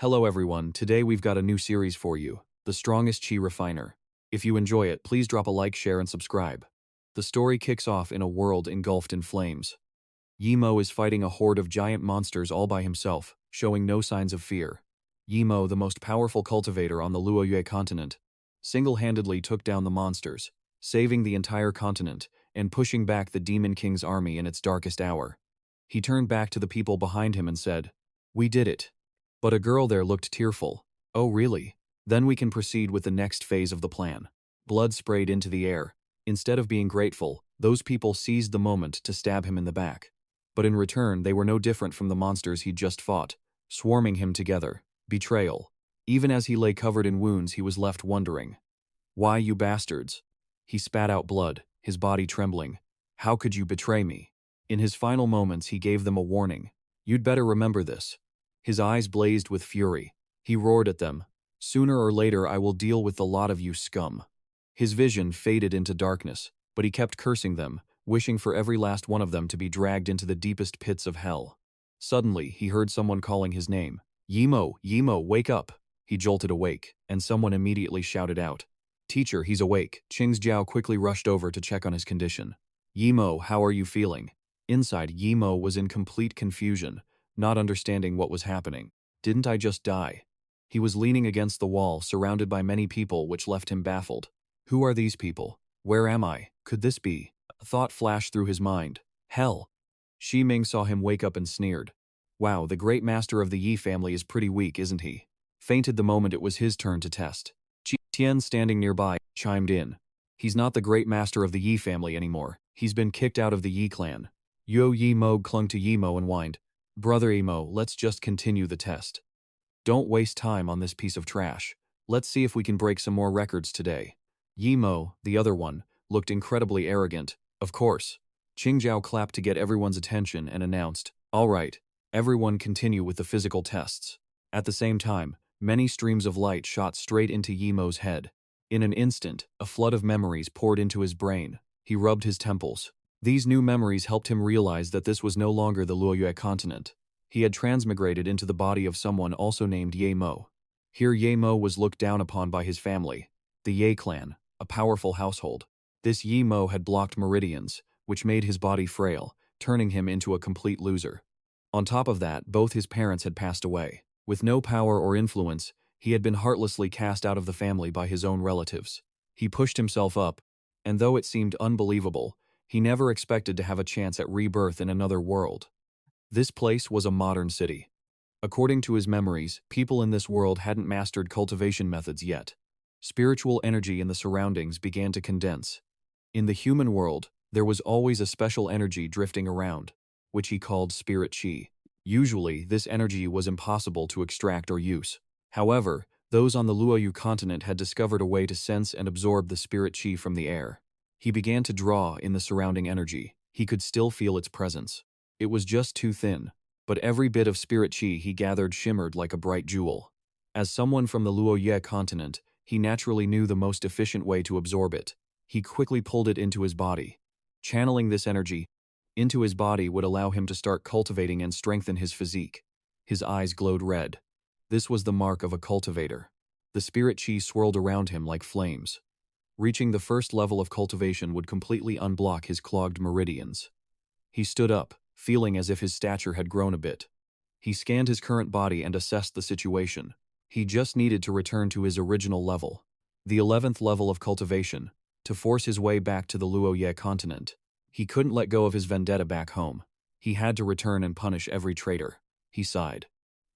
Hello everyone, today we've got a new series for you, The Strongest Chi Refiner. If you enjoy it, please drop a like, share, and subscribe. The story kicks off in a world engulfed in flames. Yimo is fighting a horde of giant monsters all by himself, showing no signs of fear. Yimo, the most powerful cultivator on the Luo Yue continent, single-handedly took down the monsters, saving the entire continent and pushing back the Demon King's army in its darkest hour. He turned back to the people behind him and said, "We did it." But a girl there looked tearful. "Oh really? Then we can proceed with the next phase of the plan." Blood sprayed into the air. Instead of being grateful, those people seized the moment to stab him in the back. But in return, they were no different from the monsters he'd just fought, swarming him together. Betrayal. Even as he lay covered in wounds, he was left wondering. "Why, you bastards?" He spat out blood, his body trembling. "How could you betray me?" In his final moments, he gave them a warning. "You'd better remember this." His eyes blazed with fury. He roared at them. "Sooner or later I will deal with the lot of you scum." His vision faded into darkness, but he kept cursing them, wishing for every last one of them to be dragged into the deepest pits of hell. Suddenly, he heard someone calling his name. "Yimo, Yimo, wake up!" He jolted awake, and someone immediately shouted out, "Teacher, he's awake." Qing's quickly rushed over to check on his condition. "Yimo, how are you feeling?" Inside, Yimo was in complete confusion, not understanding what was happening. "Didn't I just die?" He was leaning against the wall, surrounded by many people, which left him baffled. Who are these people? Where am I? Could this be? A thought flashed through his mind. Hell! Shi Ming saw him wake up and sneered. "Wow, the great master of the Yi family is pretty weak, isn't he?" Fainted the moment it was his turn to test. Qi Tian, standing nearby, chimed in. "He's not the great master of the Yi family anymore. He's been kicked out of the Yi clan." Yo Yimo clung to Yimo and whined, "Brother Yimo, let's just continue the test. Don't waste time on this piece of trash. Let's see if we can break some more records today." Yimo, the other one, looked incredibly arrogant. "Of course." Qingjiao clapped to get everyone's attention and announced, "All right, everyone continue with the physical tests." At the same time, many streams of light shot straight into Yimo's head. In an instant, a flood of memories poured into his brain. He rubbed his temples. These new memories helped him realize that this was no longer the Luo Yue continent. He had transmigrated into the body of someone also named Ye Mo. Here Ye Mo was looked down upon by his family, the Ye clan, a powerful household. This Ye Mo had blocked meridians, which made his body frail, turning him into a complete loser. On top of that, both his parents had passed away. With no power or influence, he had been heartlessly cast out of the family by his own relatives. He pushed himself up, and though it seemed unbelievable, he never expected to have a chance at rebirth in another world. This place was a modern city. According to his memories, people in this world hadn't mastered cultivation methods yet. Spiritual energy in the surroundings began to condense. In the human world, there was always a special energy drifting around, which he called spirit chi. Usually, this energy was impossible to extract or use. However, those on the Luo Yue continent had discovered a way to sense and absorb the spirit chi from the air. He began to draw in the surrounding energy. He could still feel its presence. It was just too thin, but every bit of spirit chi he gathered shimmered like a bright jewel. As someone from the Luo Yue continent, he naturally knew the most efficient way to absorb it. He quickly pulled it into his body. Channeling this energy into his body would allow him to start cultivating and strengthen his physique. His eyes glowed red. This was the mark of a cultivator. The spirit chi swirled around him like flames. Reaching the first level of cultivation would completely unblock his clogged meridians. He stood up, feeling as if his stature had grown a bit. He scanned his current body and assessed the situation. He just needed to return to his original level, the 11th level of cultivation, to force his way back to the Luo Yue continent. He couldn't let go of his vendetta back home. He had to return and punish every traitor. He sighed.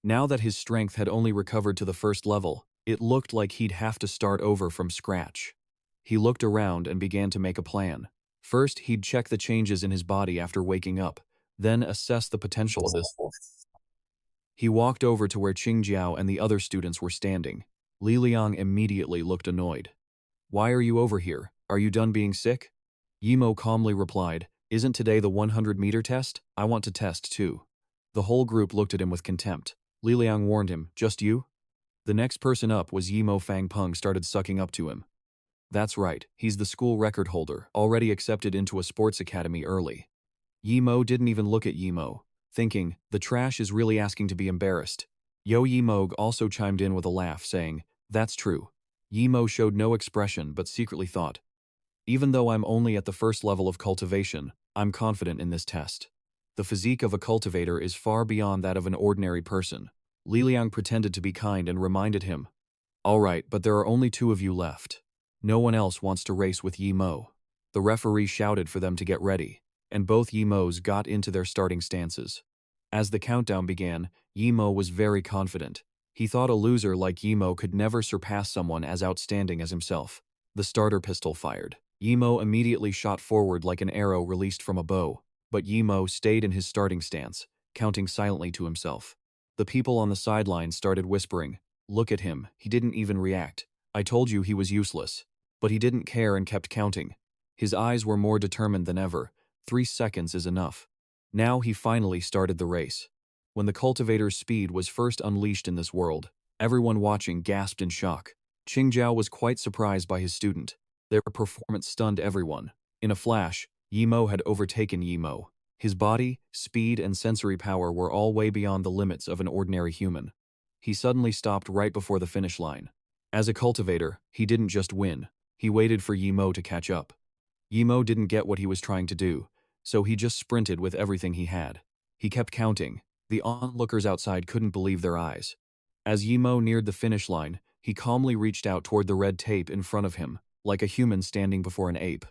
Now that his strength had only recovered to the first level, it looked like he'd have to start over from scratch. He looked around and began to make a plan. First, he'd check the changes in his body after waking up, then assess the potential of this. He walked over to where Qingjiao and the other students were standing. Li Liang immediately looked annoyed. "Why are you over here? Are you done being sick?" Yimo calmly replied, "Isn't today the 100-meter test? I want to test too." The whole group looked at him with contempt. Li Liang warned him, "Just you?" The next person up was Yimo Fangpeng started sucking up to him. "That's right, he's the school record holder, already accepted into a sports academy early." Yimo didn't even look at Yimo, thinking, the trash is really asking to be embarrassed. Yo Yimou also chimed in with a laugh, saying, "That's true." Yimou showed no expression but secretly thought, "Even though I'm only at the first level of cultivation, I'm confident in this test." The physique of a cultivator is far beyond that of an ordinary person. Li Liang pretended to be kind and reminded him, "All right, but there are only 2 of you left. No one else wants to race with Yimou." The referee shouted for them to get ready, and both Yimous got into their starting stances. As the countdown began, Yimou was very confident. He thought a loser like Yimou could never surpass someone as outstanding as himself. The starter pistol fired. Yimou immediately shot forward like an arrow released from a bow, but Yimou stayed in his starting stance, counting silently to himself. The people on the sidelines started whispering, "Look at him, he didn't even react. I told you he was useless." But he didn't care and kept counting. His eyes were more determined than ever. 3 seconds is enough. Now he finally started the race. When the cultivator's speed was first unleashed in this world, everyone watching gasped in shock. Qingjiao was quite surprised by his student. Their performance stunned everyone. In a flash, Yimou had overtaken Yimou. His body, speed, and sensory power were all way beyond the limits of an ordinary human. He suddenly stopped right before the finish line. As a cultivator, he didn't just win. He waited for Yimou to catch up. Yimou didn't get what he was trying to do, so he just sprinted with everything he had. He kept counting. The onlookers outside couldn't believe their eyes. As Yimou neared the finish line, he calmly reached out toward the red tape in front of him, like a human standing before an ape.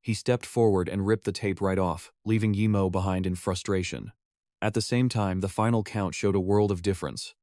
He stepped forward and ripped the tape right off, leaving Yimou behind in frustration. At the same time, the final count showed a world of difference.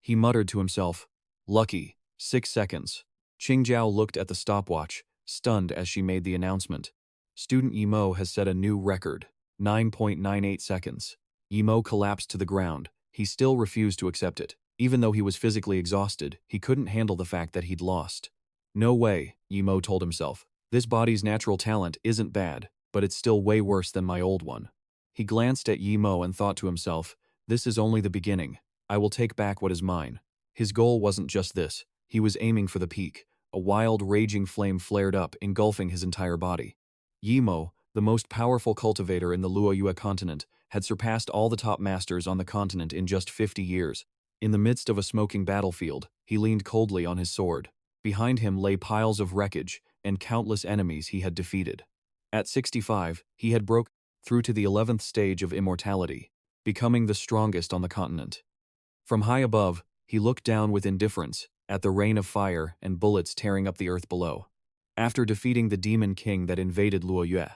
He muttered to himself, "Lucky, 6 seconds." Qingjiao looked at the stopwatch, stunned as she made the announcement. Student Yimou has set a new record, 9.98 seconds. Yimou collapsed to the ground. He still refused to accept it. Even though he was physically exhausted, he couldn't handle the fact that he'd lost. "No way," Yimou told himself. "This body's natural talent isn't bad, but it's still way worse than my old one." He glanced at Yimou and thought to himself, "This is only the beginning. I will take back what is mine." His goal wasn't just this. He was aiming for the peak. A wild, raging flame flared up, engulfing his entire body. Yimou, the most powerful cultivator in the Luo Yue continent, had surpassed all the top masters on the continent in just 50 years. In the midst of a smoking battlefield, he leaned coldly on his sword. Behind him lay piles of wreckage and countless enemies he had defeated. At 65, he had broke through to the 11th stage of immortality, becoming the strongest on the continent. From high above, he looked down with indifference at the rain of fire and bullets tearing up the earth below. After defeating the demon king that invaded Luo Yue,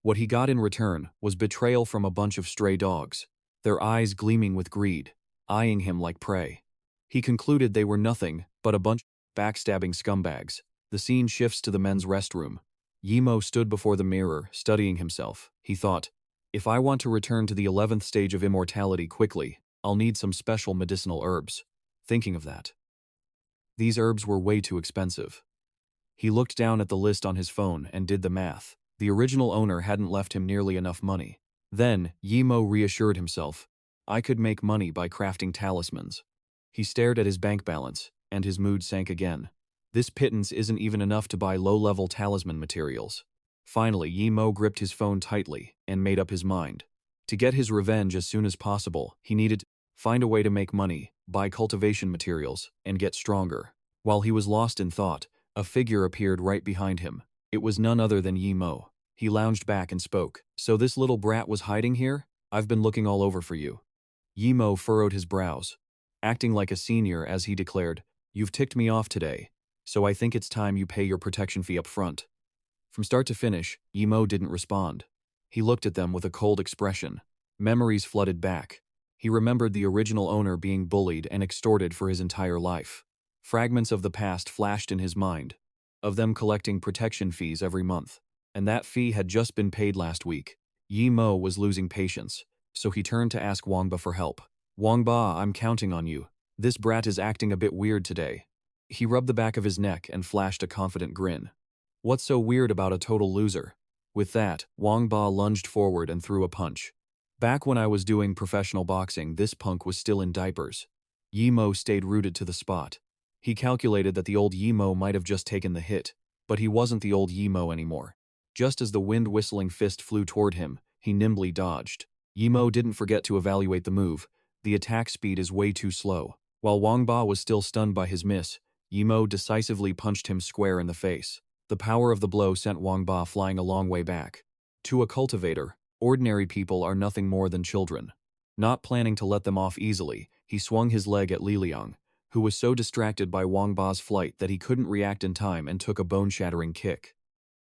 what he got in return was betrayal from a bunch of stray dogs, their eyes gleaming with greed, eyeing him like prey. He concluded they were nothing but a bunch of backstabbing scumbags. The scene shifts to the men's restroom. Yimou stood before the mirror, studying himself. He thought, "If I want to return to the 11th stage of immortality quickly, I'll need some special medicinal herbs." Thinking of that, these herbs were way too expensive. He looked down at the list on his phone and did the math. The original owner hadn't left him nearly enough money. Then, Yimou reassured himself, "I could make money by crafting talismans." He stared at his bank balance, and his mood sank again. This pittance isn't even enough to buy low-level talisman materials. Finally, Yimou gripped his phone tightly and made up his mind. To get his revenge as soon as possible, he needed to find a way to make money, buy cultivation materials, and get stronger. While he was lost in thought, a figure appeared right behind him. It was none other than Yimou. He lounged back and spoke. "So this little brat was hiding here? I've been looking all over for you." Yimou furrowed his brows, acting like a senior as he declared, "You've ticked me off today, so I think it's time you pay your protection fee up front." From start to finish, Yimou didn't respond. He looked at them with a cold expression. Memories flooded back. He remembered the original owner being bullied and extorted for his entire life. Fragments of the past flashed in his mind, of them collecting protection fees every month. And that fee had just been paid last week. Yimou was losing patience, so he turned to ask Wangba for help. "Wangba, I'm counting on you. This brat is acting a bit weird today." He rubbed the back of his neck and flashed a confident grin. "What's so weird about a total loser?" With that, Wangba lunged forward and threw a punch. "Back when I was doing professional boxing, this punk was still in diapers." Yimou stayed rooted to the spot. He calculated that the old Yimou might have just taken the hit, but he wasn't the old Yimou anymore. Just as the wind-whistling fist flew toward him, he nimbly dodged. Yimou didn't forget to evaluate the move. The attack speed is way too slow. While Wang Ba was still stunned by his miss, Yimo decisively punched him square in the face. The power of the blow sent Wang Ba flying a long way back. To a cultivator, ordinary people are nothing more than children. Not planning to let them off easily, he swung his leg at Li Liang, who was so distracted by Wang Ba's flight that he couldn't react in time and took a bone-shattering kick.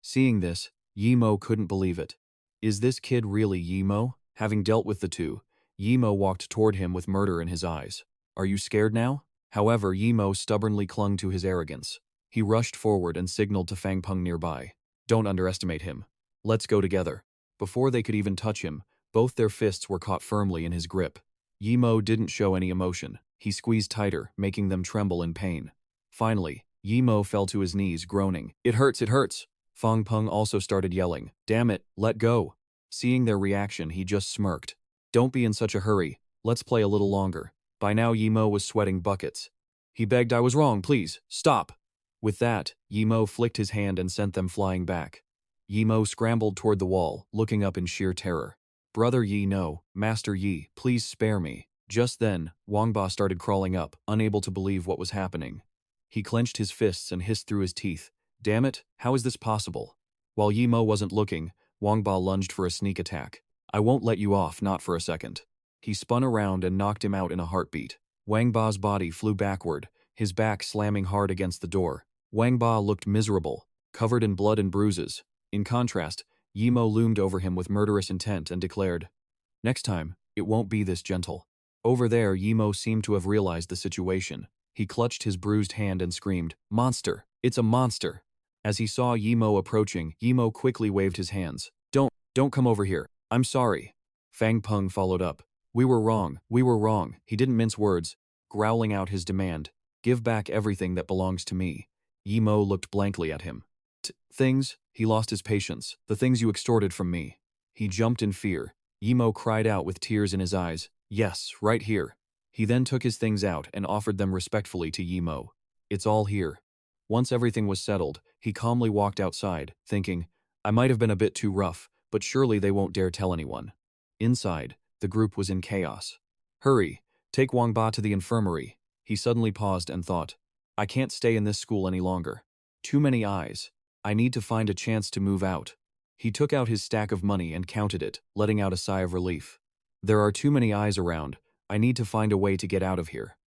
Seeing this, Yimo couldn't believe it. Is this kid really Yimo? Having dealt with the two, Yimo walked toward him with murder in his eyes. Are you scared now? However, Yimo stubbornly clung to his arrogance. He rushed forward and signaled to Fang Peng nearby. Don't underestimate him. Let's go together. Before they could even touch him, both their fists were caught firmly in his grip. Yimo didn't show any emotion. He squeezed tighter, making them tremble in pain. Finally, Yimo fell to his knees, groaning. It hurts, it hurts! Fang Peng also started yelling. Damn it, let go! Seeing their reaction, he just smirked. Don't be in such a hurry. Let's play a little longer. By now, Yimo was sweating buckets. He begged, I was wrong, please, stop! With that, Yimo flicked his hand and sent them flying back. Yimo scrambled toward the wall, looking up in sheer terror. Brother Yi, no, Master Yi, please spare me. Just then, Wang Ba started crawling up, unable to believe what was happening. He clenched his fists and hissed through his teeth. Damn it, how is this possible? While Yimo wasn't looking, Wang Ba lunged for a sneak attack. I won't let you off, not for a second. He spun around and knocked him out in a heartbeat. Wang Ba's body flew backward, his back slamming hard against the door. Wang Ba looked miserable, covered in blood and bruises. In contrast, Yimo loomed over him with murderous intent and declared, Next time, it won't be this gentle. Over there, Yimo seemed to have realized the situation. He clutched his bruised hand and screamed, Monster! It's a monster! As he saw Yimo approaching, Yimo quickly waved his hands. Don't come over here. I'm sorry. Fang Peng followed up. We were wrong. He didn't mince words, growling out his demand. Give back everything that belongs to me. Yimo looked blankly at him. Things? He lost his patience. The things you extorted from me. He jumped in fear. Yimo cried out with tears in his eyes. Yes, right here. He then took his things out and offered them respectfully to Yimo. It's all here. Once everything was settled, he calmly walked outside, thinking, I might have been a bit too rough, but surely they won't dare tell anyone. Inside, the group was in chaos. Hurry, take Wang Ba to the infirmary. He suddenly paused and thought, I can't stay in this school any longer. Too many eyes. I need to find a chance to move out. He took out his stack of money and counted it, letting out a sigh of relief. There are too many eyes around. I need to find a way to get out of here.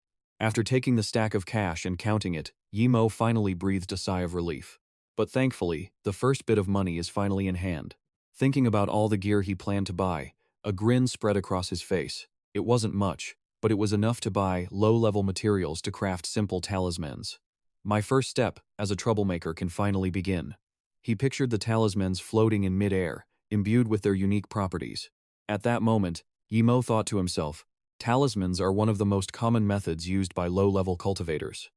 After taking the stack of cash and counting it, Yimo finally breathed a sigh of relief. But thankfully, the first bit of money is finally in hand. Thinking about all the gear he planned to buy, a grin spread across his face. It wasn't much, but it was enough to buy low-level materials to craft simple talismans. My first step, as a troublemaker, can finally begin. He pictured the talismans floating in mid-air, imbued with their unique properties. At that moment, Yimo thought to himself, talismans are one of the most common methods used by low-level cultivators.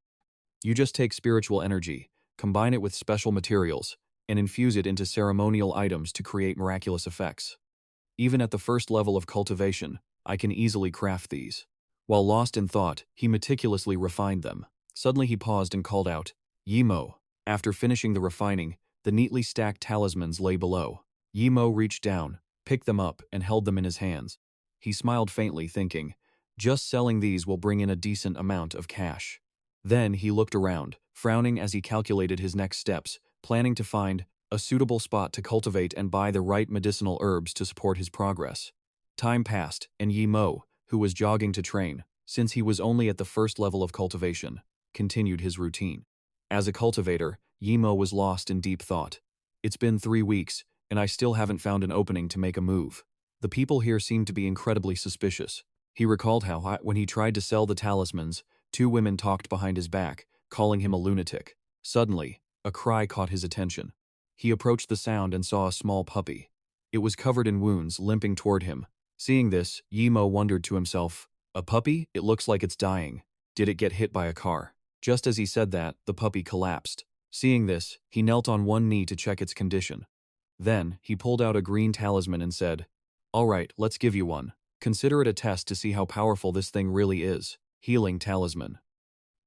You just take spiritual energy, combine it with special materials, and infuse it into ceremonial items to create miraculous effects. Even at the first level of cultivation, I can easily craft these. While lost in thought, he meticulously refined them. Suddenly he paused and called out, Yimo. After finishing the refining, the neatly stacked talismans lay below. Yimo reached down, picked them up, and held them in his hands. He smiled faintly, thinking, just selling these will bring in a decent amount of cash. Then he looked around, frowning as he calculated his next steps, planning to find a suitable spot to cultivate and buy the right medicinal herbs to support his progress. Time passed, and Yimo, who was jogging to train, since he was only at the first level of cultivation, continued his routine. As a cultivator, Yimo was lost in deep thought. It's been 3 weeks, and I still haven't found an opening to make a move. The people here seem to be incredibly suspicious. He recalled how, when he tried to sell the talismans, 2 women talked behind his back, calling him a lunatic. Suddenly, a cry caught his attention. He approached the sound and saw a small puppy. It was covered in wounds, limping toward him. Seeing this, Yimo wondered to himself, a puppy? It looks like it's dying. Did it get hit by a car? Just as he said that, the puppy collapsed. Seeing this, he knelt on one knee to check its condition. Then, he pulled out a green talisman and said, All right, let's give you one. Consider it a test to see how powerful this thing really is. Healing talisman.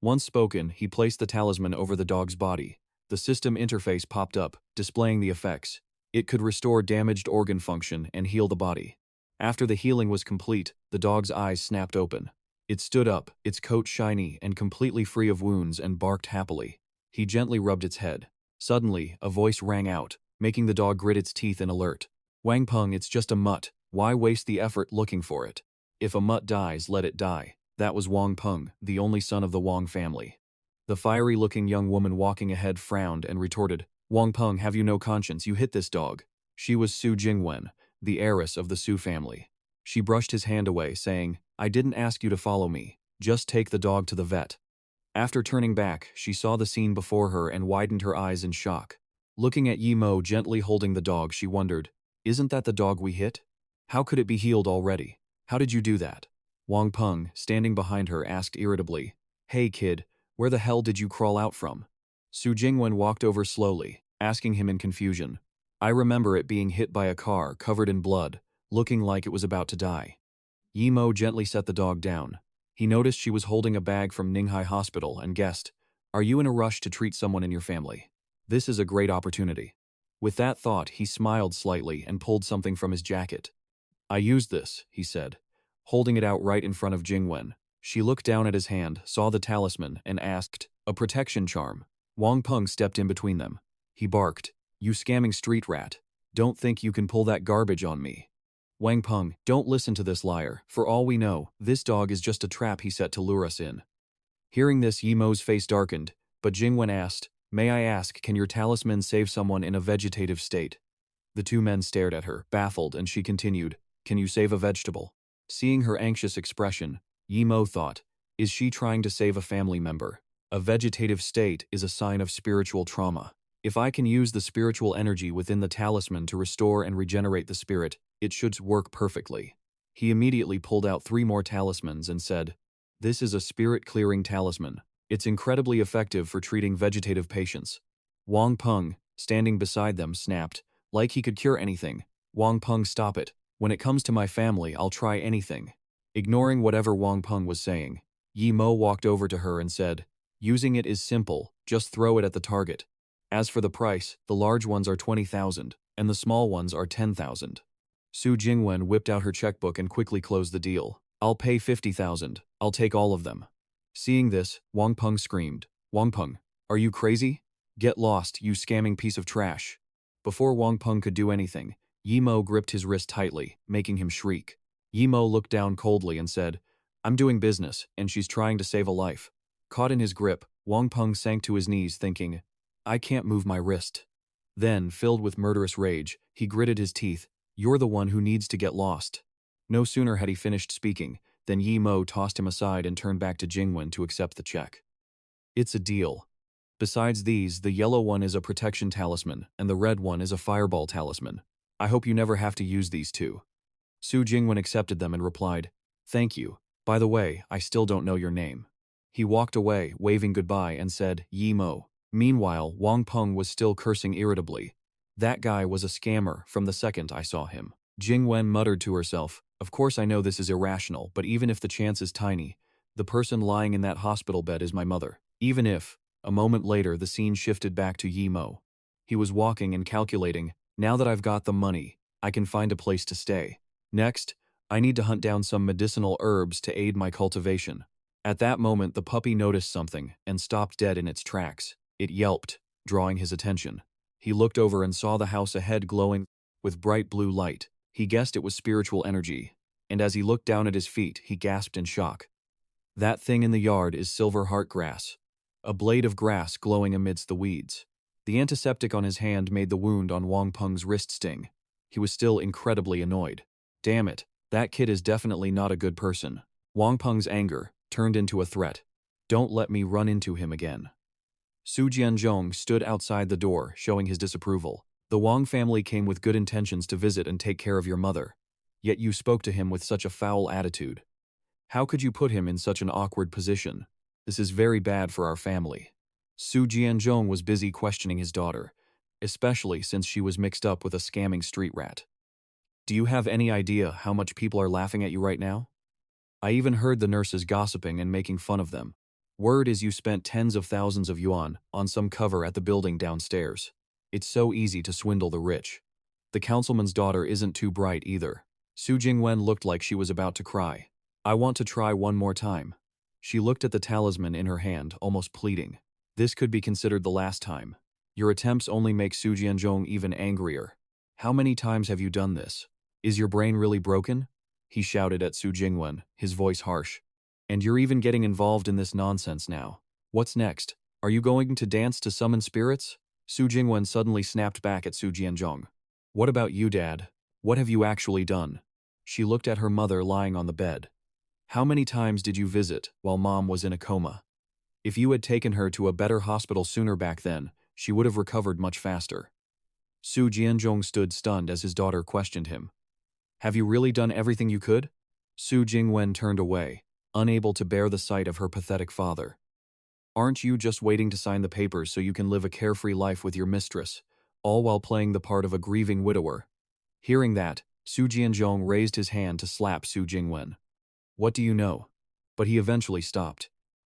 Once spoken, he placed the talisman over the dog's body. The system interface popped up, displaying the effects. It could restore damaged organ function and heal the body. After the healing was complete, the dog's eyes snapped open. It stood up, its coat shiny and completely free of wounds, and barked happily. He gently rubbed its head. Suddenly, a voice rang out, making the dog grit its teeth in alert. Wang Peng, it's just a mutt. Why waste the effort looking for it? If a mutt dies, let it die. That was Wang Peng, the only son of the Wang family. The fiery-looking young woman walking ahead frowned and retorted, Wang Peng, have you no conscience? You hit this dog. She was Su Jingwen, the heiress of the Su family. She brushed his hand away, saying, I didn't ask you to follow me. Just take the dog to the vet. After turning back, she saw the scene before her and widened her eyes in shock. Looking at Yi Mo gently holding the dog, she wondered, isn't that the dog we hit? How could it be healed already? How did you do that? Wang Peng, standing behind her, asked irritably, Hey kid, where the hell did you crawl out from? Su Jingwen walked over slowly, asking him in confusion. I remember it being hit by a car, covered in blood, looking like it was about to die. Yi Mo gently set the dog down. He noticed she was holding a bag from Ninghai Hospital and guessed, Are you in a rush to treat someone in your family? This is a great opportunity. With that thought, he smiled slightly and pulled something from his jacket. I used this, he said, holding it out right in front of Jingwen. She looked down at his hand, saw the talisman, and asked, A protection charm. Wang Peng stepped in between them. He barked, You scamming street rat. Don't think you can pull that garbage on me. Wang Peng, don't listen to this liar. For all we know, this dog is just a trap he set to lure us in. Hearing this, Yi Mo's face darkened, but Jingwen asked, May I ask, can your talisman save someone in a vegetative state? The two men stared at her, baffled, and she continued, Can you save a vegetable? Seeing her anxious expression, Yi Mo thought, Is she trying to save a family member? A vegetative state is a sign of spiritual trauma. If I can use the spiritual energy within the talisman to restore and regenerate the spirit, it should work perfectly. He immediately pulled out 3 more talismans and said, This is a spirit-clearing talisman. It's incredibly effective for treating vegetative patients. Wang Peng, standing beside them, snapped, Like he could cure anything. Wang Peng, stop it. When it comes to my family, I'll try anything. Ignoring whatever Wang Peng was saying, Yi Mo walked over to her and said, Using it is simple, just throw it at the target. As for the price, the large ones are 20,000, and the small ones are 10,000. Su Jingwen whipped out her checkbook and quickly closed the deal. I'll pay 50,000, I'll take all of them. Seeing this, Wang Peng screamed, Wang Peng, are you crazy? Get lost, you scamming piece of trash. Before Wang Peng could do anything, Yi Mo gripped his wrist tightly, making him shriek. Yi Mo looked down coldly and said, I'm doing business, and she's trying to save a life. Caught in his grip, Wang Peng sank to his knees thinking, I can't move my wrist. Then, filled with murderous rage, he gritted his teeth, You're the one who needs to get lost. No sooner had he finished speaking, than Yi Mo tossed him aside and turned back to Jingwen to accept the check. It's a deal. Besides these, the yellow one is a protection talisman, and the red one is a fireball talisman. I hope you never have to use these two. Su Jingwen accepted them and replied, Thank you. By the way, I still don't know your name. He walked away, waving goodbye, and said, Yi Mo. Meanwhile, Wang Peng was still cursing irritably. That guy was a scammer from the second I saw him. Jingwen muttered to herself, Of course I know this is irrational, but even if the chance is tiny, the person lying in that hospital bed is my mother. Even if, a moment later, the scene shifted back to Yi Mo. He was walking and calculating, Now that I've got the money, I can find a place to stay. Next, I need to hunt down some medicinal herbs to aid my cultivation. At that moment, the puppy noticed something and stopped dead in its tracks. It yelped, drawing his attention. He looked over and saw the house ahead glowing with bright blue light. He guessed it was spiritual energy, and as he looked down at his feet, he gasped in shock. That thing in the yard is silver heart grass, a blade of grass glowing amidst the weeds. The antiseptic on his hand made the wound on Wang Peng's wrist sting. He was still incredibly annoyed. Damn it, that kid is definitely not a good person. Wang Peng's anger turned into a threat. Don't let me run into him again. Su Jianzhong stood outside the door, showing his disapproval. The Wang family came with good intentions to visit and take care of your mother. Yet you spoke to him with such a foul attitude. How could you put him in such an awkward position? This is very bad for our family. Su Jianzhong was busy questioning his daughter, especially since she was mixed up with a scamming street rat. Do you have any idea how much people are laughing at you right now? I even heard the nurses gossiping and making fun of them. Word is you spent tens of thousands of yuan on some cover at the building downstairs. It's so easy to swindle the rich. The councilman's daughter isn't too bright either. Su Jingwen looked like she was about to cry. I want to try one more time. She looked at the talisman in her hand, almost pleading. This could be considered the last time. Your attempts only make Su Jianzhong even angrier. How many times have you done this? Is your brain really broken? He shouted at Su Jingwen, his voice harsh. And you're even getting involved in this nonsense now. What's next? Are you going to dance to summon spirits? Su Jingwen suddenly snapped back at Su Jianzhong. What about you, Dad? What have you actually done? She looked at her mother lying on the bed. How many times did you visit while Mom was in a coma? If you had taken her to a better hospital sooner back then, she would have recovered much faster. Su Jianzhong stood stunned as his daughter questioned him. Have you really done everything you could? Su Jingwen turned away, unable to bear the sight of her pathetic father. Aren't you just waiting to sign the papers so you can live a carefree life with your mistress, all while playing the part of a grieving widower? Hearing that, Su Jianzhong raised his hand to slap Su Jingwen. What do you know? But he eventually stopped.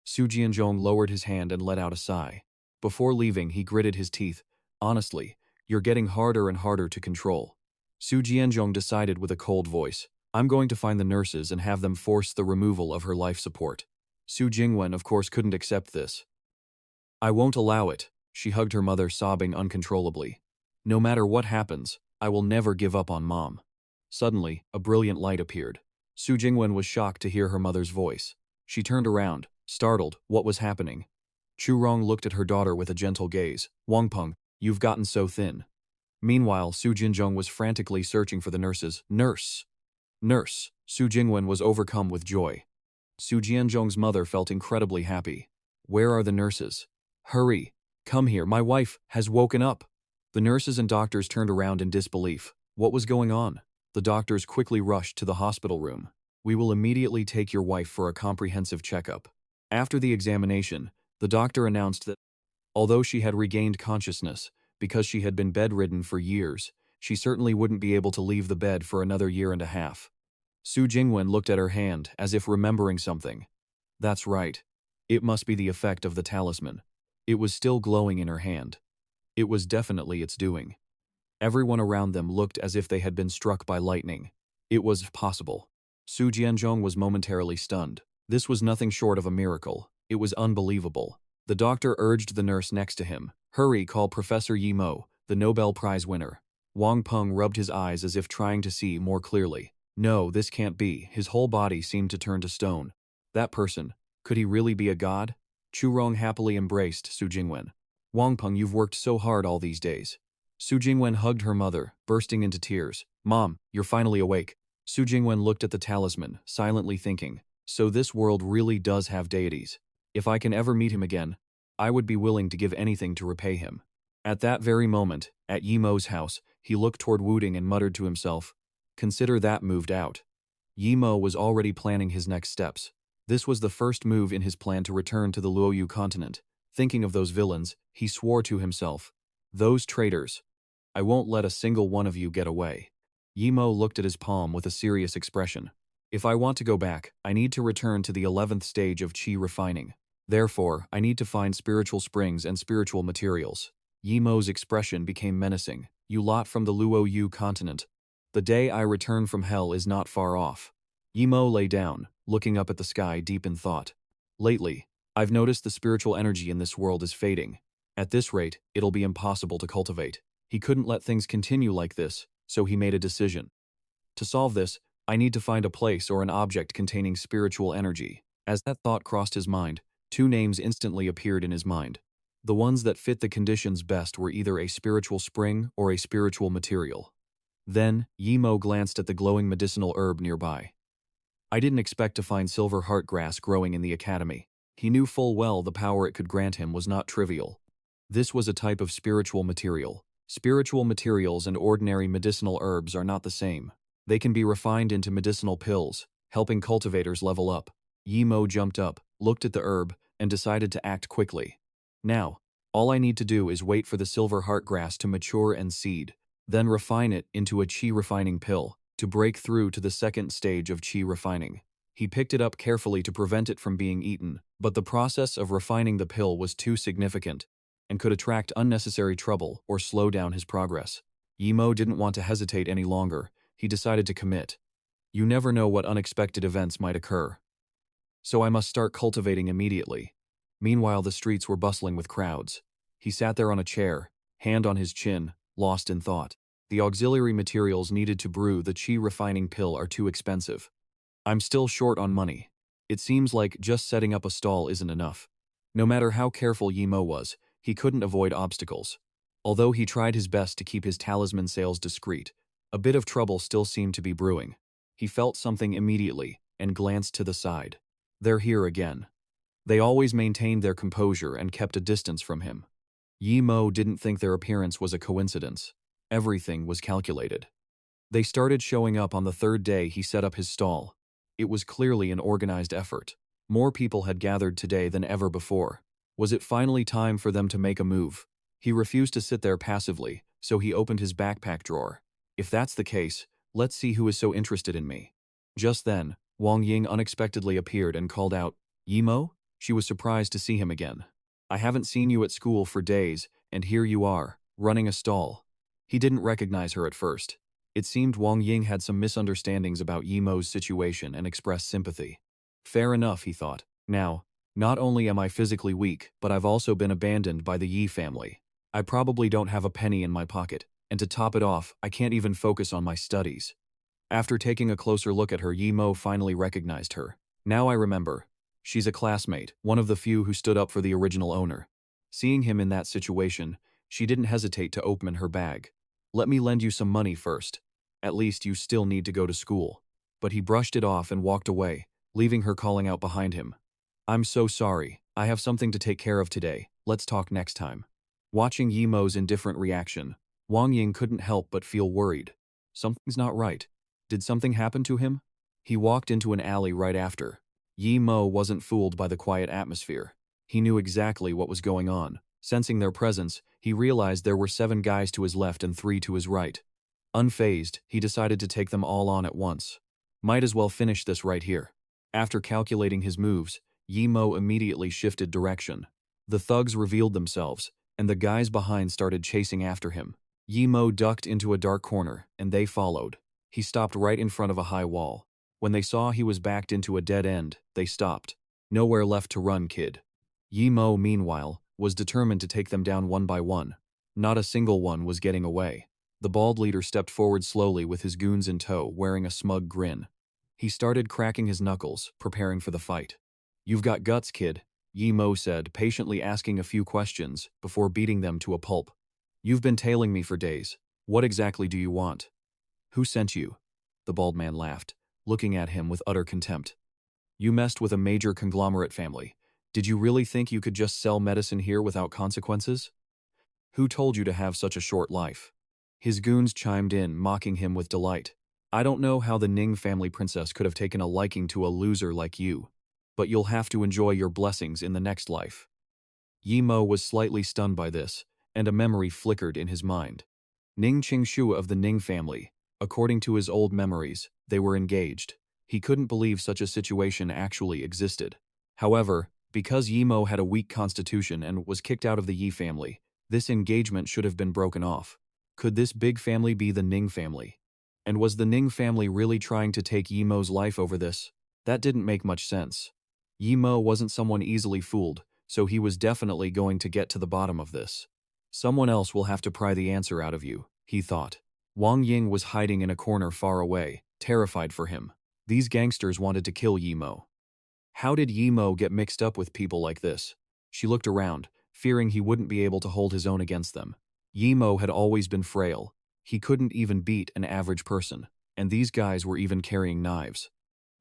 Su Jianzhong lowered his hand and let out a sigh. Before leaving, he gritted his teeth. Honestly, you're getting harder and harder to control. Su Jianzhong decided with a cold voice. I'm going to find the nurses and have them force the removal of her life support. Su Jingwen, of course, couldn't accept this. I won't allow it. She hugged her mother, sobbing uncontrollably. No matter what happens, I will never give up on Mom. Suddenly, a brilliant light appeared. Su Jingwen was shocked to hear her mother's voice. She turned around, startled. What was happening? Chu Rong looked at her daughter with a gentle gaze. Wang Peng, you've gotten so thin. Meanwhile, Su Jinzhong was frantically searching for the nurses. Nurse! Nurse! Su Jingwen was overcome with joy. Su Jianzhong's mother felt incredibly happy. Where are the nurses? Hurry! Come here, my wife has woken up! The nurses and doctors turned around in disbelief. What was going on? The doctors quickly rushed to the hospital room. We will immediately take your wife for a comprehensive checkup. After the examination, the doctor announced that, although she had regained consciousness, because she had been bedridden for years, she certainly wouldn't be able to leave the bed for another year and a half. Su Jingwen looked at her hand, as if remembering something. That's right. It must be the effect of the talisman. It was still glowing in her hand. It was definitely its doing. Everyone around them looked as if they had been struck by lightning. It was possible. Su Jianzhong was momentarily stunned. This was nothing short of a miracle. It was unbelievable. The doctor urged the nurse next to him. Hurry, call Professor Yi Mo, the Nobel Prize winner. Wang Peng rubbed his eyes as if trying to see more clearly. No, this can't be. His whole body seemed to turn to stone. That person, could he really be a god? Chu Rong happily embraced Su Jingwen. Wang Peng, you've worked so hard all these days. Su Jingwen hugged her mother, bursting into tears. Mom, you're finally awake. Su Jingwen looked at the talisman, silently thinking, so this world really does have deities. If I can ever meet him again, I would be willing to give anything to repay him. At that very moment, at Yi Mo's house, he looked toward Wuding and muttered to himself, consider that moved out. Yi Mo was already planning his next steps. This was the first move in his plan to return to the Luo Yue continent. Thinking of those villains, he swore to himself, those traitors. I won't let a single one of you get away. Yi Mo looked at his palm with a serious expression. If I want to go back, I need to return to the 11th stage of qi refining. Therefore, I need to find spiritual springs and spiritual materials. Yi Mo's expression became menacing. You lot from the Luo Yue continent. The day I return from hell is not far off. Yi Mo lay down, looking up at the sky deep in thought. Lately, I've noticed the spiritual energy in this world is fading. At this rate, it'll be impossible to cultivate. He couldn't let things continue like this, so he made a decision. To solve this, I need to find a place or an object containing spiritual energy. As that thought crossed his mind, two names instantly appeared in his mind. The ones that fit the conditions best were either a spiritual spring or a spiritual material. Then, Yi Mo glanced at the glowing medicinal herb nearby. I didn't expect to find silver heart grass growing in the academy. He knew full well the power it could grant him was not trivial. This was a type of spiritual material. Spiritual materials and ordinary medicinal herbs are not the same. They can be refined into medicinal pills, helping cultivators level up. Yi Mo jumped up, looked at the herb, and decided to act quickly. Now, all I need to do is wait for the silver heart grass to mature and seed, then refine it into a qi refining pill, to break through to the second stage of qi refining. He picked it up carefully to prevent it from being eaten, but the process of refining the pill was too significant, and could attract unnecessary trouble or slow down his progress. Yi Mo didn't want to hesitate any longer. He decided to commit. You never know what unexpected events might occur. So I must start cultivating immediately. Meanwhile, the streets were bustling with crowds. He sat there on a chair, hand on his chin, lost in thought. The auxiliary materials needed to brew the chi refining pill are too expensive. I'm still short on money. It seems like just setting up a stall isn't enough. No matter how careful Yimo was, he couldn't avoid obstacles. Although he tried his best to keep his talisman sales discreet, a bit of trouble still seemed to be brewing. He felt something immediately and glanced to the side. They're here again. They always maintained their composure and kept a distance from him. Yimo didn't think their appearance was a coincidence. Everything was calculated. They started showing up on the third day he set up his stall. It was clearly an organized effort. More people had gathered today than ever before. Was it finally time for them to make a move? He refused to sit there passively, so he opened his backpack drawer. If that's the case, let's see who is so interested in me. Just then, Wang Ying unexpectedly appeared and called out, "Yimo?" She was surprised to see him again. "I haven't seen you at school for days, and here you are, running a stall." He didn't recognize her at first. It seemed Wang Ying had some misunderstandings about Yimo's situation and expressed sympathy. Fair enough, he thought. Now, not only am I physically weak, but I've also been abandoned by the Yi family. I probably don't have a penny in my pocket, and to top it off, I can't even focus on my studies. After taking a closer look at her, Yimo finally recognized her. Now I remember. She's a classmate, one of the few who stood up for the original owner. Seeing him in that situation, she didn't hesitate to open her bag. "Let me lend you some money first. At least you still need to go to school." But he brushed it off and walked away, leaving her calling out behind him. "I'm so sorry. I have something to take care of today. Let's talk next time." Watching Yimo's indifferent reaction, Wang Ying couldn't help but feel worried. Something's not right. Did something happen to him? He walked into an alley right after. Yimo wasn't fooled by the quiet atmosphere. He knew exactly what was going on. Sensing their presence, he realized there were 7 guys to his left and 3 to his right. Unfazed, he decided to take them all on at once. Might as well finish this right here. After calculating his moves, Yimo immediately shifted direction. The thugs revealed themselves, and the guys behind started chasing after him. Yimo ducked into a dark corner, and they followed. He stopped right in front of a high wall. When they saw he was backed into a dead end, they stopped. "Nowhere left to run, kid." Yimo, meanwhile, was determined to take them down one by one. Not a single one was getting away. The bald leader stepped forward slowly with his goons in tow, wearing a smug grin. He started cracking his knuckles, preparing for the fight. "You've got guts, kid," Yimo said, patiently asking a few questions before beating them to a pulp. "You've been tailing me for days. What exactly do you want?" "Who sent you?" The bald man laughed, looking at him with utter contempt. "You messed with a major conglomerate family. Did you really think you could just sell medicine here without consequences? Who told you to have such a short life?" His goons chimed in, mocking him with delight. "I don't know how the Ning family princess could have taken a liking to a loser like you, but you'll have to enjoy your blessings in the next life." Yimo was slightly stunned by this, and a memory flickered in his mind. Ning Qingshu of the Ning family. According to his old memories, they were engaged. He couldn't believe such a situation actually existed. However, because Yimo had a weak constitution and was kicked out of the Yi family, this engagement should have been broken off. Could this big family be the Ning family? And was the Ning family really trying to take Yimo's life over this? That didn't make much sense. Yimo wasn't someone easily fooled, so he was definitely going to get to the bottom of this. Someone else will have to pry the answer out of you, he thought. Wang Ying was hiding in a corner far away, terrified for him. These gangsters wanted to kill Yimo. How did Yimo get mixed up with people like this? She looked around, fearing he wouldn't be able to hold his own against them. Yimo had always been frail. He couldn't even beat an average person, and these guys were even carrying knives.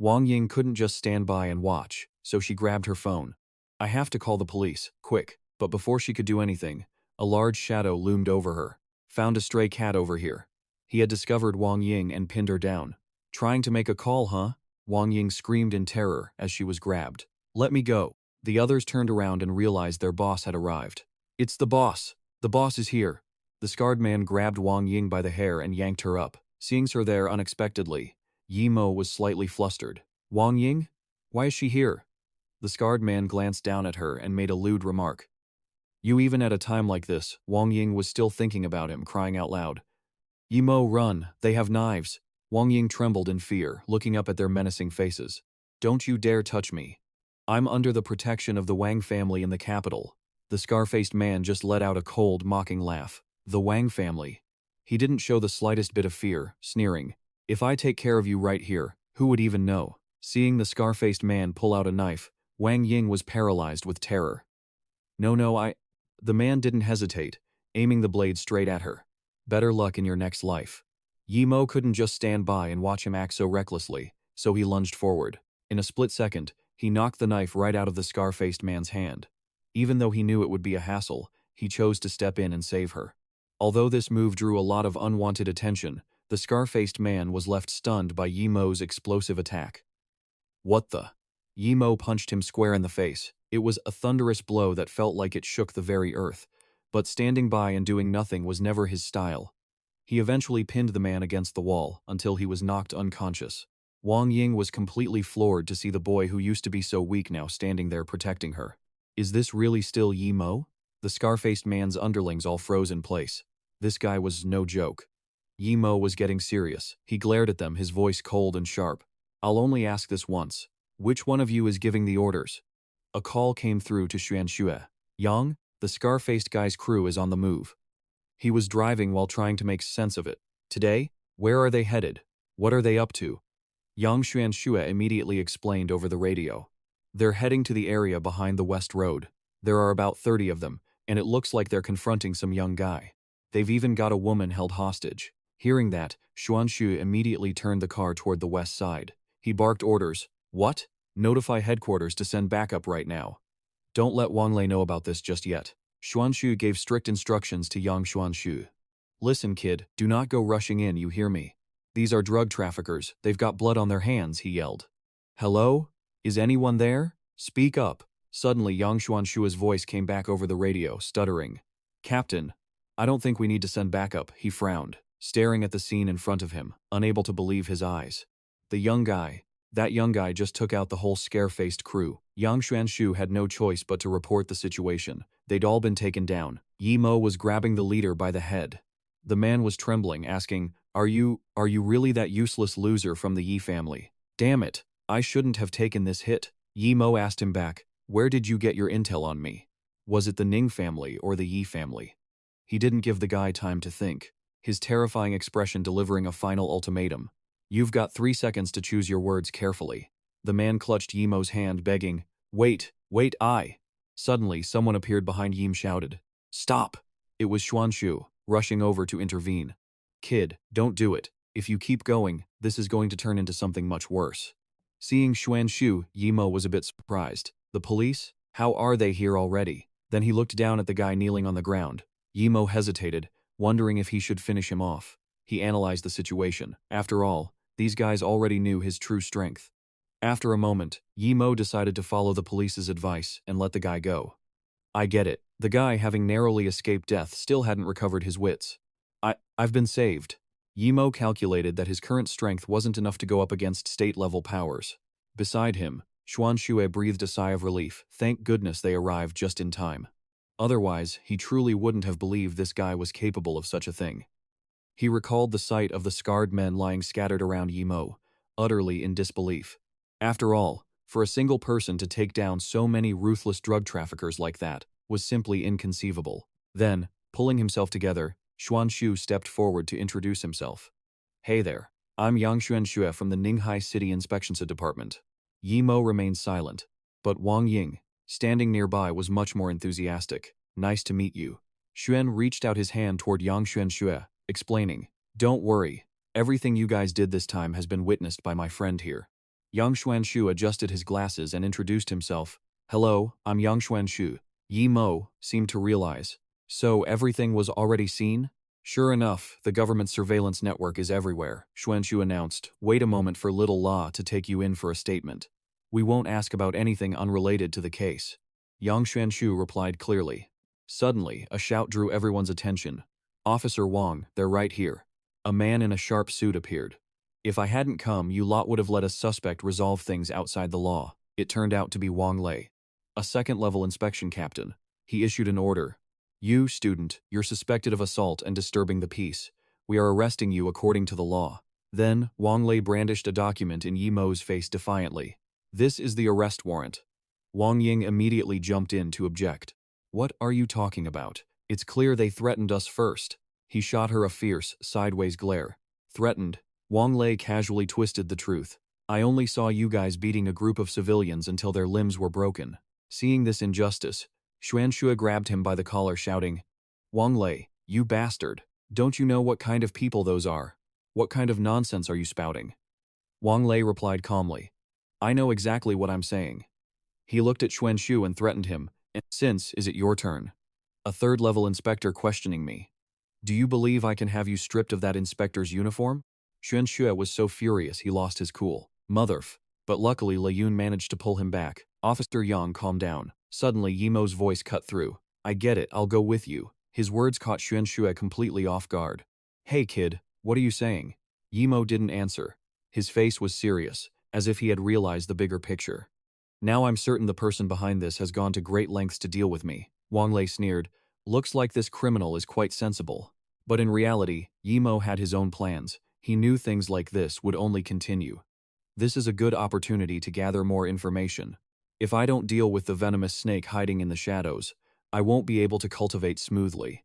Wang Ying couldn't just stand by and watch, so she grabbed her phone. "I have to call the police, quick." But before she could do anything, a large shadow loomed over her. "Found a stray cat over here." He had discovered Wang Ying and pinned her down. "Trying to make a call, huh?" Wang Ying screamed in terror as she was grabbed. "Let me go." The others turned around and realized their boss had arrived. "It's the boss. The boss is here." The scarred man grabbed Wang Ying by the hair and yanked her up. Seeing her there unexpectedly, Yimo was slightly flustered. "Wang Ying? Why is she here?" The scarred man glanced down at her and made a lewd remark. "You even at a time like this." Wang Ying was still thinking about him, crying out loud. "Yimo, run, they have knives." Wang Ying trembled in fear, looking up at their menacing faces. Don't you dare touch me. I'm under the protection of the Wang family in the capital. The scar-faced man just let out a cold, mocking laugh. The Wang family. He didn't show the slightest bit of fear, sneering. If I take care of you right here, who would even know? Seeing the scar-faced man pull out a knife, Wang Ying was paralyzed with terror. No, The man didn't hesitate, aiming the blade straight at her. Better luck in your next life. Yimo couldn't just stand by and watch him act so recklessly, so he lunged forward. In a split second, he knocked the knife right out of the scar-faced man's hand. Even though he knew it would be a hassle, he chose to step in and save her. Although this move drew a lot of unwanted attention, the scar-faced man was left stunned by Yimo's explosive attack. What the? Yimo punched him square in the face. It was a thunderous blow that felt like it shook the very earth. But standing by and doing nothing was never his style. He eventually pinned the man against the wall until he was knocked unconscious. Wang Ying was completely floored to see the boy who used to be so weak now standing there protecting her. Is this really still Yimo? The scar-faced man's underlings all froze in place. This guy was no joke. Yimo was getting serious. He glared at them, his voice cold and sharp. I'll only ask this once. Which one of you is giving the orders? A call came through to Xuanxue. Yang, the scar-faced guy's crew is on the move. He was driving while trying to make sense of it. Today? Where are they headed? What are they up to? Yang Xuanxue immediately explained over the radio. They're heading to the area behind the West Road. There are about 30 of them, and it looks like they're confronting some young guy. They've even got a woman held hostage. Hearing that, Xuanxue immediately turned the car toward the west side. He barked orders. What? Notify headquarters to send backup right now. Don't let Wang Lei know about this just yet. Xuanxue gave strict instructions to Yang Xuanxue. Listen, kid, do not go rushing in, you hear me? These are drug traffickers, they've got blood on their hands, he yelled. Hello? Is anyone there? Speak up. Suddenly, Yang Xuanxue's voice came back over the radio, stuttering. Captain, I don't think we need to send backup, he frowned, staring at the scene in front of him, unable to believe his eyes. That young guy just took out the whole scare-faced crew. Yang Xuanxue had no choice but to report the situation. They'd all been taken down. Yimo was grabbing the leader by the head. The man was trembling, asking, Are you really that useless loser from the Yi family? Damn it, I shouldn't have taken this hit. Yimo asked him back, Where did you get your intel on me? Was it the Ning family or the Yi family? He didn't give the guy time to think, his terrifying expression delivering a final ultimatum. You've got 3 seconds to choose your words carefully. The man clutched Yimo's hand, begging, Wait, I. Suddenly, someone appeared behind Yim, shouted, Stop! It was Xuanxue, rushing over to intervene. Kid, don't do it. If you keep going, this is going to turn into something much worse. Seeing Xuanxue, Yimo was a bit surprised. The police? How are they here already? Then he looked down at the guy kneeling on the ground. Yimo hesitated, wondering if he should finish him off. He analyzed the situation. After all, these guys already knew his true strength. After a moment, Yimo decided to follow the police's advice and let the guy go. I get it. The guy, having narrowly escaped death, still hadn't recovered his wits. I've been saved. Yimo calculated that his current strength wasn't enough to go up against state-level powers. Beside him, Xuanxue breathed a sigh of relief. Thank goodness they arrived just in time. Otherwise, he truly wouldn't have believed this guy was capable of such a thing. He recalled the sight of the scarred men lying scattered around Yimo, utterly in disbelief. After all, for a single person to take down so many ruthless drug traffickers like that was simply inconceivable. Then, pulling himself together, Xuanxue stepped forward to introduce himself. Hey there, I'm Yang Xuanxue from the Ninghai City Inspection Department. Yimo remained silent, but Wang Ying, standing nearby, was much more enthusiastic. Nice to meet you. Xuan reached out his hand toward Yang Xuanxue, explaining, Don't worry, everything you guys did this time has been witnessed by my friend here. Yang Xuanxue adjusted his glasses and introduced himself. Hello, I'm Yang Xuanxue. Yimo seemed to realize. So everything was already seen? Sure enough, the government surveillance network is everywhere, Xuanxue announced. Wait a moment for Little La to take you in for a statement. We won't ask about anything unrelated to the case. Yang Xuanxue replied clearly. Suddenly, a shout drew everyone's attention. Officer Wang, they're right here. A man in a sharp suit appeared. If I hadn't come, you lot would have let a suspect resolve things outside the law. It turned out to be Wang Lei, a second-level inspection captain. He issued an order. You, student, you're suspected of assault and disturbing the peace. We are arresting you according to the law. Then, Wang Lei brandished a document in Yimo's face defiantly. "This is the arrest warrant." Wang Ying immediately jumped in to object. "What are you talking about? It's clear they threatened us first." He shot her a fierce, sideways glare. "Threatened?" Wang Lei casually twisted the truth. "I only saw you guys beating a group of civilians until their limbs were broken." Seeing this injustice, Xuanxue grabbed him by the collar, shouting, "Wang Lei, you bastard! Don't you know what kind of people those are? What kind of nonsense are you spouting?" Wang Lei replied calmly, "I know exactly what I'm saying." He looked at Xuanxue and threatened him, "Since, is it your turn? A third-level inspector questioning me. Do you believe I can have you stripped of that inspector's uniform?" Xuanxue was so furious he lost his cool. "Motherf." But luckily Lei Yun managed to pull him back. "Officer Yang, calm down." Suddenly Yimo's voice cut through. "I get it, I'll go with you." His words caught Xuanxue completely off guard. "Hey kid, what are you saying?" Yimo didn't answer. His face was serious, as if he had realized the bigger picture. "Now I'm certain the person behind this has gone to great lengths to deal with me." Wang Lei sneered. "Looks like this criminal is quite sensible." But in reality, Yimo had his own plans. He knew things like this would only continue. "This is a good opportunity to gather more information. If I don't deal with the venomous snake hiding in the shadows, I won't be able to cultivate smoothly.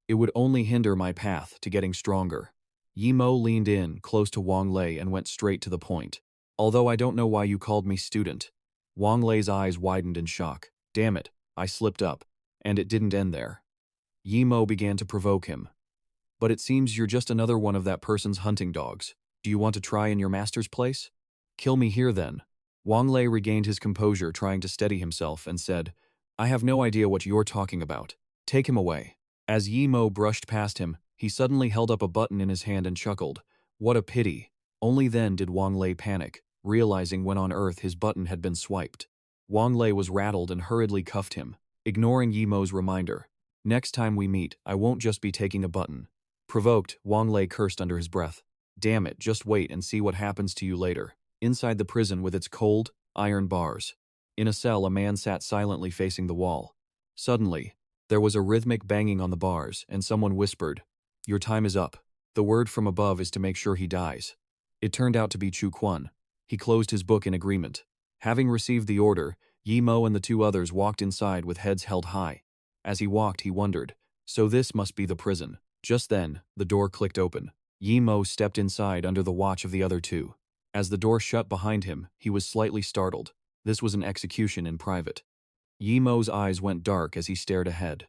It would only hinder my path to getting stronger." Yimo leaned in, close to Wang Lei, and went straight to the point. "Although I don't know why you called me student." Wang Lei's eyes widened in shock. "Damn it, I slipped up." And it didn't end there. Yimo began to provoke him. "But it seems you're just another one of that person's hunting dogs. Do you want to try in your master's place?" "Kill me here then." Wang Lei regained his composure, trying to steady himself, and said, "I have no idea what you're talking about. Take him away." As Yimo brushed past him, he suddenly held up a button in his hand and chuckled. What a pity. Only then did Wang Lei panic, realizing when on earth his button had been swiped. Wang Lei was rattled and hurriedly cuffed him, ignoring Yimo's reminder. "Next time we meet, I won't just be taking a button." Provoked, Wang Lei cursed under his breath. "Damn it, just wait and see what happens to you later." Inside the prison with its cold, iron bars. In a cell, a man sat silently facing the wall. Suddenly, there was a rhythmic banging on the bars, and someone whispered, "Your time is up. The word from above is to make sure he dies." It turned out to be Chu Quan. He closed his book in agreement. Having received the order, Yimo and the two others walked inside with heads held high. As he walked, he wondered, so this must be the prison. Just then, the door clicked open. Yimo stepped inside under the watch of the other two. As the door shut behind him, he was slightly startled. This was an execution in private. Yimo's eyes went dark as he stared ahead.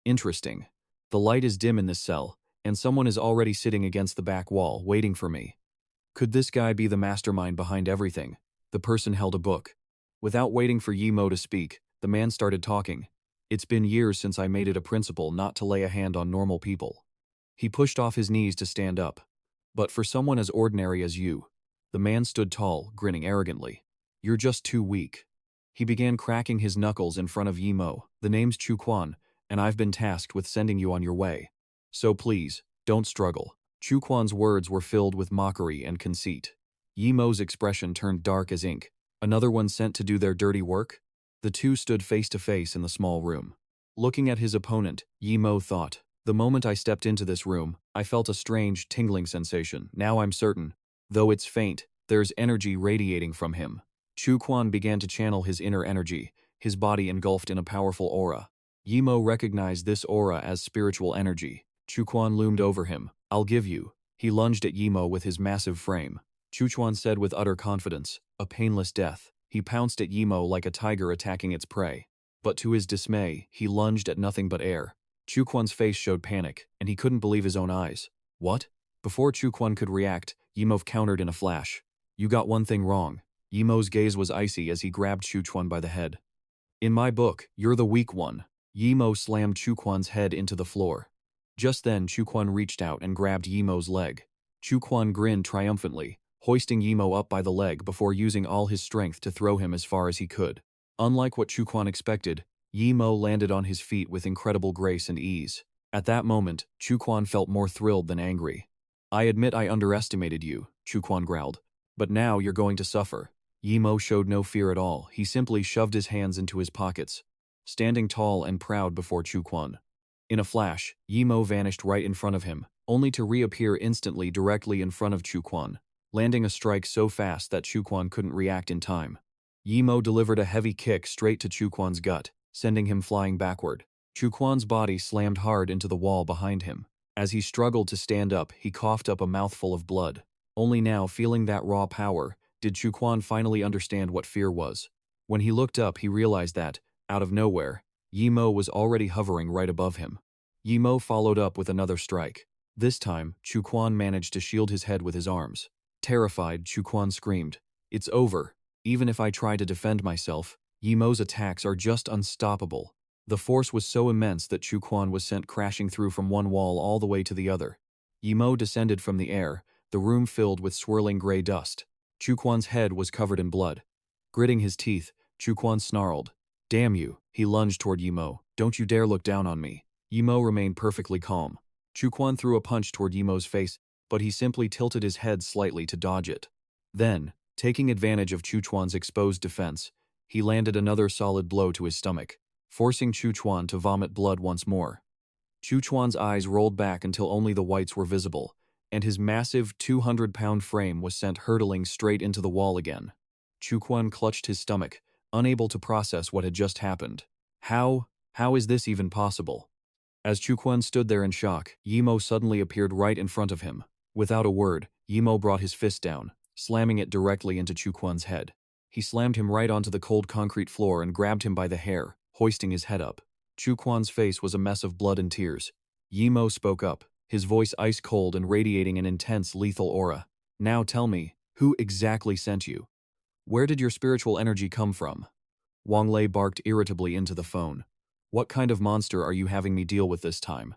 Interesting. The light is dim in this cell, and someone is already sitting against the back wall, waiting for me. Could this guy be the mastermind behind everything? The person held a book. Without waiting for Yimo to speak, the man started talking. "It's been years since I made it a principle not to lay a hand on normal people." He pushed off his knees to stand up. "But for someone as ordinary as you." The man stood tall, grinning arrogantly. "You're just too weak." He began cracking his knuckles in front of Yimo. "The name's Chu Quan, and I've been tasked with sending you on your way. So please, don't struggle." Chu Quan's words were filled with mockery and conceit. Yimo's expression turned dark as ink. Another one sent to do their dirty work? The two stood face to face in the small room. Looking at his opponent, Yimo thought, "The moment I stepped into this room, I felt a strange, tingling sensation. Now I'm certain. Though it's faint, there's energy radiating from him." Chu Quan began to channel his inner energy, his body engulfed in a powerful aura. Yimo recognized this aura as spiritual energy. Chu Quan loomed over him. "I'll give you." He lunged at Yimo with his massive frame. Chu Quan said with utter confidence, "A painless death." He pounced at Yimo like a tiger attacking its prey. But to his dismay, he lunged at nothing but air. Chu Quan's face showed panic, and he couldn't believe his own eyes. "What?" Before Chu Quan could react, Yimo countered in a flash. "You got one thing wrong." Yimo's gaze was icy as he grabbed Chu Quan by the head. "In my book, you're the weak one." Yimo slammed Chu Quan's head into the floor. Just then, Chu Quan reached out and grabbed Yimo's leg. Chu Quan grinned triumphantly, hoisting Yimo up by the leg before using all his strength to throw him as far as he could. Unlike what Chu Quan expected, Yimo landed on his feet with incredible grace and ease. At that moment, Chu Quan felt more thrilled than angry. "I admit I underestimated you," Chu Quan growled. "But now you're going to suffer." Yimo showed no fear at all. He simply shoved his hands into his pockets, standing tall and proud before Chu Quan. In a flash, Yimo vanished right in front of him, only to reappear instantly directly in front of Chu Quan. landing a strike so fast that Chuquan couldn't react in time. Yimo delivered a heavy kick straight to Chuquan's gut, sending him flying backward. Chuquan's body slammed hard into the wall behind him. As he struggled to stand up, he coughed up a mouthful of blood. Only now, feeling that raw power, did Chuquan finally understand what fear was. When he looked up, he realized that, out of nowhere, Yimo was already hovering right above him. Yimo followed up with another strike. This time, Chuquan managed to shield his head with his arms. Terrified, Chuquan screamed, "It's over. Even if I try to defend myself, Yimo's attacks are just unstoppable." The force was so immense that Chuquan was sent crashing through from one wall all the way to the other. Yimo descended from the air, the room filled with swirling gray dust. Chuquan's head was covered in blood. Gritting his teeth, Chuquan snarled, "Damn you!" He lunged toward Yimo. "Don't you dare look down on me." Yimo remained perfectly calm. Chuquan threw a punch toward Yimo's face, but he simply tilted his head slightly to dodge it. Then, taking advantage of Chuquan's exposed defense, he landed another solid blow to his stomach, forcing Chuquan to vomit blood once more. Chuquan's eyes rolled back until only the whites were visible, and his massive 200-pound frame was sent hurtling straight into the wall again. Chuquan clutched his stomach, unable to process what had just happened. How is this even possible? As Chuquan stood there in shock, Yimo suddenly appeared right in front of him. Without a word, Yimo brought his fist down, slamming it directly into Chuquan's head. He slammed him right onto the cold concrete floor and grabbed him by the hair, hoisting his head up. Chuquan's face was a mess of blood and tears. Yimo spoke up, his voice ice-cold and radiating an intense lethal aura. "Now tell me, who exactly sent you? Where did your spiritual energy come from?" Wang Lei barked irritably into the phone. "What kind of monster are you having me deal with this time?"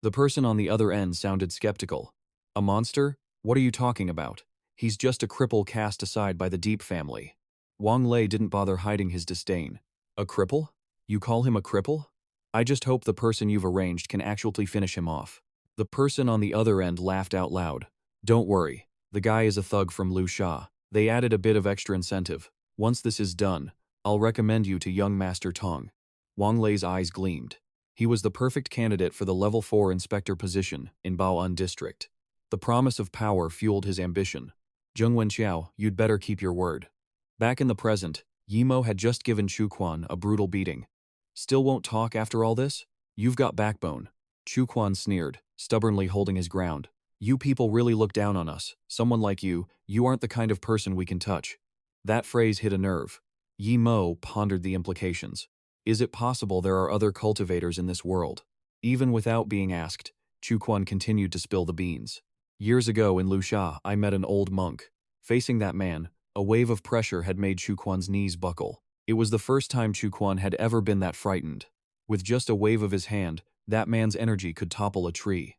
The person on the other end sounded skeptical. "A monster? What are you talking about? He's just a cripple cast aside by the Deep family." Wang Lei didn't bother hiding his disdain. "A cripple? You call him a cripple? I just hope the person you've arranged can actually finish him off." The person on the other end laughed out loud. "Don't worry, the guy is a thug from Lu Sha." They added a bit of extra incentive. "Once this is done, I'll recommend you to young Master Tong." Wang Lei's eyes gleamed. He was the perfect candidate for the level 4 inspector position in Bao'an district. The promise of power fueled his ambition. "Zheng Wenqiao, you'd better keep your word." Back in the present, Yimo had just given Chuquan a brutal beating. "Still won't talk after all this? You've got backbone." Chuquan sneered, stubbornly holding his ground. "You people really look down on us. Someone like you aren't the kind of person we can touch." That phrase hit a nerve. Yimo pondered the implications. Is it possible there are other cultivators in this world? Even without being asked, Chuquan continued to spill the beans. "Years ago in Lu Sha, I met an old monk. Facing that man, a wave of pressure had made Chuquan's knees buckle. It was the first time Chuquan had ever been that frightened. With just a wave of his hand, that man's energy could topple a tree.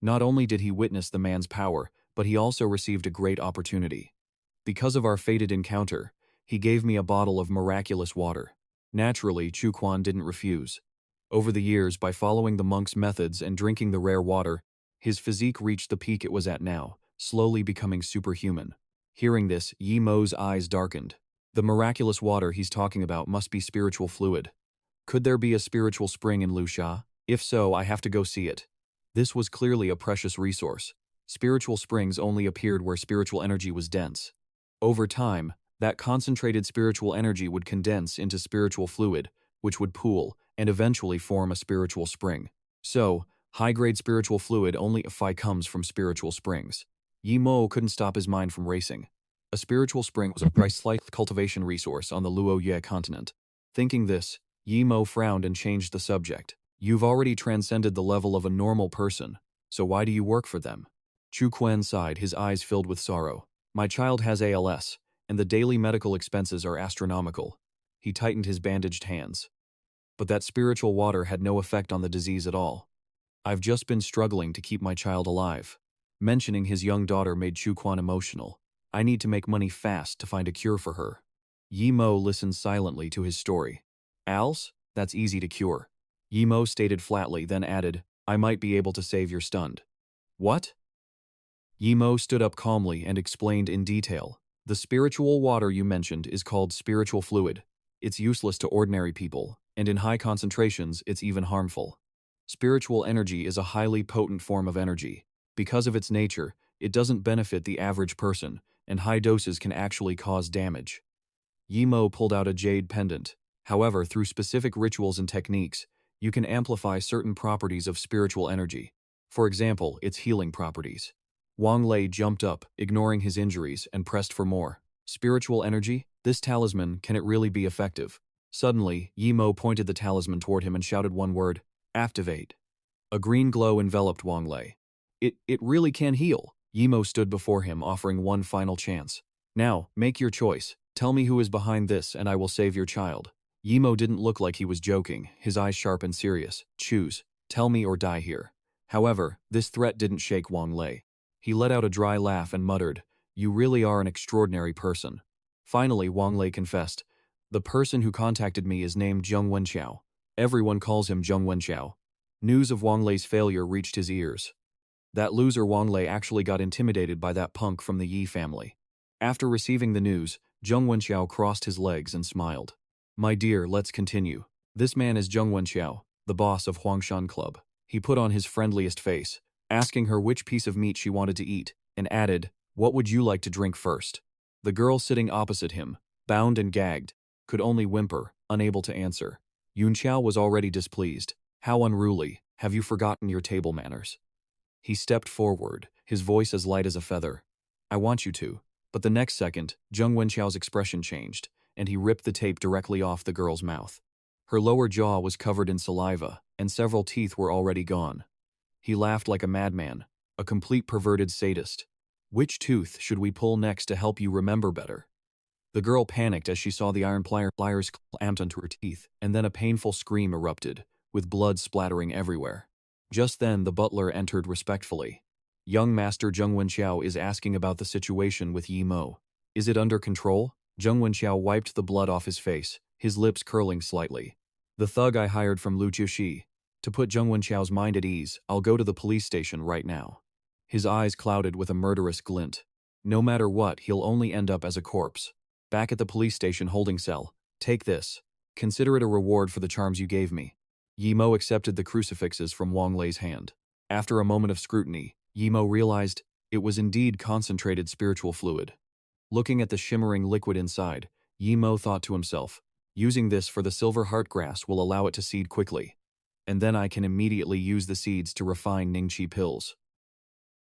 Not only did he witness the man's power, but he also received a great opportunity. Because of our fated encounter, he gave me a bottle of miraculous water. Naturally, Chuquan didn't refuse. Over the years, by following the monk's methods and drinking the rare water, his physique reached the peak it was at now, slowly becoming superhuman." Hearing this, Yimo's eyes darkened. The miraculous water he's talking about must be spiritual fluid. Could there be a spiritual spring in Lu Sha? If so, I have to go see it. This was clearly a precious resource. Spiritual springs only appeared where spiritual energy was dense. Over time, that concentrated spiritual energy would condense into spiritual fluid, which would pool and eventually form a spiritual spring. So, high-grade spiritual fluid only comes from spiritual springs. Yimo couldn't stop his mind from racing. A spiritual spring was a priceless cultivation resource on the Luo Yue continent. Thinking this, Yimo frowned and changed the subject. "You've already transcended the level of a normal person, so why do you work for them?" Chuquan sighed, his eyes filled with sorrow. "My child has ALS, and the daily medical expenses are astronomical." He tightened his bandaged hands. "But that spiritual water had no effect on the disease at all. I've just been struggling to keep my child alive." Mentioning his young daughter made Chuquan emotional. "I need to make money fast to find a cure for her." Yimo listened silently to his story. "ALS? That's easy to cure." Yimo stated flatly, then added, "I might be able to save your stunned." "What?" Yimo stood up calmly and explained in detail. "The spiritual water you mentioned is called spiritual fluid. It's useless to ordinary people, and in high concentrations, it's even harmful. Spiritual energy is a highly potent form of energy. Because of its nature, It doesn't benefit the average person, and high doses can actually cause damage. Yimo pulled out a jade pendant. However, through specific rituals and techniques, you can amplify certain properties of spiritual energy. For example, its healing properties. Wang Lei jumped up, ignoring his injuries, and pressed for more. Spiritual energy? This talisman, can it really be effective? Suddenly, Yimo pointed the talisman toward him and shouted one word, activate. A green glow enveloped Wang Lei. It really can heal. Yimo stood before him, offering one final chance. Now, make your choice. Tell me who is behind this and I will save your child. Yimo didn't look like he was joking, his eyes sharp and serious. Choose. Tell me or die here. However, this threat didn't shake Wang Lei. He let out a dry laugh and muttered, you really are an extraordinary person. Finally, Wang Lei confessed, the person who contacted me is named Zheng Wenqiao. Everyone calls him Zheng Wenqiao. News of Wang Lei's failure reached his ears. That loser Wang Lei actually got intimidated by that punk from the Yi family. After receiving the news, Zheng Wenqiao crossed his legs and smiled. My dear, let's continue. This man is Zheng Wenqiao, the boss of Huangshan Club. He put on his friendliest face, asking her which piece of meat she wanted to eat, and added, what would you like to drink first? The girl sitting opposite him, bound and gagged, could only whimper, unable to answer. Yunqiao was already displeased. How unruly, have you forgotten your table manners? He stepped forward, his voice as light as a feather. I want you to. But the next second, Zheng Wenqiao's expression changed, and he ripped the tape directly off the girl's mouth. Her lower jaw was covered in saliva, and several teeth were already gone. He laughed like a madman, a complete perverted sadist. Which tooth should we pull next to help you remember better? The girl panicked as she saw the iron pliers clamped onto her teeth, and then a painful scream erupted, with blood splattering everywhere. Just then, the butler entered respectfully. Young Master Zheng Wenqiao is asking about the situation with Yi Mo. Is it under control? Zheng Wenqiao wiped the blood off his face, his lips curling slightly. The thug I hired from Luo Yue. To put Zheng Wenqiao's mind at ease, I'll go to the police station right now. His eyes clouded with a murderous glint. No matter what, he'll only end up as a corpse. Back at the police station holding cell, take this. Consider it a reward for the charms you gave me. Yi Mo accepted the crucifixes from Wang Lei's hand. After a moment of scrutiny, Yi Mo realized it was indeed concentrated spiritual fluid. Looking at the shimmering liquid inside, Yi Mo thought to himself, using this for the silver heart grass will allow it to seed quickly. And then I can immediately use the seeds to refine Ningqi pills.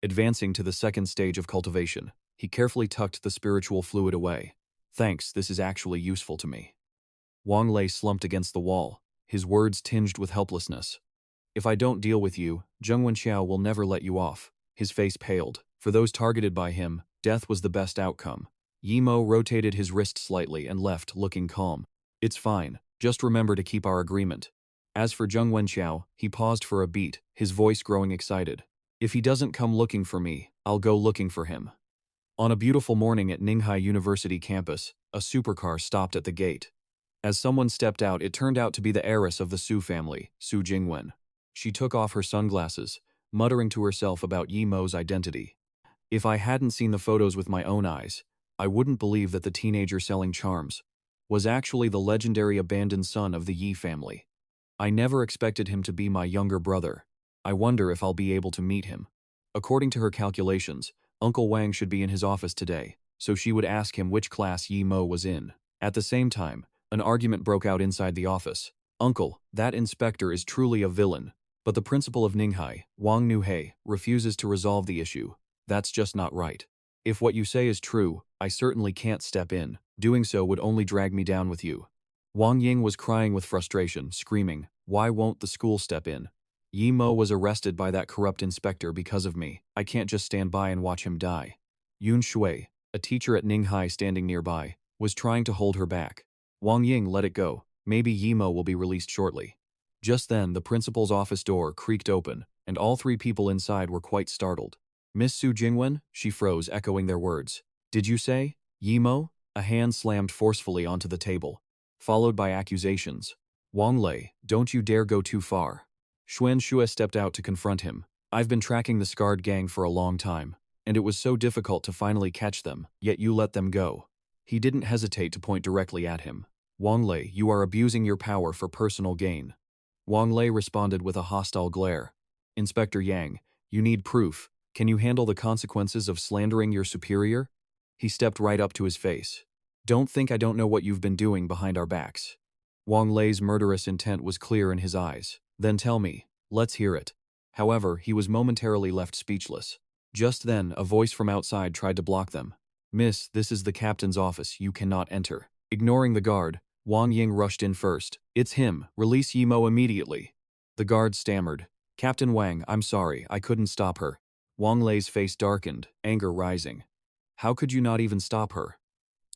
Advancing to the second stage of cultivation, he carefully tucked the spiritual fluid away. Thanks, this is actually useful to me. Wang Lei slumped against the wall, his words tinged with helplessness. If I don't deal with you, Zheng Wenqiao will never let you off. His face paled. For those targeted by him, death was the best outcome. Yi Mo rotated his wrist slightly and left, looking calm. It's fine, just remember to keep our agreement. As for Zheng Wenqiao, he paused for a beat, his voice growing excited. If he doesn't come looking for me, I'll go looking for him. On a beautiful morning at Ninghai University campus, a supercar stopped at the gate. As someone stepped out, it turned out to be the heiress of the Su family, Su Jingwen. She took off her sunglasses, muttering to herself about Yi Mo's identity. If I hadn't seen the photos with my own eyes, I wouldn't believe that the teenager selling charms was actually the legendary abandoned son of the Yi family. I never expected him to be my younger brother. I wonder if I'll be able to meet him. According to her calculations, Uncle Wang should be in his office today, so she would ask him which class Yi Mo was in. At the same time, an argument broke out inside the office. Uncle, that inspector is truly a villain, but the principal of Ninghai, Wang Nuhei, refuses to resolve the issue. That's just not right. If what you say is true, I certainly can't step in. Doing so would only drag me down with you. Wang Ying was crying with frustration, screaming, why won't the school step in? Yi Mo was arrested by that corrupt inspector because of me. I can't just stand by and watch him die. Yun Shui, a teacher at Ninghai standing nearby, was trying to hold her back. Wang Ying let it go. Maybe Yi Mo will be released shortly. Just then, the principal's office door creaked open, and all three people inside were quite startled. Miss Su Jingwen? She froze, echoing their words. Did you say? Yi Mo? A hand slammed forcefully onto the table, followed by accusations. Wang Lei, don't you dare go too far. Xuan Shue stepped out to confront him. I've been tracking the scarred gang for a long time, and it was so difficult to finally catch them, yet you let them go. He didn't hesitate to point directly at him. Wang Lei, you are abusing your power for personal gain. Wang Lei responded with a hostile glare. Inspector Yang, you need proof. Can you handle the consequences of slandering your superior? He stepped right up to his face. Don't think I don't know what you've been doing behind our backs. Wang Lei's murderous intent was clear in his eyes. Then tell me, let's hear it. However, he was momentarily left speechless. Just then, a voice from outside tried to block them. Miss, this is the captain's office, you cannot enter. Ignoring the guard, Wang Ying rushed in first. It's him, release Yimo immediately. The guard stammered. Captain Wang, I'm sorry, I couldn't stop her. Wang Lei's face darkened, anger rising. How could you not even stop her?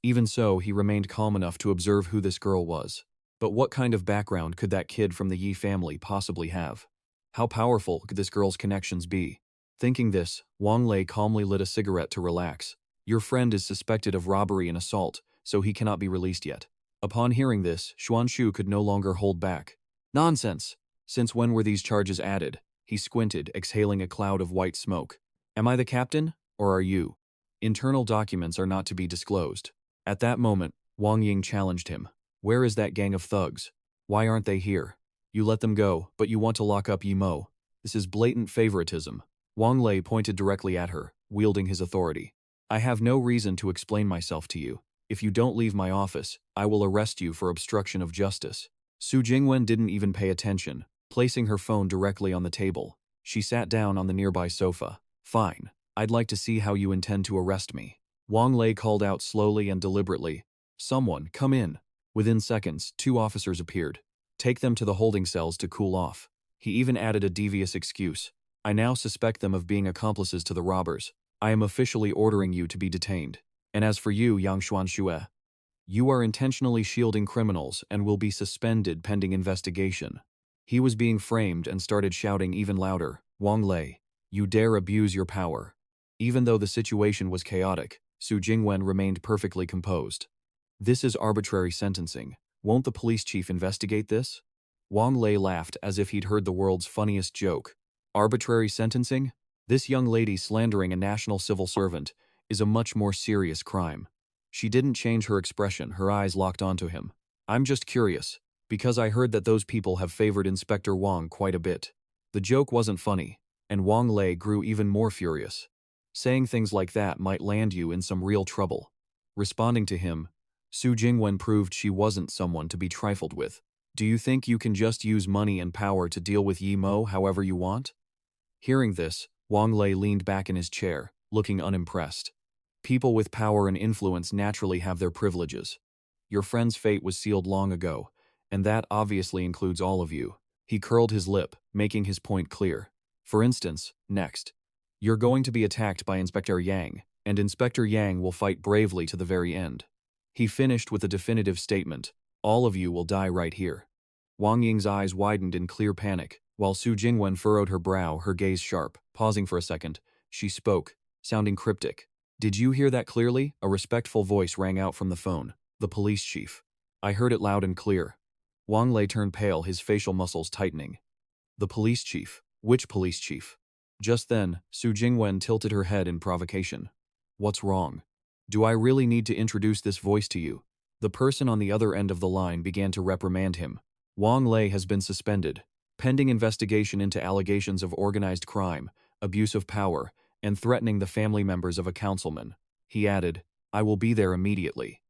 Even so, he remained calm enough to observe who this girl was. But what kind of background could that kid from the Yi family possibly have? How powerful could this girl's connections be? Thinking this, Wang Lei calmly lit a cigarette to relax. Your friend is suspected of robbery and assault, so he cannot be released yet. Upon hearing this, Xuanshu could no longer hold back. Nonsense! Since when were these charges added? He squinted, exhaling a cloud of white smoke. Am I the captain, or are you? Internal documents are not to be disclosed. At that moment, Wang Ying challenged him. Where is that gang of thugs? Why aren't they here? You let them go, but you want to lock up Yimo. This is blatant favoritism. Wang Lei pointed directly at her, wielding his authority. I have no reason to explain myself to you. If you don't leave my office, I will arrest you for obstruction of justice. Su Jingwen didn't even pay attention, placing her phone directly on the table. She sat down on the nearby sofa. Fine. I'd like to see how you intend to arrest me. Wang Lei called out slowly and deliberately. Someone, come in. Within seconds, 2 officers appeared. Take them to the holding cells to cool off. He even added a devious excuse. I now suspect them of being accomplices to the robbers. I am officially ordering you to be detained. And as for you, Yang Xuanxue, you are intentionally shielding criminals and will be suspended pending investigation. He was being framed and started shouting even louder. Wang Lei, you dare abuse your power. Even though the situation was chaotic, Su Jingwen remained perfectly composed. This is arbitrary sentencing. Won't the police chief investigate this? Wang Lei laughed as if he'd heard the world's funniest joke. Arbitrary sentencing? This young lady slandering a national civil servant is a much more serious crime. She didn't change her expression, her eyes locked onto him. I'm just curious, because I heard that those people have favored Inspector Wang quite a bit. The joke wasn't funny, and Wang Lei grew even more furious. Saying things like that might land you in some real trouble. Responding to him, Su Jingwen proved she wasn't someone to be trifled with. Do you think you can just use money and power to deal with Yimo however you want? Hearing this, Wang Lei leaned back in his chair, looking unimpressed. People with power and influence naturally have their privileges. Your friend's fate was sealed long ago, and that obviously includes all of you. He curled his lip, making his point clear. For instance, next, you're going to be attacked by Inspector Yang, and Inspector Yang will fight bravely to the very end. He finished with a definitive statement. All of you will die right here. Wang Ying's eyes widened in clear panic, while Su Jingwen furrowed her brow, her gaze sharp. Pausing for a second, she spoke, sounding cryptic. Did you hear that clearly? A respectful voice rang out from the phone. The police chief. I heard it loud and clear. Wang Lei turned pale, his facial muscles tightening. The police chief? Which police chief? Just then, Su Jingwen tilted her head in provocation. What's wrong? Do I really need to introduce this voice to you? The person on the other end of the line began to reprimand him. Wang Lei has been suspended, pending investigation into allegations of organized crime, abuse of power, and threatening the family members of a councilman. He added, I will be there immediately.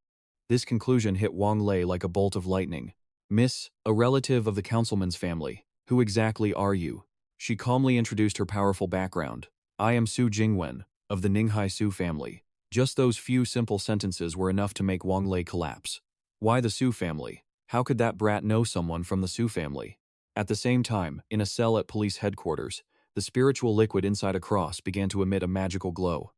This conclusion hit Wang Lei like a bolt of lightning. Miss, a relative of the councilman's family, who exactly are you? She calmly introduced her powerful background. I am Su Jingwen, of the Ninghai Su family. Just those few simple sentences were enough to make Wang Lei collapse. Why the Su family? How could that brat know someone from the Su family? At the same time, in a cell at police headquarters, the spiritual liquid inside a cross began to emit a magical glow.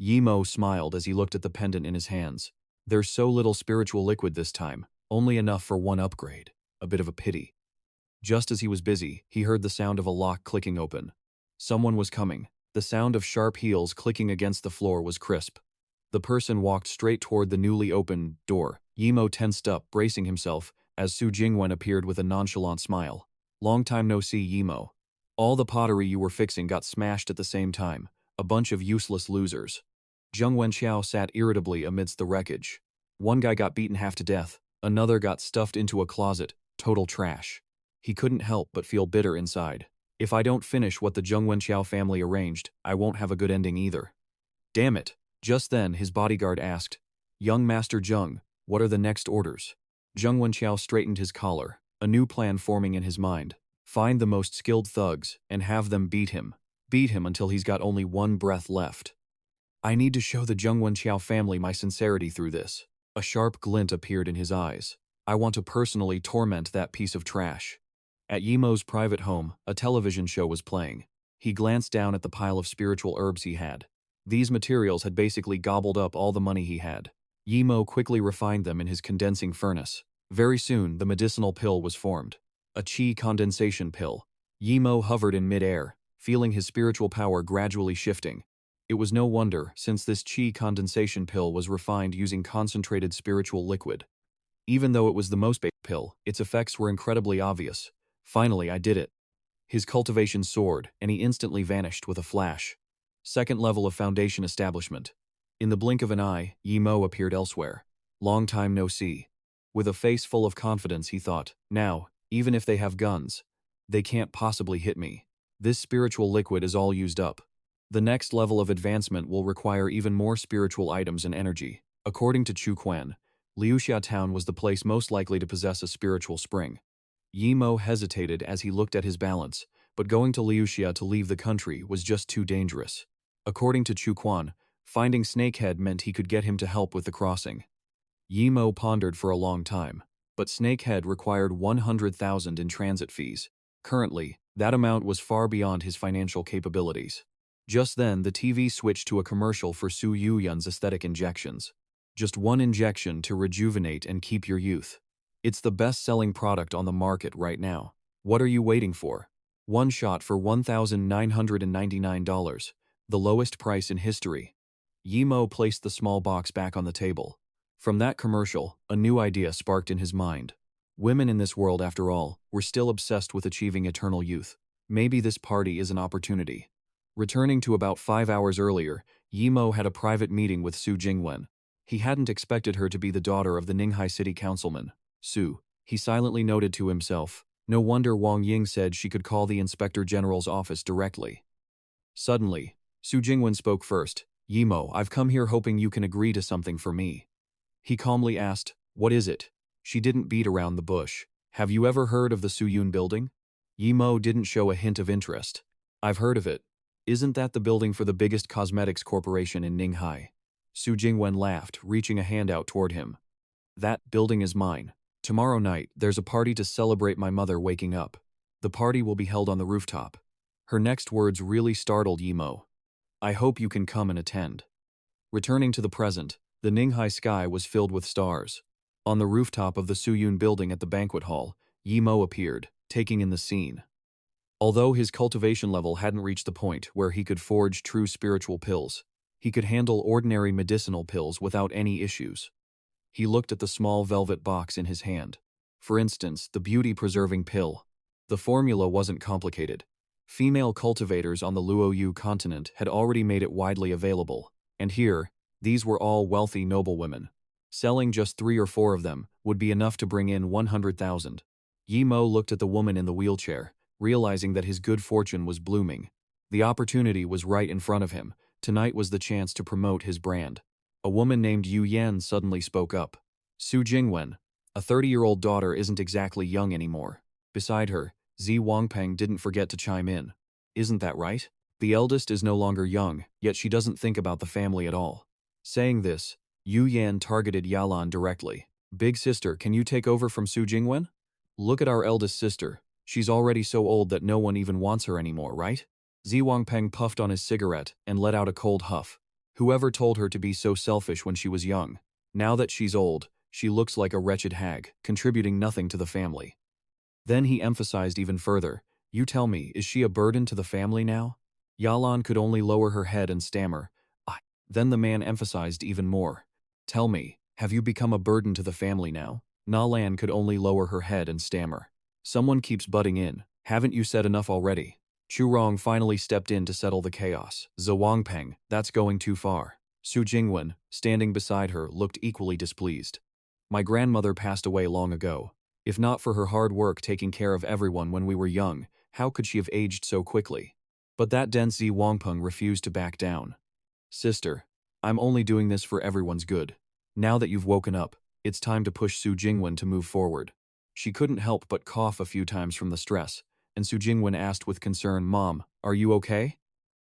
Yimo smiled as he looked at the pendant in his hands. There's so little spiritual liquid this time, only enough for one upgrade. A bit of a pity. Just as he was busy, he heard the sound of a lock clicking open. Someone was coming. The sound of sharp heels clicking against the floor was crisp. The person walked straight toward the newly opened door. Yimo tensed up, bracing himself, as Su Jingwen appeared with a nonchalant smile. Long time no see, Yimo. All the pottery you were fixing got smashed at the same time. A bunch of useless losers. Zheng Wenxiao sat irritably amidst the wreckage. One guy got beaten half to death. Another got stuffed into a closet. Total trash. He couldn't help but feel bitter inside. If I don't finish what the Zhengwenqiao family arranged, I won't have a good ending either. Damn it. Just then, his bodyguard asked, Young Master Zheng, what are the next orders? Zheng Wenqiao straightened his collar, a new plan forming in his mind. Find the most skilled thugs and have them beat him. Beat him until he's got only one breath left. I need to show the Zheng Wenqiao family my sincerity through this. A sharp glint appeared in his eyes. I want to personally torment that piece of trash. At Yimo's private home, a television show was playing. He glanced down at the pile of spiritual herbs he had. These materials had basically gobbled up all the money he had. Yimo quickly refined them in his condensing furnace. Very soon, the medicinal pill was formed. A qi condensation pill. Yimo hovered in midair, feeling his spiritual power gradually shifting. It was no wonder, since this qi condensation pill was refined using concentrated spiritual liquid. Even though it was the most basic pill, its effects were incredibly obvious. Finally, I did it. His cultivation soared, and he instantly vanished with a flash. Second level of foundation establishment. In the blink of an eye, Yimo appeared elsewhere. Long time no see. With a face full of confidence, he thought, now, even if they have guns, they can't possibly hit me. This spiritual liquid is all used up. The next level of advancement will require even more spiritual items and energy. According to Chu Quan, Liuxia Town was the place most likely to possess a spiritual spring. Yimo hesitated as he looked at his balance, but going to Liuxia to leave the country was just too dangerous. According to Chu Quan, finding Snakehead meant he could get him to help with the crossing. Yimo pondered for a long time, but Snakehead required 100,000 in transit fees. Currently, that amount was far beyond his financial capabilities. Just then, the TV switched to a commercial for Su Yuyan's aesthetic injections. Just one injection to rejuvenate and keep your youth. It's the best-selling product on the market right now. What are you waiting for? One shot for $1,999, the lowest price in history. Yimo placed the small box back on the table. From that commercial, a new idea sparked in his mind. Women in this world, after all, were still obsessed with achieving eternal youth. Maybe this party is an opportunity. Returning to about 5 hours earlier, Yimo had a private meeting with Su Jingwen. He hadn't expected her to be the daughter of the Ninghai City Councilman, Su. He silently noted to himself, no wonder Wang Ying said she could call the Inspector General's office directly. Suddenly, Su Jingwen spoke first. Yimo, I've come here hoping you can agree to something for me. He calmly asked, what is it? She didn't beat around the bush. Have you ever heard of the Suyun building? Yimo didn't show a hint of interest. I've heard of it. Isn't that the building for the biggest cosmetics corporation in Ninghai? Su Jingwen laughed, reaching a hand out toward him. That building is mine. Tomorrow night, there's a party to celebrate my mother waking up. The party will be held on the rooftop. Her next words really startled Yimo. I hope you can come and attend. Returning to the present, the Ninghai sky was filled with stars. On the rooftop of the Suyun building at the banquet hall, Yimo appeared, taking in the scene. Although his cultivation level hadn't reached the point where he could forge true spiritual pills, he could handle ordinary medicinal pills without any issues. He looked at the small velvet box in his hand. For instance, the beauty-preserving pill. The formula wasn't complicated. Female cultivators on the Luo Yue continent had already made it widely available, and here, these were all wealthy noblewomen. Selling just 3 or 4 of them would be enough to bring in 100,000. Yimo looked at the woman in the wheelchair, realizing that his good fortune was blooming. The opportunity was right in front of him. Tonight was the chance to promote his brand. A woman named Yu Yan suddenly spoke up. Su Jingwen, a 30-year-old daughter isn't exactly young anymore. Beside her, Zi Wangpeng didn't forget to chime in. Isn't that right? The eldest is no longer young, yet she doesn't think about the family at all. Saying this, Yu Yan targeted Yalan directly. Big sister, can you take over from Su Jingwen? Look at our eldest sister. She's already so old that no one even wants her anymore, right? Zi Wangpeng puffed on his cigarette and let out a cold huff. Whoever told her to be so selfish when she was young? Now that she's old, she looks like a wretched hag, contributing nothing to the family. Then he emphasized even further, you tell me, is she a burden to the family now? Yalan could only lower her head and stammer. Then the man emphasized even more. Tell me, have you become a burden to the family now? Na Lan could only lower her head and stammer. Someone keeps butting in. Haven't you said enough already? Chu Rong finally stepped in to settle the chaos. Wangpeng, that's going too far. Su Jingwen, standing beside her, looked equally displeased. My grandmother passed away long ago. If not for her hard work taking care of everyone when we were young, How could she have aged so quickly? But that dense Zi Wangpeng refused to back down. Sister, I'm only doing this for everyone's good. Now that you've woken up, it's time to push Su Jingwen to move forward. She couldn't help but cough a few times from the stress, and Su Jingwen asked with concern, Mom, are you okay?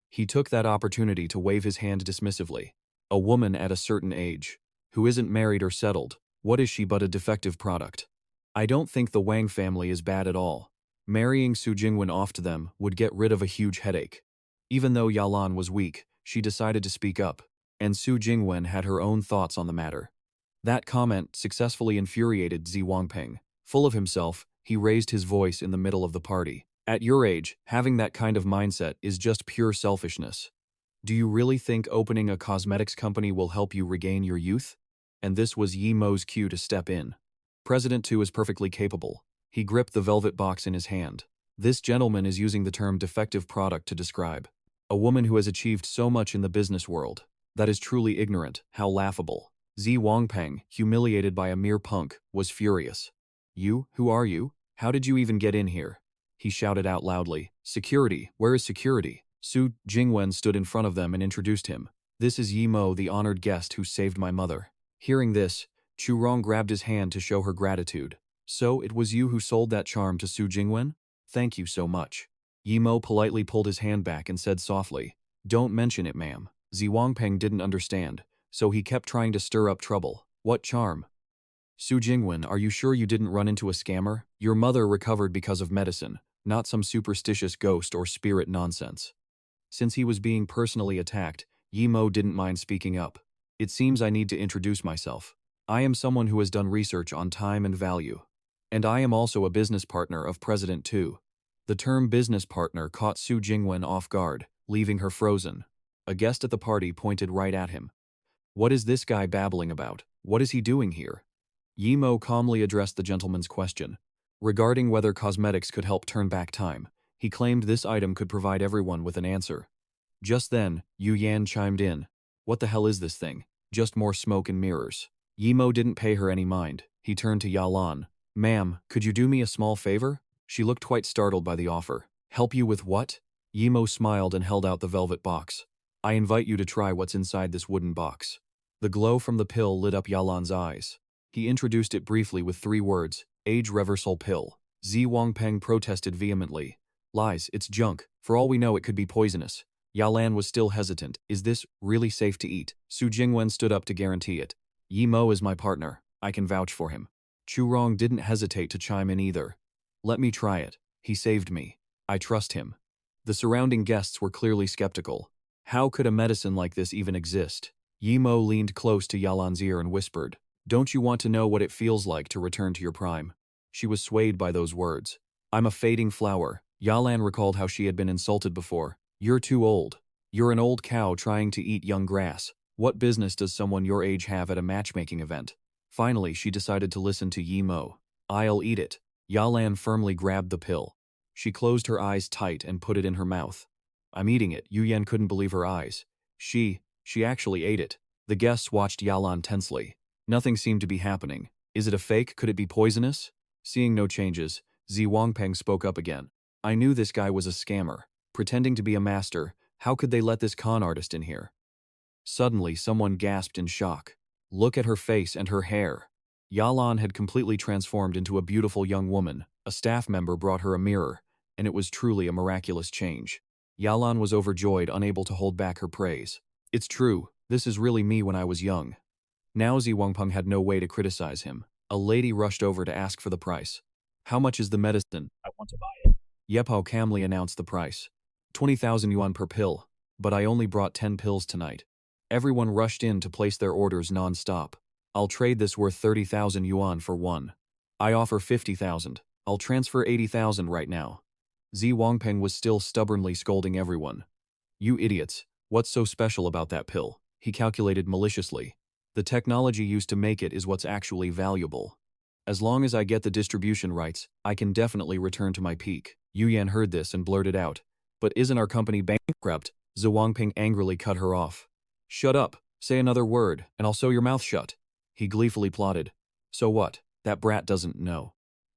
He took that opportunity to wave his hand dismissively. A woman at a certain age, who isn't married or settled, what is she but a defective product? I don't think the Wang family is bad at all. Marrying Su Jingwen off to them would get rid of a huge headache. Even though Yalan was weak, she decided to speak up, and Su Jingwen had her own thoughts on the matter. That comment successfully infuriated Zi Wangpeng. Full of himself, he raised his voice in the middle of the party. At your age, having that kind of mindset is just pure selfishness. Do you really think opening a cosmetics company will help you regain your youth? And this was Yi Mo's cue to step in. President Tu is perfectly capable. He gripped the velvet box in his hand. This gentleman is using the term defective product to describe a woman who has achieved so much in the business world. That is truly ignorant. How laughable. Zi Wangpeng, humiliated by a mere punk, was furious. You? Who are you? How did you even get in here? He shouted out loudly. Security, where is security? Su Jingwen stood in front of them and introduced him. This is Yi Mo, the honored guest who saved my mother. Hearing this, Chu Rong grabbed his hand to show her gratitude. So it was you who sold that charm to Su Jingwen? Thank you so much. Yi Mo politely pulled his hand back and said softly, Don't mention it, ma'am. Zi Wangpeng didn't understand, so he kept trying to stir up trouble. What charm? Su Jingwen, are you sure you didn't run into a scammer? Your mother recovered because of medicine, not some superstitious ghost or spirit nonsense. Since he was being personally attacked, Yi Mo didn't mind speaking up. It seems I need to introduce myself. I am someone who has done research on time and value. And I am also a business partner of President Tu. The term business partner caught Su Jingwen off guard, leaving her frozen. A guest at the party pointed right at him. What is this guy babbling about? What is he doing here? Yi Mo calmly addressed the gentleman's question. Regarding whether cosmetics could help turn back time, he claimed this item could provide everyone with an answer. Just then, Yu Yan chimed in. What the hell is this thing? Just more smoke and mirrors. Yi Mo didn't pay her any mind. He turned to Yalan. Ma'am, could you do me a small favor? She looked quite startled by the offer. Help you with what? Yi Mo smiled and held out the velvet box. I invite you to try what's inside this wooden box. The glow from the pill lit up Yalan's eyes. He introduced it briefly with 3 words, Age Reversal Pill. Zi Wangpeng protested vehemently. Lies, it's junk. For all we know it could be poisonous. Yalan was still hesitant. Is this really safe to eat? Su Jingwen stood up to guarantee it. Yi Mo is my partner. I can vouch for him. Chu Rong didn't hesitate to chime in either. Let me try it. He saved me. I trust him. The surrounding guests were clearly skeptical. How could a medicine like this even exist? Yi Mo leaned close to Yalan's ear and whispered, Don't you want to know what it feels like to return to your prime? She was swayed by those words. I'm a fading flower. Yalan recalled how she had been insulted before. You're too old. You're an old cow trying to eat young grass. What business does someone your age have at a matchmaking event? Finally, she decided to listen to Yi Mo. I'll eat it. Yalan firmly grabbed the pill. She closed her eyes tight and put it in her mouth. I'm eating it. Yu Yan couldn't believe her eyes. She actually ate it. The guests watched Yalan tensely. Nothing seemed to be happening. Is it a fake? Could it be poisonous? Seeing no changes, Zi Wangpeng spoke up again. I knew this guy was a scammer. Pretending to be a master, how could they let this con artist in here? Suddenly, someone gasped in shock. Look at her face and her hair. Yalan had completely transformed into a beautiful young woman. A staff member brought her a mirror, and it was truly a miraculous change. Yalan was overjoyed, unable to hold back her praise. It's true, this is really me when I was young. Now Zi Wangpeng had no way to criticize him. A lady rushed over to ask for the price. How much is the medicine? I want to buy it. Yepao calmly announced the price. 20,000 yuan per pill, but I only brought 10 pills tonight. Everyone rushed in to place their orders non-stop. I'll trade this worth 30,000 yuan for one. I offer 50,000. I'll transfer 80,000 right now. Zi Wangpeng was still stubbornly scolding everyone. You idiots, what's so special about that pill? He calculated maliciously. The technology used to make it is what's actually valuable. As long as I get the distribution rights, I can definitely return to my peak. Yu Yan heard this and blurted out. But isn't our company bankrupt? Zi Wangpeng angrily cut her off. Shut up, say another word, and I'll sew your mouth shut. He gleefully plotted. So what? That brat doesn't know.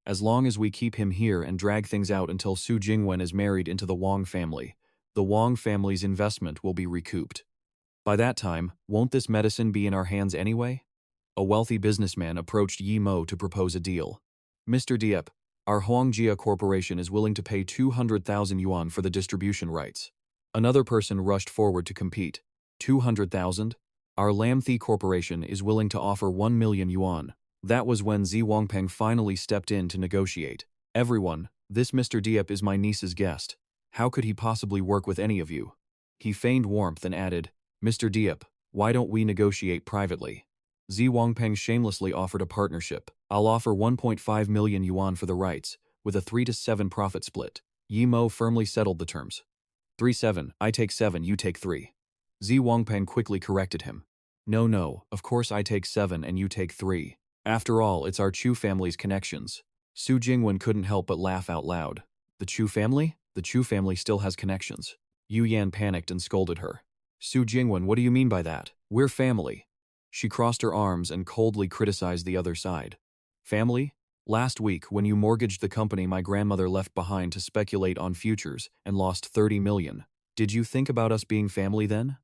As long as we keep him here and drag things out until Su Jingwen is married into the Wang family, the Wang family's investment will be recouped. By that time, won't this medicine be in our hands anyway? A wealthy businessman approached Yi Mo to propose a deal. Mr. Diep, our Huangjia Corporation is willing to pay 200,000 yuan for the distribution rights. Another person rushed forward to compete. 200,000? Our Lamthi Corporation is willing to offer 1 million yuan. That was when Zi Wangpeng finally stepped in to negotiate. Everyone, this Mr. Diep is my niece's guest. How could he possibly work with any of you? He feigned warmth and added, Mr. Diep, why don't we negotiate privately? Zi Wangpeng shamelessly offered a partnership. I'll offer 1.5 million yuan for the rights, with a 3-7 profit split. Yi Mo firmly settled the terms. 3-7, I take 7, you take 3. Zi Wangpeng quickly corrected him. No, of course I take 7 and you take 3. After all, it's our Chu family's connections. Su Jingwen couldn't help but laugh out loud. The Chu family? The Chu family still has connections. Yu Yan panicked and scolded her. Su Jingwen, what do you mean by that? We're family. She crossed her arms and coldly criticized the other side. Family? Last week, when you mortgaged the company my grandmother left behind to speculate on futures and lost 30 million, did you think about us being family then?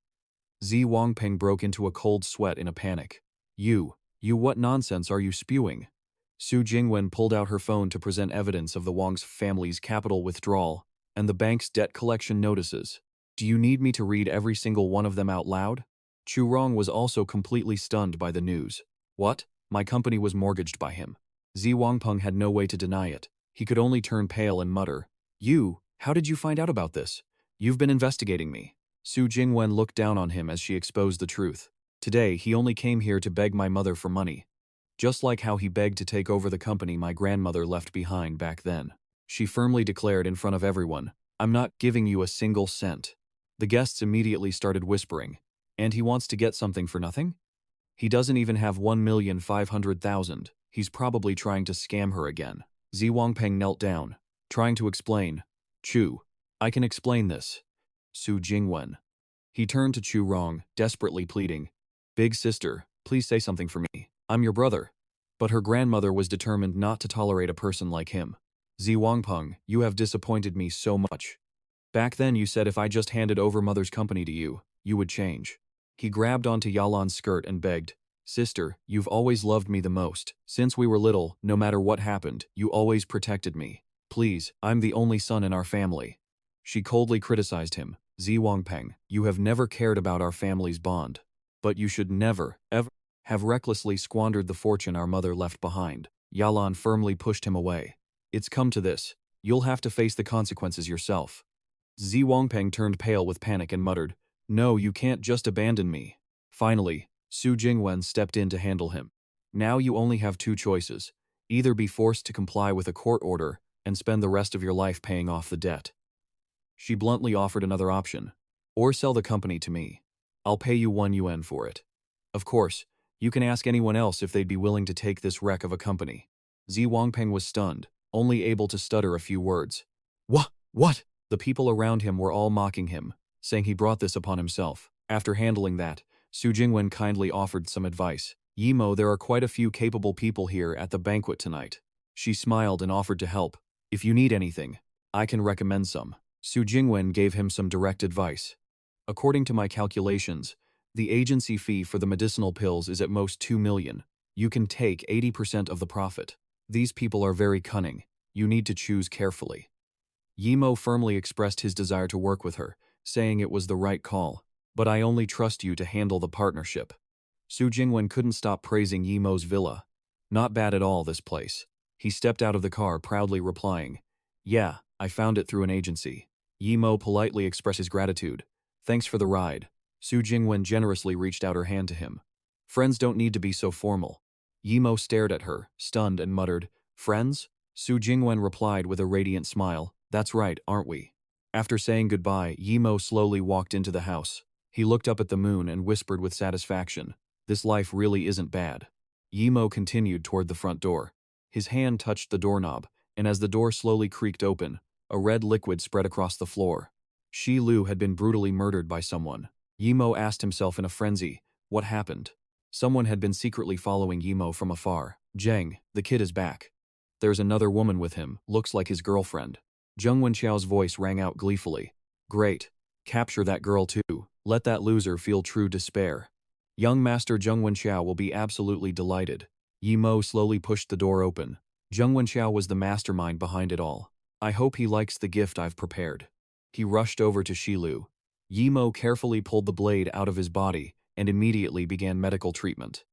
Zi Wangpeng broke into a cold sweat in a panic. You, what nonsense are you spewing? Su Jingwen pulled out her phone to present evidence of the Wang's family's capital withdrawal and the bank's debt collection notices. Do you need me to read every single one of them out loud? Chu Rong was also completely stunned by the news. What? My company was mortgaged by him. Zi Wangpeng had no way to deny it. He could only turn pale and mutter, You, how did you find out about this? You've been investigating me. Su Jingwen looked down on him as she exposed the truth. Today, he only came here to beg my mother for money. Just like how he begged to take over the company my grandmother left behind back then. She firmly declared in front of everyone, I'm not giving you a single cent. The guests immediately started whispering. And he wants to get something for nothing? He doesn't even have 1,500,000. He's probably trying to scam her again. Zi Wangpeng knelt down, trying to explain. Chu, I can explain this. Su Jingwen. He turned to Chu Rong, desperately pleading. Big sister, please say something for me. I'm your brother. But her grandmother was determined not to tolerate a person like him. Zi Wangpeng, you have disappointed me so much. Back then you said if I just handed over mother's company to you, you would change. He grabbed onto Yalan's skirt and begged, Sister, you've always loved me the most. Since we were little, no matter what happened, you always protected me. Please, I'm the only son in our family. She coldly criticized him. Zi Wangpeng, you have never cared about our family's bond. But you should never, ever, have recklessly squandered the fortune our mother left behind. Yalan firmly pushed him away. It's come to this. You'll have to face the consequences yourself. Zi Wangpeng turned pale with panic and muttered, No, you can't just abandon me. Finally, Su Jingwen stepped in to handle him. Now you only have two choices. Either be forced to comply with a court order and spend the rest of your life paying off the debt. She bluntly offered another option. Or sell the company to me. I'll pay you 1 yuan for it. Of course, you can ask anyone else if they'd be willing to take this wreck of a company. Zi Wangpeng was stunned, only able to stutter a few words. What? The people around him were all mocking him, saying he brought this upon himself. After handling that, Su Jingwen kindly offered some advice. Yi Mo, there are quite a few capable people here at the banquet tonight. She smiled and offered to help. If you need anything, I can recommend some. Su Jingwen gave him some direct advice. According to my calculations, the agency fee for the medicinal pills is at most 2 million. You can take 80% of the profit. These people are very cunning. You need to choose carefully. Yi Mo firmly expressed his desire to work with her, saying it was the right call. But I only trust you to handle the partnership. Su Jingwen couldn't stop praising Yi Mo's villa. Not bad at all, this place. He stepped out of the car proudly replying, Yeah, I found it through an agency. Yi Mo politely expressed his gratitude. Thanks for the ride. Su Jingwen generously reached out her hand to him. Friends don't need to be so formal. Yi Mo stared at her, stunned, and muttered, Friends? Su Jingwen replied with a radiant smile, That's right, aren't we? After saying goodbye, Yi Mo slowly walked into the house. He looked up at the moon and whispered with satisfaction, This life really isn't bad. Yi Mo continued toward the front door. His hand touched the doorknob, and as the door slowly creaked open, a red liquid spread across the floor. Shi Lu had been brutally murdered by someone. Yi Mo asked himself in a frenzy, what happened? Someone had been secretly following Yi Mo from afar. Zheng, the kid is back. There's another woman with him, looks like his girlfriend. Zheng Wenxiao's voice rang out gleefully. Great. Capture that girl too. Let that loser feel true despair. Young Master Zheng Wenxiao will be absolutely delighted. Yi Mo slowly pushed the door open. Zheng Wenxiao was the mastermind behind it all. I hope he likes the gift I've prepared. He rushed over to Shilu. Yi Mo carefully pulled the blade out of his body and immediately began medical treatment.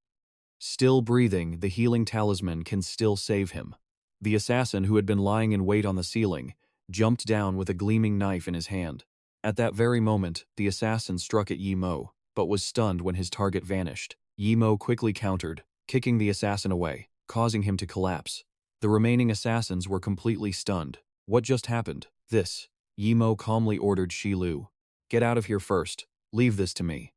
Still breathing, the healing talisman can still save him. The assassin, who had been lying in wait on the ceiling, jumped down with a gleaming knife in his hand. At that very moment, the assassin struck at Yi Mo, but was stunned when his target vanished. Yi Mo quickly countered, kicking the assassin away, causing him to collapse. The remaining assassins were completely stunned. What just happened? This. Yi Mo calmly ordered Shilu. Get out of here first. Leave this to me.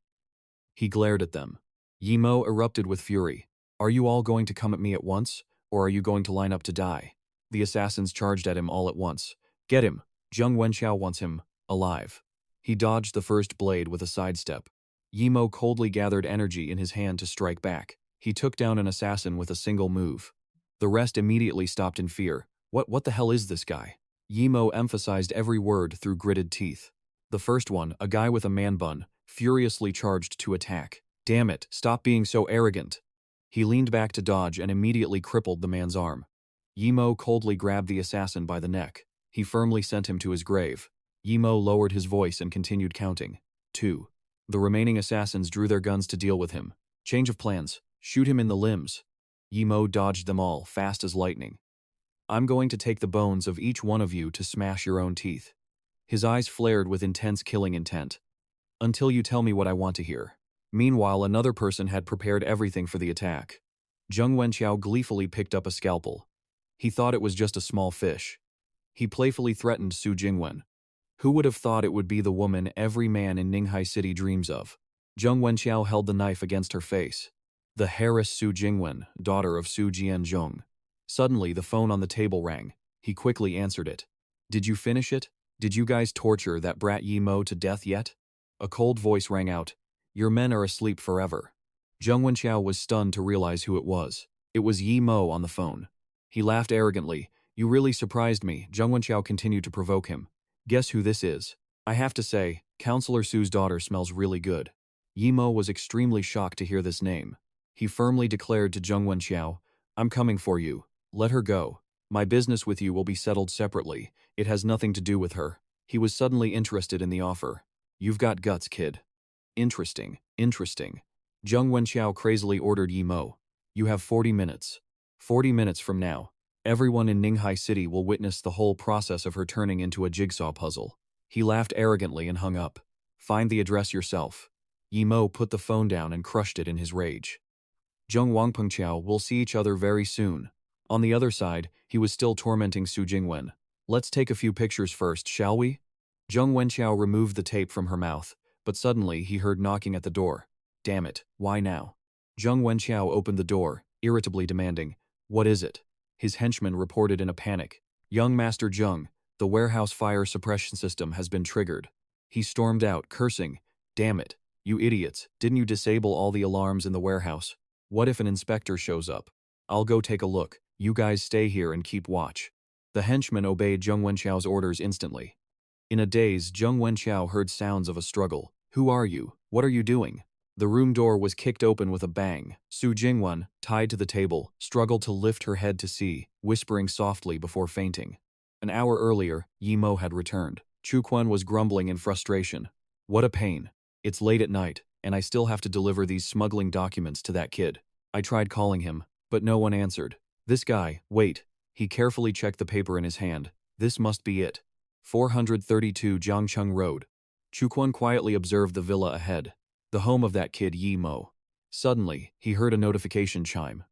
He glared at them. Yi Mo erupted with fury. Are you all going to come at me at once, or are you going to line up to die? The assassins charged at him all at once. Get him. Zheng Wenxiao wants him alive. He dodged the first blade with a sidestep. Yi Mo coldly gathered energy in his hand to strike back. He took down an assassin with a single move. The rest immediately stopped in fear. What the hell is this guy? Yi Mo emphasized every word through gritted teeth. The first one, a guy with a man bun, furiously charged to attack. Damn it, stop being so arrogant. He leaned back to dodge and immediately crippled the man's arm. Yi Mo coldly grabbed the assassin by the neck. He firmly sent him to his grave. Yi Mo lowered his voice and continued counting. 2. The remaining assassins drew their guns to deal with him. Change of plans. Shoot him in the limbs. Yi Mo dodged them all, fast as lightning. I'm going to take the bones of each one of you to smash your own teeth. His eyes flared with intense killing intent. Until you tell me what I want to hear. Meanwhile, another person had prepared everything for the attack. Zheng Wenxiao gleefully picked up a scalpel. He thought it was just a small fish. He playfully threatened Su Jingwen. Who would have thought it would be the woman every man in Ninghai City dreams of? Zheng Wenxiao held the knife against her face. The heiress Su Jingwen, daughter of Su Jianzhong. Suddenly, the phone on the table rang. He quickly answered it. Did you finish it? Did you guys torture that brat Yi Mo to death yet? A cold voice rang out. Your men are asleep forever. Zheng Wenxiao was stunned to realize who it was. It was Yi Mo on the phone. He laughed arrogantly. You really surprised me. Zheng Wenxiao continued to provoke him. Guess who this is? I have to say, Counselor Su's daughter smells really good. Yi Mo was extremely shocked to hear this name. He firmly declared to Zheng Wenxiao, I'm coming for you. Let her go. My business with you will be settled separately. It has nothing to do with her. He was suddenly interested in the offer. You've got guts, kid. Interesting. Zheng Wenxiao crazily ordered Yi Mo. You have 40 minutes. 40 minutes from now. Everyone in Ninghai City will witness the whole process of her turning into a jigsaw puzzle. He laughed arrogantly and hung up. Find the address yourself. Yi Mo put the phone down and crushed it in his rage. Zheng Wangpengqiao, we'll see each other very soon. On the other side, he was still tormenting Su Jingwen. Let's take a few pictures first, shall we? Zheng Wenxiao removed the tape from her mouth, but suddenly he heard knocking at the door. Damn it, why now? Zheng Wenxiao opened the door, irritably demanding, What is it? His henchman reported in a panic. Young Master Zheng, the warehouse fire suppression system has been triggered. He stormed out, cursing, Damn it, you idiots, didn't you disable all the alarms in the warehouse? What if an inspector shows up? I'll go take a look. You guys stay here and keep watch. The henchman obeyed Zheng Wenxiao's orders instantly. In a daze, Zheng Wenxiao heard sounds of a struggle. Who are you? What are you doing? The room door was kicked open with a bang. Su Jingwen, tied to the table, struggled to lift her head to see, whispering softly before fainting. An hour earlier, Yi Mo had returned. Chu Quan was grumbling in frustration. What a pain. It's late at night, and I still have to deliver these smuggling documents to that kid. I tried calling him, but no one answered. This guy, wait. He carefully checked the paper in his hand. This must be it. 432 Jiangcheng Road. Chu Quan quietly observed the villa ahead, the home of that kid Yi Mo. Suddenly, he heard a notification chime.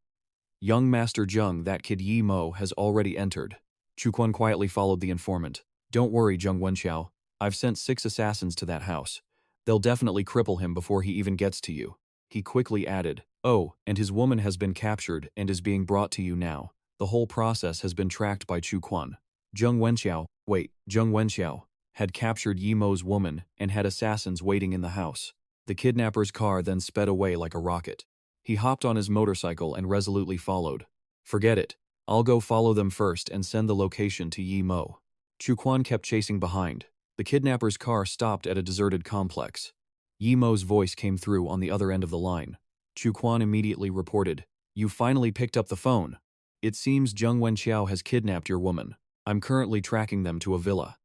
Young Master Zheng, that kid Yi Mo has already entered. Chu Quan quietly followed the informant. Don't worry, Zheng Wenxiao. I've sent 6 assassins to that house. They'll definitely cripple him before he even gets to you. He quickly added, Oh, and his woman has been captured and is being brought to you now. The whole process has been tracked by Chu Quan. Zheng Wenxiao had captured Yi Mo's woman and had assassins waiting in the house. The kidnapper's car then sped away like a rocket. He hopped on his motorcycle and resolutely followed. Forget it. I'll go follow them first and send the location to Yi Mo. Chu Quan kept chasing behind. The kidnapper's car stopped at a deserted complex. Yi Mo's voice came through on the other end of the line. Chu Quan immediately reported, "You finally picked up the phone. It seems Zheng Wenqiao has kidnapped your woman. I'm currently tracking them to a villa."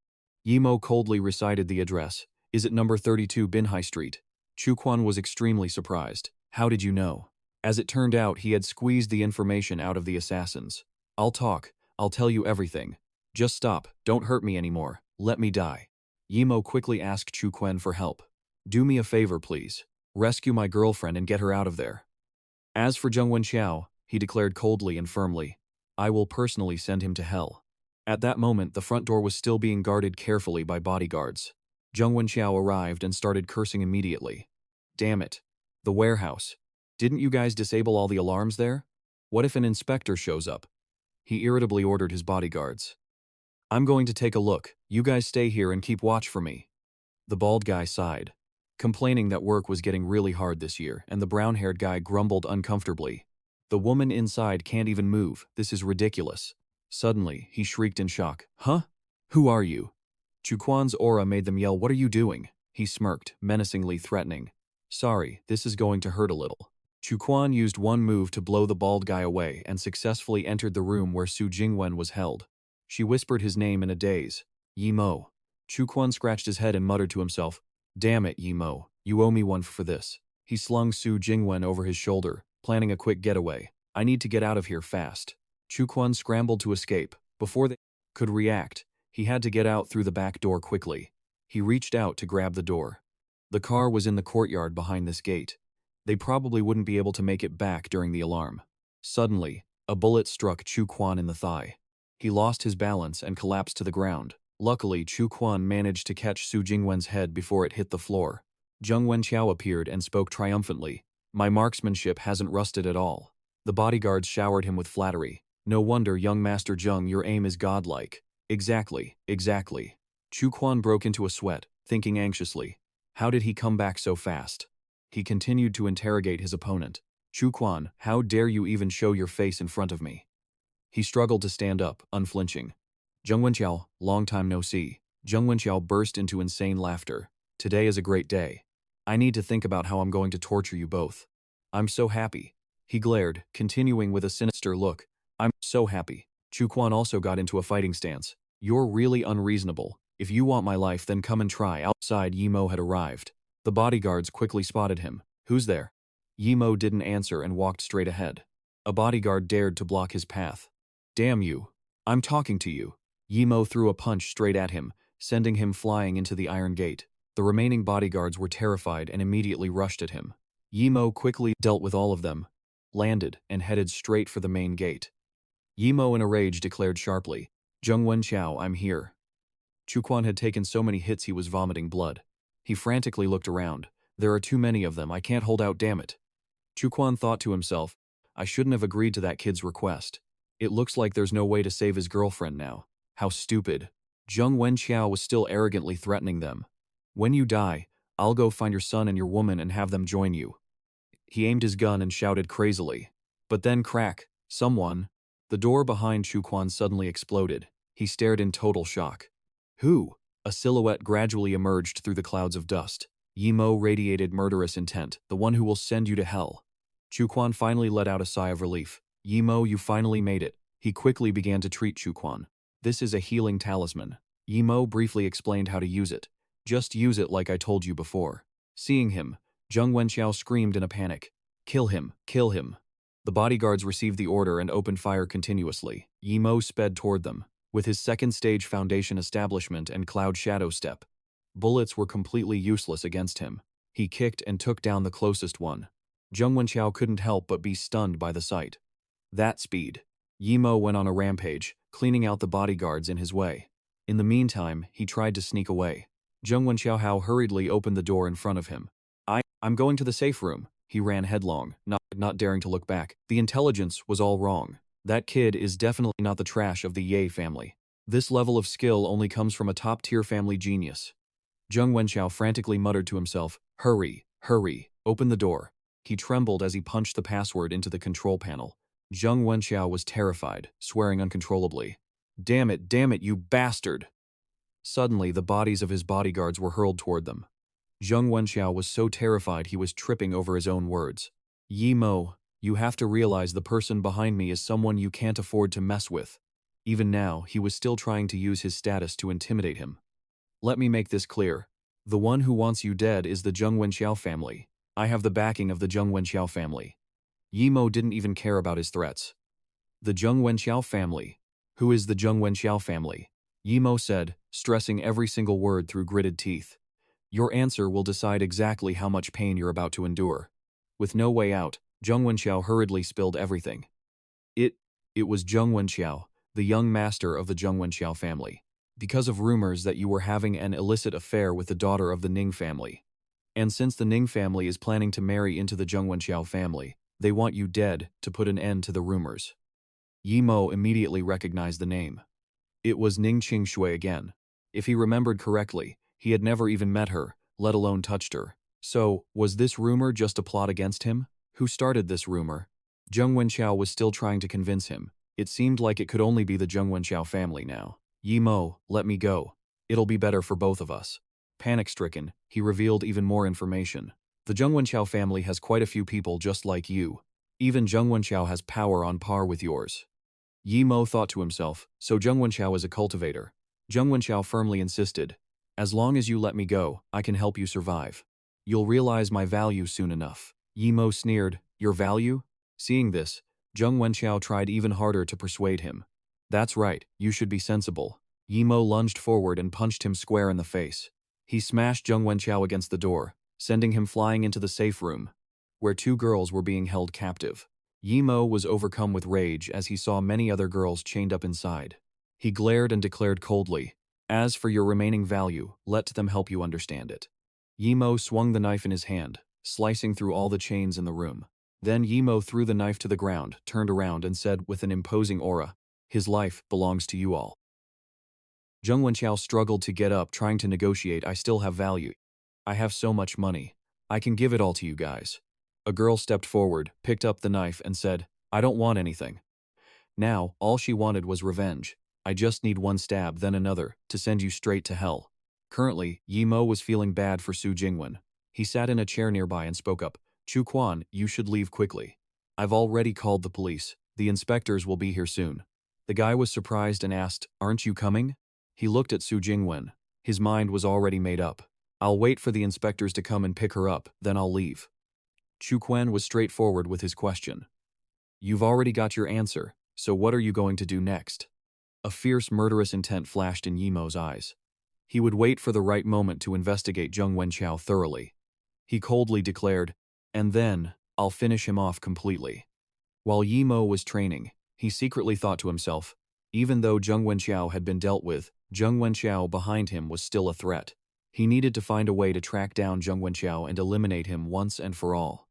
Yi Mo coldly recited the address. "Is it number 32 Binhai Street?" Chu Quan was extremely surprised. "How did you know?" As it turned out, he had squeezed the information out of the assassins. "I'll talk. I'll tell you everything. Just stop. Don't hurt me anymore. Let me die." Yi Mo quickly asked Chu Quan for help. "Do me a favor, please. Rescue my girlfriend and get her out of there." As for Zheng Wenqiao, he declared coldly and firmly, "I will personally send him to hell." At that moment, the front door was still being guarded carefully by bodyguards. Zheng Wenqiao arrived and started cursing immediately. "Damn it. The warehouse. Didn't you guys disable all the alarms there? What if an inspector shows up?" He irritably ordered his bodyguards. "I'm going to take a look. You guys stay here and keep watch for me." The bald guy sighed, complaining that work was getting really hard this year, and the brown-haired guy grumbled uncomfortably. "The woman inside can't even move. This is ridiculous." Suddenly, he shrieked in shock. "Huh? Who are you?" Chu Quan's aura made them yell, "What are you doing?" He smirked, menacingly threatening. "Sorry, this is going to hurt a little." Chu Quan used one move to blow the bald guy away and successfully entered the room where Su Jingwen was held. She whispered his name in a daze. "Yi Mo." Chu Quan scratched his head and muttered to himself, "Damn it, Yi Mo, you owe me one for this." He slung Su Jingwen over his shoulder, planning a quick getaway. "I need to get out of here fast." Chu Quan scrambled to escape. Before they could react, he had to get out through the back door quickly. He reached out to grab the door. The car was in the courtyard behind this gate. They probably wouldn't be able to make it back during the alarm. Suddenly, a bullet struck Chu Quan in the thigh. He lost his balance and collapsed to the ground. Luckily, Chu Quan managed to catch Su Jingwen's head before it hit the floor. Zheng Wenqiao appeared and spoke triumphantly. "My marksmanship hasn't rusted at all." The bodyguards showered him with flattery. "No wonder, young Master Zheng, your aim is godlike." Exactly. Chu Quan broke into a sweat, thinking anxiously. How did he come back so fast? He continued to interrogate his opponent. "Chu Quan, how dare you even show your face in front of me?" He struggled to stand up, unflinching. "Zheng Wenqiao, long time no see." Zheng Wenqiao burst into insane laughter. "Today is a great day. I need to think about how I'm going to torture you both. I'm so happy." He glared, continuing with a sinister look. "I'm so happy." Chu Quan also got into a fighting stance. "You're really unreasonable. If you want my life, then come and try." Outside, Yi Mo had arrived. The bodyguards quickly spotted him. "Who's there?" Yi Mo didn't answer and walked straight ahead. A bodyguard dared to block his path. "Damn you. I'm talking to you." Yi Mo threw a punch straight at him, sending him flying into the iron gate. The remaining bodyguards were terrified and immediately rushed at him. Yi Mo quickly dealt with all of them, landed, and headed straight for the main gate. Yi Mo in a rage declared sharply, "Zheng Wenqiao, I'm here." Chu Quan had taken so many hits he was vomiting blood. He frantically looked around. "There are too many of them, I can't hold out, damn it." Chu Quan thought to himself, "I shouldn't have agreed to that kid's request. It looks like there's no way to save his girlfriend now. How stupid." Zheng Wenqiao was still arrogantly threatening them. "When you die, I'll go find your son and your woman and have them join you." He aimed his gun and shouted crazily. But then crack, someone. The door behind Chu Quan suddenly exploded. He stared in total shock. "Who?" A silhouette gradually emerged through the clouds of dust. Yi Mo radiated murderous intent, "The one who will send you to hell." Chu Quan finally let out a sigh of relief. "Yi Mo, you finally made it." He quickly began to treat Chu Quan. "This is a healing talisman." Yi Mo briefly explained how to use it. "Just use it like I told you before." Seeing him, Zheng Wenqiao screamed in a panic. "Kill him, kill him." The bodyguards received the order and opened fire continuously. Yi Mo sped toward them. With his second-stage foundation establishment and cloud shadow step, bullets were completely useless against him. He kicked and took down the closest one. Zheng Wenqiao couldn't help but be stunned by the sight. That speed. Yi Mo went on a rampage, cleaning out the bodyguards in his way. In the meantime, he tried to sneak away. Zheng Wenqiao hurriedly opened the door in front of him. I'm going to the safe room." He ran headlong, not daring to look back. The intelligence was all wrong. That kid is definitely not the trash of the Ye family. This level of skill only comes from a top-tier family genius. Zheng Wenqiao frantically muttered to himself, hurry, open the door." He trembled as he punched the password into the control panel. Zheng Wenxiao was terrified, swearing uncontrollably. Damn it, you bastard! Suddenly, the bodies of his bodyguards were hurled toward them. Zheng Wenxiao was so terrified he was tripping over his own words. Yi Mo, you have to realize the person behind me is someone you can't afford to mess with. Even now, he was still trying to use his status to intimidate him. Let me make this clear. The one who wants you dead is the Zheng Wenxiao family. I have the backing of the Zheng Wenxiao family. Yi Mo didn't even care about his threats. The Zheng Wenxiao family. Who is the Zheng Wenxiao family? Yi Mo said, stressing every single word through gritted teeth. Your answer will decide exactly how much pain you're about to endure. With no way out, Zheng Wenxiao hurriedly spilled everything. It was Zheng Wenxiao, the young master of the Zheng Wenxiao family. Because of rumors that you were having an illicit affair with the daughter of the Ning family. And since the Ning family is planning to marry into the Zheng Wenxiao family, they want you dead to put an end to the rumors. Yi Mo immediately recognized the name. It was Ning Qingshui again. If he remembered correctly, he had never even met her, let alone touched her. So, was this rumor just a plot against him? Who started this rumor? Zheng Wenxiao was still trying to convince him. It seemed like it could only be the Zheng Wenxiao family now. Yi Mo, let me go. It'll be better for both of us. Panic-stricken, he revealed even more information. The Zheng Wenxiao family has quite a few people just like you. Even Zheng Wenxiao has power on par with yours. Yi Mo thought to himself, so Zheng Wenxiao is a cultivator. Zheng Wenxiao firmly insisted, as long as you let me go, I can help you survive. You'll realize my value soon enough. Yi Mo sneered, your value? Seeing this, Zheng Wenxiao tried even harder to persuade him. That's right, you should be sensible. Yi Mo lunged forward and punched him square in the face. He smashed Zheng Wenxiao against the door, sending him flying into the safe room, where two girls were being held captive. Yi Mo was overcome with rage as he saw many other girls chained up inside. He glared and declared coldly, as for your remaining value, let them help you understand it. Yi Mo swung the knife in his hand, slicing through all the chains in the room. Then Yi Mo threw the knife to the ground, turned around and said with an imposing aura, his life belongs to you all. Zheng Wenxiao struggled to get up, trying to negotiate. I still have value. I have so much money. I can give it all to you guys. A girl stepped forward, picked up the knife and said, I don't want anything. Now, all she wanted was revenge. I just need one stab, then another, to send you straight to hell. Currently, Yi Mo was feeling bad for Su Jingwen. He sat in a chair nearby and spoke up. Chu Quan, you should leave quickly. I've already called the police. The inspectors will be here soon. The guy was surprised and asked, aren't you coming? He looked at Su Jingwen. His mind was already made up. I'll wait for the inspectors to come and pick her up, then I'll leave. Chu Quan was straightforward with his question. You've already got your answer, so what are you going to do next? A fierce murderous intent flashed in Yi Mo's eyes. He would wait for the right moment to investigate Zheng Wenxiao thoroughly. He coldly declared, and then, I'll finish him off completely. While Yi Mo was training, he secretly thought to himself, even though Zheng Wenxiao had been dealt with, Zheng Wenxiao behind him was still a threat. He needed to find a way to track down Zheng Wenxiao and eliminate him once and for all.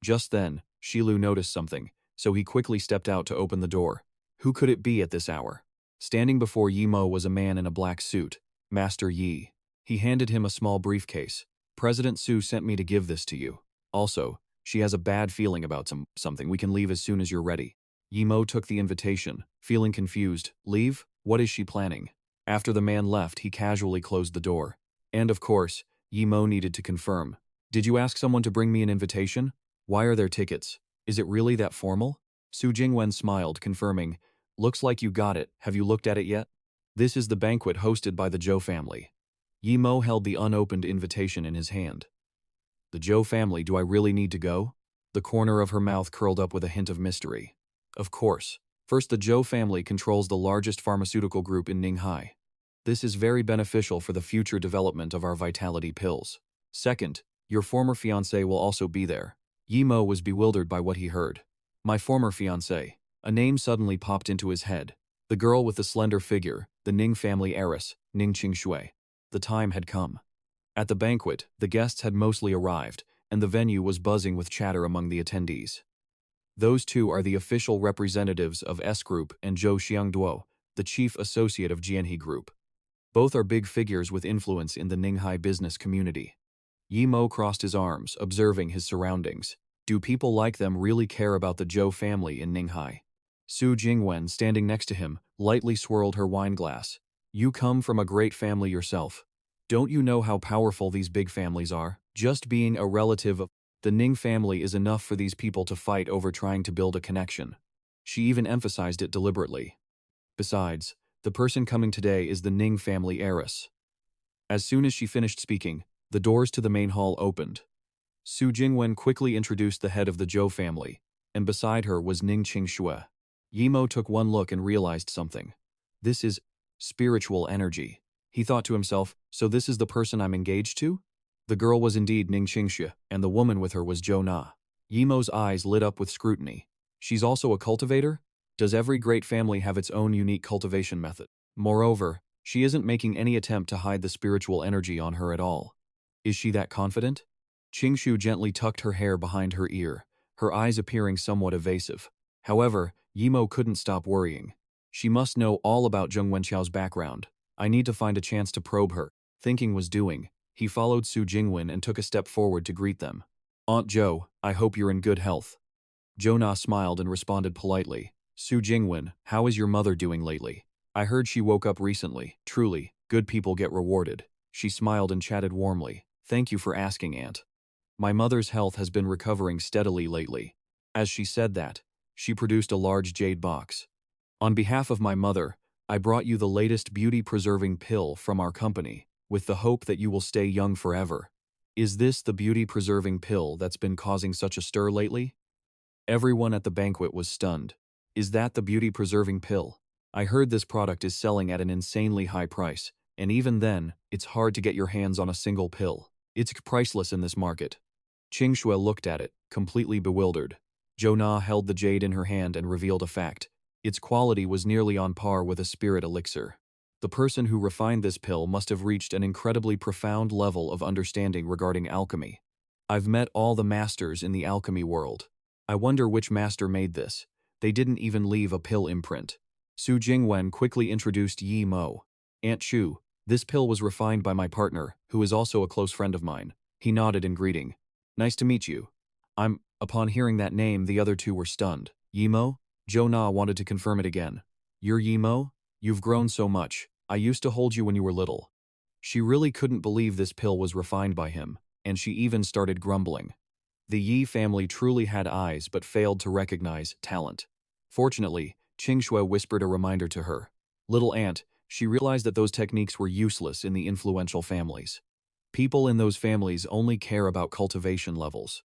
Just then, Shilu noticed something, so he quickly stepped out to open the door. Who could it be at this hour? Standing before Yi Mo was a man in a black suit, Master Yi. He handed him a small briefcase. President Su sent me to give this to you. Also, she has a bad feeling about something. We can leave as soon as you're ready. Yi Mo took the invitation, feeling confused. Leave? What is she planning? After the man left, he casually closed the door. And of course, Yi Mo needed to confirm. Did you ask someone to bring me an invitation? Why are there tickets? Is it really that formal? Su Jingwen smiled, confirming, looks like you got it. Have you looked at it yet? This is the banquet hosted by the Zhou family. Yi Mo held the unopened invitation in his hand. The Zhou family, do I really need to go? The corner of her mouth curled up with a hint of mystery. Of course. First, the Zhou family controls the largest pharmaceutical group in Ninghai. This is very beneficial for the future development of our vitality pills. Second, your former fiancé will also be there. Yi Mo was bewildered by what he heard. My former fiancé. A name suddenly popped into his head. The girl with the slender figure, the Ning family heiress, Ning Qingshui. The time had come. At the banquet, the guests had mostly arrived, and the venue was buzzing with chatter among the attendees. Those two are the official representatives of S Group and Zhou Xiangduo, the chief associate of Jianhe Group. Both are big figures with influence in the Ninghai business community. Yi Mo crossed his arms, observing his surroundings. Do people like them really care about the Zhou family in Ninghai? Su Jingwen, standing next to him, lightly swirled her wine glass. You come from a great family yourself. Don't you know how powerful these big families are? Just being a relative of the Ning family is enough for these people to fight over trying to build a connection. She even emphasized it deliberately. Besides, the person coming today is the Ning family heiress. As soon as she finished speaking, the doors to the main hall opened. Su Jingwen quickly introduced the head of the Zhou family, and beside her was Ning Qingxue. Yimo took one look and realized something. This is spiritual energy. He thought to himself, so this is the person I'm engaged to? The girl was indeed Ning Qingxue, and the woman with her was Zhou Na. Yimo's eyes lit up with scrutiny. She's also a cultivator? Does every great family have its own unique cultivation method? Moreover, she isn't making any attempt to hide the spiritual energy on her at all. Is she that confident? Qingshu gently tucked her hair behind her ear, her eyes appearing somewhat evasive. However, Yimo couldn't stop worrying. She must know all about Zheng Wenqiao's background. I need to find a chance to probe her. Thinking was doing. He followed Su Jingwen and took a step forward to greet them. Aunt Zhou, I hope you're in good health. Zhou Na smiled and responded politely. Su Jingwen, how is your mother doing lately? I heard she woke up recently. Truly, good people get rewarded. She smiled and chatted warmly. Thank you for asking, Aunt. My mother's health has been recovering steadily lately. As she said that, she produced a large jade box. On behalf of my mother, I brought you the latest beauty-preserving pill from our company, with the hope that you will stay young forever. Is this the beauty-preserving pill that's been causing such a stir lately? Everyone at the banquet was stunned. Is that the beauty-preserving pill? I heard this product is selling at an insanely high price, and even then, it's hard to get your hands on a single pill. It's priceless in this market. Qingxue looked at it, completely bewildered. Zhou Na held the jade in her hand and revealed a fact. Its quality was nearly on par with a spirit elixir. The person who refined this pill must have reached an incredibly profound level of understanding regarding alchemy. I've met all the masters in the alchemy world. I wonder which master made this. They didn't even leave a pill imprint. Su Jingwen quickly introduced Yi Mo. Aunt Chu, this pill was refined by my partner, who is also a close friend of mine. He nodded in greeting. Nice to meet you. Upon hearing that name, the other two were stunned. Yi Mo? Zhou Na wanted to confirm it again. You're Yi Mo? You've grown so much. I used to hold you when you were little. She really couldn't believe this pill was refined by him, and she even started grumbling. The Yi family truly had eyes but failed to recognize talent. Fortunately, Qingxue whispered a reminder to her. Little aunt, she realized that those techniques were useless in the influential families. People in those families only care about cultivation levels.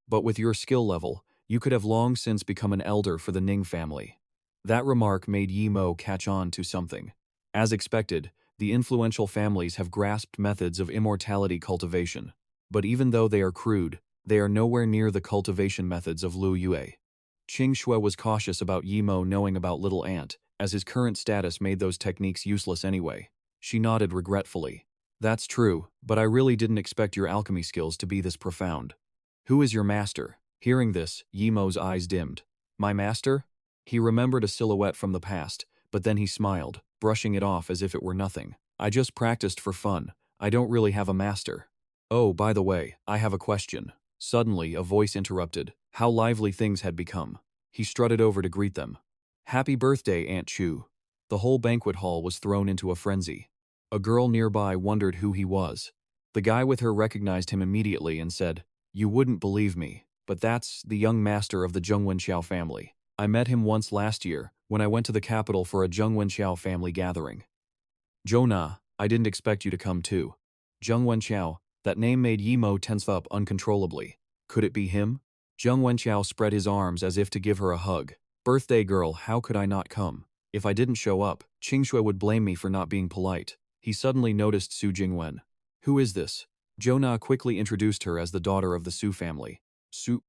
But with your skill level, you could have long since become an elder for the Ning family. That remark made Yi Mo catch on to something. As expected, the influential families have grasped methods of immortality cultivation. But even though they are crude, they are nowhere near the cultivation methods of Luo Yue. Qingxue was cautious about Yi Mo knowing about Little Ant, as his current status made those techniques useless anyway. She nodded regretfully. That's true, but I really didn't expect your alchemy skills to be this profound. Who is your master? Hearing this, Yi Mo's eyes dimmed. My master? He remembered a silhouette from the past, but then he smiled, brushing it off as if it were nothing. I just practiced for fun. I don't really have a master. Oh, by the way, I have a question. Suddenly, a voice interrupted. How lively things had become. He strutted over to greet them. Happy birthday, Aunt Chu. The whole banquet hall was thrown into a frenzy. A girl nearby wondered who he was. The guy with her recognized him immediately and said, You wouldn't believe me, but that's the young master of the Zheng Wenqiao family. I met him once last year, when I went to the capital for a Zheng Wenqiao family gathering. Zhou Na, I didn't expect you to come too. Zheng Wenqiao, that name made Yi Mo tense up uncontrollably. Could it be him? Zheng Wenqiao spread his arms as if to give her a hug. Birthday girl, how could I not come? If I didn't show up, Qingxue would blame me for not being polite. He suddenly noticed Su Jingwen. Who is this? Zhou Na quickly introduced her as the daughter of the Su family. Su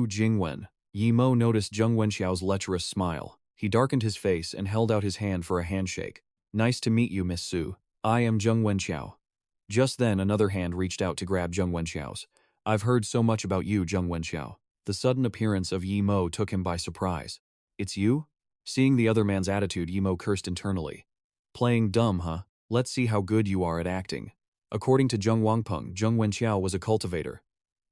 Jingwen. Yi Mo noticed Zheng Wenqiao's lecherous smile. He darkened his face and held out his hand for a handshake. Nice to meet you, Miss Su. I am Zheng Wenqiao. Just then another hand reached out to grab Zheng Wenqiao's. I've heard so much about you, Zheng Wenqiao. The sudden appearance of Yi Mo took him by surprise. It's you? Seeing the other man's attitude, Yi Mo cursed internally. Playing dumb, huh? Let's see how good you are at acting. According to Zheng Wangpeng, Zheng Wenqiao was a cultivator.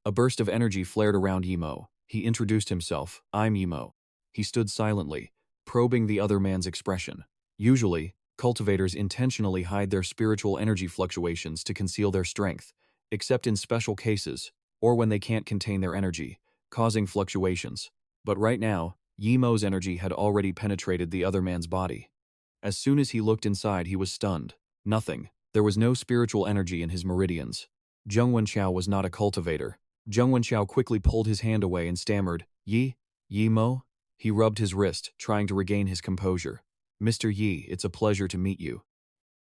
A burst of energy flared around Yi Mo. He introduced himself. I'm Yimo. He stood silently, probing the other man's expression. Usually, cultivators intentionally hide their spiritual energy fluctuations to conceal their strength, except in special cases, or when they can't contain their energy, causing fluctuations. But right now, Yimo's energy had already penetrated the other man's body. As soon as he looked inside, he was stunned. Nothing. There was no spiritual energy in his meridians. Zheng Wenqiao was not a cultivator. Zheng Wenqiao quickly pulled his hand away and stammered, Yimo? He rubbed his wrist, trying to regain his composure. Mr. Yi, it's a pleasure to meet you.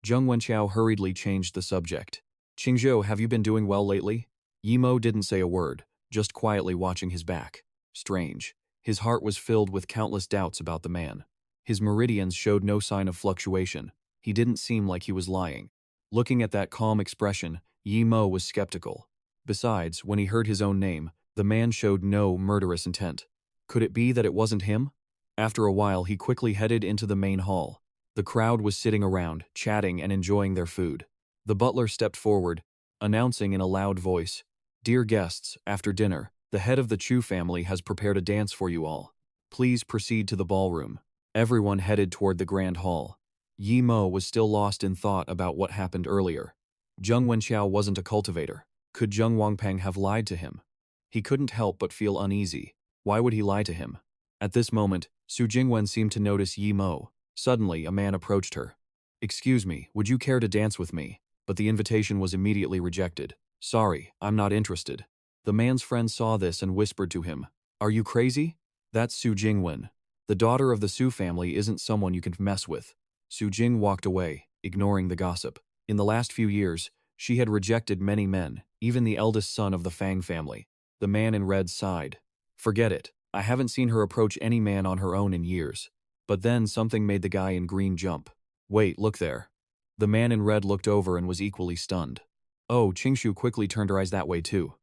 Zheng Wenqiao hurriedly changed the subject. Qingzhou, have you been doing well lately? Yimo didn't say a word, just quietly watching his back. Strange. His heart was filled with countless doubts about the man. His meridians showed no sign of fluctuation. He didn't seem like he was lying. Looking at that calm expression, Yimo was skeptical. Besides, when he heard his own name, the man showed no murderous intent. Could it be that it wasn't him? After a while, he quickly headed into the main hall. The crowd was sitting around, chatting and enjoying their food. The butler stepped forward, announcing in a loud voice, "Dear guests, after dinner, the head of the Chu family has prepared a dance for you all. Please proceed to the ballroom." Everyone headed toward the grand hall. Yimo was still lost in thought about what happened earlier. Zheng Wenqiao wasn't a cultivator. Could Zheng Wangpeng have lied to him? He couldn't help but feel uneasy. Why would he lie to him? At this moment, Su Jingwen seemed to notice Yimo. Suddenly, a man approached her. "Excuse me, would you care to dance with me?" But the invitation was immediately rejected. "Sorry, I'm not interested." The man's friend saw this and whispered to him, "Are you crazy? That's Su Jingwen. The daughter of the Su family isn't someone you can mess with." Su Jing walked away, ignoring the gossip. In the last few years, she had rejected many men, even the eldest son of the Fang family. The man in red sighed. "Forget it. I haven't seen her approach any man on her own in years." But then something made the guy in green jump. "Wait, look there." The man in red looked over and was equally stunned. Oh, Qingshu quickly turned her eyes that way too.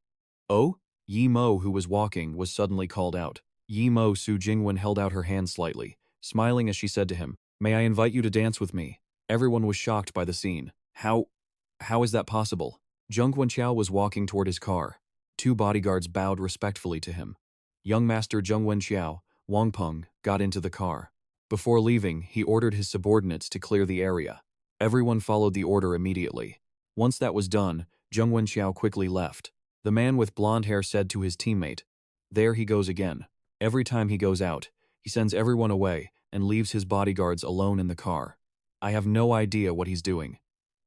"Oh?" Yimo, who was walking, was suddenly called out. Yimo Su Jingwen held out her hand slightly, smiling as she said to him, "May I invite you to dance with me?" Everyone was shocked by the scene. How is that possible? Zheng Wenqiao was walking toward his car. Two bodyguards bowed respectfully to him. Young Master Zheng Wenqiao, Wang Peng, got into the car. Before leaving, he ordered his subordinates to clear the area. Everyone followed the order immediately. Once that was done, Zheng Wenqiao quickly left. The man with blonde hair said to his teammate, "There he goes again. Every time he goes out, he sends everyone away and leaves his bodyguards alone in the car. I have no idea what he's doing."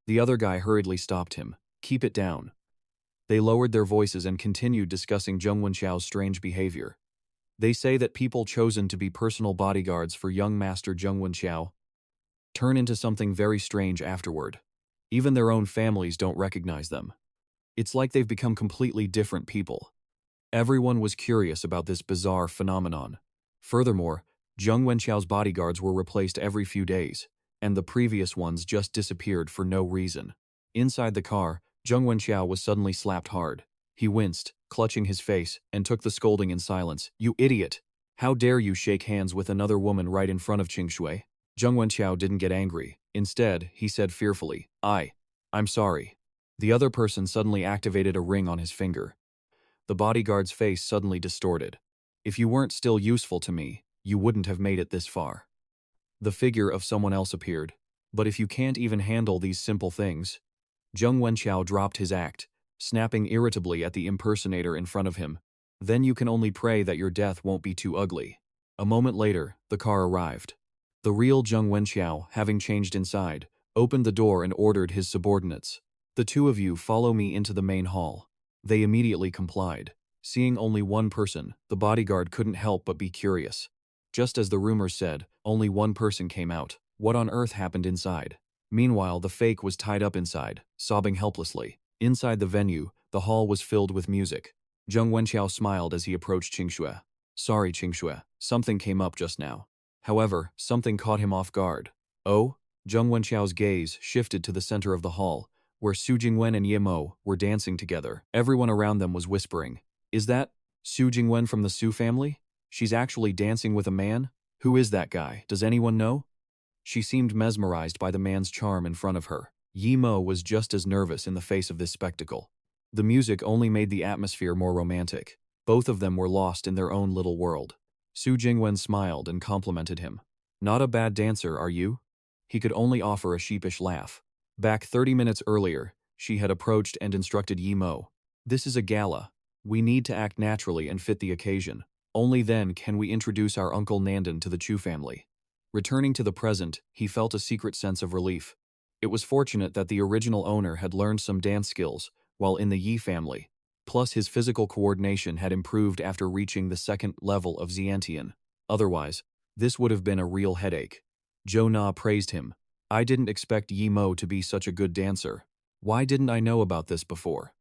The other guy hurriedly stopped him. "Keep it down." They lowered their voices and continued discussing Zheng Wenqiao's strange behavior. They say that people chosen to be personal bodyguards for young Master Zheng Wenqiao turn into something very strange afterward. Even their own families don't recognize them. It's like they've become completely different people. Everyone was curious about this bizarre phenomenon. Furthermore, Zheng Wenqiao's bodyguards were replaced every few days, and the previous ones just disappeared for no reason. Inside the car, Zheng Wenqiao was suddenly slapped hard. He winced, clutching his face, and took the scolding in silence. "You idiot! How dare you shake hands with another woman right in front of Qingshui?" Zheng Wenqiao didn't get angry. Instead, he said fearfully, I'm sorry." The other person suddenly activated a ring on his finger. The bodyguard's face suddenly distorted. "If you weren't still useful to me, you wouldn't have made it this far." The figure of someone else appeared. "But if you can't even handle these simple things..." Zheng Wenqiao dropped his act, snapping irritably at the impersonator in front of him. "Then you can only pray that your death won't be too ugly." A moment later, the car arrived. The real Zheng Wenqiao, having changed inside, opened the door and ordered his subordinates, "The two of you follow me into the main hall." They immediately complied. Seeing only one person, the bodyguard couldn't help but be curious. Just as the rumors said, only one person came out. What on earth happened inside? Meanwhile, the fake was tied up inside, sobbing helplessly. Inside the venue, the hall was filled with music. Zheng Wenqiao smiled as he approached Qingshui. "Sorry, Qingshui, something came up just now." However, something caught him off guard. "Oh?" Zheng Wenqiao's gaze shifted to the center of the hall, where Su Jingwen and Yimo were dancing together. Everyone around them was whispering, "Is that Su Jingwen from the Su family? She's actually dancing with a man? Who is that guy? Does anyone know?" She seemed mesmerized by the man's charm in front of her. Yimo was just as nervous in the face of this spectacle. The music only made the atmosphere more romantic. Both of them were lost in their own little world. Su Jingwen smiled and complimented him. Not a bad dancer, are you? He could only offer a sheepish laugh. Back 30 minutes earlier, she had approached and instructed Yi Mo. This is a gala. We need to act naturally and fit the occasion. Only then can we introduce our Uncle Nandan to the Chu family. Returning to the present, he felt a secret sense of relief. It was fortunate that the original owner had learned some dance skills while in the Yi family. Plus his physical coordination had improved after reaching the second level of Xiantian. Otherwise, this would have been a real headache. Zhou Na praised him. I didn't expect Yi Mo to be such a good dancer. Why didn't I know about this before?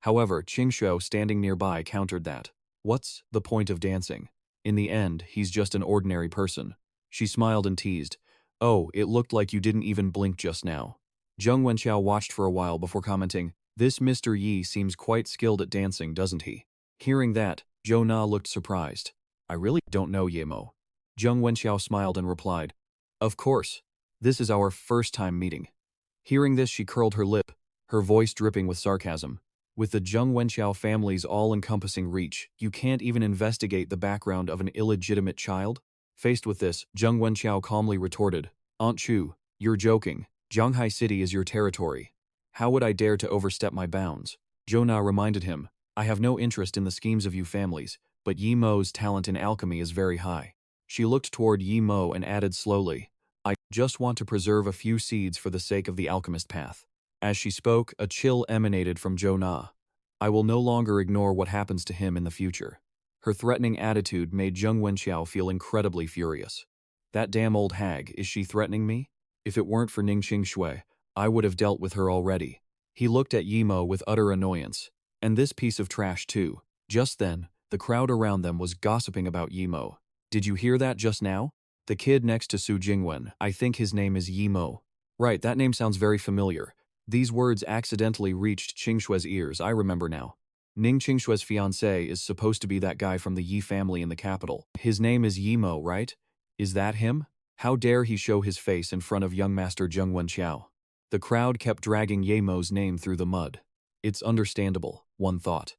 However, Qingshuo standing nearby countered that. What's the point of dancing? In the end, he's just an ordinary person. She smiled and teased. Oh, it looked like you didn't even blink just now. Zheng Wenxiao watched for a while before commenting, this Mr. Yi seems quite skilled at dancing, doesn't he? Hearing that, Zhou Na looked surprised. I really don't know Ye Mo. Zheng Wenxiao smiled and replied, of course. This is our first time meeting. Hearing this, she curled her lip, her voice dripping with sarcasm. With the Zheng Wenxiao family's all-encompassing reach, you can't even investigate the background of an illegitimate child? Faced with this, Zheng Wenxiao calmly retorted, Aunt Chu, you're joking. Zhanghai City is your territory. How would I dare to overstep my bounds? Zhou Na reminded him, I have no interest in the schemes of you families, but Yi Mo's talent in alchemy is very high. She looked toward Yi Mo and added slowly, I just want to preserve a few seeds for the sake of the alchemist path. As she spoke, a chill emanated from Zhou Na. I will no longer ignore what happens to him in the future. Her threatening attitude made Zheng Wenxiao feel incredibly furious. That damn old hag, is she threatening me? If it weren't for Ning Qingshui, I would have dealt with her already. He looked at Yi Mo with utter annoyance. And this piece of trash too. Just then, the crowd around them was gossiping about Yi Mo. Did you hear that just now? The kid next to Su Jingwen, I think his name is Yi Mo. Right, that name sounds very familiar. These words accidentally reached Qingshui's ears, I remember now. Ning Qingshui's fiancé is supposed to be that guy from the Yi family in the capital. His name is Yi Mo, right? Is that him? How dare he show his face in front of young master Zheng Wenxiao? The crowd kept dragging Ye Mo's name through the mud. It's understandable, one thought.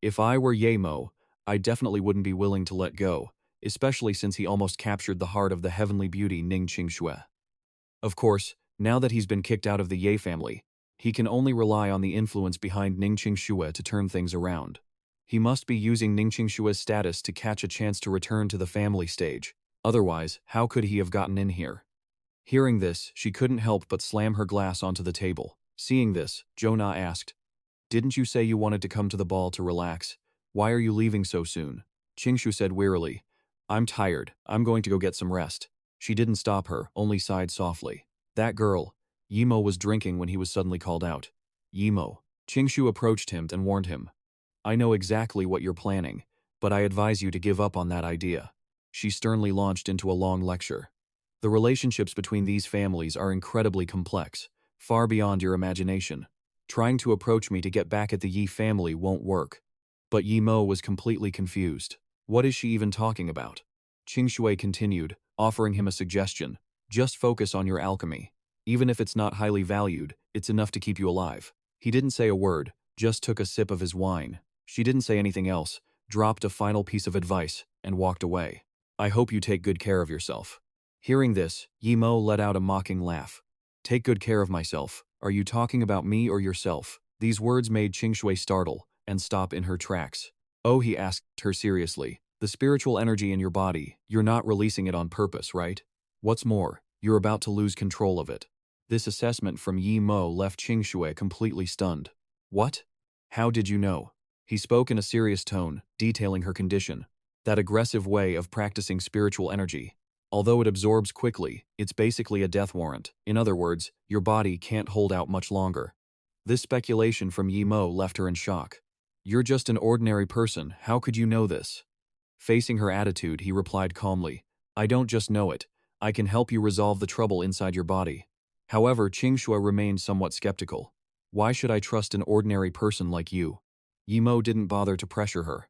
If I were Ye Mo, I definitely wouldn't be willing to let go, especially since he almost captured the heart of the heavenly beauty Ning Qingshui. Of course, now that he's been kicked out of the Ye family, he can only rely on the influence behind Ning Qingshui to turn things around. He must be using Ning Qingshui's status to catch a chance to return to the family stage. Otherwise, how could he have gotten in here? Hearing this, she couldn't help but slam her glass onto the table. Seeing this, Zhou Na asked, didn't you say you wanted to come to the ball to relax? Why are you leaving so soon? Qingshu said wearily, I'm tired, I'm going to go get some rest. She didn't stop her, only sighed softly. That girl. Yi Mo was drinking when he was suddenly called out. Yi Mo. Qingshu approached him and warned him. I know exactly what you're planning, but I advise you to give up on that idea. She sternly launched into a long lecture. The relationships between these families are incredibly complex, far beyond your imagination. Trying to approach me to get back at the Yi family won't work. But Yi Mo was completely confused. What is she even talking about? Qingshui continued, offering him a suggestion. Just focus on your alchemy. Even if it's not highly valued, it's enough to keep you alive. He didn't say a word, just took a sip of his wine. She didn't say anything else, dropped a final piece of advice, and walked away. I hope you take good care of yourself. Hearing this, Yi Mo let out a mocking laugh. Take good care of myself. Are you talking about me or yourself? These words made Qingshui startle and stop in her tracks. Oh, he asked her seriously. The spiritual energy in your body, you're not releasing it on purpose, right? What's more, you're about to lose control of it. This assessment from Yi Mo left Qingshui completely stunned. What? How did you know? He spoke in a serious tone, detailing her condition. That aggressive way of practicing spiritual energy. Although it absorbs quickly, it's basically a death warrant. In other words, your body can't hold out much longer. This speculation from Yi Mo left her in shock. You're just an ordinary person, how could you know this? Facing her attitude, he replied calmly, I don't just know it, I can help you resolve the trouble inside your body. However, Qingshui remained somewhat skeptical. Why should I trust an ordinary person like you? Yi Mo didn't bother to pressure her.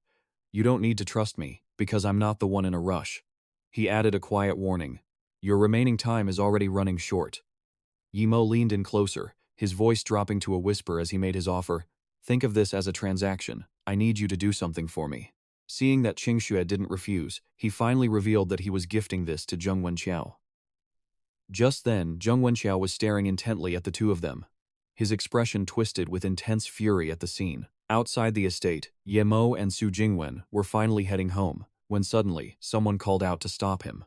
You don't need to trust me, because I'm not the one in a rush. He added a quiet warning. Your remaining time is already running short. Yi Mo leaned in closer, his voice dropping to a whisper as he made his offer. Think of this as a transaction. I need you to do something for me. Seeing that Qingxue didn't refuse, he finally revealed that he was gifting this to Zheng Wenqiao. Just then, Zheng Wenqiao was staring intently at the two of them. His expression twisted with intense fury at the scene. Outside the estate, Ye Mo and Su Jingwen were finally heading home, when suddenly, someone called out to stop him.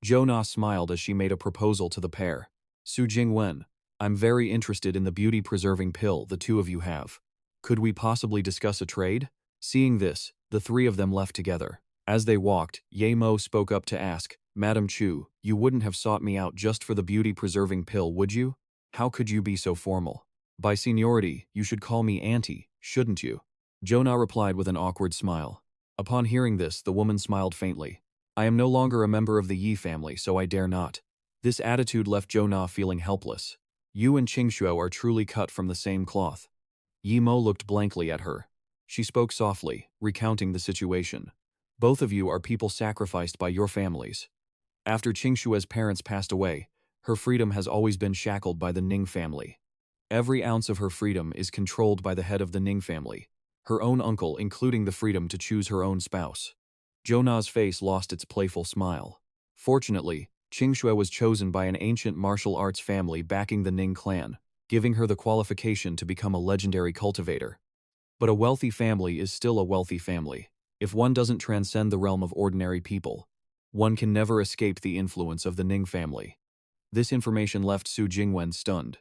Zhou Na smiled as she made a proposal to the pair. Su Jingwen, I'm very interested in the beauty-preserving pill the two of you have. Could we possibly discuss a trade? Seeing this, the three of them left together. As they walked, Ye Mo spoke up to ask, Madam Chu, you wouldn't have sought me out just for the beauty-preserving pill, would you? How could you be so formal? By seniority, you should call me Auntie, shouldn't you? Zhou Na replied with an awkward smile. Upon hearing this, the woman smiled faintly. I am no longer a member of the Yi family, so I dare not. This attitude left Zhou Na feeling helpless. You and Qingxue are truly cut from the same cloth. Yi Mo looked blankly at her. She spoke softly, recounting the situation. Both of you are people sacrificed by your families. After Qingxue's parents passed away, her freedom has always been shackled by the Ning family. Every ounce of her freedom is controlled by the head of the Ning family, her own uncle, including the freedom to choose her own spouse. Zhou Na's face lost its playful smile. Fortunately, Qingxue was chosen by an ancient martial arts family backing the Ning clan, giving her the qualification to become a legendary cultivator. But a wealthy family is still a wealthy family. If one doesn't transcend the realm of ordinary people, one can never escape the influence of the Ning family. This information left Su Jingwen stunned.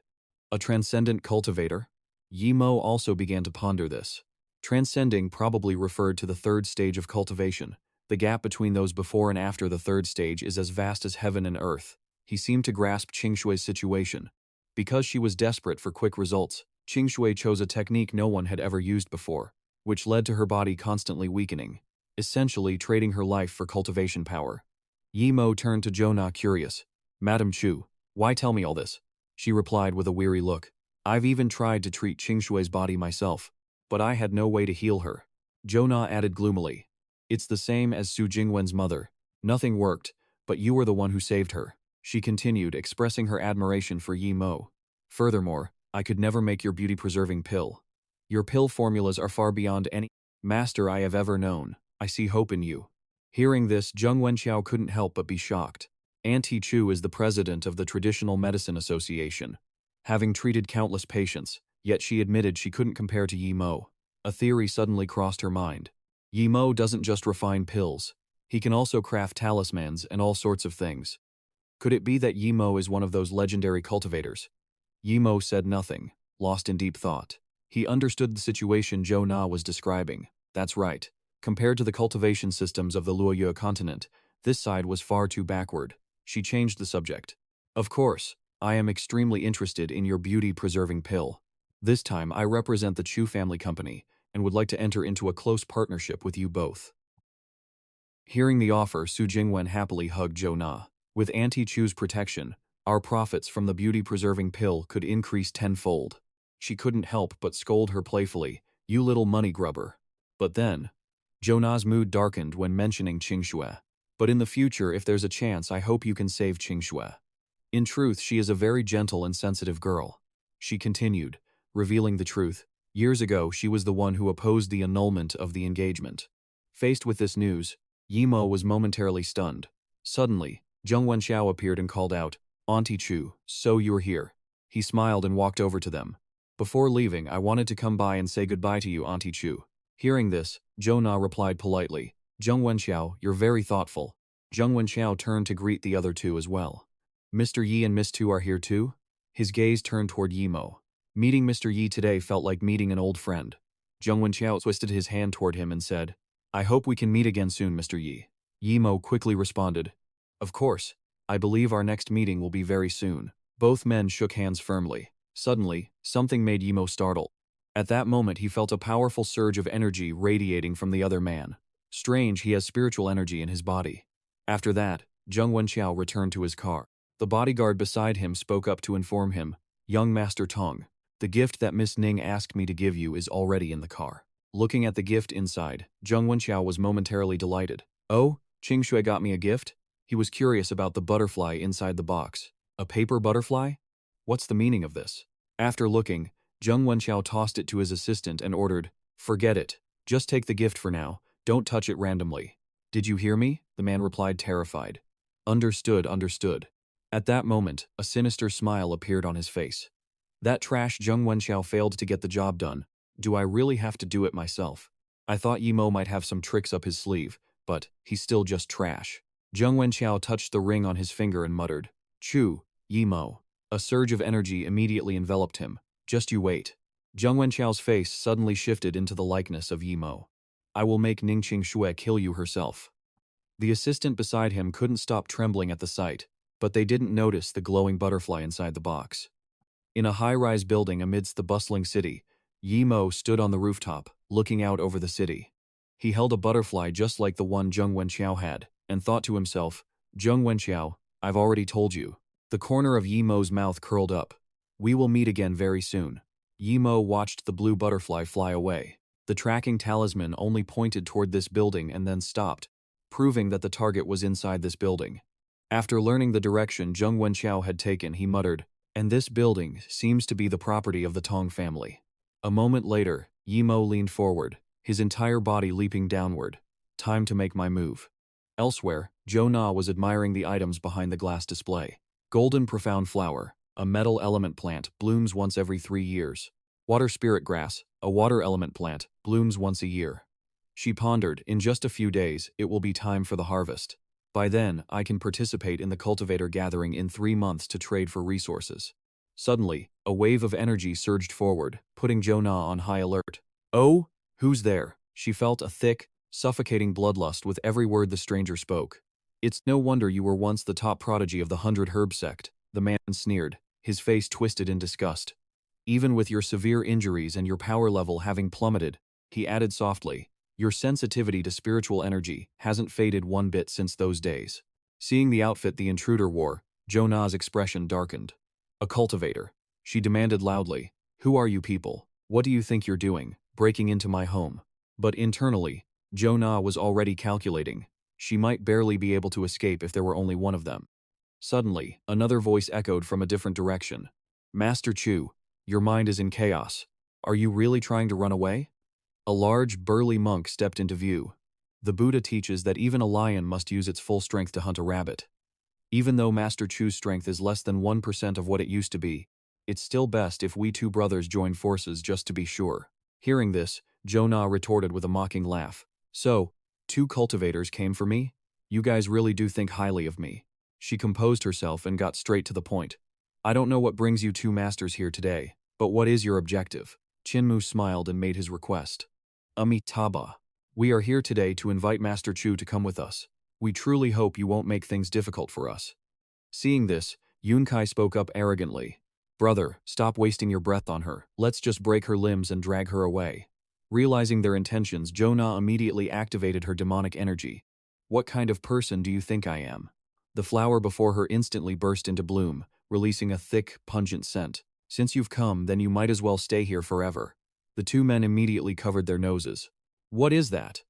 A transcendent cultivator? Yi Mo also began to ponder this. Transcending probably referred to the third stage of cultivation. The gap between those before and after the third stage is as vast as heaven and earth. He seemed to grasp Qingxue's situation. Because she was desperate for quick results, Qingxue chose a technique no one had ever used before, which led to her body constantly weakening, essentially trading her life for cultivation power. Yi Mo turned to Zhou Na curious. Madam Chu, why tell me all this? She replied with a weary look. I've even tried to treat Qingxue's body myself, but I had no way to heal her. Zhou Na added gloomily. It's the same as Su Jingwen's mother. Nothing worked, but you were the one who saved her. She continued, expressing her admiration for Yi Mo. Furthermore, I could never make your beauty-preserving pill. Your pill formulas are far beyond any master I have ever known. I see hope in you. Hearing this, Zheng Wenqiao couldn't help but be shocked. Auntie Chu is the president of the Traditional Medicine Association, having treated countless patients, yet she admitted she couldn't compare to Yi Mo. A theory suddenly crossed her mind. Yi Mo doesn't just refine pills. He can also craft talismans and all sorts of things. Could it be that Yi Mo is one of those legendary cultivators? Yi Mo said nothing, lost in deep thought. He understood the situation Zhou Na was describing. That's right. Compared to the cultivation systems of the Luo Yue continent, this side was far too backward. She changed the subject. Of course, I am extremely interested in your beauty-preserving pill. This time I represent the Chu family company and would like to enter into a close partnership with you both. Hearing the offer, Su Jingwen happily hugged Zhou Na. With Auntie Chu's protection, our profits from the beauty-preserving pill could increase tenfold. She couldn't help but scold her playfully, you little money grubber. But then, Zhou Na's mood darkened when mentioning Qingxue. But in the future, if there's a chance, I hope you can save Qingxue. In truth, she is a very gentle and sensitive girl. She continued, revealing the truth. Years ago, she was the one who opposed the annulment of the engagement. Faced with this news, Yi Mo was momentarily stunned. Suddenly, Zheng Wenqiao appeared and called out, Auntie Chu, so you're here. He smiled and walked over to them. Before leaving, I wanted to come by and say goodbye to you, Auntie Chu. Hearing this, Zhou Na replied politely, Zheng Wenqiao, you're very thoughtful. Zheng Wenqiao turned to greet the other two as well. Mr. Yi and Miss Tu are here too? His gaze turned toward Yi Mo. Meeting Mr. Yi today felt like meeting an old friend. Zheng Wenqiao twisted his hand toward him and said, I hope we can meet again soon, Mr. Yi. Yi Mo quickly responded, Of course, I believe our next meeting will be very soon. Both men shook hands firmly. Suddenly, something made Yi Mo startle. At that moment, he felt a powerful surge of energy radiating from the other man. Strange, he has spiritual energy in his body. After that, Zheng Wenqiao returned to his car. The bodyguard beside him spoke up to inform him, Young Master Tong, the gift that Miss Ning asked me to give you is already in the car. Looking at the gift inside, Zheng Wenqiao was momentarily delighted. Oh, Qingxue got me a gift? He was curious about the butterfly inside the box. A paper butterfly? What's the meaning of this? After looking, Zheng Wenqiao tossed it to his assistant and ordered, Forget it. Just take the gift for now. Don't touch it randomly. Did you hear me? The man replied, terrified. Understood, understood. At that moment, a sinister smile appeared on his face. That trash Zheng Wenxiao failed to get the job done. Do I really have to do it myself? I thought Yimo might have some tricks up his sleeve, but he's still just trash. Zheng Wenxiao touched the ring on his finger and muttered, Chu, Yimo. A surge of energy immediately enveloped him. Just you wait. Zheng Wenxiao's face suddenly shifted into the likeness of Yimo. I will make Ningqing Shui kill you herself. The assistant beside him couldn't stop trembling at the sight, but they didn't notice the glowing butterfly inside the box. In a high-rise building amidst the bustling city, Yimo stood on the rooftop, looking out over the city. He held a butterfly just like the one Zheng Wenxiao had, and thought to himself, Zheng Wenxiao, I've already told you. The corner of Yimo's mouth curled up. We will meet again very soon. Yimo watched the blue butterfly fly away. The tracking talisman only pointed toward this building and then stopped, proving that the target was inside this building. After learning the direction Zheng Wenxiao had taken, he muttered, and this building seems to be the property of the Tong family. A moment later, Yimo leaned forward, his entire body leaping downward. Time to make my move. Elsewhere, Zhou Na was admiring the items behind the glass display. Golden profound flower, a metal element plant, blooms once every 3 years. Water spirit grass, a water element plant, blooms once a year. She pondered, in just a few days, it will be time for the harvest. By then, I can participate in the cultivator gathering in 3 months to trade for resources. Suddenly, a wave of energy surged forward, putting Zhou Na on high alert. Oh, who's there? She felt a thick, suffocating bloodlust with every word the stranger spoke. It's no wonder you were once the top prodigy of the 100 Herb sect, the man sneered, his face twisted in disgust. Even with your severe injuries and your power level having plummeted, he added softly, your sensitivity to spiritual energy hasn't faded one bit since those days. Seeing the outfit the intruder wore, Zhou Na's expression darkened. A cultivator. She demanded loudly, who are you people? What do you think you're doing, breaking into my home? But internally, Zhou Na was already calculating. She might barely be able to escape if there were only one of them. Suddenly, another voice echoed from a different direction. Master Chu, your mind is in chaos. Are you really trying to run away? A large, burly monk stepped into view. The Buddha teaches that even a lion must use its full strength to hunt a rabbit. Even though Master Chu's strength is less than 1% of what it used to be, it's still best if we two brothers join forces just to be sure. Hearing this, Zhou Na retorted with a mocking laugh. So, 2 cultivators came for me? You guys really do think highly of me. She composed herself and got straight to the point. I don't know what brings you 2 masters here today, but what is your objective? Qinmu smiled and made his request. Amitabha. We are here today to invite Master Chu to come with us. We truly hope you won't make things difficult for us. Seeing this, Yunkai spoke up arrogantly. Brother, stop wasting your breath on her. Let's just break her limbs and drag her away. Realizing their intentions, Zhou Na immediately activated her demonic energy. What kind of person do you think I am? The flower before her instantly burst into bloom, releasing a thick, pungent scent. Since you've come, then you might as well stay here forever. The 2 men immediately covered their noses. What is that?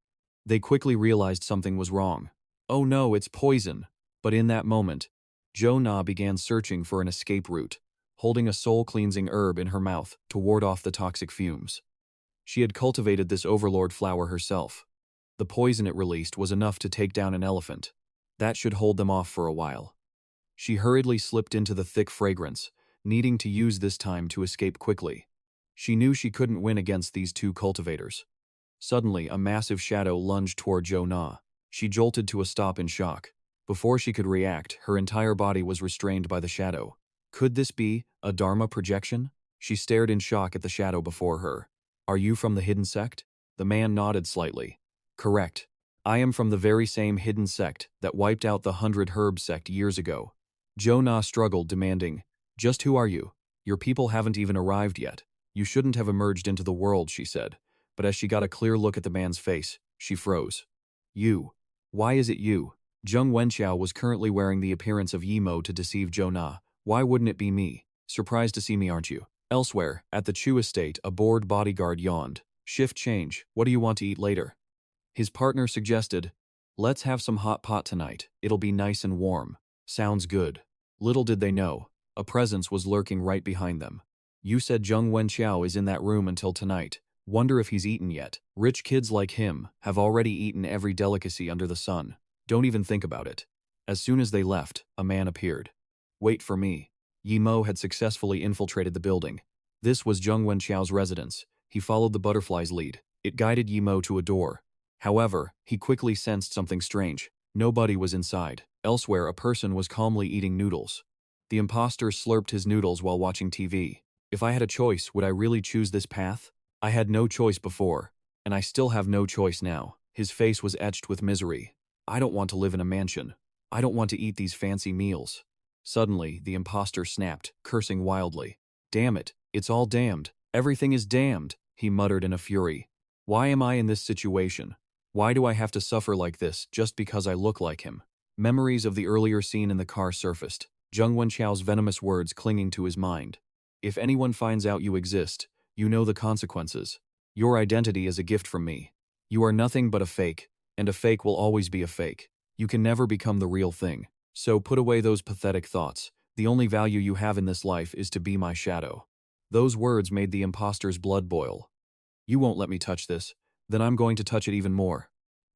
They quickly realized something was wrong. Oh no, it's poison. But in that moment, Zhou Na began searching for an escape route, holding a soul-cleansing herb in her mouth to ward off the toxic fumes. She had cultivated this overlord flower herself. The poison it released was enough to take down an elephant. That should hold them off for a while. She hurriedly slipped into the thick fragrance, needing to use this time to escape quickly. She knew she couldn't win against these 2 cultivators. Suddenly, a massive shadow lunged toward Zhou Na. She jolted to a stop in shock. Before she could react, her entire body was restrained by the shadow. Could this be a Dharma projection? She stared in shock at the shadow before her. Are you from the hidden sect? The man nodded slightly. Correct. I am from the very same hidden sect that wiped out the 100 Herb sect years ago. Zhou Na struggled, demanding, just who are you? Your people haven't even arrived yet. You shouldn't have emerged into the world, she said. But as she got a clear look at the man's face, she froze. You. Why is it you? Zheng Wenxiao was currently wearing the appearance of Yimo to deceive Zhou Na. Why wouldn't it be me? Surprised to see me, aren't you? Elsewhere, at the Chu estate, a bored bodyguard yawned. Shift change. What do you want to eat later? His partner suggested, let's have some hot pot tonight. It'll be nice and warm. Sounds good. Little did they know, a presence was lurking right behind them. You said Zheng Wenxiao is in that room until tonight. Wonder if he's eaten yet. Rich kids like him have already eaten every delicacy under the sun. Don't even think about it. As soon as they left, a man appeared. Wait for me. Yi Mo had successfully infiltrated the building. This was Zheng Wenqiao's residence. He followed the butterfly's lead. It guided Yi Mo to a door. However, he quickly sensed something strange. Nobody was inside. Elsewhere, a person was calmly eating noodles. The imposter slurped his noodles while watching TV. If I had a choice, would I really choose this path? I had no choice before, and I still have no choice now. His face was etched with misery. I don't want to live in a mansion. I don't want to eat these fancy meals. Suddenly, the imposter snapped, cursing wildly. Damn it, it's all damned. Everything is damned, he muttered in a fury. Why am I in this situation? Why do I have to suffer like this just because I look like him? Memories of the earlier scene in the car surfaced, Zheng Wenqiao's venomous words clinging to his mind. If anyone finds out you exist, you know the consequences. Your identity is a gift from me. You are nothing but a fake, and a fake will always be a fake. You can never become the real thing. So put away those pathetic thoughts. The only value you have in this life is to be my shadow. Those words made the imposter's blood boil. You won't let me touch this, then I'm going to touch it even more.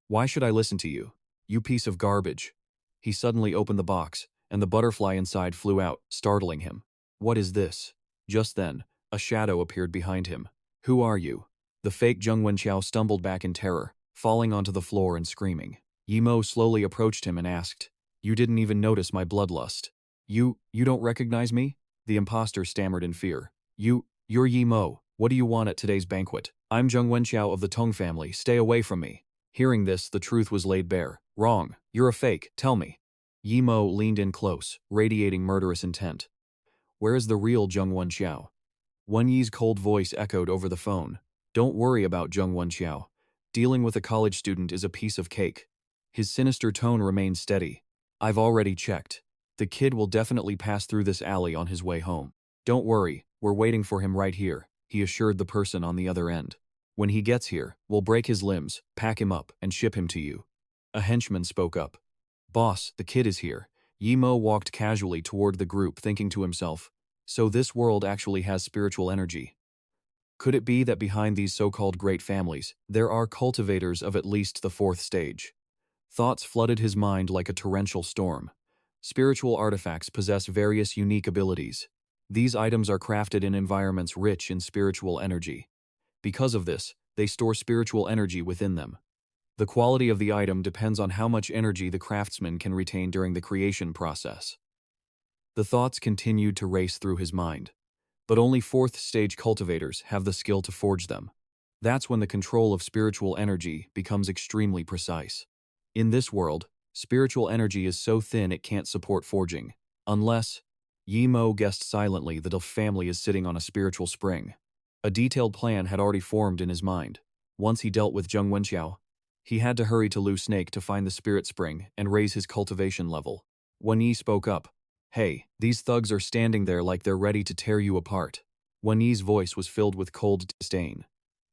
Why should I listen to you? You piece of garbage. He suddenly opened the box, and the butterfly inside flew out, startling him. What is this? Just then, a shadow appeared behind him. Who are you? The fake Zheng Wenqiao stumbled back in terror, falling onto the floor and screaming. Yi Mo slowly approached him and asked, You didn't even notice my bloodlust. You don't recognize me? The imposter stammered in fear. You're Yi Mo. What do you want at today's banquet? I'm Zheng Wenqiao of the Tong family. Stay away from me. Hearing this, the truth was laid bare. Wrong. You're a fake. Tell me. Yi Mo leaned in close, radiating murderous intent. Where is the real Zheng Wenqiao? Wen Yi's cold voice echoed over the phone. Don't worry about Zheng Wenqiao. Dealing with a college student is a piece of cake. His sinister tone remained steady. I've already checked. The kid will definitely pass through this alley on his way home. Don't worry, we're waiting for him right here, he assured the person on the other end. When he gets here, we'll break his limbs, pack him up, and ship him to you. A henchman spoke up. Boss, the kid is here. Yi Mo walked casually toward the group, thinking to himself, so this world actually has spiritual energy. Could it be that behind these so-called great families, there are cultivators of at least the fourth stage? Thoughts flooded his mind like a torrential storm. Spiritual artifacts possess various unique abilities. These items are crafted in environments rich in spiritual energy. Because of this, they store spiritual energy within them. The quality of the item depends on how much energy the craftsman can retain during the creation process. The thoughts continued to race through his mind. But only fourth-stage cultivators have the skill to forge them. That's when the control of spiritual energy becomes extremely precise. In this world, spiritual energy is so thin it can't support forging. Unless, Yi Mo guessed silently that the family is sitting on a spiritual spring. A detailed plan had already formed in his mind. Once he dealt with Zheng Wenqiao, he had to hurry to Lu Snake to find the spirit spring and raise his cultivation level. Wen Yi spoke up. Hey, these thugs are standing there like they're ready to tear you apart. Wen Yi's voice was filled with cold disdain.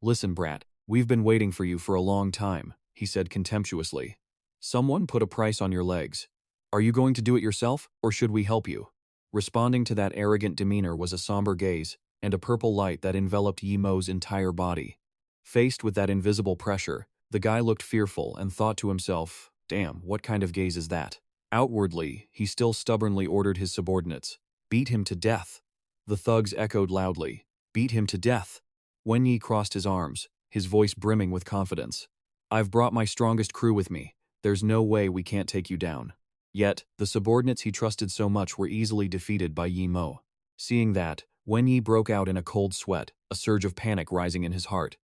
Listen, brat, we've been waiting for you for a long time, he said contemptuously. Someone put a price on your legs. Are you going to do it yourself, or should we help you? Responding to that arrogant demeanor was a somber gaze and a purple light that enveloped Yi Mo's entire body. Faced with that invisible pressure, the guy looked fearful and thought to himself, damn, what kind of gaze is that? Outwardly, he still stubbornly ordered his subordinates, beat him to death. The thugs echoed loudly, beat him to death. Wen Yi crossed his arms, his voice brimming with confidence. I've brought my strongest crew with me. There's no way we can't take you down. Yet, the subordinates he trusted so much were easily defeated by Yi Mo. Seeing that, Wen Yi broke out in a cold sweat, a surge of panic rising in his heart.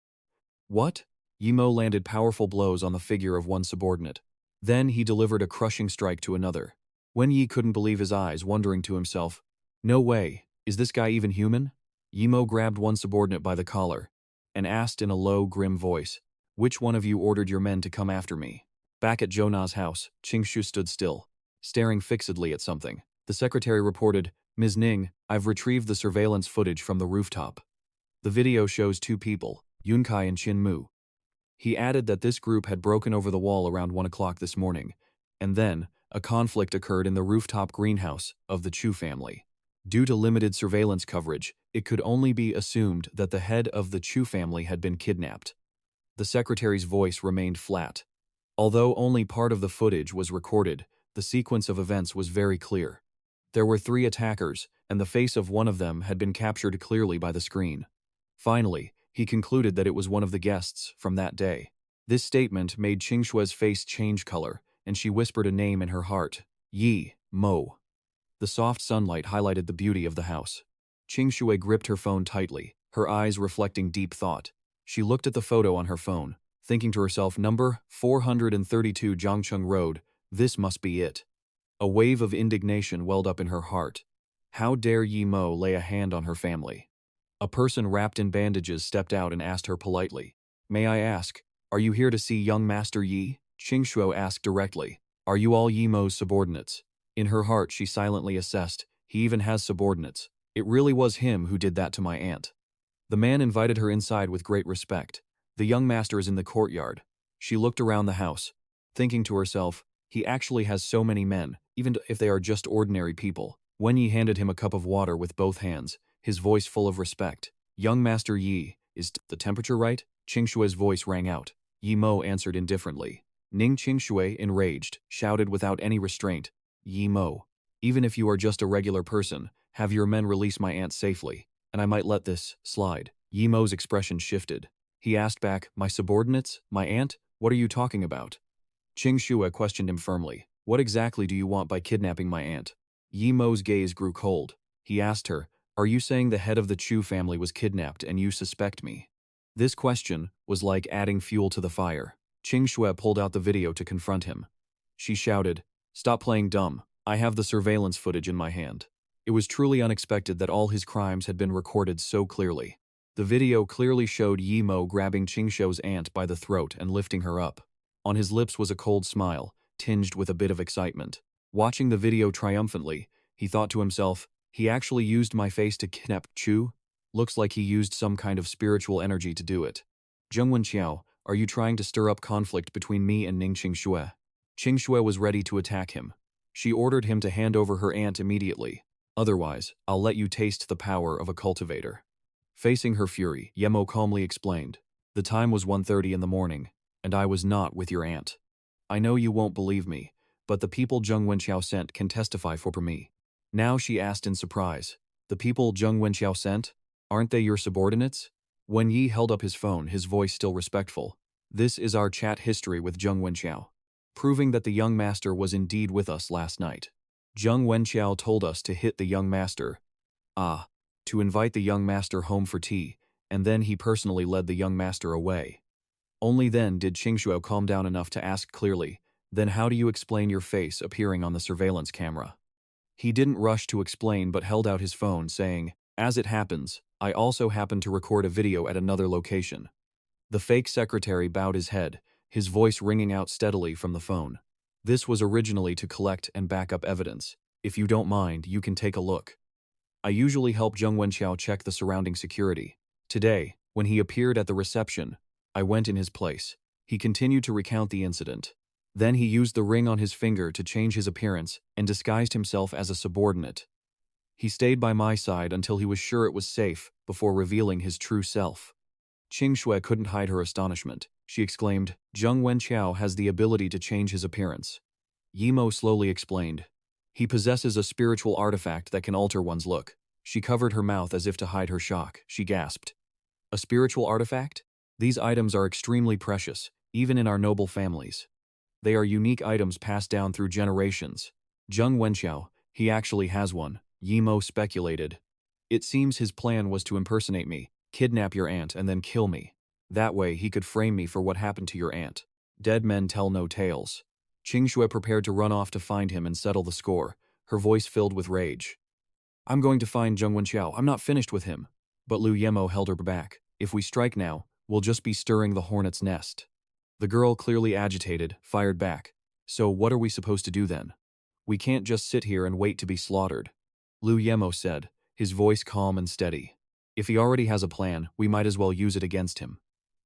What? Yi Mo landed powerful blows on the figure of one subordinate. Then he delivered a crushing strike to another. Wen Yi couldn't believe his eyes, wondering to himself, no way, is this guy even human? Yi Mo grabbed one subordinate by the collar and asked in a low, grim voice, which one of you ordered your men to come after me? Back at Zhou house, Qingshu stood still, staring fixedly at something. The secretary reported, Ms. Ning, I've retrieved the surveillance footage from the rooftop. The video shows two people, Yunkai and Qin Mu. He added that this group had broken over the wall around 1 o'clock this morning, and then, a conflict occurred in the rooftop greenhouse of the Chu family. Due to limited surveillance coverage, it could only be assumed that the head of the Chu family had been kidnapped. The secretary's voice remained flat. Although only part of the footage was recorded, the sequence of events was very clear. There were 3 attackers, and the face of one of them had been captured clearly by the screen. Finally, he concluded that it was one of the guests from that day. This statement made Qingshue's face change color, and she whispered a name in her heart, Yi Mo. The soft sunlight highlighted the beauty of the house. Qingxue gripped her phone tightly, her eyes reflecting deep thought. She looked at the photo on her phone, thinking to herself, number 432 Jiangcheng Road, this must be it. A wave of indignation welled up in her heart. How dare Yi Mo lay a hand on her family? A person wrapped in bandages stepped out and asked her politely, "May I ask, are you here to see young Master Yi?" Qingxue asked directly, "Are you all Yi Mo's subordinates?" In her heart she silently assessed, he even has subordinates. It really was him who did that to my aunt. The man invited her inside with great respect. The young master is in the courtyard. She looked around the house, thinking to herself, he actually has so many men, even if they are just ordinary people. Wen Yi handed him a cup of water with both hands, his voice full of respect. "Young Master Yi, is the temperature right?" Qingshue's voice rang out. Yi Mo answered indifferently. Ning Qingxue, enraged, shouted without any restraint, "Yi Mo, even if you are just a regular person, have your men release my aunt safely, and I might let this slide." Yi Mo's expression shifted. He asked back, "My subordinates? My aunt? What are you talking about?" Qingxue questioned him firmly. "What exactly do you want by kidnapping my aunt?" Yi Mo's gaze grew cold. He asked her, "Are you saying the head of the Chu family was kidnapped and you suspect me?" This question was like adding fuel to the fire. Qingxue pulled out the video to confront him. She shouted, "Stop playing dumb. I have the surveillance footage in my hand." It was truly unexpected that all his crimes had been recorded so clearly. The video clearly showed Yi Mo grabbing Qingshue's aunt by the throat and lifting her up. On his lips was a cold smile, tinged with a bit of excitement. Watching the video triumphantly, he thought to himself, he actually used my face to kidnap Chu? Looks like he used some kind of spiritual energy to do it. "Zheng Wenqiao, are you trying to stir up conflict between me and Ning Qingxue?" Qingxue was ready to attack him. She ordered him to hand over her aunt immediately. "Otherwise, I'll let you taste the power of a cultivator." Facing her fury, Yemo calmly explained, "The time was 1:30 in the morning, and I was not with your aunt. I know you won't believe me, but the people Zheng Wenqiao sent can testify for me." Now she asked in surprise, "The people Zheng Wenqiao sent? Aren't they your subordinates?" When Yi held up his phone, his voice still respectful. "This is our chat history with Zheng Wenqiao, proving that the young master was indeed with us last night. Zheng Wenqiao told us to hit the young master. To invite the young master home for tea, and then he personally led the young master away." Only then did Qingshuo calm down enough to ask clearly, "Then how do you explain your face appearing on the surveillance camera?" He didn't rush to explain but held out his phone, saying, "As it happens, I also happened to record a video at another location." The fake secretary bowed his head, his voice ringing out steadily from the phone. "This was originally to collect and back up evidence. If you don't mind, you can take a look. I usually help Zheng Wenqiao check the surrounding security. Today, when he appeared at the reception, I went in his place." He continued to recount the incident. Then he used the ring on his finger to change his appearance and disguised himself as a subordinate. He stayed by my side until he was sure it was safe before revealing his true self. Qingshui couldn't hide her astonishment. She exclaimed, "Zheng Wenqiao has the ability to change his appearance." Yimo slowly explained, "He possesses a spiritual artifact that can alter one's look." She covered her mouth as if to hide her shock. She gasped, "A spiritual artifact? These items are extremely precious, even in our noble families. They are unique items passed down through generations. Zheng Wenqiao, he actually has one," Yimo speculated. "It seems his plan was to impersonate me, kidnap your aunt, and then kill me. That way he could frame me for what happened to your aunt. Dead men tell no tales." Qingshui prepared to run off to find him and settle the score, her voice filled with rage. "I'm going to find Zheng Wenqiao. I'm not finished with him." But Lu Yemo held her back. "If we strike now, we'll just be stirring the hornet's nest." The girl, clearly agitated, fired back. "So what are we supposed to do then? We can't just sit here and wait to be slaughtered." Lu Yemo said, his voice calm and steady. "If he already has a plan, we might as well use it against him."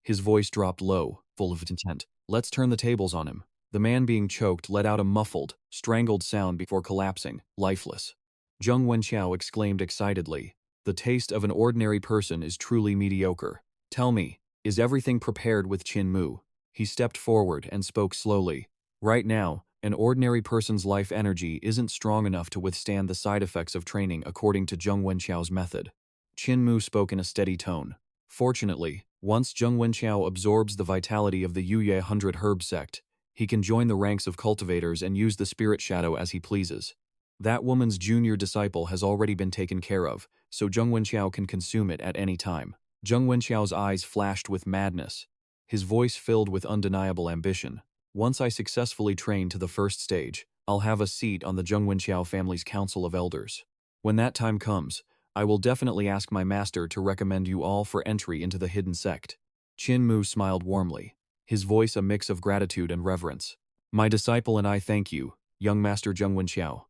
His voice dropped low, full of intent. "Let's turn the tables on him." The man being choked let out a muffled, strangled sound before collapsing, lifeless. Zheng Wenqiao exclaimed excitedly. The taste of an ordinary person is truly mediocre. Tell me, is everything prepared with Qin Mu? He stepped forward and spoke slowly. Right now, an ordinary person's life energy isn't strong enough to withstand the side effects of training according to Zheng Wenqiao's method. Qin Mu spoke in a steady tone. Fortunately, once Zheng Wenqiao absorbs the vitality of the Luo Yue 100 herb sect, he can join the ranks of cultivators and use the spirit shadow as he pleases. That woman's junior disciple has already been taken care of, so Zheng Wenqiao can consume it at any time. Zheng Wenqiao's eyes flashed with madness. His voice filled with undeniable ambition. Once I successfully train to the first stage, I'll have a seat on the Zheng Wenqiao family's council of elders. When that time comes, I will definitely ask my master to recommend you all for entry into the hidden sect. Qin Mu smiled warmly, his voice a mix of gratitude and reverence. My disciple and I thank you, young master Zheng Wenqiao.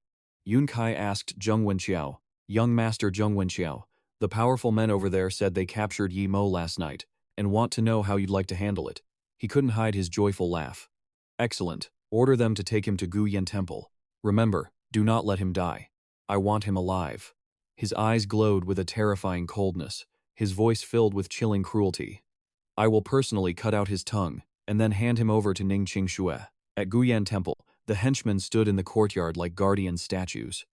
Yun Kai asked Zheng Wenqiao, young master Zheng Wenqiao, the powerful men over there said they captured Yi Mo last night, and want to know how you'd like to handle it. He couldn't hide his joyful laugh. Excellent. Order them to take him to Guyan Temple. Remember, do not let him die. I want him alive. His eyes glowed with a terrifying coldness, his voice filled with chilling cruelty. I will personally cut out his tongue, and then hand him over to Ning Qingxue. At Guyan Temple, the henchmen stood in the courtyard like guardian statues.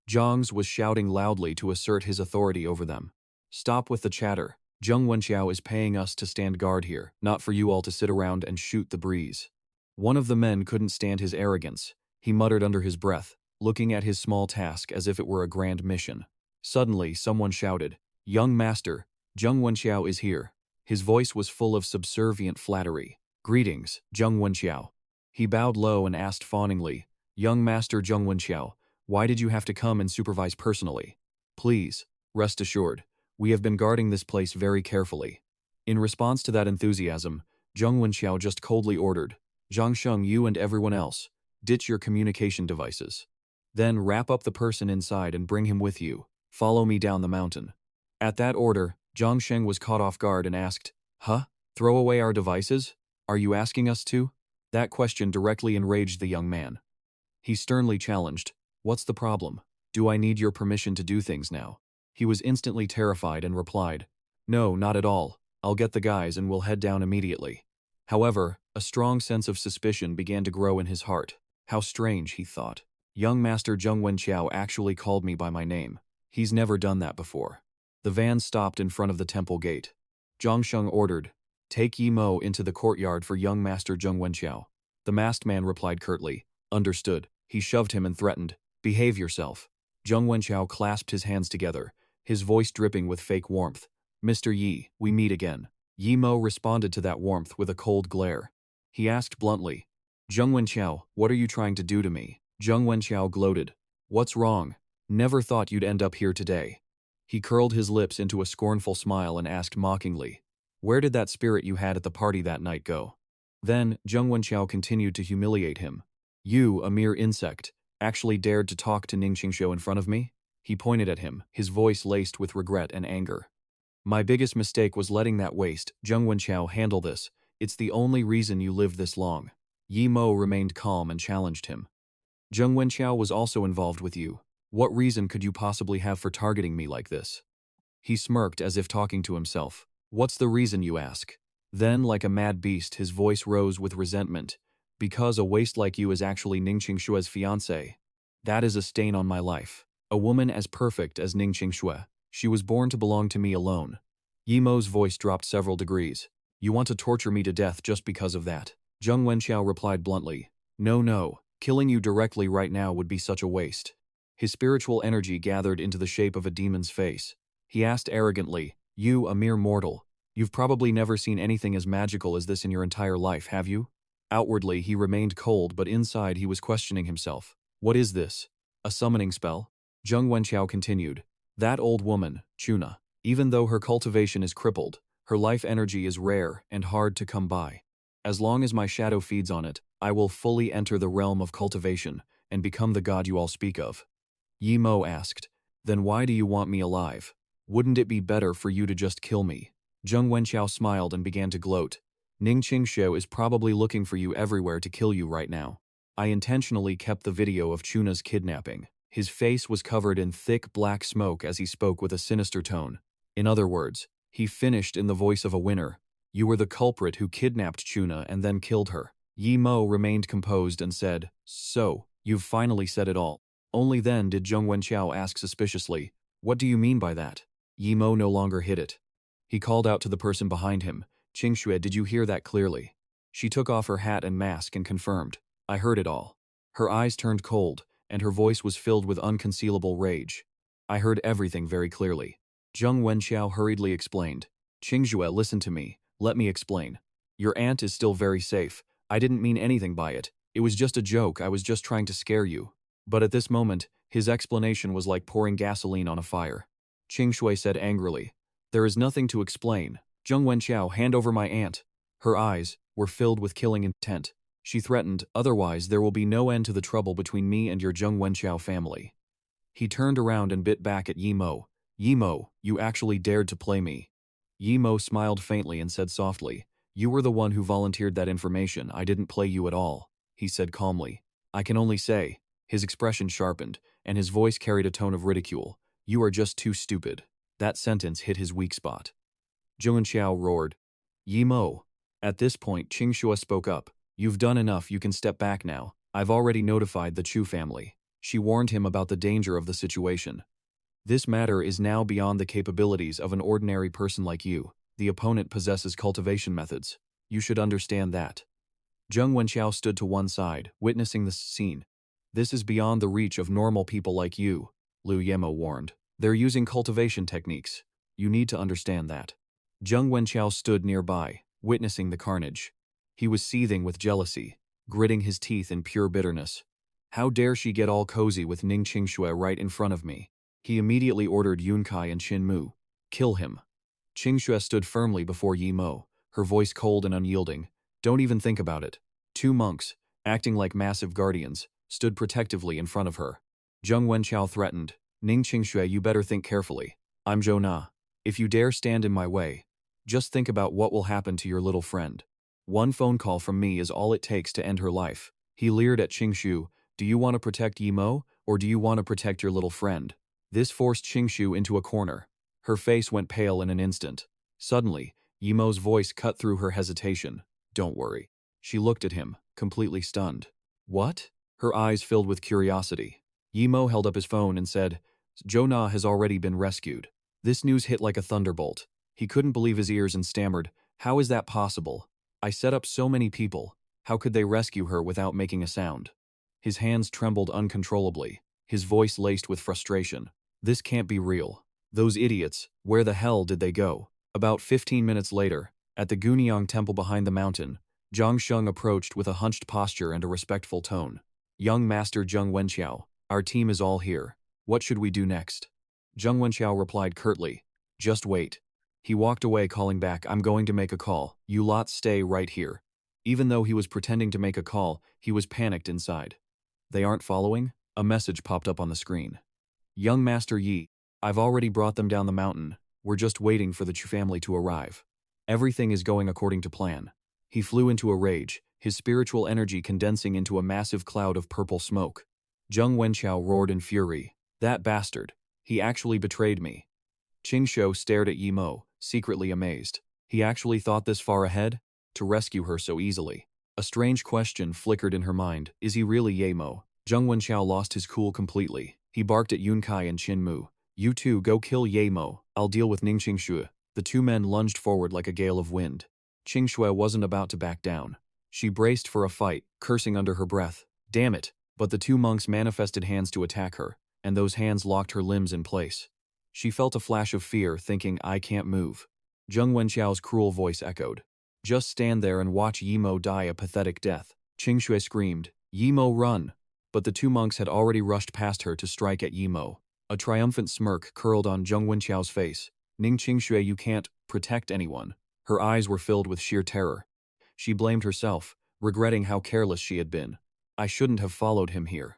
Zhang's was shouting loudly to assert his authority over them. Stop with the chatter. Zheng Wenqiao is paying us to stand guard here, not for you all to sit around and shoot the breeze. One of the men couldn't stand his arrogance. He muttered under his breath, looking at his small task as if it were a grand mission. Suddenly, someone shouted, Young master, Zheng Wenqiao is here. His voice was full of subservient flattery. Greetings, Zheng Wenqiao. He bowed low and asked fawningly, Young master Zheng Wenqiao, why did you have to come and supervise personally? Please, rest assured, we have been guarding this place very carefully. In response to that enthusiasm, Zheng Wenqiao just coldly ordered, Zhang Sheng, you and everyone else, ditch your communication devices. Then wrap up the person inside and bring him with you. Follow me down the mountain. At that order, Zhang Sheng was caught off guard and asked, Huh? Throw away our devices? Are you asking us to? That question directly enraged the young man. He sternly challenged, What's the problem? Do I need your permission to do things now? He was instantly terrified and replied, No, not at all. I'll get the guys and we'll head down immediately. However, a strong sense of suspicion began to grow in his heart. How strange, he thought. Young master Zheng Wenqiao actually called me by my name. He's never done that before. The van stopped in front of the temple gate. Zhang Sheng ordered, Take Yi Mo into the courtyard for young master Zheng Wenqiao. The masked man replied curtly, Understood. He shoved him and threatened, Behave yourself. Zheng Wenqiao clasped his hands together, his voice dripping with fake warmth. Mr. Yi, we meet again. Yi Mo responded to that warmth with a cold glare. He asked bluntly, Zheng Wenqiao, what are you trying to do to me? Zheng Wenqiao gloated, What's wrong? Never thought you'd end up here today. He curled his lips into a scornful smile and asked mockingly, Where did that spirit you had at the party that night go? Then, Zheng Wenqiao continued to humiliate him. You, a mere insect, actually dared to talk to Ning Qingxue in front of me? He pointed at him, his voice laced with regret and anger. My biggest mistake was letting that waste, Zheng Wenqiao, handle this. It's the only reason you lived this long. Yi Mo remained calm and challenged him. Zheng Wenqiao was also involved with you. What reason could you possibly have for targeting me like this? He smirked as if talking to himself. What's the reason, you ask? Then, like a mad beast, his voice rose with resentment. Because a waste like you is actually Ning Qingxue's fiancé. That is a stain on my life. A woman as perfect as Ning Qingxue. She was born to belong to me alone. Yi Mo's voice dropped several degrees. You want to torture me to death just because of that? Zheng Wenqiao replied bluntly. No. Killing you directly right now would be such a waste. His spiritual energy gathered into the shape of a demon's face. He asked arrogantly, You, a mere mortal, you've probably never seen anything as magical as this in your entire life, have you? Outwardly, he remained cold, but inside he was questioning himself. What is this? A summoning spell? Zheng Wenqiao continued. That old woman, Chuna, even though her cultivation is crippled, her life energy is rare and hard to come by. As long as my shadow feeds on it, I will fully enter the realm of cultivation and become the god you all speak of. Yi Mo asked, Then why do you want me alive? Wouldn't it be better for you to just kill me? Zheng Wenqiao smiled and began to gloat. Ning Qingxue is probably looking for you everywhere to kill you right now. I intentionally kept the video of Chuna's kidnapping. His face was covered in thick black smoke as he spoke with a sinister tone. In other words, he finished in the voice of a winner. You were the culprit who kidnapped Chuna and then killed her. Yi Mo remained composed and said, So, you've finally said it all. Only then did Zheng Wenqiao ask suspiciously, What do you mean by that? Yi Mo no longer hid it. He called out to the person behind him, Qingxue, did you hear that clearly? She took off her hat and mask and confirmed, I heard it all. Her eyes turned cold, and her voice was filled with unconcealable rage. I heard everything very clearly. Zheng Wenqiao hurriedly explained, Qingxue, listen to me, let me explain. Your aunt is still very safe. I didn't mean anything by it. It was just a joke, I was just trying to scare you. But at this moment, his explanation was like pouring gasoline on a fire. Qingxue said angrily, There is nothing to explain. Zheng Wenqiao, hand over my aunt. Her eyes were filled with killing intent. She threatened, otherwise there will be no end to the trouble between me and your Zheng Wenqiao family. He turned around and bit back at Yi Mo. Yi Mo, you actually dared to play me. Yi Mo smiled faintly and said softly, You were the one who volunteered that information, I didn't play you at all, he said calmly. I can only say, his expression sharpened, and his voice carried a tone of ridicule, You are just too stupid. That sentence hit his weak spot. Zheng Xiao roared, Yi Mo. At this point, Qingxue spoke up, You've done enough, you can step back now. I've already notified the Chu family. She warned him about the danger of the situation. This matter is now beyond the capabilities of an ordinary person like you. The opponent possesses cultivation methods. You should understand that. Zheng Wenqiao stood to one side, witnessing the scene. This is beyond the reach of normal people like you, Luo Yue warned. They're using cultivation techniques. You need to understand that. Zheng Wenqiao stood nearby, witnessing the carnage. He was seething with jealousy, gritting his teeth in pure bitterness. How dare she get all cozy with Ning Qingxue right in front of me? He immediately ordered Yunkai and Qin Mu, Kill him. Qingxue stood firmly before Yi Mo, her voice cold and unyielding. Don't even think about it. 2 monks, acting like massive guardians, stood protectively in front of her. Zheng Wenqiao threatened, Ning Qingxue, you better think carefully. I'm Zhou Na. If you dare stand in my way, just think about what will happen to your little friend. One phone call from me is all it takes to end her life. He leered at Qingxue, Do you want to protect Yi Mo, or do you want to protect your little friend? This forced Qingxue into a corner. Her face went pale in an instant. Suddenly, Yi Mo's voice cut through her hesitation. Don't worry. She looked at him, completely stunned. What? Her eyes filled with curiosity. Yi Mo held up his phone and said, Zhou Na has already been rescued. This news hit like a thunderbolt. He couldn't believe his ears and stammered, How is that possible? I set up so many people. How could they rescue her without making a sound? His hands trembled uncontrollably, his voice laced with frustration. This can't be real. Those idiots, where the hell did they go? About 15 minutes later, at the Guniang temple behind the mountain, Zhang Sheng approached with a hunched posture and a respectful tone. Young Master Zheng Wenqiao, our team is all here. What should we do next? Zheng Wenqiao replied curtly, Just wait. He walked away calling back, I'm going to make a call. You lot stay right here. Even though he was pretending to make a call, he was panicked inside. They aren't following? A message popped up on the screen. Young Master Yi, I've already brought them down the mountain. We're just waiting for the Chu family to arrive. Everything is going according to plan. He flew into a rage, his spiritual energy condensing into a massive cloud of purple smoke. Zheng Wenqiao roared in fury. That bastard. He actually betrayed me. Qingxue stared at Yi Mo, secretly amazed. He actually thought this far ahead? To rescue her so easily. A strange question flickered in her mind. Is he really Yi Mo? Zheng Wenqiao lost his cool completely. He barked at Yunkai and Qin Mu. You two go kill Yi Mo. I'll deal with Ning Qingxue. The two men lunged forward like a gale of wind. Qingxue wasn't about to back down. She braced for a fight, cursing under her breath. Damn it. But the two monks manifested hands to attack her, and those hands locked her limbs in place. She felt a flash of fear, thinking, I can't move. Zheng Wenqiao's cruel voice echoed. Just stand there and watch Yi Mo die a pathetic death. Qingxue screamed, Yi Mo, run! But the two monks had already rushed past her to strike at Yi Mo. A triumphant smirk curled on Zheng Wenqiao's face. Ning Qingxue, you can't protect anyone. Her eyes were filled with sheer terror. She blamed herself, regretting how careless she had been. I shouldn't have followed him here.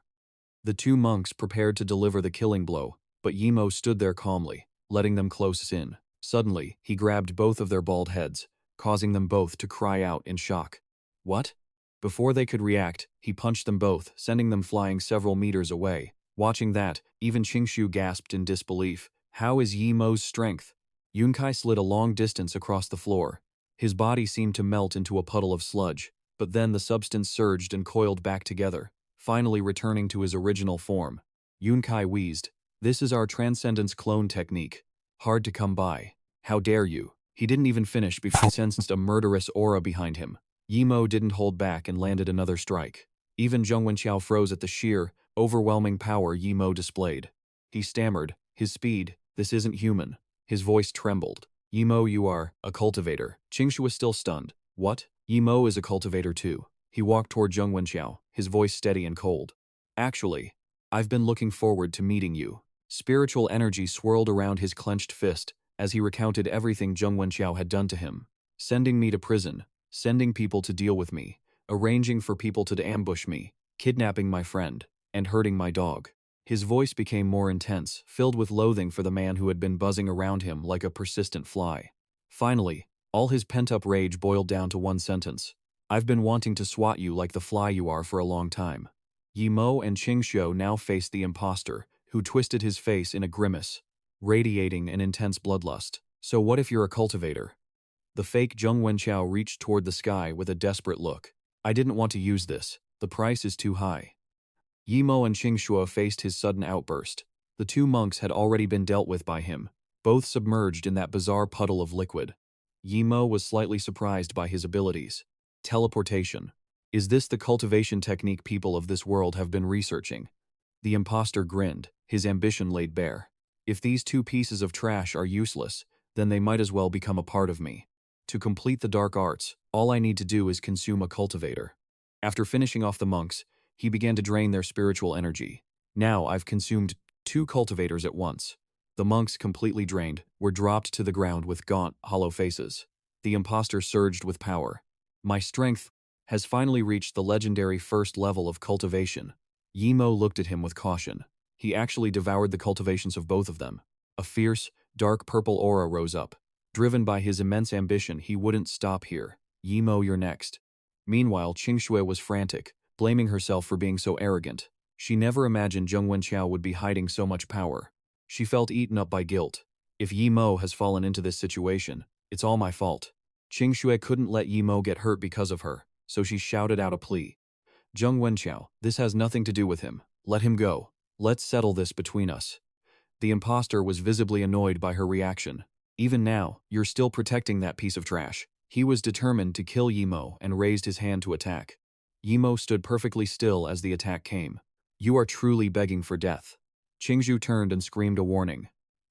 The two monks prepared to deliver the killing blow, but Yi Mo stood there calmly, letting them close in. Suddenly, he grabbed both of their bald heads, causing them both to cry out in shock. What? Before they could react, he punched them both, sending them flying several meters away. Watching that, even Qingshu gasped in disbelief. How is Yi Mo's strength? Yunkai slid a long distance across the floor. His body seemed to melt into a puddle of sludge, but then the substance surged and coiled back together, finally returning to his original form. Yunkai wheezed. This is our transcendence clone technique. Hard to come by. How dare you? He didn't even finish before he sensed a murderous aura behind him. Yi Mo didn't hold back and landed another strike. Even Zheng Wenqiao froze at the sheer, overwhelming power Yi Mo displayed. He stammered, his speed, this isn't human. His voice trembled. Yi Mo, you are a cultivator. Qingshu was still stunned. What? Yi Mo is a cultivator too. He walked toward Zheng Wenqiao, his voice steady and cold. Actually, I've been looking forward to meeting you. Spiritual energy swirled around his clenched fist as he recounted everything Zheng Wenqiao had done to him. Sending me to prison, sending people to deal with me, arranging for people to ambush me, kidnapping my friend, and hurting my dog. His voice became more intense, filled with loathing for the man who had been buzzing around him like a persistent fly. Finally, all his pent-up rage boiled down to one sentence. I've been wanting to swat you like the fly you are for a long time. Yi Mo and Qingshu now faced the imposter, who twisted his face in a grimace, radiating an intense bloodlust. So what if you're a cultivator? The fake Zheng Wenqiao reached toward the sky with a desperate look. I didn't want to use this. The price is too high. Yi Mo and Qingshu faced his sudden outburst. The two monks had already been dealt with by him, both submerged in that bizarre puddle of liquid. Yi Mo was slightly surprised by his abilities. Teleportation. Is this the cultivation technique people of this world have been researching? The imposter grinned, his ambition laid bare. If these two pieces of trash are useless, then they might as well become a part of me. To complete the dark arts, all I need to do is consume a cultivator. After finishing off the monks, he began to drain their spiritual energy. Now I've consumed 2 cultivators at once. The monks, completely drained, were dropped to the ground with gaunt, hollow faces. The imposter surged with power. My strength has finally reached the legendary first level of cultivation. Yi Mo looked at him with caution. He actually devoured the cultivations of both of them. A fierce, dark purple aura rose up. Driven by his immense ambition, he wouldn't stop here. Yi Mo, you're next. Meanwhile, Qingshu was frantic, blaming herself for being so arrogant. She never imagined Zheng Wenqiao would be hiding so much power. She felt eaten up by guilt. If Yi Mo has fallen into this situation, it's all my fault. Qingshu couldn't let Yi Mo get hurt because of her, so she shouted out a plea. Zheng Wenqiao, this has nothing to do with him. Let him go. Let's settle this between us. The imposter was visibly annoyed by her reaction. Even now, you're still protecting that piece of trash. He was determined to kill Yi Mo and raised his hand to attack. Yi Mo stood perfectly still as the attack came. You are truly begging for death. Qingshu turned and screamed a warning.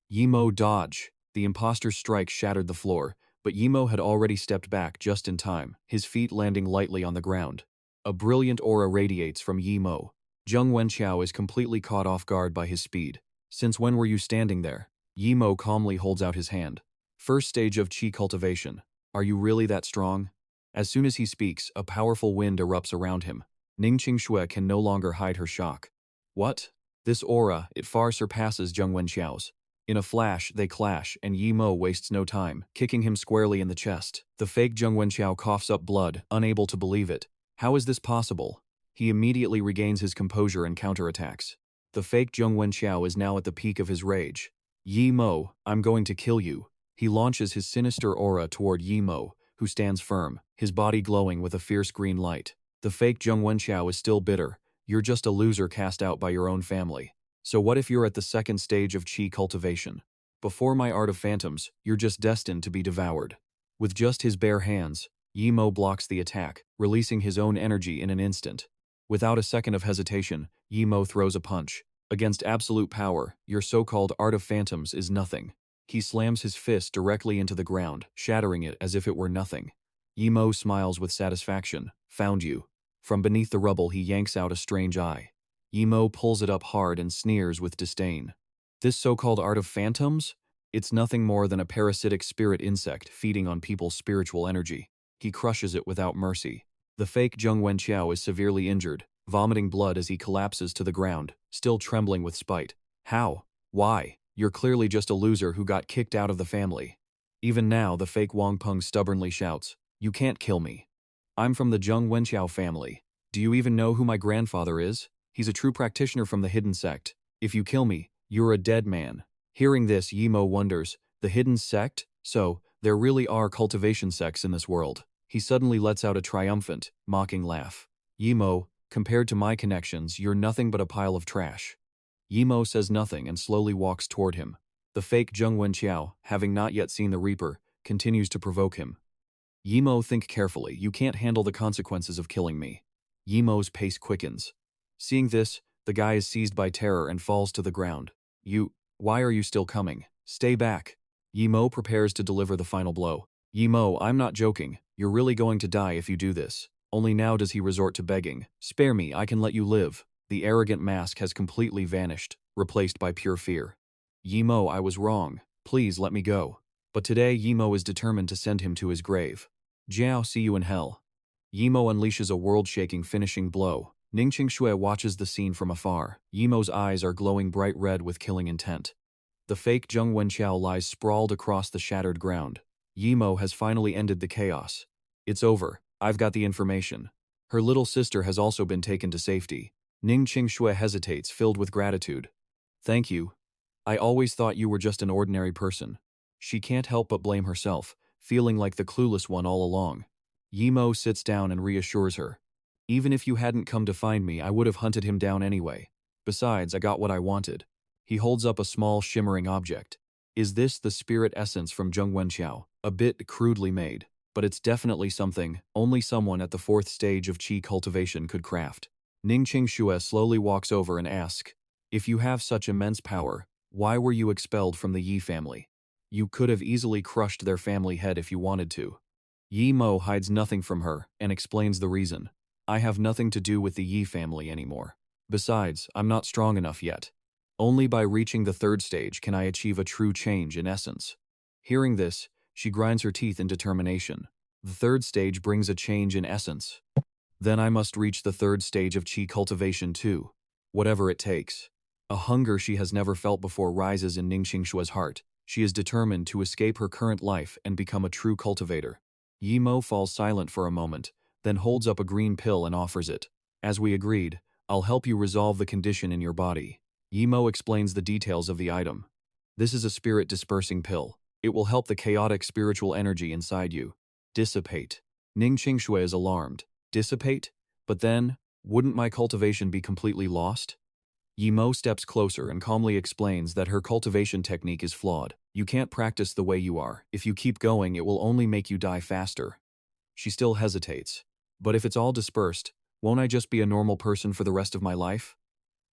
Yi Mo, dodge. The imposter's strike shattered the floor, but Yi Mo had already stepped back just in time, his feet landing lightly on the ground. A brilliant aura radiates from Yi Mo. Zheng Wenqiao is completely caught off guard by his speed. Since when were you standing there? Yi Mo calmly holds out his hand. First stage of qi cultivation. Are you really that strong? As soon as he speaks, a powerful wind erupts around him. Ning Qingshu can no longer hide her shock. What? This aura, it far surpasses Zheng Wenqiao's. In a flash, they clash, and Yi Mo wastes no time, kicking him squarely in the chest. The fake Zheng Wenqiao coughs up blood, unable to believe it. How is this possible? He immediately regains his composure and counterattacks. The fake Zheng Wenqiao is now at the peak of his rage. Yi Mo, I'm going to kill you. He launches his sinister aura toward Yi Mo, who stands firm, his body glowing with a fierce green light. The fake Zheng Wenqiao is still bitter. You're just a loser cast out by your own family. So what if you're at the second stage of qi cultivation? Before my art of phantoms, you're just destined to be devoured. With just his bare hands, Yi Mo blocks the attack, releasing his own energy in an instant. Without a second of hesitation, Yi Mo throws a punch. Against absolute power, your so-called art of phantoms is nothing. He slams his fist directly into the ground, shattering it as if it were nothing. Yi Mo smiles with satisfaction. Found you. From beneath the rubble he yanks out a strange eye. Yi Mo pulls it up hard and sneers with disdain. This so-called art of phantoms? It's nothing more than a parasitic spirit insect feeding on people's spiritual energy. He crushes it without mercy. The fake Zheng Wenqiao is severely injured, vomiting blood as he collapses to the ground, still trembling with spite. How? Why? You're clearly just a loser who got kicked out of the family. Even now, the fake Wang Peng stubbornly shouts, You can't kill me. I'm from the Zheng Wenqiao family. Do you even know who my grandfather is? He's a true practitioner from the hidden sect. If you kill me, you're a dead man. Hearing this, Yimo wonders, the hidden sect? So, there really are cultivation sects in this world. He suddenly lets out a triumphant, mocking laugh. Yimo, compared to my connections, you're nothing but a pile of trash. Yimo says nothing and slowly walks toward him. The fake Zheng Wenqiao, having not yet seen the Reaper, continues to provoke him. Yimo, think carefully, you can't handle the consequences of killing me. Yimo's pace quickens. Seeing this, the guy is seized by terror and falls to the ground. Why are you still coming? Stay back. Yimo prepares to deliver the final blow. Yimo, I'm not joking, you're really going to die if you do this. Only now does he resort to begging. Spare me, I can let you live. The arrogant mask has completely vanished, replaced by pure fear. Yimo, I was wrong. Please let me go. But today Yimo is determined to send him to his grave. Jiao, see you in hell. Yimo unleashes a world-shaking finishing blow. Ningqing Shui watches the scene from afar. Yimo's eyes are glowing bright red with killing intent. The fake Zheng Wenqiao lies sprawled across the shattered ground. Yimo has finally ended the chaos. It's over. I've got the information. Her little sister has also been taken to safety. Ningqing Shui hesitates, filled with gratitude. Thank you. I always thought you were just an ordinary person. She can't help but blame herself, feeling like the clueless one all along. Yimo sits down and reassures her. Even if you hadn't come to find me, I would have hunted him down anyway. Besides, I got what I wanted. He holds up a small shimmering object. Is this the spirit essence from Zheng Wenqiao? A bit crudely made, but it's definitely something only someone at the 4th stage of qi cultivation could craft. Ningqing Shui slowly walks over and asks, if you have such immense power, why were you expelled from the Yi family? You could have easily crushed their family head if you wanted to. Yimo hides nothing from her and explains the reason. I have nothing to do with the Yi family anymore. Besides, I'm not strong enough yet. Only by reaching the 3rd stage can I achieve a true change in essence. Hearing this, she grinds her teeth in determination. The 3rd stage brings a change in essence. Then I must reach the 3rd stage of qi cultivation too. Whatever it takes. A hunger she has never felt before rises in Ningqing Shui's heart. She is determined to escape her current life and become a true cultivator. Yimo falls silent for a moment, then holds up a green pill and offers it. As we agreed, I'll help you resolve the condition in your body. Yimo explains the details of the item. This is a spirit dispersing pill. It will help the chaotic spiritual energy inside you dissipate. Ningqing Shui is alarmed. Dissipate? But then, wouldn't my cultivation be completely lost? Yimo steps closer and calmly explains that her cultivation technique is flawed. You can't practice the way you are. If you keep going, it will only make you die faster. She still hesitates. But if it's all dispersed, won't I just be a normal person for the rest of my life?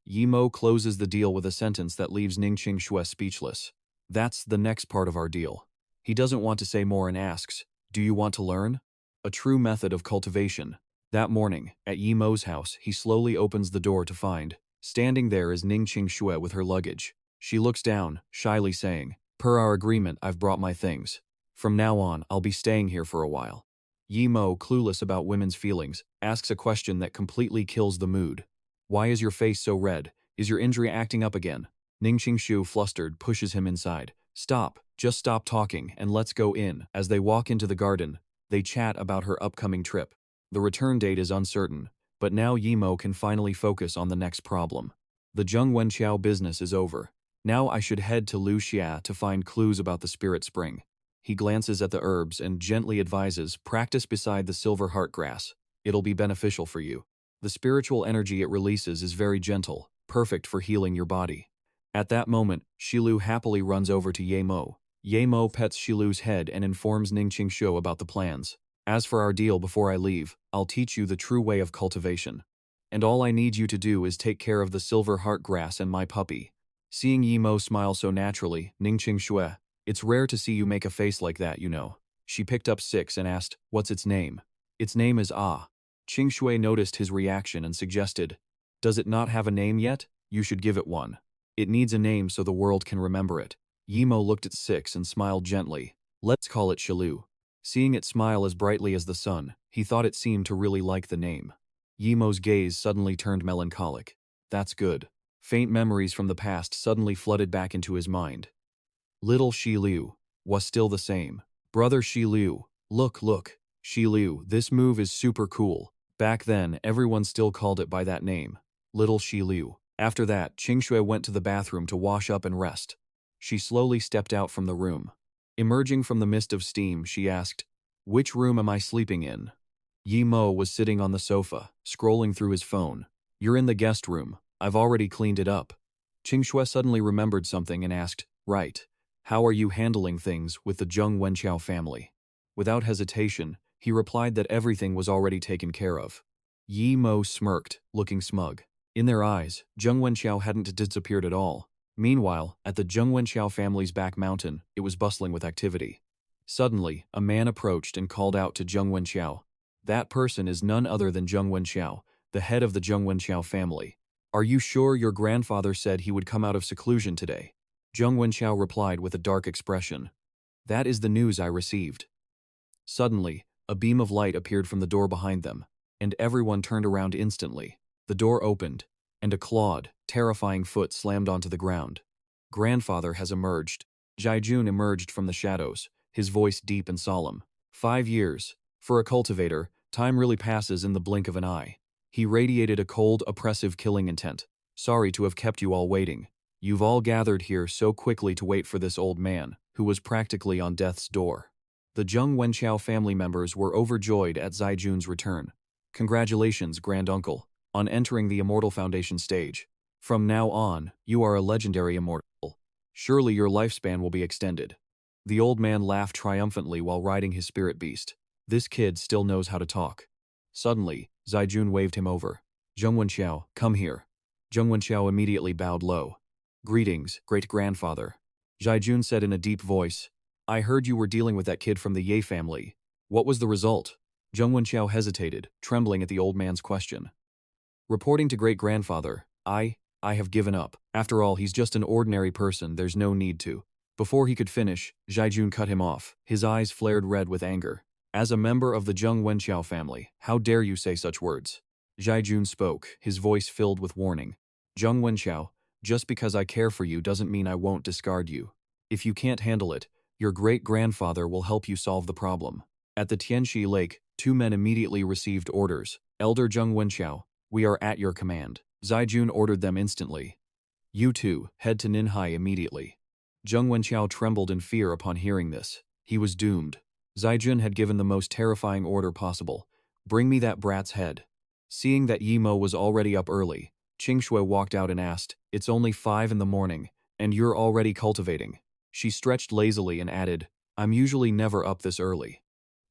Yimo closes the deal with a sentence that leaves Ningqing Shui speechless. That's the next part of our deal. He doesn't want to say more and asks, do you want to learn? A true method of cultivation. That morning, at Yimo's house, he slowly opens the door to find, standing there is Ningqing Shui with her luggage. She looks down, shyly saying, per our agreement, I've brought my things. From now on, I'll be staying here for a while. Yimo, clueless about women's feelings, asks a question that completely kills the mood. Why is your face so red? Is your injury acting up again? Ningqing Shu, flustered, pushes him inside. Stop, just stop talking and let's go in. As they walk into the garden, they chat about her upcoming trip. The return date is uncertain, but now Yimo can finally focus on the next problem. The Zheng Wenqiao business is over. Now I should head to Luo Yue to find clues about the spirit spring. He glances at the herbs and gently advises, practice beside the silver heart grass. It'll be beneficial for you. The spiritual energy it releases is very gentle, perfect for healing your body. At that moment, Shilu happily runs over to Yemo. Yemo pets Shilu's head and informs Ningqing Shu about the plans. As for our deal before I leave, I'll teach you the true way of cultivation. And all I need you to do is take care of the silver heart grass and my puppy. Seeing Yemo smile so naturally, Ningqing Shui, it's rare to see you make a face like that, you know. She picked up 6 and asked, what's its name? Its name is Ah. Qing Shui noticed his reaction and suggested, does it not have a name yet? You should give it one. It needs a name so the world can remember it. Yimo looked at 6 and smiled gently. Let's call it Shilu. Seeing it smile as brightly as the sun, he thought it seemed to really like the name. Yimo's gaze suddenly turned melancholic. That's good. Faint memories from the past suddenly flooded back into his mind. Little Shilu was still the same. Brother Shilu, look, Shilu, this move is super cool. Back then, everyone still called it by that name. little Shi Liu. After that, Qingshui went to the bathroom to wash up and rest. She slowly stepped out from the room. Emerging from the mist of steam, she asked, "Which room am I sleeping in?" Yi Mo was sitting on the sofa, scrolling through his phone. "You're in the guest room. I've already cleaned it up." Qingshui suddenly remembered something and asked, "Right. How are you handling things with the Zheng Wenqiao family?" Without hesitation, he replied that everything was already taken care of. Yi Mo smirked, looking smug. In their eyes, Zheng Wenqiao hadn't disappeared at all. Meanwhile, at the Zheng Wenqiao family's back mountain, it was bustling with activity. Suddenly, a man approached and called out to Zheng Wenqiao. That person is none other than Zheng Wenqiao, the head of the Zheng Wenqiao family. "Are you sure your grandfather said he would come out of seclusion today?" Zheng Wenqiao replied with a dark expression. "That is the news I received." Suddenly, a beam of light appeared from the door behind them, and everyone turned around instantly. The door opened, and a clawed, terrifying foot slammed onto the ground. "Grandfather has emerged." Jaijun emerged from the shadows, his voice deep and solemn. 5 years. For a cultivator, time really passes in the blink of an eye. He radiated a cold, oppressive killing intent. "Sorry to have kept you all waiting. You've all gathered here so quickly to wait for this old man, who was practically on death's door." The Zheng Wenqiao family members were overjoyed at Zaijun's return. "Congratulations, Granduncle, on entering the Immortal Foundation stage. From now on, you are a legendary immortal. Surely your lifespan will be extended." The old man laughed triumphantly while riding his spirit beast. This kid still knows how to talk. Suddenly, Zaijun waved him over. "Zheng Wenqiao, come here." Zheng Wenqiao immediately bowed low. "Greetings, great-grandfather." Zaijun said in a deep voice, "I heard you were dealing with that kid from the Ye family. What was the result?" Zheng Wenqiao hesitated, trembling at the old man's question. "Reporting to great-grandfather, I have given up. After all, he's just an ordinary person, there's no need to." Before he could finish, Zaijun cut him off. His eyes flared red with anger. "As a member of the Zheng Wenqiao family, how dare you say such words?" Zaijun spoke, his voice filled with warning. "Zheng Wenqiao, just because I care for you doesn't mean I won't discard you. If you can't handle it, your great-grandfather will help you solve the problem." At the Tianxi Lake, 2 men immediately received orders. "Elder Zheng Wenqiao, we are at your command." Zaijun ordered them instantly. "You two, head to Ninhai immediately." Zheng Wenqiao trembled in fear upon hearing this. He was doomed. Zaijun had given the most terrifying order possible. "Bring me that brat's head." Seeing that Yi Mo was already up early, Qingshui walked out and asked, "It's only 5 in the morning, and you're already cultivating." She stretched lazily and added, "I'm usually never up this early."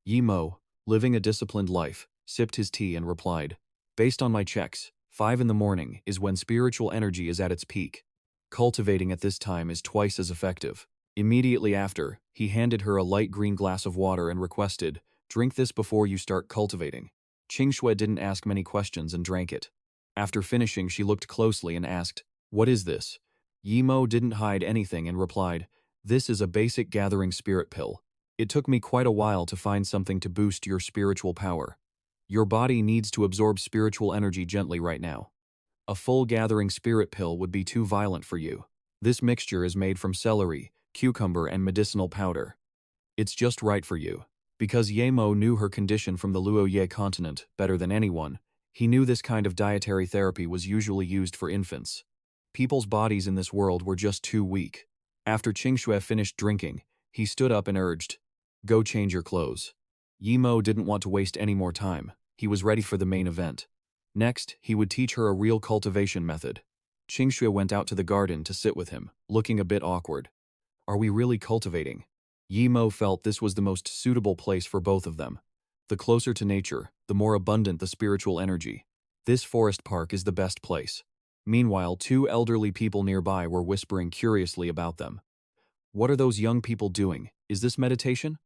Yi Mo, living a disciplined life, sipped his tea and replied, "Based on my checks, 5 in the morning is when spiritual energy is at its peak. Cultivating at this time is twice as effective." Immediately after, he handed her a light green glass of water and requested, "Drink this before you start cultivating." Qingshui didn't ask many questions and drank it. After finishing, she looked closely and asked, "What is this?" Yi Mo didn't hide anything and replied, "This is a basic gathering spirit pill. It took me quite a while to find something to boost your spiritual power. Your body needs to absorb spiritual energy gently right now. A full gathering spirit pill would be too violent for you. This mixture is made from celery, cucumber, and medicinal powder. It's just right for you." Because Yemo knew her condition from the Luo Yue continent better than anyone, he knew this kind of dietary therapy was usually used for infants. People's bodies in this world were just too weak. After Qingshui finished drinking, he stood up and urged, "Go change your clothes." Yemo didn't want to waste any more time. He was ready for the main event. Next, he would teach her a real cultivation method. Qingshui went out to the garden to sit with him, looking a bit awkward. "Are we really cultivating?" Yi Mo felt this was the most suitable place for both of them. The closer to nature, the more abundant the spiritual energy. This forest park is the best place. Meanwhile, 2 elderly people nearby were whispering curiously about them. "What are those young people doing? Is this meditation?"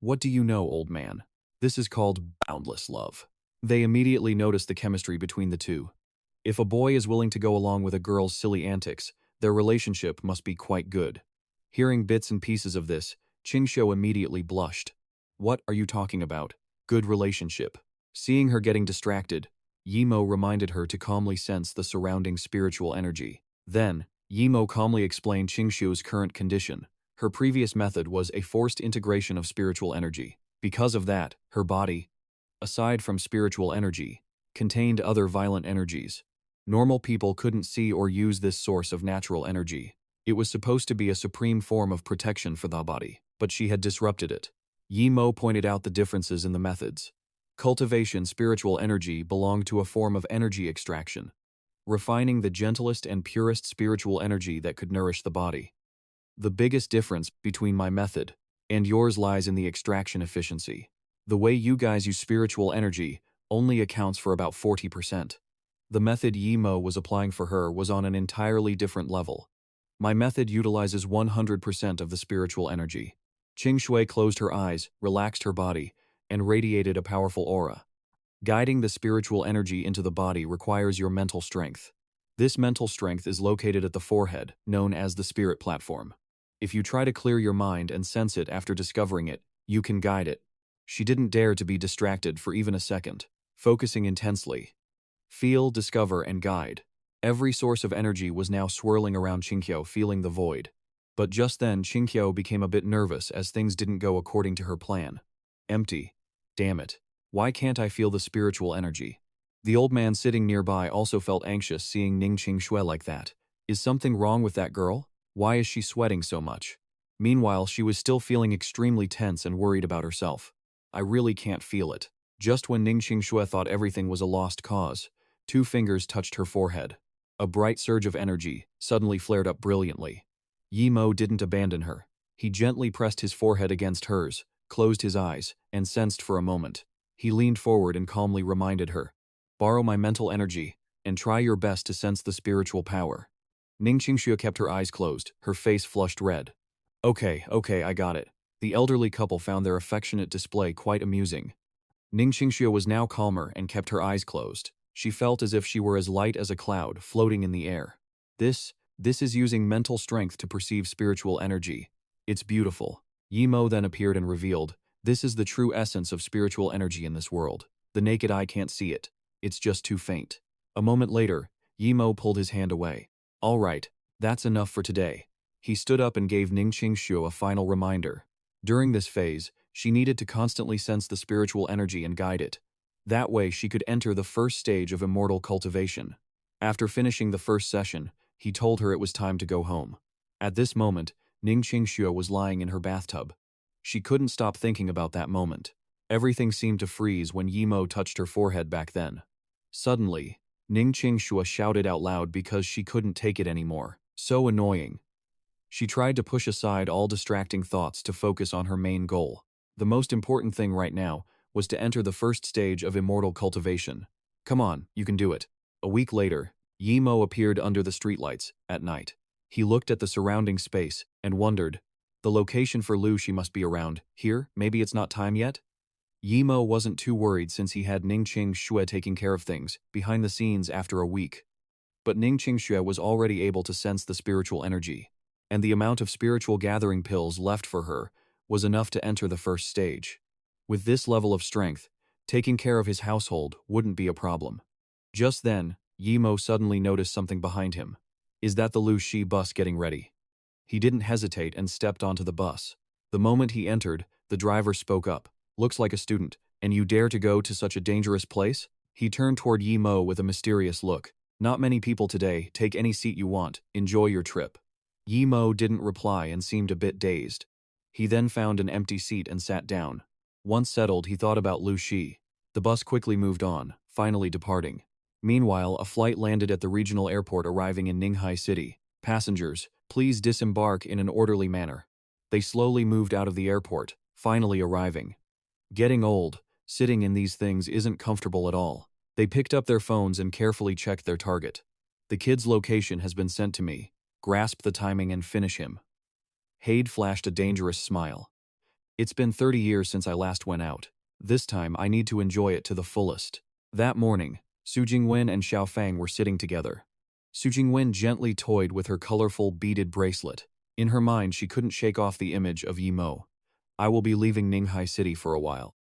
"What do you know, old man? This is called boundless love." They immediately noticed the chemistry between the two. If a boy is willing to go along with a girl's silly antics, their relationship must be quite good. Hearing bits and pieces of this, Qingshui immediately blushed. "What are you talking about? Good relationship?" Seeing her getting distracted, Yimo reminded her to calmly sense the surrounding spiritual energy. Then, Yimo calmly explained Qingshui's current condition. Her previous method was a forced integration of spiritual energy. Because of that, her body, aside from spiritual energy, contained other violent energies. Normal people couldn't see or use this source of natural energy. It was supposed to be a supreme form of protection for the body, but she had disrupted it. Yi Mo pointed out the differences in the methods. Cultivation spiritual energy belonged to a form of energy extraction, refining the gentlest and purest spiritual energy that could nourish the body. The biggest difference between my method and yours lies in the extraction efficiency. The way you guys use spiritual energy only accounts for about 40%. The method Yi Mo was applying for her was on an entirely different level. My method utilizes 100% of the spiritual energy. Qing Shui closed her eyes, relaxed her body, and radiated a powerful aura. Guiding the spiritual energy into the body requires your mental strength. This mental strength is located at the forehead, known as the spirit platform. If you try to clear your mind and sense it after discovering it, you can guide it. She didn't dare to be distracted for even a second, focusing intensely. Feel, discover, and guide. Every source of energy was now swirling around Qingqiu, feeling the void. But just then, Qingqiu became a bit nervous as things didn't go according to her plan. Empty. Damn it. Why can't I feel the spiritual energy? The old man sitting nearby also felt anxious seeing Ning Qingxue like that. Is something wrong with that girl? Why is she sweating so much? Meanwhile, she was still feeling extremely tense and worried about herself. I really can't feel it. Just when Ning Qingxue thought everything was a lost cause, 2 fingers touched her forehead. A bright surge of energy suddenly flared up brilliantly. Yi Mo didn't abandon her. He gently pressed his forehead against hers, closed his eyes, and sensed for a moment. He leaned forward and calmly reminded her, "Borrow my mental energy, and try your best to sense the spiritual power." Ning Qingxue kept her eyes closed, her face flushed red. Okay, I got it." The elderly couple found their affectionate display quite amusing. Ning Qingxue was now calmer and kept her eyes closed. She felt as if she were as light as a cloud, floating in the air. This is using mental strength to perceive spiritual energy. It's beautiful. Yi Mo then appeared and revealed, "This is the true essence of spiritual energy in this world. The naked eye can't see it. It's just too faint." A moment later, Yi Mo pulled his hand away. "All right, that's enough for today." He stood up and gave Ning Qingxue a final reminder. During this phase, she needed to constantly sense the spiritual energy and guide it. That way she could enter the first stage of immortal cultivation. After finishing the first session, he told her it was time to go home. At this moment, Ning Qingxue was lying in her bathtub. She couldn't stop thinking about that moment. Everything seemed to freeze when Yi Mo touched her forehead back then. Suddenly, Ning Qingxue shouted out loud because she couldn't take it anymore. So annoying. She tried to push aside all distracting thoughts to focus on her main goal. The most important thing right now was to enter the first stage of immortal cultivation. Come on, you can do it. A week later, Yi Mo appeared under the streetlights at night. He looked at the surrounding space and wondered, the location for Lu she must be around here, maybe it's not time yet? Yi Mo wasn't too worried since he had Ning Qingxue taking care of things behind the scenes after a week. But Ning Qingxue was already able to sense the spiritual energy, and the amount of spiritual gathering pills left for her was enough to enter the first stage. With this level of strength, taking care of his household wouldn't be a problem. Just then, Yi Mo suddenly noticed something behind him. Is that the Lu Shi bus getting ready? He didn't hesitate and stepped onto the bus. The moment he entered, the driver spoke up. Looks like a student, and you dare to go to such a dangerous place? He turned toward Yi Mo with a mysterious look. Not many people today, take any seat you want, enjoy your trip. Yi Mo didn't reply and seemed a bit dazed. He then found an empty seat and sat down. Once settled, he thought about Lu Shi. The bus quickly moved on, finally departing. Meanwhile, a flight landed at the regional airport arriving in Ninghai City. Passengers, please disembark in an orderly manner. They slowly moved out of the airport, finally arriving. Getting old, sitting in these things isn't comfortable at all. They picked up their phones and carefully checked their target. The kid's location has been sent to me. Grasp the timing and finish him. Hade flashed a dangerous smile. It's been 30 years since I last went out. This time I need to enjoy it to the fullest. That morning, Su Jingwen and Xiao Fang were sitting together. Su Jingwen gently toyed with her colorful beaded bracelet. In her mind, she couldn't shake off the image of Yi Mo. I will be leaving Ninghai City for a while.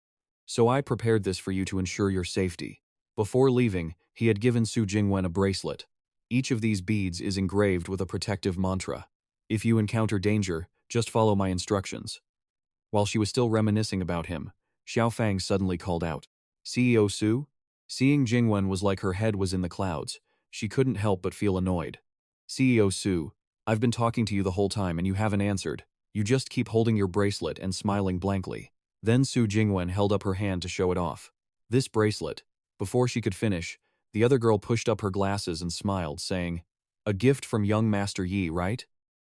So I prepared this for you to ensure your safety. Before leaving, he had given Su Jingwen a bracelet. Each of these beads is engraved with a protective mantra. If you encounter danger, just follow my instructions. While she was still reminiscing about him, Xiao Fang suddenly called out, CEO Su? Seeing Jingwen was like her head was in the clouds. She couldn't help but feel annoyed. CEO Su, I've been talking to you the whole time and you haven't answered. You just keep holding your bracelet and smiling blankly. Then Su Jingwen held up her hand to show it off. This bracelet. Before she could finish, the other girl pushed up her glasses and smiled, saying, a gift from young Master Yi, right?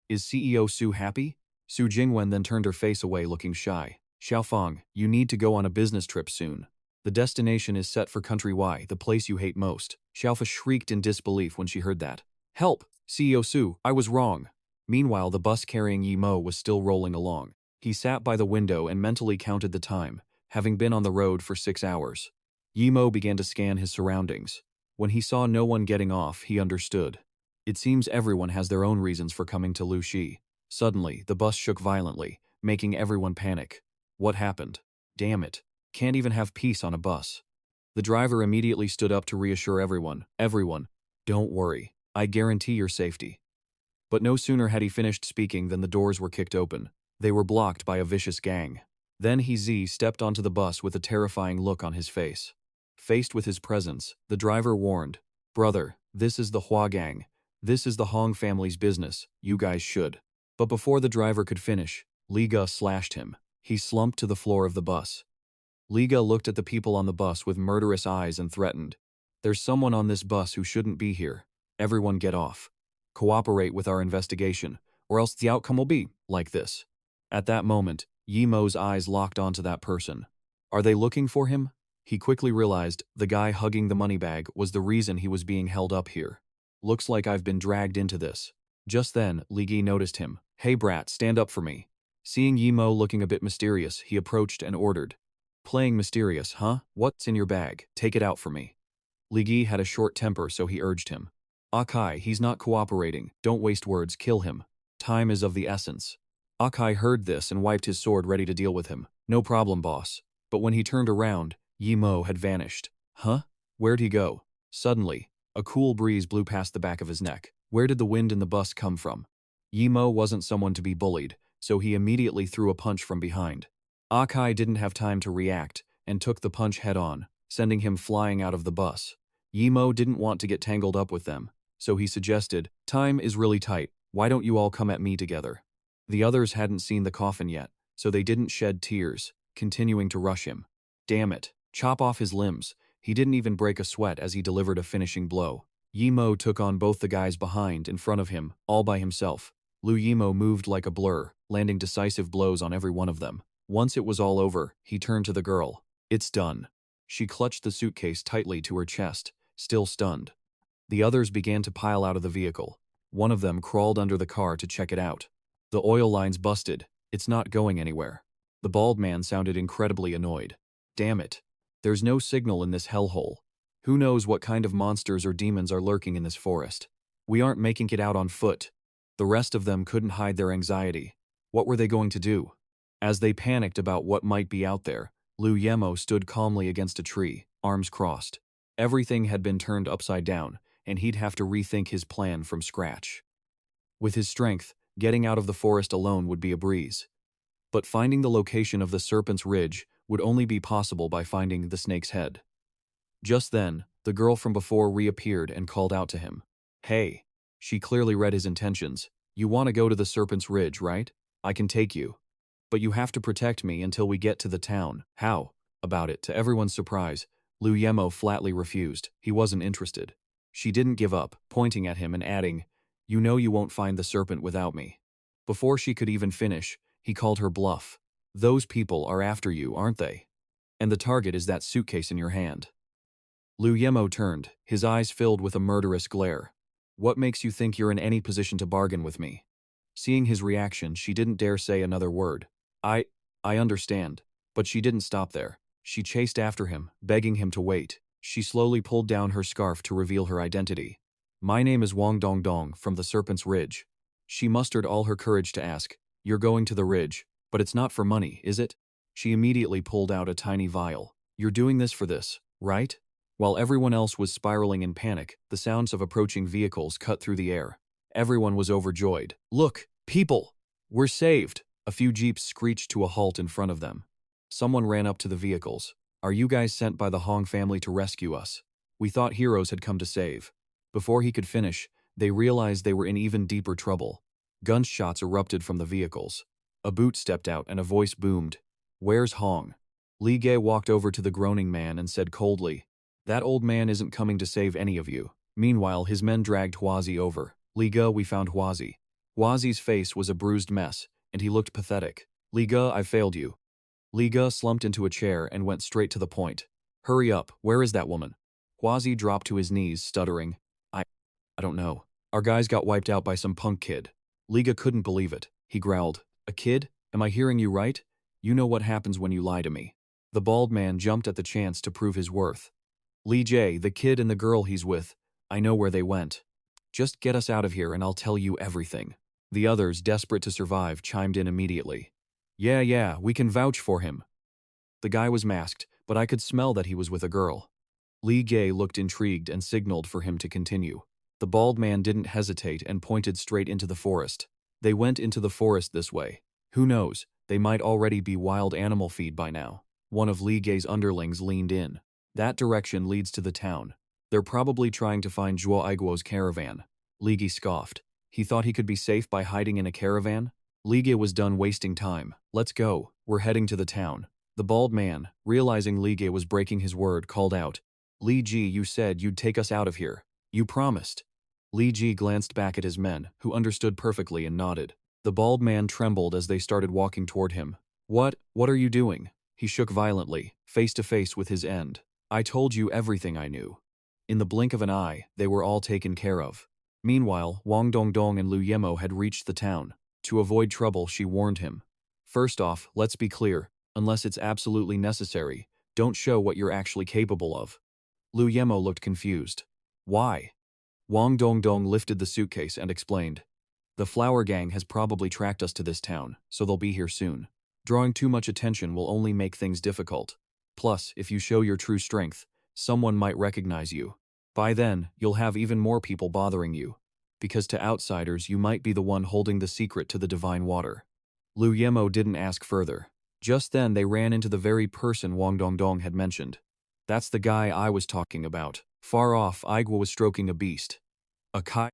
Is CEO Su happy? Su Jingwen then turned her face away looking shy. Xiaofang, you need to go on a business trip soon. The destination is set for Country Y, the place you hate most. Xiaofa shrieked in disbelief when she heard that. Help! CEO Su, I was wrong. Meanwhile, the bus carrying Yi Mo was still rolling along. He sat by the window and mentally counted the time, having been on the road for 6 hours. Yi Mo began to scan his surroundings. When he saw no one getting off, he understood. It seems everyone has their own reasons for coming to Luxi. Suddenly, the bus shook violently, making everyone panic. What happened? Damn it. Can't even have peace on a bus. The driver immediately stood up to reassure everyone. Everyone, don't worry. I guarantee your safety. But no sooner had he finished speaking than the doors were kicked open. They were blocked by a vicious gang. Then he stepped onto the bus with a terrifying look on his face. Faced with his presence, the driver warned, brother, this is the Hua gang. This is the Hong family's business. You guys should. But before the driver could finish, Li Ge slashed him. He slumped to the floor of the bus. Li Ge looked at the people on the bus with murderous eyes and threatened. There's someone on this bus who shouldn't be here. Everyone get off. Cooperate with our investigation, or else the outcome will be like this. At that moment, Yi Mo's eyes locked onto that person. Are they looking for him? He quickly realized the guy hugging the money bag was the reason he was being held up here. Looks like I've been dragged into this. Just then, Li Ge noticed him. Hey brat, stand up for me. Seeing Yi Mo looking a bit mysterious, he approached and ordered. Playing mysterious, huh? What's in your bag? Take it out for me. Li Ge had a short temper, so he urged him. Akai, he's not cooperating. Don't waste words, kill him. Time is of the essence. Akai heard this and wiped his sword ready to deal with him. No problem, boss. But when he turned around, Yi Mo had vanished. Huh? Where'd he go? Suddenly, a cool breeze blew past the back of his neck. Where did the wind in the bus come from? Yi Mo wasn't someone to be bullied, so he immediately threw a punch from behind. Akai didn't have time to react and took the punch head-on, sending him flying out of the bus. Yi Mo didn't want to get tangled up with them, so he suggested, time is really tight, why don't you all come at me together? The others hadn't seen the coffin yet, so they didn't shed tears, continuing to rush him. Damn it, chop off his limbs. He didn't even break a sweat as he delivered a finishing blow. Yi Mo took on both the guys behind in front of him, all by himself. Lu Yimo moved like a blur, landing decisive blows on every one of them. Once it was all over, he turned to the girl. It's done. She clutched the suitcase tightly to her chest, still stunned. The others began to pile out of the vehicle. One of them crawled under the car to check it out. The oil line's busted. It's not going anywhere. The bald man sounded incredibly annoyed. Damn it. There's no signal in this hellhole. Who knows what kind of monsters or demons are lurking in this forest? We aren't making it out on foot. The rest of them couldn't hide their anxiety. What were they going to do? As they panicked about what might be out there, Lu Yemo stood calmly against a tree, arms crossed. Everything had been turned upside down, and he'd have to rethink his plan from scratch. With his strength, getting out of the forest alone would be a breeze. But finding the location of the Serpent's Ridge would only be possible by finding the snake's head. Just then, the girl from before reappeared and called out to him. Hey. She clearly read his intentions. You want to go to the Serpent's Ridge, right? I can take you. But you have to protect me until we get to the town. How? About it, to everyone's surprise, Lu Yemo flatly refused. He wasn't interested. She didn't give up, pointing at him and adding, You know you won't find the serpent without me. Before she could even finish, he called her bluff. Those people are after you, aren't they? And the target is that suitcase in your hand. Lu Yemo turned, his eyes filled with a murderous glare. What makes you think you're in any position to bargain with me? Seeing his reaction, she didn't dare say another word. I understand. But she didn't stop there. She chased after him, begging him to wait. She slowly pulled down her scarf to reveal her identity. My name is Wang Dongdong from the Serpent's Ridge. She mustered all her courage to ask, You're going to the ridge, but it's not for money, is it? She immediately pulled out a tiny vial. You're doing this for this, right? While everyone else was spiraling in panic, the sounds of approaching vehicles cut through the air. Everyone was overjoyed. Look, people! We're saved! A few jeeps screeched to a halt in front of them. Someone ran up to the vehicles. Are you guys sent by the Hong family to rescue us? We thought heroes had come to save. Before he could finish, they realized they were in even deeper trouble. Gunshots erupted from the vehicles. A boot stepped out and a voice boomed. "Where's Hong?" Li Ge walked over to the groaning man and said coldly, "That old man isn't coming to save any of you." Meanwhile, his men dragged Huazi over. "Li Ge, we found Huazi." Huazi's face was a bruised mess, and he looked pathetic. "Li Ge, I failed you." Li Ge slumped into a chair and went straight to the point. "Hurry up, where is that woman?" Huazi dropped to his knees, stuttering. I don't know. Our guys got wiped out by some punk kid." Li Ge couldn't believe it. He growled, "A kid? Am I hearing you right? You know what happens when you lie to me." The bald man jumped at the chance to prove his worth. "Li Jie, the kid and the girl he's with, I know where they went. Just get us out of here and I'll tell you everything." The others, desperate to survive, chimed in immediately. Yeah, we can vouch for him." The guy was masked, but I could smell that he was with a girl. Li Ge looked intrigued and signaled for him to continue. The bald man didn't hesitate and pointed straight into the forest. They went into the forest this way. Who knows, they might already be wild animal feed by now. One of Li Ge's underlings leaned in. "That direction leads to the town. They're probably trying to find Zhuo Aiguo's caravan." Li Ge scoffed. He thought he could be safe by hiding in a caravan? Li Ge was done wasting time. "Let's go, we're heading to the town." The bald man, realizing Li Ge was breaking his word, called out, "Li Ji, you said you'd take us out of here. You promised." Li Ji glanced back at his men, who understood perfectly and nodded. The bald man trembled as they started walking toward him. What are you doing?" He shook violently, face to face with his end. "I told you everything I knew." In the blink of an eye, they were all taken care of. Meanwhile, Wang Dongdong and Lu Yemo had reached the town. To avoid trouble, she warned him. "First off, let's be clear, unless it's absolutely necessary, don't show what you're actually capable of." Lu Yemo looked confused. "Why?" Wang Dongdong lifted the suitcase and explained. "The flower gang has probably tracked us to this town, so they'll be here soon. Drawing too much attention will only make things difficult. Plus, if you show your true strength, someone might recognize you. By then, you'll have even more people bothering you. Because to outsiders, you might be the one holding the secret to the divine water." Lu Yemo didn't ask further. Just then, they ran into the very person Wang Dongdong had mentioned. "That's the guy I was talking about." Far off, Aiguo was stroking a beast. Akai,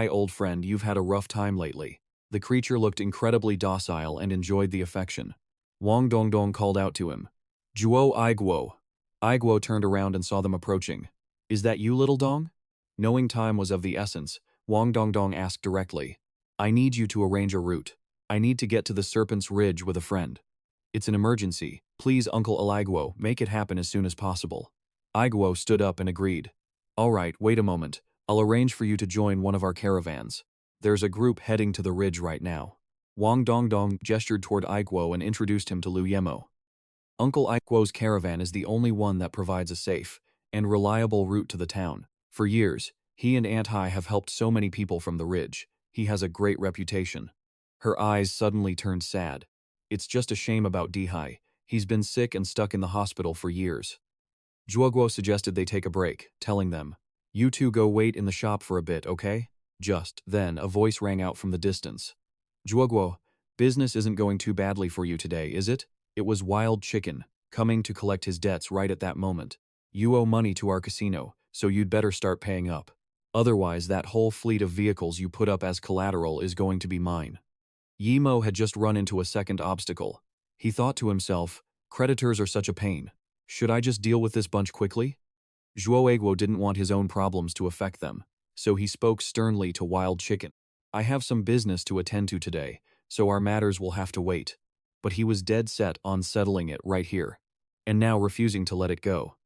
old friend, you've had a rough time lately." The creature looked incredibly docile and enjoyed the affection. Wang Dongdong called out to him, "Zhuo Aiguo." Aiguo turned around and saw them approaching. "Is that you, little Dong?" Knowing time was of the essence, Wang Dongdong asked directly, "I need you to arrange a route. I need to get to the Serpent's Ridge with a friend. It's an emergency. Please, Uncle Aiguo, make it happen as soon as possible." Aiguo stood up and agreed. "All right, wait a moment. I'll arrange for you to join one of our caravans. There's a group heading to the ridge right now." Wang Dongdong gestured toward Aiguo and introduced him to Lu Yemo. Uncle Aiguo's caravan is the only one that provides a safe and reliable route to the town. For years, he and Aunt Hai have helped so many people from the ridge. He has a great reputation. Her eyes suddenly turned sad. "It's just a shame about Dihai. He's been sick and stuck in the hospital for years." Zhuoguo suggested they take a break, telling them, "You two go wait in the shop for a bit, okay?" Just then, a voice rang out from the distance. "Zhuoguo, business isn't going too badly for you today, is it?" It was Wild Chicken, coming to collect his debts right at that moment. "You owe money to our casino, so you'd better start paying up. Otherwise, that whole fleet of vehicles you put up as collateral is going to be mine." Yimo had just run into a second obstacle. He thought to himself, creditors are such a pain. Should I just deal with this bunch quickly? Zhuo Aiguo didn't want his own problems to affect them, so he spoke sternly to Wild Chicken. "I have some business to attend to today, so our matters will have to wait." But he was dead set on settling it right here, and now refusing to let it go.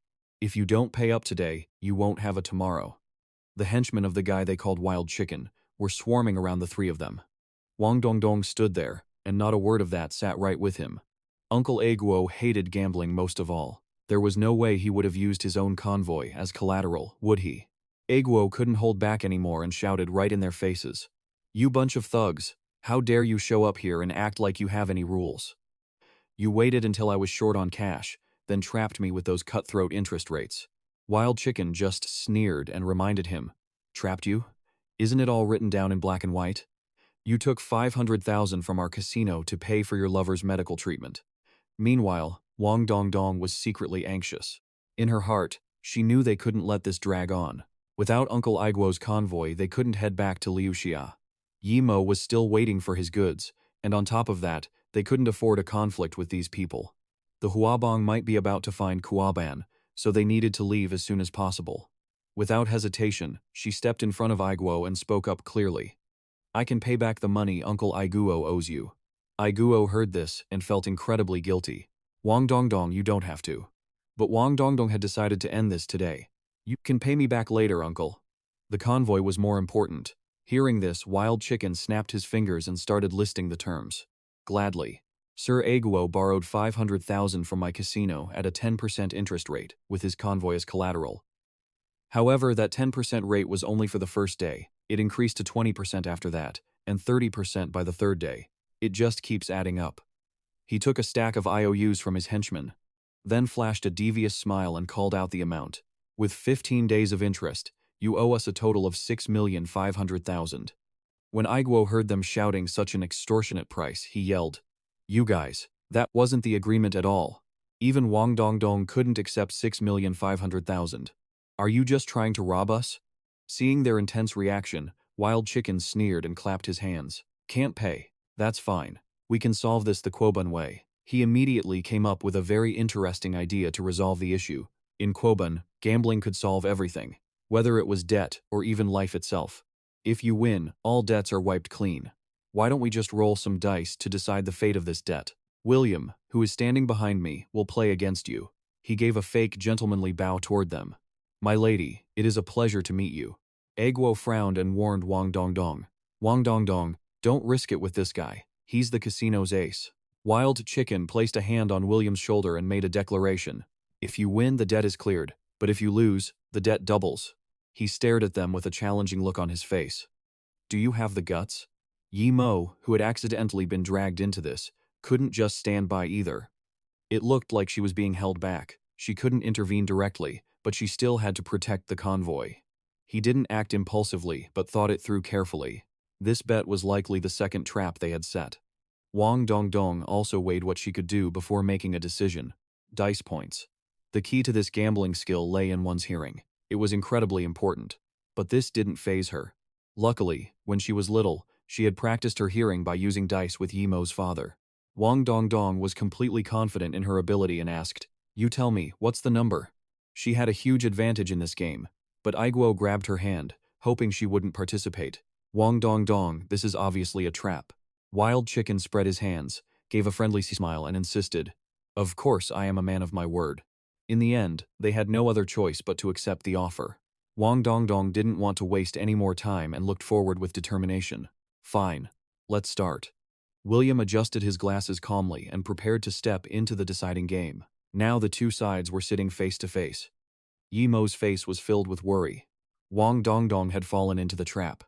"If you don't pay up today, you won't have a tomorrow." The henchmen of the guy they called Wild Chicken were swarming around the three of them. Wang Dongdong stood there, and not a word of that sat right with him. Uncle Aiguo hated gambling most of all. There was no way he would have used his own convoy as collateral, would he? Aiguo couldn't hold back anymore and shouted right in their faces, "You bunch of thugs, how dare you show up here and act like you have any rules? You waited until I was short on cash, then trapped me with those cutthroat interest rates." Wild Chicken just sneered and reminded him, "Trapped you? Isn't it all written down in black and white? You took 500,000 from our casino to pay for your lover's medical treatment." Meanwhile, Wang Dongdong was secretly anxious. In her heart, she knew they couldn't let this drag on. Without Uncle Aiguo's convoy, they couldn't head back to Liuxia. Yimo was still waiting for his goods, and on top of that, they couldn't afford a conflict with these people. The Huabong might be about to find Kuaban, so they needed to leave as soon as possible. Without hesitation, she stepped in front of Aiguo and spoke up clearly. I can pay back the money Uncle Aiguo owes you. Aiguo heard this and felt incredibly guilty. Wang Dongdong, you don't have to. But Wang Dongdong had decided to end this today. You can pay me back later, uncle. The convoy was more important. Hearing this, Wild Chicken snapped his fingers and started listing the terms. Gladly. Sir Aiguo borrowed 500,000 from my casino at a 10% interest rate, with his convoy as collateral. However, that 10% rate was only for the first day. It increased to 20% after that, and 30% by the third day. It just keeps adding up. He took a stack of IOUs from his henchman, then flashed a devious smile and called out the amount. With 15 days of interest, you owe us a total of 6,500,000. When Aiguo heard them shouting such an extortionate price, he yelled, You guys, that wasn't the agreement at all. Even Wang Dongdong couldn't accept 6,500,000. Are you just trying to rob us? Seeing their intense reaction, Wild Chicken sneered and clapped his hands. Can't pay. That's fine. We can solve this the Quoban way. He immediately came up with a very interesting idea to resolve the issue. In Quoban, gambling could solve everything, whether it was debt or even life itself. If you win, all debts are wiped clean. Why don't we just roll some dice to decide the fate of this debt? William, who is standing behind me, will play against you. He gave a fake gentlemanly bow toward them. My lady, it is a pleasure to meet you. Aiguo frowned and warned Wang Dongdong. Wang Dongdong, don't risk it with this guy. He's the casino's ace. Wild Chicken placed a hand on William's shoulder and made a declaration. If you win, the debt is cleared, but if you lose, the debt doubles. He stared at them with a challenging look on his face. Do you have the guts? Yimo, who had accidentally been dragged into this, couldn't just stand by either. It looked like she was being held back. She couldn't intervene directly, but she still had to protect the convoy. He didn't act impulsively, but thought it through carefully. This bet was likely the second trap they had set. Wang Dongdong also weighed what she could do before making a decision. Dice points. The key to this gambling skill lay in one's hearing. It was incredibly important. But this didn't faze her. Luckily, when she was little, she had practiced her hearing by using dice with Yimo's father. Wang Dongdong was completely confident in her ability and asked, You tell me, what's the number? She had a huge advantage in this game, but Aiguo grabbed her hand, hoping she wouldn't participate. Wang Dongdong, this is obviously a trap. Wild Chicken spread his hands, gave a friendly smile and insisted, Of course I am a man of my word. In the end, they had no other choice but to accept the offer. Wang Dongdong didn't want to waste any more time and looked forward with determination. Fine. Let's start. William adjusted his glasses calmly and prepared to step into the deciding game. Now the two sides were sitting face to face. Yimo's face was filled with worry. Wang Dongdong had fallen into the trap.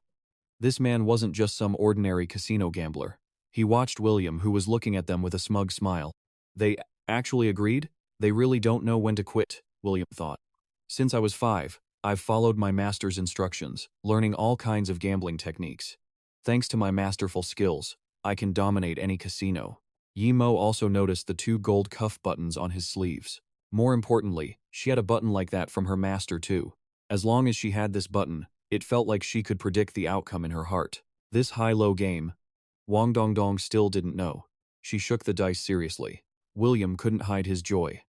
This man wasn't just some ordinary casino gambler. He watched William, who was looking at them with a smug smile. They actually agreed? They really don't know when to quit, William thought. Since I was 5, I've followed my master's instructions, learning all kinds of gambling techniques. Thanks to my masterful skills, I can dominate any casino. Yimo also noticed the 2 gold cuff buttons on his sleeves. More importantly, she had a button like that from her master too. As long as she had this button, it felt like she could predict the outcome in her heart. This high-low game, Wang Dongdong still didn't know. She shook the dice seriously. William couldn't hide his joy.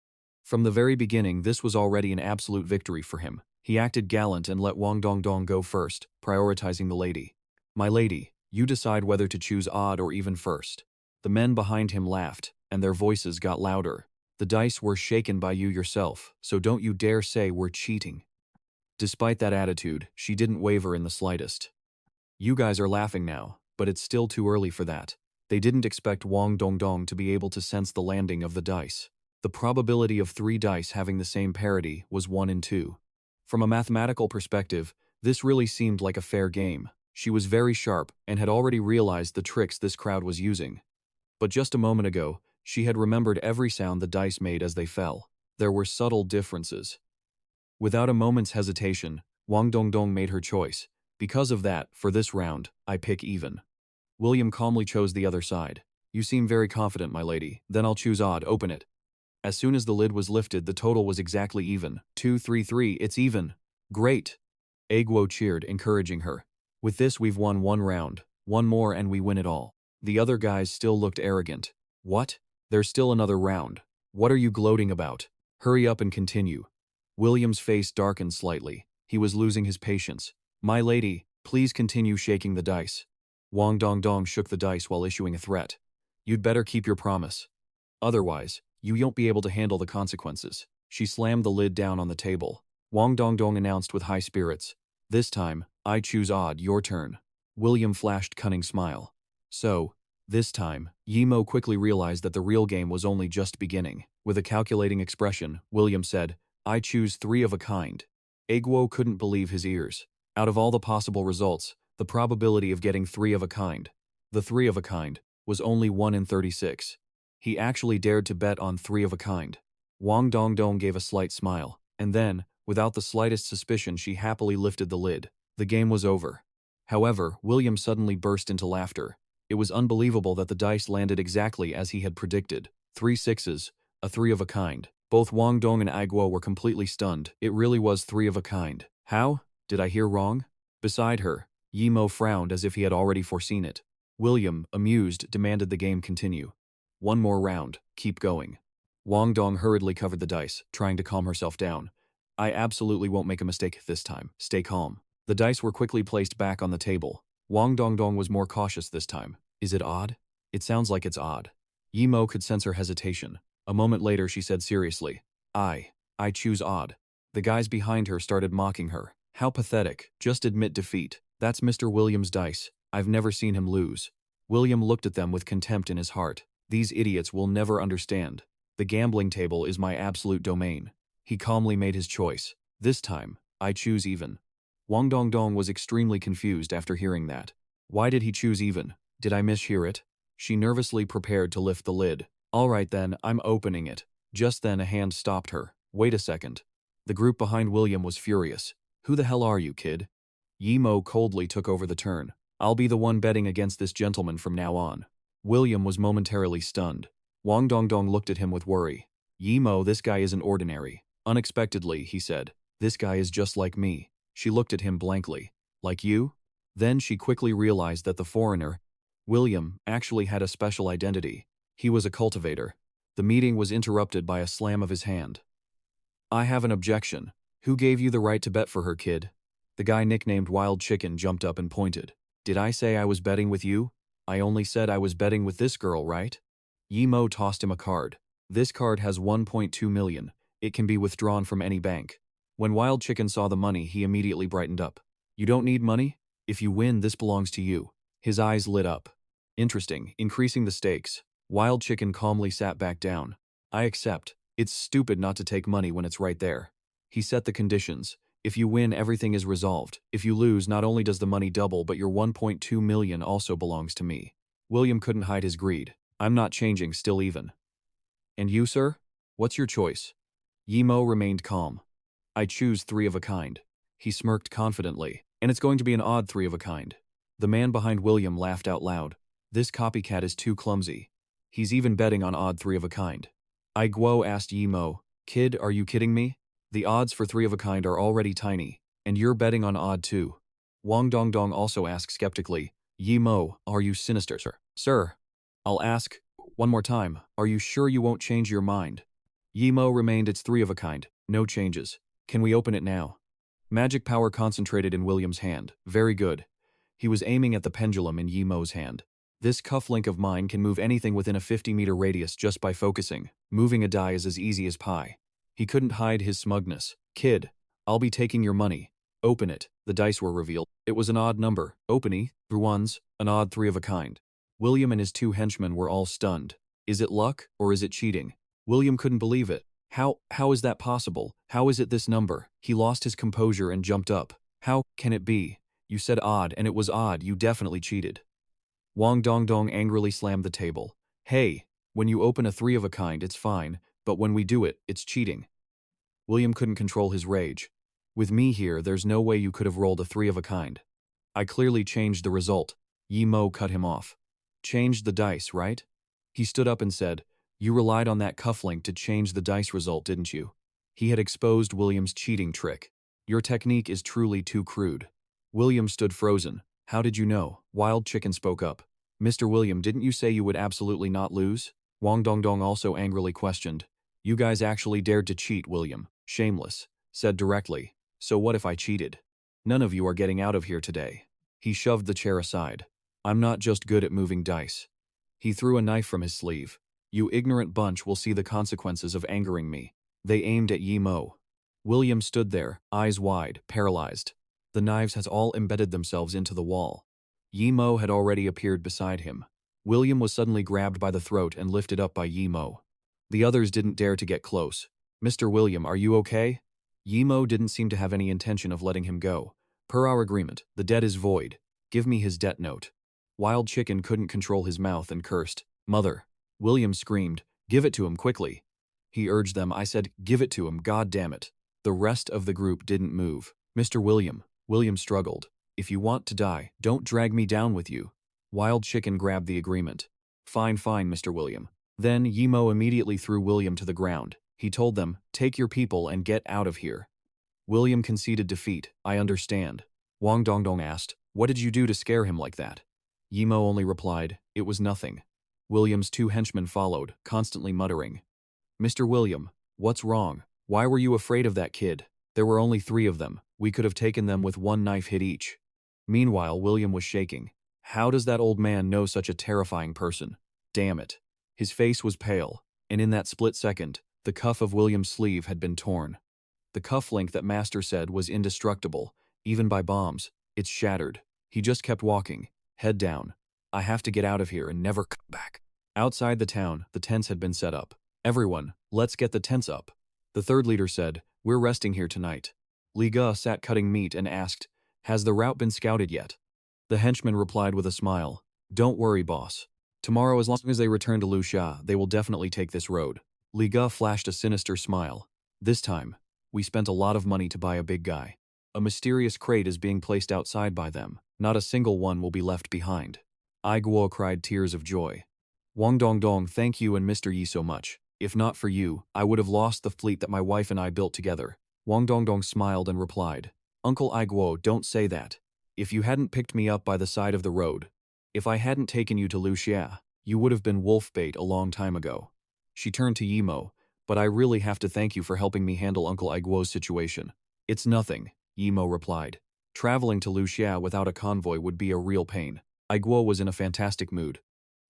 From the very beginning, this was already an absolute victory for him. He acted gallant and let Wang Dongdong go first, prioritizing the lady. My lady, you decide whether to choose odd or even first. The men behind him laughed, and their voices got louder. The dice were shaken by you yourself, so don't you dare say we're cheating. Despite that attitude, she didn't waver in the slightest. You guys are laughing now, but it's still too early for that. They didn't expect Wang Dongdong to be able to sense the landing of the dice. The probability of 3 dice having the same parity was 1 in 2. From a mathematical perspective, this really seemed like a fair game. She was very sharp and had already realized the tricks this crowd was using. But just a moment ago, she had remembered every sound the dice made as they fell. There were subtle differences. Without a moment's hesitation, Wang Dongdong made her choice. Because of that, for this round, I pick even. William calmly chose the other side. You seem very confident, my lady. Then I'll choose odd. Open it. As soon as the lid was lifted, the total was exactly even. 233, it's even. Great. Guo cheered, encouraging her. With this we've won one round, one more and we win it all. The other guys still looked arrogant. What? There's still another round. What are you gloating about? Hurry up and continue. William's face darkened slightly. He was losing his patience. My lady, please continue shaking the dice. Wang Dongdong shook the dice while issuing a threat. You'd better keep your promise. Otherwise, you won't be able to handle the consequences. She slammed the lid down on the table. Wang Dongdong announced with high spirits. This time, I choose odd, your turn. William flashed cunning smile. So, this time, Yimo quickly realized that the real game was only just beginning. With a calculating expression, William said, I choose 3 of a kind. Guo couldn't believe his ears. Out of all the possible results, the probability of getting 3 of a kind, the 3 of a kind, was only 1 in 36. He actually dared to bet on 3 of a kind. Wang Dongdong gave a slight smile, and then, without the slightest suspicion, she happily lifted the lid. The game was over. However, William suddenly burst into laughter. It was unbelievable that the dice landed exactly as he had predicted. 3 sixes, a 3 of a kind. Both Wang Dong and Guo were completely stunned. It really was 3 of a kind. How? Did I hear wrong? Beside her, Yimo frowned as if he had already foreseen it. William, amused, demanded the game continue. One more round, keep going. Wang Dong hurriedly covered the dice, trying to calm herself down. I absolutely won't make a mistake this time. Stay calm. The dice were quickly placed back on the table. Wang Dongdong was more cautious this time. Is it odd? It sounds like it's odd. Yimo could sense her hesitation. A moment later she said seriously, I choose odd. The guys behind her started mocking her. How pathetic. Just admit defeat. That's Mr. William's dice. I've never seen him lose. William looked at them with contempt in his heart. These idiots will never understand. The gambling table is my absolute domain. He calmly made his choice. This time, I choose even. Wang Dongdong was extremely confused after hearing that. Why did he choose even? Did I mishear it? She nervously prepared to lift the lid. All right then, I'm opening it. Just then a hand stopped her. Wait a second. The group behind William was furious. Who the hell are you, kid? Yimo coldly took over the turn. I'll be the one betting against this gentleman from now on. William was momentarily stunned. Wang Dongdong looked at him with worry. Yimo, this guy isn't ordinary. Unexpectedly, he said. This guy is just like me. She looked at him blankly. Like you? Then she quickly realized that the foreigner, William, actually had a special identity. He was a cultivator. The meeting was interrupted by a slam of his hand. I have an objection. Who gave you the right to bet for her, kid? The guy nicknamed Wild Chicken jumped up and pointed. Did I say I was betting with you? I only said I was betting with this girl, right? Yimo tossed him a card. This card has 1.2 million. It can be withdrawn from any bank. When Wild Chicken saw the money, he immediately brightened up. You don't need money? If you win, this belongs to you. His eyes lit up. Interesting, increasing the stakes. Wild Chicken calmly sat back down. I accept. It's stupid not to take money when it's right there. He set the conditions. If you win, everything is resolved. If you lose, not only does the money double, but your 1.2 million also belongs to me. William couldn't hide his greed. I'm not changing, still even. And you, sir? What's your choice? Yimo remained calm. I choose 3 of a kind. He smirked confidently. And it's going to be an odd 3 of a kind. The man behind William laughed out loud. This copycat is too clumsy. He's even betting on odd 3 of a kind. Guo asked Yimo, Kid, are you kidding me? The odds for 3 of a kind are already tiny, and you're betting on odd too. Wang Dongdong also asked skeptically, Yimo, are you sinister, sir? Sir, I'll ask one more time, are you sure you won't change your mind? Yimo remained its 3 of a kind, no changes. Can we open it now? Magic power concentrated in William's hand. Very good. He was aiming at the pendulum in Yimo's hand. This cufflink of mine can move anything within a 50-meter radius just by focusing. Moving a die is as easy as pie. He couldn't hide his smugness. Kid, I'll be taking your money. Open it. The dice were revealed. It was an odd number. Opening, through ones, an odd 3 of a kind. William and his 2 henchmen were all stunned. Is it luck, or is it cheating? William couldn't believe it. How is that possible? How is it this number? He lost his composure and jumped up. How can it be? You said odd, and it was odd. You definitely cheated. Wang Dongdong angrily slammed the table. Hey, when you open a 3 of a kind, it's fine, but when we do it, it's cheating. William couldn't control his rage. With me here, there's no way you could have rolled a 3 of a kind. I clearly changed the result. Yimo cut him off. Changed the dice, right? He stood up and said, You relied on that cufflink to change the dice result, didn't you? He had exposed William's cheating trick. Your technique is truly too crude. William stood frozen. How did you know? Wild Chicken spoke up. Mr. William, didn't you say you would absolutely not lose? Wang Dongdong also angrily questioned. You guys actually dared to cheat, William. Shameless. Said directly. So what if I cheated? None of you are getting out of here today. He shoved the chair aside. I'm not just good at moving dice. He threw a knife from his sleeve. You ignorant bunch will see the consequences of angering me. They aimed at Yi Mo. William stood there, eyes wide, paralyzed. The knives had all embedded themselves into the wall. Yi Mo had already appeared beside him. William was suddenly grabbed by the throat and lifted up by Yi Mo. The others didn't dare to get close. Mr. William, are you okay? Yi Mo didn't seem to have any intention of letting him go. Per our agreement, the debt is void. Give me his debt note. Wild Chicken couldn't control his mouth and cursed. Mother. William screamed. Give it to him quickly. He urged them. I said, give it to him, god damn it. The rest of the group didn't move. Mr. William. William struggled. If you want to die, don't drag me down with you. Wild Chicken grabbed the agreement. Fine, Mr. William. Then Yi Mo immediately threw William to the ground. He told them, take your people and get out of here. William conceded defeat. I understand. Wang Dongdong asked, what did you do to scare him like that? Yi Mo only replied, it was nothing. William's two henchmen followed, constantly muttering. Mr. William, what's wrong? Why were you afraid of that kid? There were only 3 of them. We could have taken them with 1 knife hit each. Meanwhile, William was shaking. How does that old man know such a terrifying person? Damn it. His face was pale, and in that split second, the cuff of William's sleeve had been torn. The cufflink that Master said was indestructible, even by bombs. It's shattered. He just kept walking, head down. I have to get out of here and never come back. Outside the town, the tents had been set up. Everyone, let's get the tents up. The third leader said, we're resting here tonight. Li Ge sat cutting meat and asked, has the route been scouted yet? The henchman replied with a smile, don't worry, boss. Tomorrow, as long as they return to Luxia, they will definitely take this road. Li Ge flashed a sinister smile. This time, we spent a lot of money to buy a big guy. A mysterious crate is being placed outside by them. Not a single one will be left behind. Ai Guo cried tears of joy. Wang Dongdong, thank you and Mr. Yi so much. If not for you, I would have lost the fleet that my wife and I built together. Wang Dongdong smiled and replied, Uncle Ai Guo, don't say that. If you hadn't picked me up by the side of the road, if I hadn't taken you to Luxia, you would have been wolf bait a long time ago. She turned to Yi Mo, but I really have to thank you for helping me handle Uncle Ai Guo's situation. It's nothing, Yi Mo replied. Traveling to Luxia without a convoy would be a real pain. Ai Guo was in a fantastic mood.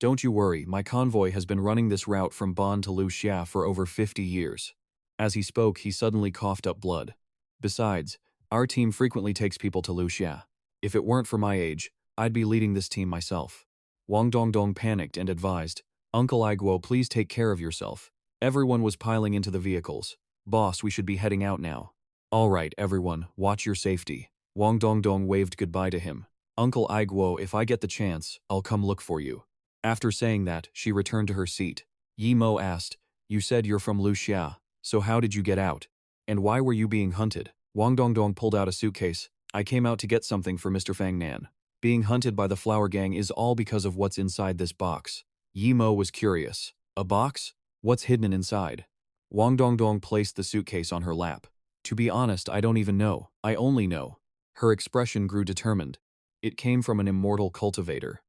Don't you worry, my convoy has been running this route from Bonn to Luxia for over 50 years. As he spoke, he suddenly coughed up blood. Besides, our team frequently takes people to Luxia. If it weren't for my age, I'd be leading this team myself. Wang Dongdong panicked and advised, Uncle Ai Guo, please take care of yourself. Everyone was piling into the vehicles. Boss, we should be heading out now. All right, everyone, watch your safety. Wang Dongdong waved goodbye to him. Uncle Ai Guo, if I get the chance, I'll come look for you. After saying that, she returned to her seat. Yi Mo asked, you said you're from Luxia, so how did you get out? And why were you being hunted? Wang Dongdong pulled out a suitcase. I came out to get something for Mr. Fang Nan. Being hunted by the flower gang is all because of what's inside this box. Yi Mo was curious. A box? What's hidden inside? Wang Dongdong placed the suitcase on her lap. To be honest, I don't even know. I only know. Her expression grew determined. It came from an immortal cultivator.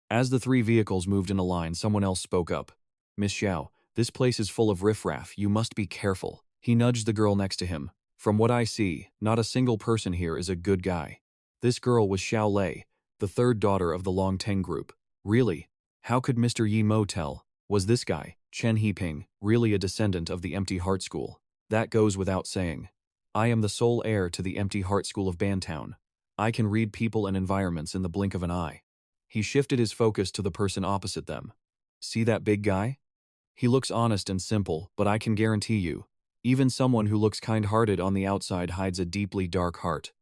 As the 3 vehicles moved in a line, someone else spoke up. Miss Xiao, this place is full of riffraff. You must be careful. He nudged the girl next to him. From what I see, not a single person here is a good guy. This girl was Xiao Lei, the 3rd daughter of the Long Teng group. Really? How could Mr. Yi Mo tell? Was this guy, Chen Heping, really a descendant of the Empty Heart School? That goes without saying. I am the sole heir to the Empty Heart School of Bantown. I can read people and environments in the blink of an eye. He shifted his focus to the person opposite them. See that big guy? He looks honest and simple, but I can guarantee you, even someone who looks kind-hearted on the outside hides a deeply dark heart.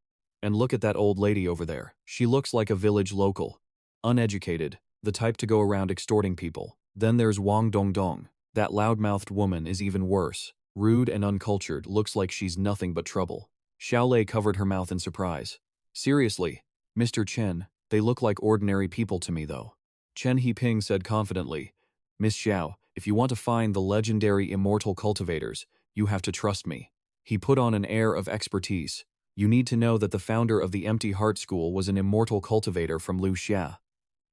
And look at that old lady over there. She looks like a village local. Uneducated, the type to go around extorting people. Then there's Wang Dongdong. That loud-mouthed woman is even worse. Rude and uncultured, looks like she's nothing but trouble. Xiao Lei covered her mouth in surprise. Seriously, Mr. Chen, they look like ordinary people to me though. Chen Heping said confidently, Miss Xiao, if you want to find the legendary immortal cultivators, you have to trust me. He put on an air of expertise. You need to know that the founder of the Empty Heart School was an immortal cultivator from Luo Yue.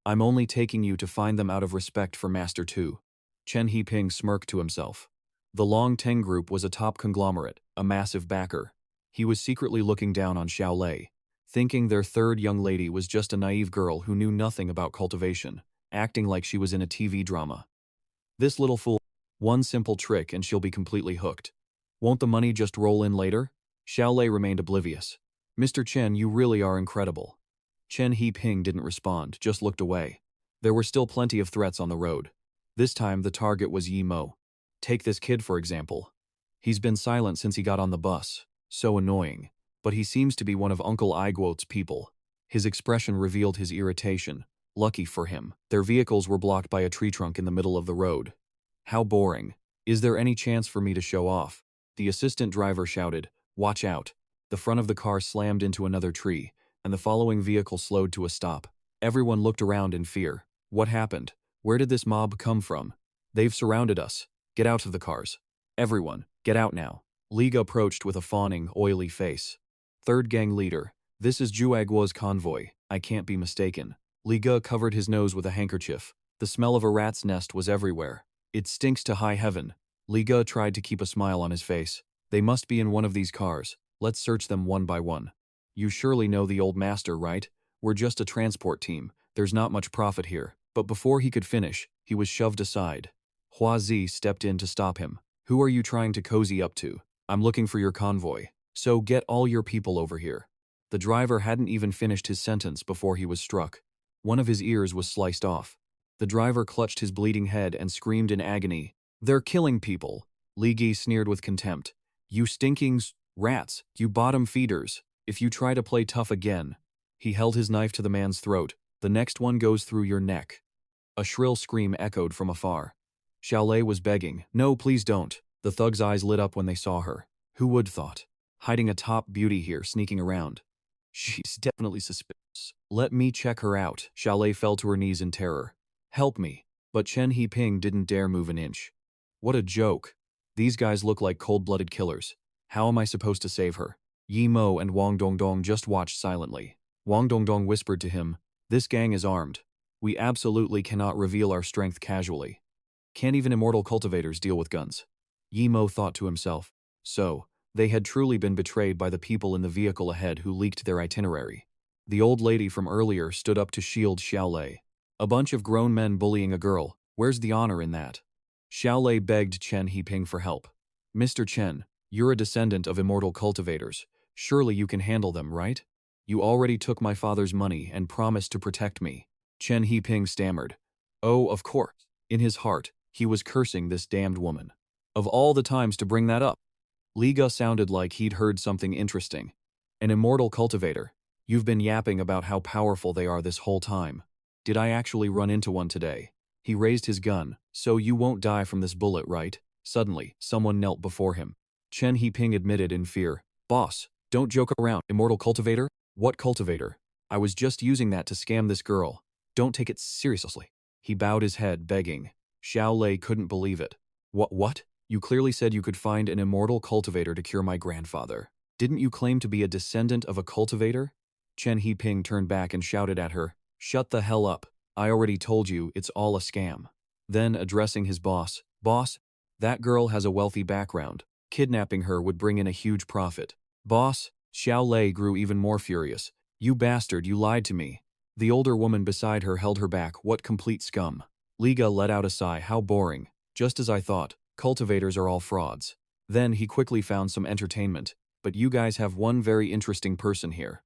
I'm only taking you to find them out of respect for Master Tu. Chen Heping smirked to himself. The Long Teng Group was a top conglomerate, a massive backer. He was secretly looking down on Xiaolei, thinking their third young lady was just a naive girl who knew nothing about cultivation, acting like she was in a TV drama. This little fool, one simple trick and she'll be completely hooked. Won't the money just roll in later? Xiaolei remained oblivious. Mr. Chen, you really are incredible. Chen Heping didn't respond, just looked away. There were still plenty of threats on the road. This time the target was Yi Mo. Take this kid for example. He's been silent since he got on the bus. So annoying. But he seems to be one of Uncle Aiguote's people. His expression revealed his irritation. Lucky for him, their vehicles were blocked by a tree trunk in the middle of the road. How boring. Is there any chance for me to show off? The assistant driver shouted, "Watch out." The front of the car slammed into another tree, and the following vehicle slowed to a stop. Everyone looked around in fear. What happened? Where did this mob come from? They've surrounded us. Get out of the cars. Everyone, get out now. Liga approached with a fawning, oily face. Third gang leader, this is Juaguo's convoy, I can't be mistaken. Liga covered his nose with a handkerchief. The smell of a rat's nest was everywhere. It stinks to high heaven. Liga tried to keep a smile on his face. They must be in one of these cars. Let's search them one by one. You surely know the old master, right? We're just a transport team. There's not much profit here. But before he could finish, he was shoved aside. Hua Zi stepped in to stop him. Who are you trying to cozy up to? I'm looking for your convoy. So get all your people over here. The driver hadn't even finished his sentence before he was struck. One of his ears was sliced off. The driver clutched his bleeding head and screamed in agony. They're killing people. Li Gi sneered with contempt. You stinking rats, you bottom feeders. If you try to play tough again. He held his knife to the man's throat. The next one goes through your neck. A shrill scream echoed from afar. Xiaolei was begging, no, please don't. The thug's eyes lit up when they saw her. Who would thought? Hiding a top beauty here, sneaking around. She's definitely suspicious. Let me check her out. Xiaolei fell to her knees in terror. Help me. But Chen Heping didn't dare move an inch. What a joke. These guys look like cold-blooded killers. How am I supposed to save her? Yi Mo and Wang Dongdong just watched silently. Wang Dongdong whispered to him, this gang is armed. We absolutely cannot reveal our strength casually. Can't even immortal cultivators deal with guns. Yi Mo thought to himself. So, they had truly been betrayed by the people in the vehicle ahead who leaked their itinerary. The old lady from earlier stood up to shield Xiaolei. A bunch of grown men bullying a girl. Where's the honor in that? Xiaolei begged Chen Heping for help. Mr. Chen, you're a descendant of immortal cultivators. Surely you can handle them, right? You already took my father's money and promised to protect me. Chen Heping stammered. Oh, of course. In his heart, he was cursing this damned woman. Of all the times to bring that up. Liga sounded like he'd heard something interesting. An immortal cultivator. You've been yapping about how powerful they are this whole time. Did I actually run into one today? He raised his gun. So you won't die from this bullet, right? Suddenly, someone knelt before him. Chen Heping admitted in fear. Boss, don't joke around. Immortal cultivator? What cultivator? I was just using that to scam this girl. Don't take it seriously. He bowed his head, begging. Xiaolei couldn't believe it. What? You clearly said you could find an immortal cultivator to cure my grandfather. Didn't you claim to be a descendant of a cultivator? Chen Heping turned back and shouted at her. Shut the hell up. I already told you it's all a scam. Then, addressing his boss, Boss, that girl has a wealthy background. Kidnapping her would bring in a huge profit. Boss, Xiaolei grew even more furious. You bastard, you lied to me. The older woman beside her held her back. What complete scum. Liga let out a sigh. How boring. Just as I thought. Cultivators are all frauds. Then he quickly found some entertainment. But you guys have one very interesting person here.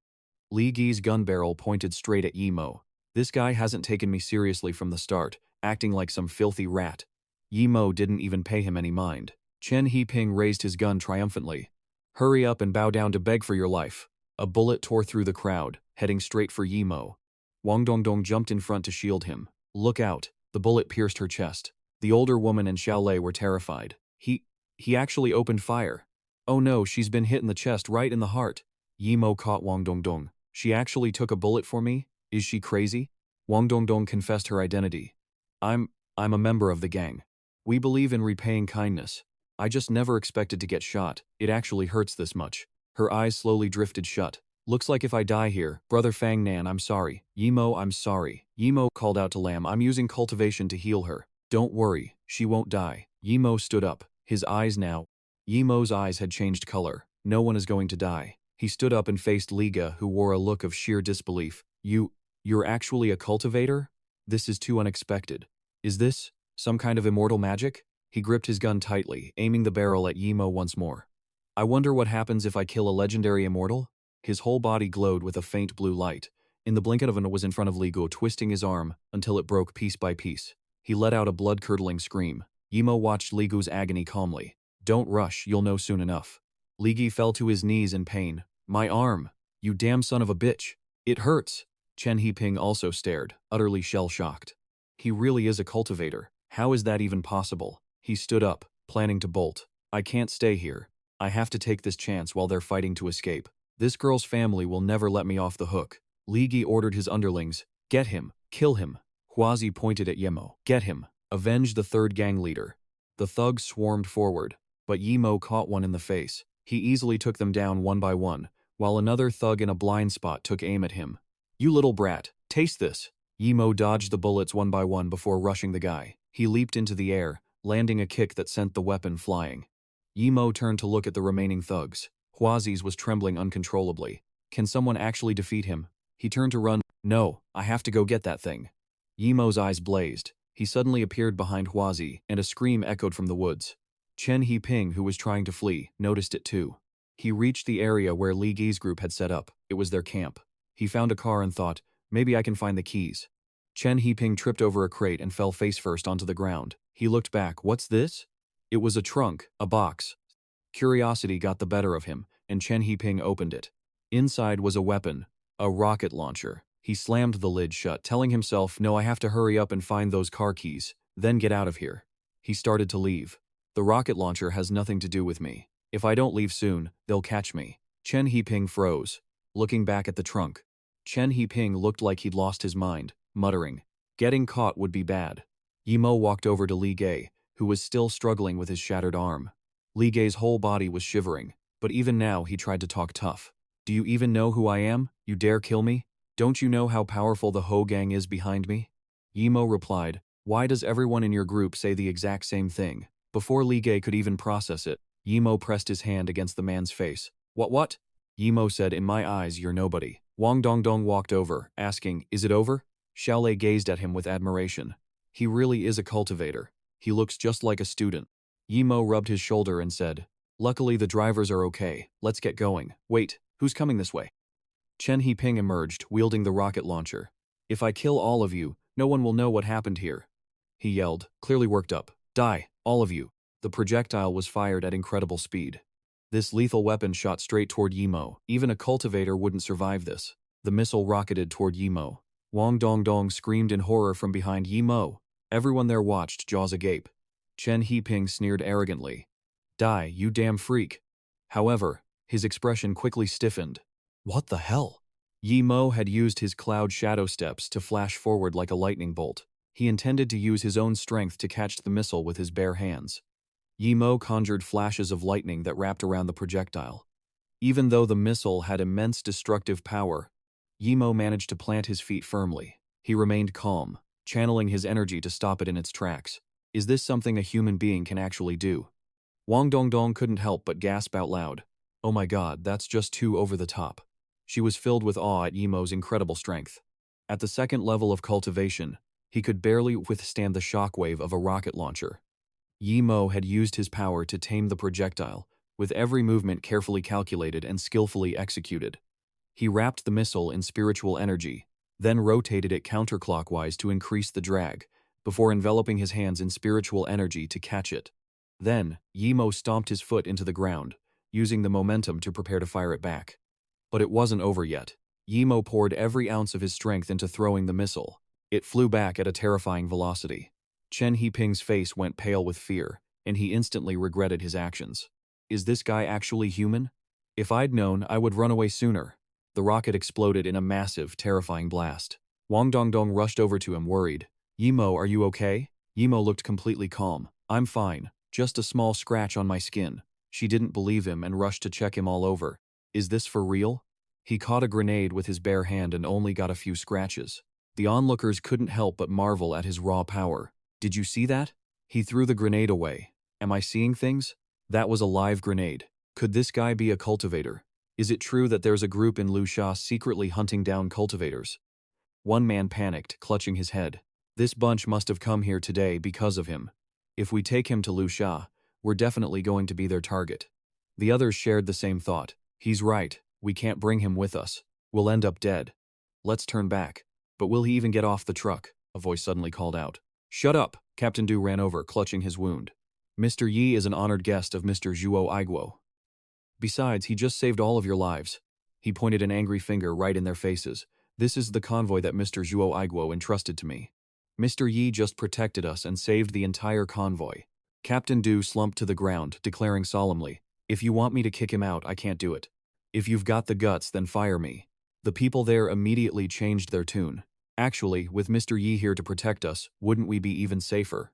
Li Gi's gun barrel pointed straight at Yi Mo. This guy hasn't taken me seriously from the start, acting like some filthy rat. Yi Mo didn't even pay him any mind. Chen Heping raised his gun triumphantly. Hurry up and bow down to beg for your life. A bullet tore through the crowd, heading straight for Yi Mo. Wang Dongdong jumped in front to shield him. Look out, the bullet pierced her chest. The older woman and Xiaolei were terrified. He actually opened fire. Oh no, she's been hit in the chest, right in the heart. Yi Mo caught Wang Dongdong. She actually took a bullet for me? Is she crazy? Wang Dongdong confessed her identity. I'm a member of the gang. We believe in repaying kindness. I just never expected to get shot. It actually hurts this much. Her eyes slowly drifted shut. Looks like if I die here, Brother Fang Nan, I'm sorry. Yimo, I'm sorry. Yimo called out to Lam, I'm using cultivation to heal her. Don't worry, she won't die. Yimo stood up, his eyes now. Yimo's eyes had changed color. No one is going to die. He stood up and faced Liga, who wore a look of sheer disbelief. You're actually a cultivator? This is too unexpected. Is this some kind of immortal magic? He gripped his gun tightly, aiming the barrel at Yimo once more. I wonder what happens if I kill a legendary immortal? His whole body glowed with a faint blue light. In the blink of an eye was in front of Ligu, twisting his arm until it broke piece by piece. He let out a blood-curdling scream. Yimo watched Ligu's agony calmly. Don't rush, you'll know soon enough. Ligi fell to his knees in pain. My arm! You damn son of a bitch! It hurts! Chen Hiping also stared, utterly shell-shocked. He really is a cultivator. How is that even possible? He stood up, planning to bolt. I can't stay here. I have to take this chance while they're fighting to escape. This girl's family will never let me off the hook. Li Gi ordered his underlings. Get him. Kill him. Huazi pointed at Yimo. Get him. Avenge the third gang leader. The thugs swarmed forward, but Yimo caught one in the face. He easily took them down one by one, while another thug in a blind spot took aim at him. You little brat, taste this. Yimo dodged the bullets one by one before rushing the guy. He leaped into the air, landing a kick that sent the weapon flying. Yimo turned to look at the remaining thugs. Huazi's was trembling uncontrollably. Can someone actually defeat him? He turned to run. No, I have to go get that thing. Yimo's eyes blazed. He suddenly appeared behind Huazi, and a scream echoed from the woods. Chen Hiping, who was trying to flee, noticed it too. He reached the area where Li Gi's group had set up. It was their camp. He found a car and thought, maybe I can find the keys. Chen Hiping tripped over a crate and fell face first onto the ground. He looked back. What's this? It was a trunk, a box. Curiosity got the better of him, and Chen Hiping opened it. Inside was a weapon, a rocket launcher. He slammed the lid shut, telling himself, no, I have to hurry up and find those car keys, then get out of here. He started to leave. The rocket launcher has nothing to do with me. If I don't leave soon, they'll catch me. Chen Hiping froze, looking back at the trunk. Chen Hiping looked like he'd lost his mind, muttering, getting caught would be bad. Yimo walked over to Li Ge, who was still struggling with his shattered arm. Li Ge's whole body was shivering, but even now he tried to talk tough. Do you even know who I am? You dare kill me? Don't you know how powerful the Ho gang is behind me? Yimo replied, why does everyone in your group say the exact same thing? Before Li Ge could even process it, Yimo pressed his hand against the man's face. What? Yimo said, in my eyes, you're nobody. Wang Dongdong walked over, asking, is it over? Xiaolei gazed at him with admiration. He really is a cultivator. He looks just like a student. Yimo rubbed his shoulder and said, luckily the drivers are okay. Let's get going. Wait, who's coming this way? Chen Hiping emerged, wielding the rocket launcher. If I kill all of you, no one will know what happened here. He yelled, clearly worked up. Die, all of you. The projectile was fired at incredible speed. This lethal weapon shot straight toward Yimo. Even a cultivator wouldn't survive this. The missile rocketed toward Yimo. Wang Dongdong screamed in horror from behind Yimo. Everyone there watched, jaws agape. Chen Hiping sneered arrogantly. Die, you damn freak. However, his expression quickly stiffened. What the hell? Yimo had used his cloud shadow steps to flash forward like a lightning bolt. He intended to use his own strength to catch the missile with his bare hands. Yimo conjured flashes of lightning that wrapped around the projectile. Even though the missile had immense destructive power, Yimo managed to plant his feet firmly. He remained calm, channeling his energy to stop it in its tracks. Is this something a human being can actually do? Wang Dongdong couldn't help but gasp out loud. Oh my god, that's just too over the top. She was filled with awe at Yimo's incredible strength. At the second level of cultivation, he could barely withstand the shockwave of a rocket launcher. Yimo had used his power to tame the projectile, with every movement carefully calculated and skillfully executed. He wrapped the missile in spiritual energy, then rotated it counterclockwise to increase the drag, before enveloping his hands in spiritual energy to catch it. Then, Yimo stomped his foot into the ground, using the momentum to prepare to fire it back. But it wasn't over yet. Yimo poured every ounce of his strength into throwing the missile. It flew back at a terrifying velocity. Chen Hiping's face went pale with fear, and he instantly regretted his actions. Is this guy actually human? If I'd known, I would run away sooner. The rocket exploded in a massive, terrifying blast. Wang Dongdong rushed over to him, worried. Yimo, are you okay? Yimo looked completely calm. I'm fine, just a small scratch on my skin. She didn't believe him and rushed to check him all over. Is this for real? He caught a grenade with his bare hand and only got a few scratches. The onlookers couldn't help but marvel at his raw power. Did you see that? He threw the grenade away. Am I seeing things? That was a live grenade. Could this guy be a cultivator? Is it true that there's a group in Luxia secretly hunting down cultivators? One man panicked, clutching his head. This bunch must have come here today because of him. If we take him to Luxia, we're definitely going to be their target. The others shared the same thought. He's right, we can't bring him with us. We'll end up dead. Let's turn back. But will he even get off the truck? A voice suddenly called out. Shut up! Captain Du ran over, clutching his wound. Mr. Yi is an honored guest of Mr. Zhuo Aiguo. Besides, he just saved all of your lives. He pointed an angry finger right in their faces. This is the convoy that Mr. Zhuo Aiguo entrusted to me. Mr. Yi just protected us and saved the entire convoy. Captain Du slumped to the ground, declaring solemnly, if you want me to kick him out, I can't do it. If you've got the guts, then fire me. The people there immediately changed their tune. Actually, with Mr. Yi here to protect us, wouldn't we be even safer?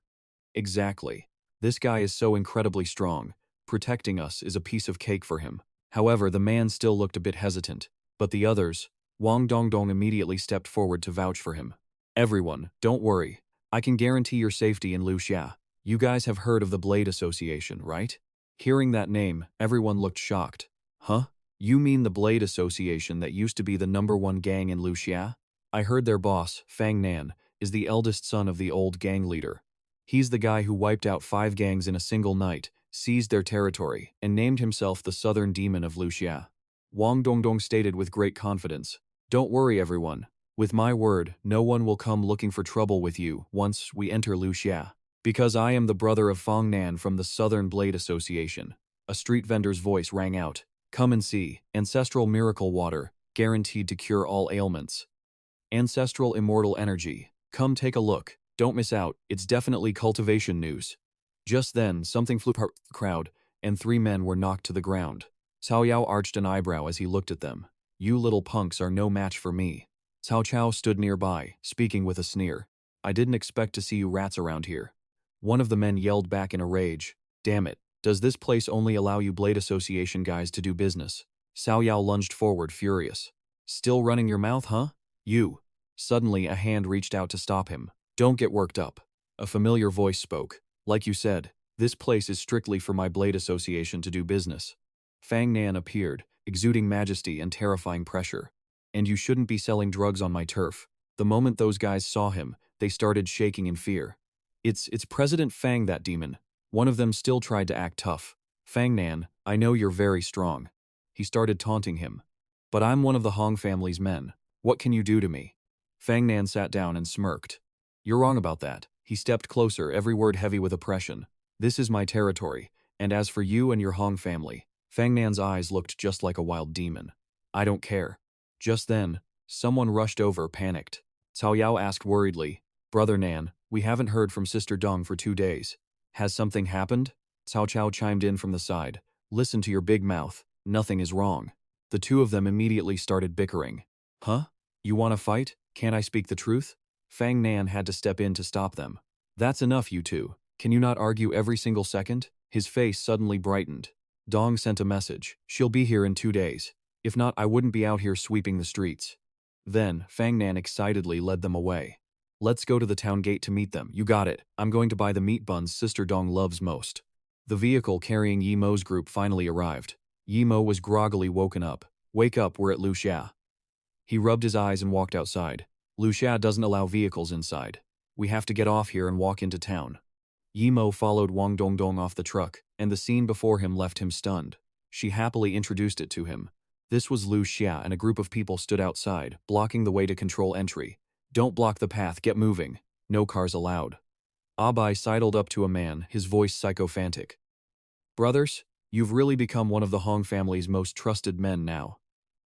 Exactly. This guy is so incredibly strong. Protecting us is a piece of cake for him. However, the man still looked a bit hesitant. But the others, Wang Dongdong immediately stepped forward to vouch for him. Everyone, don't worry. I can guarantee your safety in Luxia. You guys have heard of the Blade Association, right? Hearing that name, everyone looked shocked. Huh? You mean the Blade Association that used to be the #1 gang in Luxia? I heard their boss, Fang Nan, is the eldest son of the old gang leader. He's the guy who wiped out 5 gangs in a single night, seized their territory, and named himself the Southern Demon of Luxia. Wang Dongdong stated with great confidence. Don't worry, everyone. With my word, no one will come looking for trouble with you once we enter Luxia. Because I am the brother of Fang Nan from the Southern Blade Association. A street vendor's voice rang out. Come and see. Ancestral miracle water, guaranteed to cure all ailments. Ancestral immortal energy. Come take a look. Don't miss out, it's definitely cultivation news. Just then, something flew past the crowd, and 3 men were knocked to the ground. Cao Yao arched an eyebrow as he looked at them. You little punks are no match for me. Cao Chao stood nearby, speaking with a sneer. I didn't expect to see you rats around here. One of the men yelled back in a rage. Damn it, does this place only allow you Blade Association guys to do business? Cao Yao lunged forward, furious. Still running your mouth, huh? You. Suddenly, a hand reached out to stop him. Don't get worked up. A familiar voice spoke. Like you said, this place is strictly for my Blade Association to do business. Fang Nan appeared, exuding majesty and terrifying pressure. And you shouldn't be selling drugs on my turf. The moment those guys saw him, they started shaking in fear. It's President Fang, that demon. One of them still tried to act tough. Fang Nan, I know you're very strong. He started taunting him. But I'm one of the Hong family's men. What can you do to me? Fang Nan sat down and smirked. You're wrong about that. He stepped closer, every word heavy with oppression. This is my territory, and as for you and your Hong family, Fang Nan's eyes looked just like a wild demon. I don't care. Just then, someone rushed over, panicked. Cao Yao asked worriedly, Brother Nan, we haven't heard from Sister Dong for 2 days. Has something happened? Cao Chao chimed in from the side. Listen to your big mouth. Nothing is wrong. The 2 of them immediately started bickering. Huh? You want to fight? Can't I speak the truth? Fang Nan had to step in to stop them. That's enough, you 2. Can you not argue every single second? His face suddenly brightened. Dong sent a message. She'll be here in 2 days. If not, I wouldn't be out here sweeping the streets. Then, Fang Nan excitedly led them away. Let's go to the town gate to meet them. You got it. I'm going to buy the meat buns Sister Dong loves most. The vehicle carrying Yi Mo's group finally arrived. Yi Mo was groggily woken up. Wake up, we're at Luxia. He rubbed his eyes and walked outside. Luxia doesn't allow vehicles inside. We have to get off here and walk into town. Yi Mo followed Wang Dongdong off the truck, and the scene before him left him stunned. She happily introduced it to him. This was Luxia, and a group of people stood outside, blocking the way to control entry. Don't block the path, get moving. No cars allowed. Abai sidled up to a man, his voice sycophantic. Brothers, you've really become one of the Hong family's most trusted men now.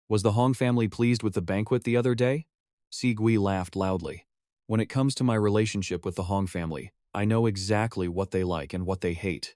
Was the Hong family pleased with the banquet the other day? Si Gui laughed loudly. When it comes to my relationship with the Hong family, I know exactly what they like and what they hate.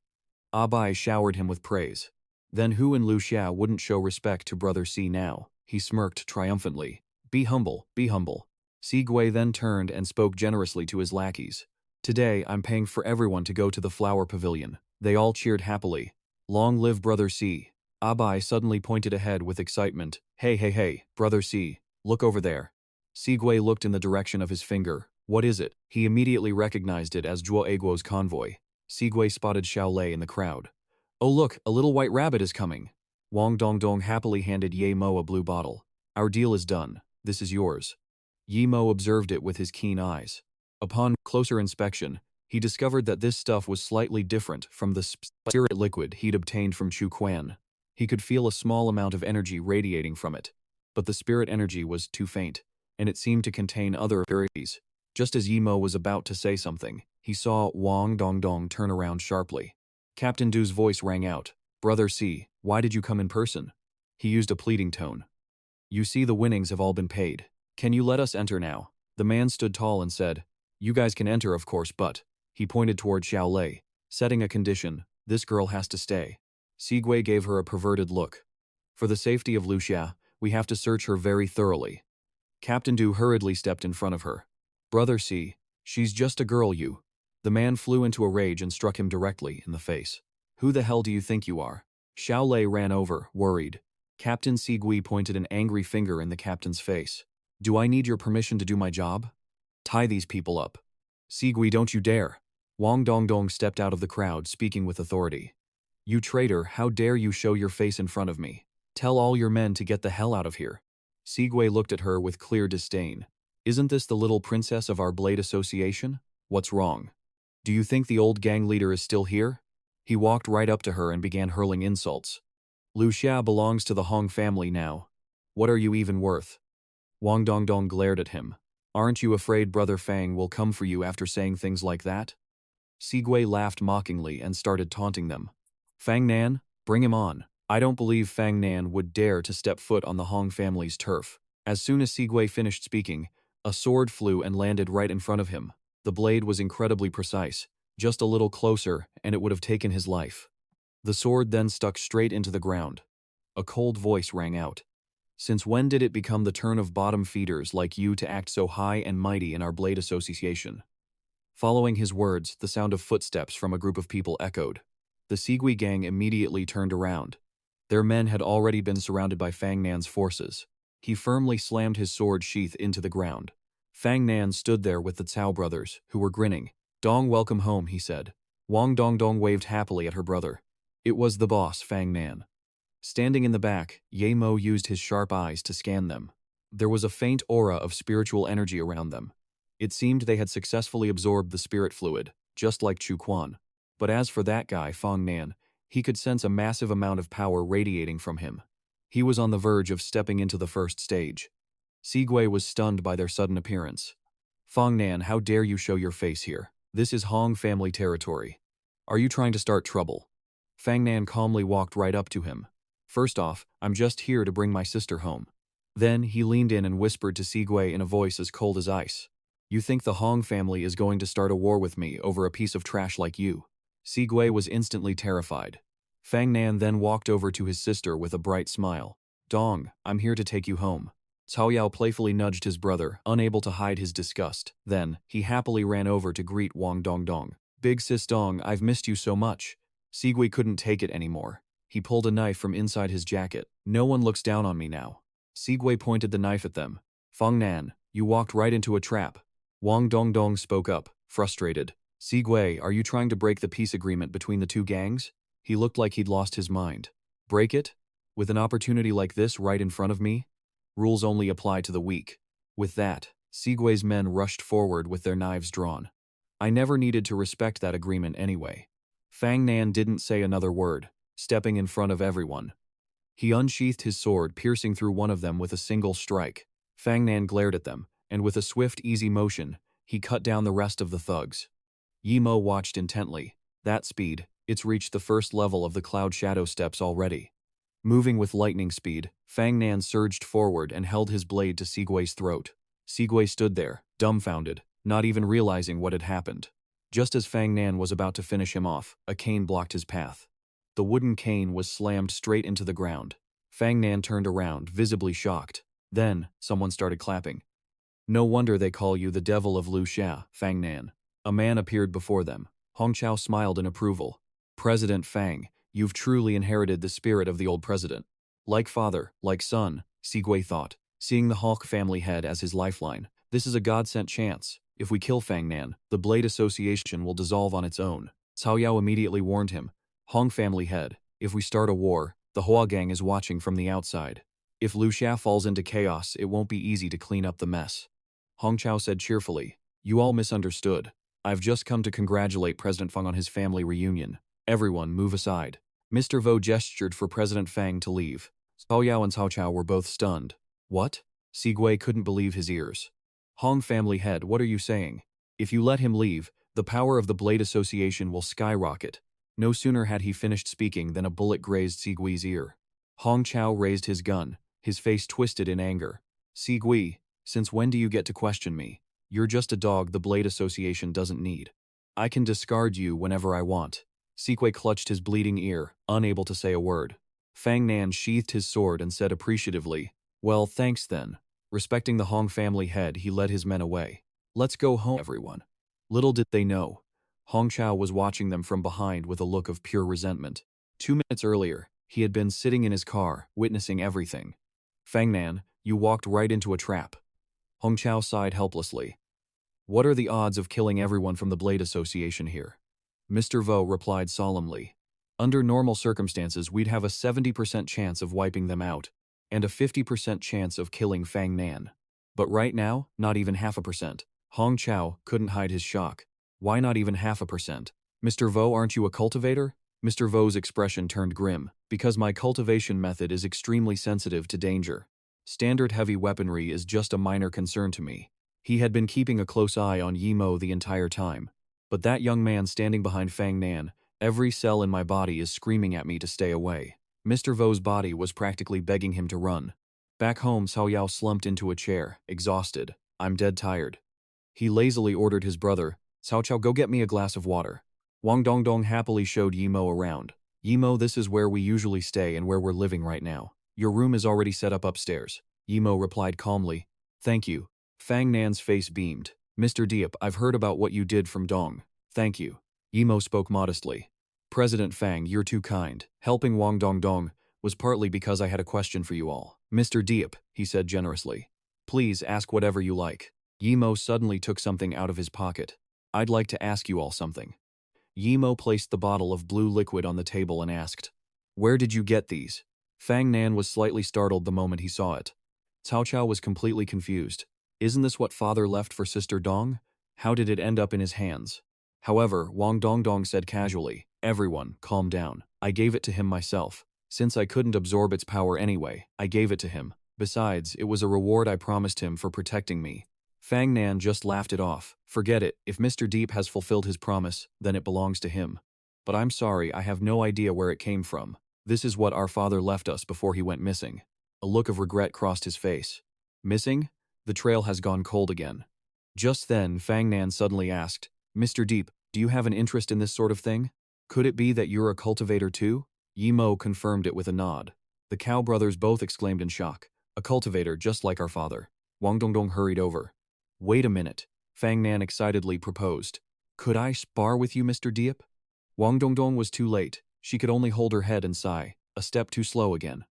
Abai showered him with praise. Then who in Luxia wouldn't show respect to Brother Si now? He smirked triumphantly. Be humble, be humble. Si Gui then turned and spoke generously to his lackeys. Today, I'm paying for everyone to go to the flower pavilion. They all cheered happily. Long live Brother Si. Abai suddenly pointed ahead with excitement. Hey, hey, hey, brother C, look over there. Sigui looked in the direction of his finger. What is it? He immediately recognized it as Zhuo Eguo's convoy. Sigui spotted Xiao Lei in the crowd. Oh look, a little white rabbit is coming. Wang Dongdong happily handed Ye Mo a blue bottle. Our deal is done. This is yours. Ye Mo observed it with his keen eyes. Upon closer inspection, he discovered that this stuff was slightly different from the spirit liquid he'd obtained from Chu Quan. He could feel a small amount of energy radiating from it, but the spirit energy was too faint, and it seemed to contain other impurities. Just as Yi Mo was about to say something, he saw Wang Dongdong turn around sharply. Captain Du's voice rang out. Brother C, why did you come in person? He used a pleading tone. You see, the winnings have all been paid. Can you let us enter now? The man stood tall and said, You guys can enter, of course, but... He pointed toward Xiao Lei, setting a condition. This girl has to stay. Sigui gave her a perverted look. For the safety of Luxia, we have to search her very thoroughly. Captain Du hurriedly stepped in front of her. Brother C, she's just a girl, you. The man flew into a rage and struck him directly in the face. Who the hell do you think you are? Xiao Lei ran over, worried. Captain Sigui pointed an angry finger in the captain's face. Do I need your permission to do my job? Tie these people up. Sigui, don't you dare. Wang Dongdong stepped out of the crowd, speaking with authority. You traitor, how dare you show your face in front of me? Tell all your men to get the hell out of here. Sigui looked at her with clear disdain. Isn't this the little princess of our Blade Association? What's wrong? Do you think the old gang leader is still here? He walked right up to her and began hurling insults. Lu Xia belongs to the Hong family now. What are you even worth? Wang Dongdong glared at him. Aren't you afraid Brother Fang will come for you after saying things like that? Sigui laughed mockingly and started taunting them. Fang Nan, bring him on. I don't believe Fang Nan would dare to step foot on the Hong family's turf. As soon as Sigui finished speaking, a sword flew and landed right in front of him. The blade was incredibly precise. Just a little closer, and it would have taken his life. The sword then stuck straight into the ground. A cold voice rang out. Since when did it become the turn of bottom feeders like you to act so high and mighty in our Blade Association? Following his words, the sound of footsteps from a group of people echoed. The Sigui gang immediately turned around. Their men had already been surrounded by Fang Nan's forces. He firmly slammed his sword sheath into the ground. Fang Nan stood there with the Cao brothers, who were grinning. Dong, welcome home, he said. Wang Dongdong waved happily at her brother. It was the boss, Fang Nan. Standing in the back, Ye Mo used his sharp eyes to scan them. There was a faint aura of spiritual energy around them. It seemed they had successfully absorbed the spirit fluid, just like Chu Quan. But as for that guy, Fang Nan, he could sense a massive amount of power radiating from him. He was on the verge of stepping into the first stage. Sigui was stunned by their sudden appearance. Fang Nan, how dare you show your face here? This is Hong family territory. Are you trying to start trouble? Fang Nan calmly walked right up to him. First off, I'm just here to bring my sister home. Then he leaned in and whispered to Sigui in a voice as cold as ice. You think the Hong family is going to start a war with me over a piece of trash like you? Sigui was instantly terrified. Fang Nan then walked over to his sister with a bright smile. Dong, I'm here to take you home. Cao Yao playfully nudged his brother, unable to hide his disgust. Then, he happily ran over to greet Wang Dongdong. Big sis Dong, I've missed you so much. Sigui couldn't take it anymore. He pulled a knife from inside his jacket. No one looks down on me now. Sigui pointed the knife at them. Fang Nan, you walked right into a trap. Wang Dongdong spoke up, frustrated. Sigui, are you trying to break the peace agreement between the two gangs? He looked like he'd lost his mind. Break it? With an opportunity like this right in front of me? Rules only apply to the weak. With that, Sigui's men rushed forward with their knives drawn. I never needed to respect that agreement anyway. Fang Nan didn't say another word, stepping in front of everyone. He unsheathed his sword, piercing through one of them with a single strike. Fang Nan glared at them, and with a swift, easy motion, he cut down the rest of the thugs. Yi Mo watched intently. That speed, it's reached the first level of the Cloud Shadow steps already. Moving with lightning speed, Fang Nan surged forward and held his blade to Sigui's throat. Sigui stood there, dumbfounded, not even realizing what had happened. Just as Fang Nan was about to finish him off, a cane blocked his path. The wooden cane was slammed straight into the ground. Fang Nan turned around, visibly shocked. Then, someone started clapping. No wonder they call you the devil of Lu Xia, Fang Nan. A man appeared before them. Hong Chao smiled in approval. President Fang, You've truly inherited the spirit of the old president. Like father, like son, Sigui thought, seeing the Hawk family head as his lifeline. This is a God-sent chance. If we kill Fang Nan, the Blade Association will dissolve on its own. Cao Yao immediately warned him. Hong family head, if we start a war, the Hua gang is watching from the outside. If Lu Xia falls into chaos, it won't be easy to clean up the mess. Hong Chao said cheerfully, you all misunderstood. I've just come to congratulate President Feng on his family reunion. Everyone, move aside. Mr. Vo gestured for President Fang to leave. Cao Yao and Cao Chao were both stunned. What? Sigui couldn't believe his ears. Hong family head, what are you saying? If you let him leave, the power of the Blade Association will skyrocket. No sooner had he finished speaking than a bullet grazed Sigui's ear. Hong Chao raised his gun, his face twisted in anger. Sigui, since when do you get to question me? You're just a dog the Blade Association doesn't need. I can discard you whenever I want. Sigui clutched his bleeding ear, unable to say a word. Fang Nan sheathed his sword and said appreciatively, well, thanks then. Respecting the Hong family head, he led his men away. Let's go home, everyone. Little did they know. Hong Chao was watching them from behind with a look of pure resentment. 2 minutes earlier, he had been sitting in his car, witnessing everything. Fang Nan, you walked right into a trap. Hong Chao sighed helplessly. What are the odds of killing everyone from the Blade Association here? Mr. Vo replied solemnly. Under normal circumstances, we'd have a 70% chance of wiping them out, and a 50% chance of killing Fang Nan. But right now, not even 0.5%. Hong Chao couldn't hide his shock. Why not even 0.5%? Mr. Vo, aren't you a cultivator? Mr. Vo's expression turned grim. Because my cultivation method is extremely sensitive to danger. Standard heavy weaponry is just a minor concern to me. He had been keeping a close eye on Yimo the entire time. But that young man standing behind Fang Nan, every cell in my body is screaming at me to stay away. Mr. Vo's body was practically begging him to run. Back home, Cao Yao slumped into a chair, exhausted. I'm dead tired. He lazily ordered his brother, Cao Chao, go get me a glass of water. Wang Dongdong happily showed Yimo around. Yimo, this is where we usually stay and where we're living right now. Your room is already set up upstairs. Yimo replied calmly. Thank you. Fang Nan's face beamed. Mr. Diep, I've heard about what you did from Dong. Thank you. Yimo spoke modestly. President Fang, you're too kind. Helping Wang Dongdong was partly because I had a question for you all. Mr. Diep, he said generously. Please ask whatever you like. Yimo suddenly took something out of his pocket. I'd like to ask you all something. Yimo placed the bottle of blue liquid on the table and asked, where did you get these? Fang Nan was slightly startled the moment he saw it. Cao Chao was completely confused. Isn't this what father left for Sister Dong? How did it end up in his hands? However, Wang Dongdong said casually, everyone, calm down. I gave it to him myself. Since I couldn't absorb its power anyway, I gave it to him. Besides, it was a reward I promised him for protecting me. Fang Nan just laughed it off. Forget it, if Mr. Deep has fulfilled his promise, then it belongs to him. But I'm sorry, I have no idea where it came from. This is what our father left us before he went missing. A look of regret crossed his face. Missing? The trail has gone cold again. Just then, Fang Nan suddenly asked, Mr. Deep, do you have an interest in this sort of thing? Could it be that you're a cultivator too? Yimo confirmed it with a nod. The Cow brothers both exclaimed in shock. A cultivator just like our father. Wang Dongdong hurried over. Wait a minute, Fang Nan excitedly proposed. Could I spar with you, Mr. Diep? Wang Dongdong was too late. She could only hold her head and sigh, a step too slow again.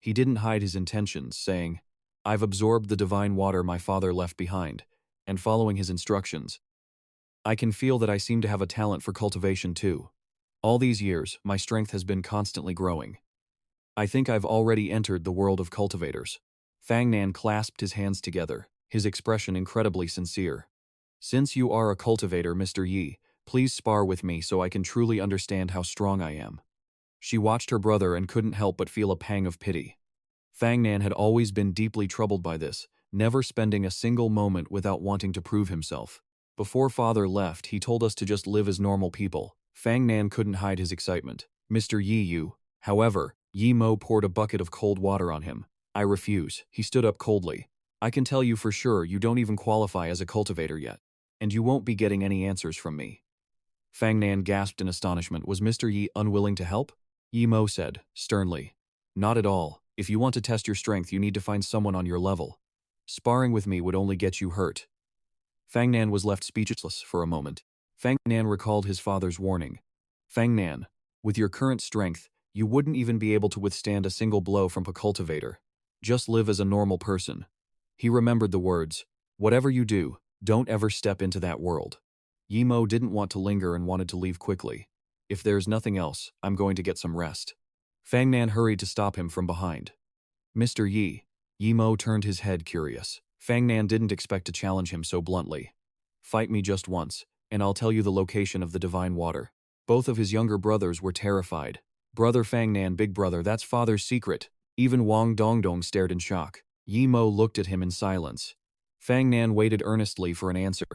He didn't hide his intentions, saying, I've absorbed the divine water my father left behind, and following his instructions, I can feel that I seem to have a talent for cultivation too. All these years, my strength has been constantly growing. I think I've already entered the world of cultivators. Fang Nan clasped his hands together, his expression incredibly sincere. Since you are a cultivator, Mr. Yi, please spar with me so I can truly understand how strong I am. She watched her brother and couldn't help but feel a pang of pity. Fang Nan had always been deeply troubled by this, never spending a single moment without wanting to prove himself. Before father left, he told us to just live as normal people. Fang Nan couldn't hide his excitement. Mr. Yi Yu. However, Yi Mo poured a bucket of cold water on him. I refuse. He stood up coldly. I can tell you for sure you don't even qualify as a cultivator yet. And you won't be getting any answers from me. Fang Nan gasped in astonishment. Was Mr. Yi unwilling to help? Yi Mo said, sternly. Not at all. If you want to test your strength, you need to find someone on your level. Sparring with me would only get you hurt. Fang Nan was left speechless for a moment. Fang Nan recalled his father's warning. Fang Nan, With your current strength, you wouldn't even be able to withstand a single blow from a cultivator. Just live as a normal person. He remembered the words, whatever you do, don't ever step into that world. Yimo didn't want to linger and wanted to leave quickly. If there's nothing else, I'm going to get some rest. Fang Nan hurried to stop him from behind. Mr. Yi. Yimo turned his head curious. Fang Nan didn't expect to challenge him so bluntly. Fight me just once, and I'll tell you the location of the divine water. Both of his younger brothers were terrified. Brother Fang Nan, big brother, that's father's secret. Even Wang Dongdong stared in shock. Yimo looked at him in silence. Fang Nan waited earnestly for an answer.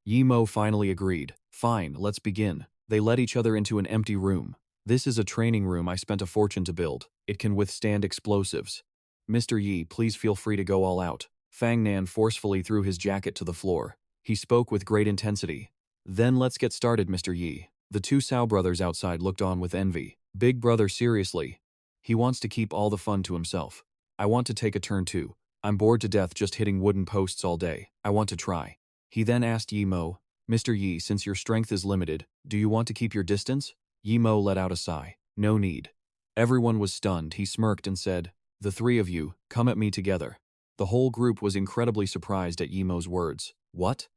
Yimo finally agreed. Fine, let's begin. They led each other into an empty room. This is a training room I spent a fortune to build. It can withstand explosives. Mr. Yi, please feel free to go all out. Fang Nan forcefully threw his jacket to the floor. He spoke with great intensity. Then let's get started, Mr. Yi. The two Cao brothers outside looked on with envy. Big brother, seriously. He wants to keep all the fun to himself. I want to take a turn too. I'm bored to death just hitting wooden posts all day. I want to try. He then asked Yimo, Mr. Yi, since your strength is limited, do you want to keep your distance? Yimo let out a sigh. No need. Everyone was stunned. He smirked and said, the three of you, come at me together. The whole group was incredibly surprised at Yimo's words. What?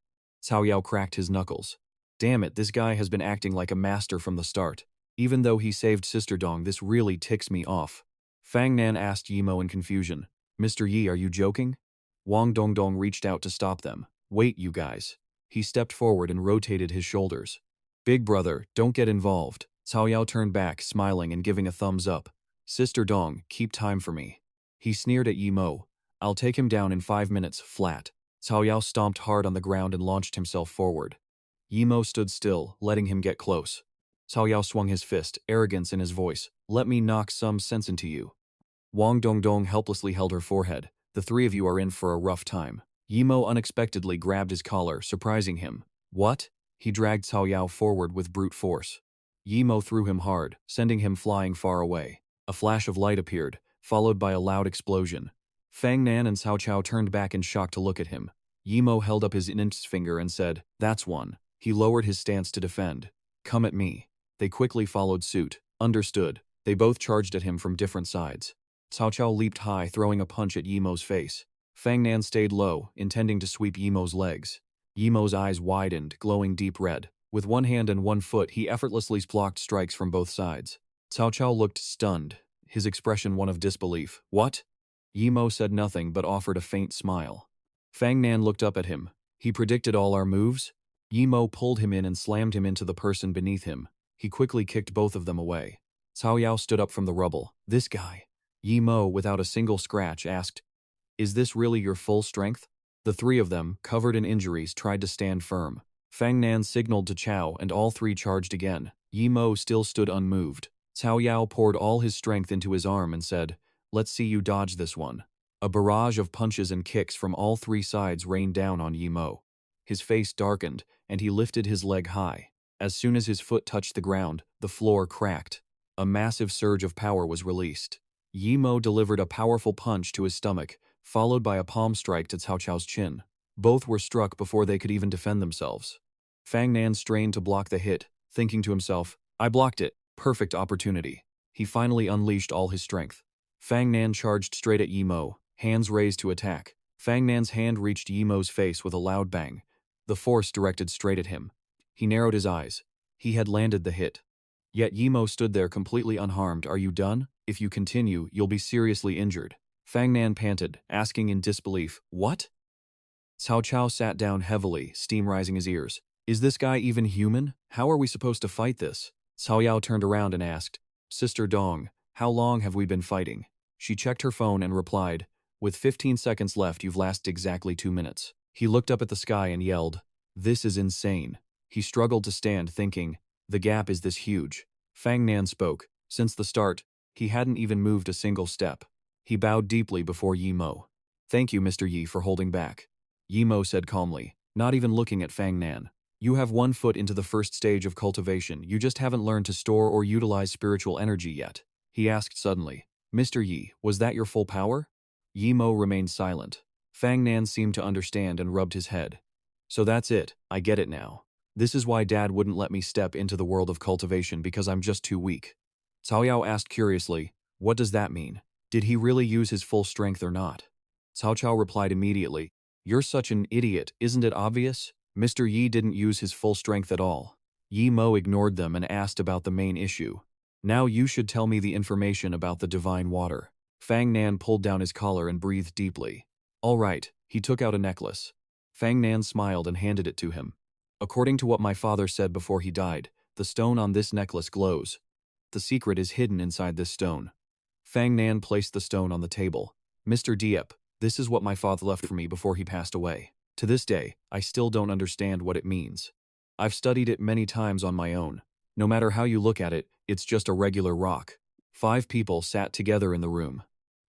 Cao Yao cracked his knuckles. Damn it, this guy has been acting like a master from the start. Even though he saved Sister Dong, this really ticks me off. Fang Nan asked Yimo in confusion. Mr. Yi, are you joking? Wang Dongdong reached out to stop them. Wait, you guys. He stepped forward and rotated his shoulders. Big brother, don't get involved. Cao Yao turned back, smiling and giving a thumbs up. Sister Dong, keep time for me. He sneered at Yimo. I'll take him down in 5 minutes, flat. Cao Yao stomped hard on the ground and launched himself forward. Yimo stood still, letting him get close. Cao Yao swung his fist, arrogance in his voice. Let me knock some sense into you. Wang Dongdong helplessly held her forehead. The three of you are in for a rough time. Yimo unexpectedly grabbed his collar, surprising him. What? He dragged Cao Yao forward with brute force. Yimo threw him hard, sending him flying far away. A flash of light appeared, followed by a loud explosion. Fang Nan and Cao Chao turned back in shock to look at him. Yimo held up his index finger and said, that's one. He lowered his stance to defend. Come at me. They quickly followed suit. Understood. They both charged at him from different sides. Cao Chao leaped high, throwing a punch at Yimo's face. Fang Nan stayed low, intending to sweep Yimo's legs. Yimo's eyes widened, glowing deep red. With one hand and one foot, he effortlessly blocked strikes from both sides. Cao Chao looked stunned, his expression one of disbelief. What? Yimo said nothing but offered a faint smile. Fang Nan looked up at him. He predicted all our moves? Yimo pulled him in and slammed him into the person beneath him. He quickly kicked both of them away. Cao Yao stood up from the rubble. This guy. Yimo, without a single scratch, asked, is this really your full strength? The three of them, covered in injuries, tried to stand firm. Fang Nan signaled to Chao and all three charged again. Yimo still stood unmoved. Cao Yao poured all his strength into his arm and said, let's see you dodge this one. A barrage of punches and kicks from all three sides rained down on Yimo. His face darkened, and he lifted his leg high. As soon as his foot touched the ground, the floor cracked. A massive surge of power was released. Yimo delivered a powerful punch to his stomach, followed by a palm strike to Cao Chao's chin. Both were struck before they could even defend themselves. Fang Nan strained to block the hit, thinking to himself, I blocked it. Perfect opportunity. He finally unleashed all his strength. Fang Nan charged straight at Yimo, hands raised to attack. Fang Nan's hand reached Yimo's face with a loud bang, the force directed straight at him. He narrowed his eyes. He had landed the hit. Yet Yimo stood there completely unharmed. Are you done? If you continue, you'll be seriously injured. Fang Nan panted, asking in disbelief, what? Cao Chao sat down heavily, steam rising his ears. Is this guy even human? How are we supposed to fight this? Cao Yao turned around and asked, Sister Dong, how long have we been fighting? She checked her phone and replied, with 15 seconds left, you've lasted exactly 2 minutes. He looked up at the sky and yelled, this is insane. He struggled to stand, thinking, the gap is this huge. Fang Nan spoke. Since the start, he hadn't even moved a single step. He bowed deeply before Yimo. Thank you, Mr. Yi, for holding back. Yimo said calmly, not even looking at Fang Nan. You have 1 foot into the first stage of cultivation. You just haven't learned to store or utilize spiritual energy yet. He asked suddenly, Mr. Yi, was that your full power? Yimo remained silent. Fang Nan seemed to understand and rubbed his head. So that's it, I get it now. This is why Dad wouldn't let me step into the world of cultivation because I'm just too weak. Cao Yao asked curiously, what does that mean? Did he really use his full strength or not? Cao Cao replied immediately, you're such an idiot, isn't it obvious? Mr. Yi didn't use his full strength at all. Yi Mo ignored them and asked about the main issue. Now you should tell me the information about the divine water. Fang Nan pulled down his collar and breathed deeply. All right, he took out a necklace. Fang Nan smiled and handed it to him. According to what my father said before he died, the stone on this necklace glows. The secret is hidden inside this stone. Fang Nan placed the stone on the table. Mr. Diep, this is what my father left for me before he passed away. To this day, I still don't understand what it means. I've studied it many times on my own. No matter how you look at it, it's just a regular rock. 5 people sat together in the room.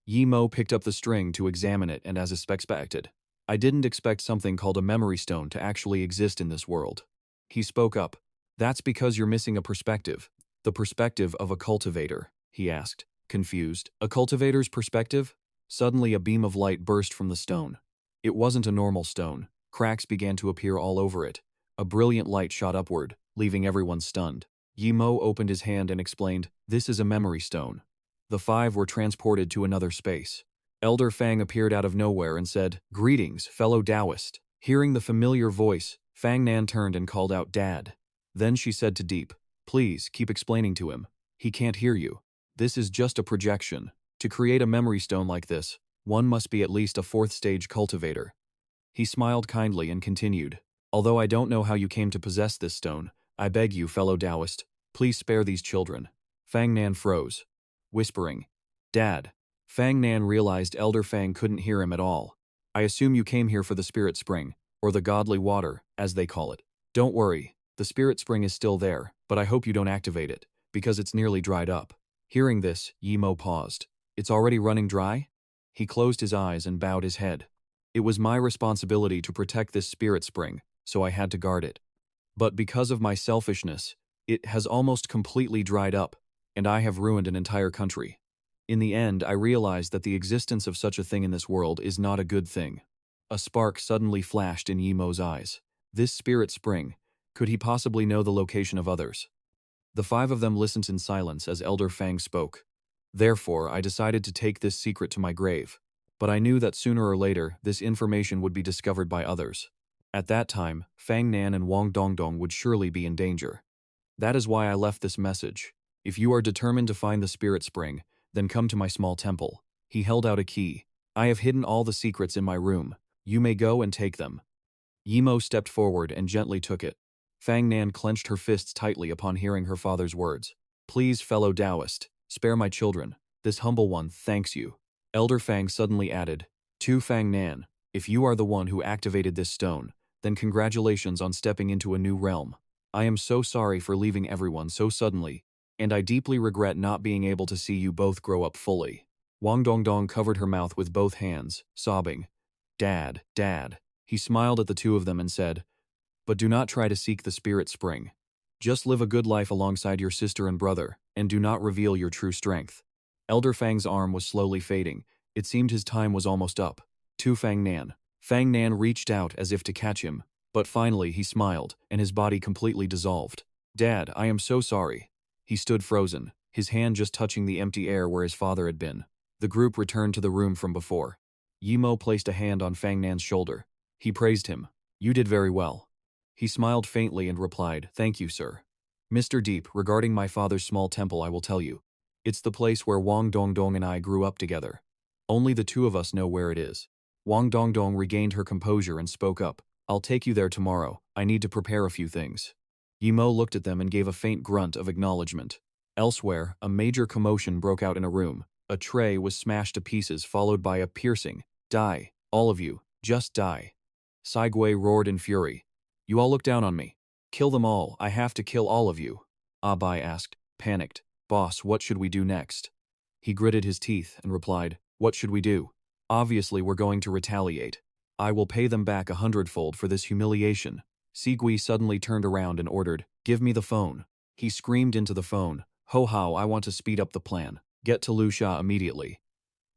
Yi Mo picked up the string to examine it and as expected. I didn't expect something called a memory stone to actually exist in this world. He spoke up. That's because you're missing a perspective. The perspective of a cultivator, he asked, confused. A cultivator's perspective? Suddenly a beam of light burst from the stone. It wasn't a normal stone. Cracks began to appear all over it. A brilliant light shot upward, leaving everyone stunned. Yi Mo opened his hand and explained, this is a memory stone. The 5 were transported to another space. Elder Fang appeared out of nowhere and said, greetings, fellow Taoist. Hearing the familiar voice, Fang Nan turned and called out, Dad. Then she said to Deep, please keep explaining to him. He can't hear you. This is just a projection. To create a memory stone like this, one must be at least a 4th stage cultivator. He smiled kindly and continued, although I don't know how you came to possess this stone, I beg you, fellow Taoist, please spare these children. Fang Nan froze, whispering, Dad. Fang Nan realized Elder Fang couldn't hear him at all. I assume you came here for the spirit spring, or the godly water, as they call it. Don't worry, the spirit spring is still there, but I hope you don't activate it, because it's nearly dried up. Hearing this, Yi Mo paused. It's already running dry? He closed his eyes and bowed his head. It was my responsibility to protect this spirit spring, so I had to guard it. But because of my selfishness, it has almost completely dried up, and I have ruined an entire country. In the end, I realized that the existence of such a thing in this world is not a good thing. A spark suddenly flashed in Yi Mo's eyes. This spirit spring, could he possibly know the location of others? The 5 of them listened in silence as Elder Fang spoke. Therefore, I decided to take this secret to my grave. But I knew that sooner or later, this information would be discovered by others. At that time, Fang Nan and Wang Dongdong would surely be in danger. That is why I left this message. If you are determined to find the spirit spring, then come to my small temple. He held out a key. I have hidden all the secrets in my room. You may go and take them. Yi Mo stepped forward and gently took it. Fang Nan clenched her fists tightly upon hearing her father's words. Please, fellow Taoist, spare my children. This humble one thanks you. Elder Fang suddenly added, to Fang Nan, if you are the one who activated this stone, then congratulations on stepping into a new realm. I am so sorry for leaving everyone so suddenly, and I deeply regret not being able to see you both grow up fully. Wang Dongdong covered her mouth with both hands, sobbing. Dad, Dad. He smiled at the 2 of them and said, but do not try to seek the spirit spring. Just live a good life alongside your sister and brother, and do not reveal your true strength. Elder Fang's arm was slowly fading. It seemed his time was almost up. To Fang Nan. Fang Nan reached out as if to catch him, but finally he smiled, and his body completely dissolved. Dad, I am so sorry. He stood frozen, his hand just touching the empty air where his father had been. The group returned to the room from before. Yi Mo placed a hand on Fang Nan's shoulder. He praised him. You did very well. He smiled faintly and replied, thank you, sir. Mr. Deep, regarding my father's small temple, I will tell you. It's the place where Wang Dongdong and I grew up together. Only the 2 of us know where it is. Wang Dongdong regained her composure and spoke up. I'll take you there tomorrow. I need to prepare a few things. Yi Mo looked at them and gave a faint grunt of acknowledgement. Elsewhere, a major commotion broke out in a room. A tray was smashed to pieces, followed by a piercing, die, all of you, just die. Saigui roared in fury. You all look down on me. Kill them all, I have to kill all of you. Abai asked, panicked, boss, what should we do next? He gritted his teeth and replied, what should we do? Obviously we're going to retaliate. I will pay them back 100-fold for this humiliation. Sigui suddenly turned around and ordered, give me the phone. He screamed into the phone, ho how, I want to speed up the plan. Get to Lu Xia immediately.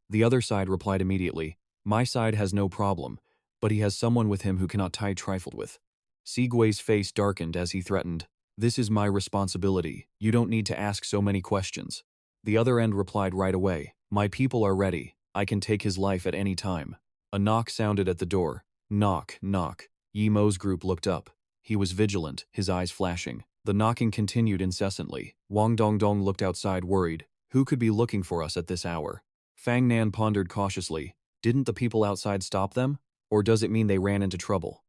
The other side replied immediately, my side has no problem, but he has someone with him who cannot be trifled with. Sigui's face darkened as he threatened, "This is my responsibility. You don't need to ask so many questions." The other end replied right away, "My people are ready. I can take his life at any time." A knock sounded at the door. Knock, knock. Yimo's group looked up. He was vigilant, his eyes flashing. The knocking continued incessantly. Wang Dongdong looked outside worried. Who could be looking for us at this hour? Fang Nan pondered cautiously. Didn't the people outside stop them? Or does it mean they ran into trouble?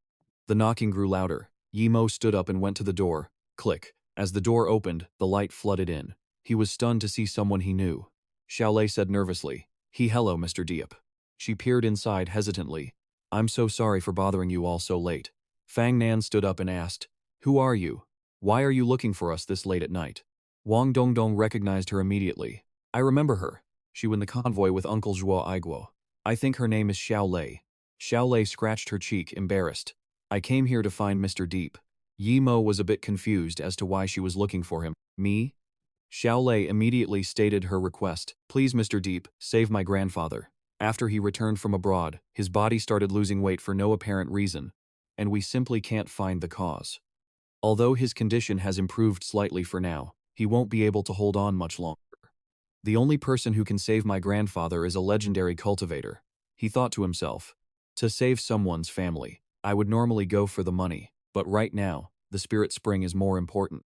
The knocking grew louder. Yimo stood up and went to the door. Click. As the door opened, the light flooded in. He was stunned to see someone he knew. Xiaolei said nervously, Hello, Mr. Diep." She peered inside hesitantly. "I'm so sorry for bothering you all so late." Fang Nan stood up and asked, "Who are you? Why are you looking for us this late at night?" Wang Dongdong recognized her immediately. "I remember her. She was in the convoy with Uncle Zhuo Aiguo. I think her name is Xiaolei." Xiaolei scratched her cheek, embarrassed. "I came here to find Mr. Deep." Yimo was a bit confused as to why she was looking for him. "Me?" Xiaolei immediately stated her request. "Please, Mr. Deep, save my grandfather. After he returned from abroad, his body started losing weight for no apparent reason, and we simply can't find the cause. Although his condition has improved slightly for now, he won't be able to hold on much longer. The only person who can save my grandfather is a legendary cultivator." He thought to himself, "To save someone's family, I would normally go for the money, but right now, the spirit spring is more important."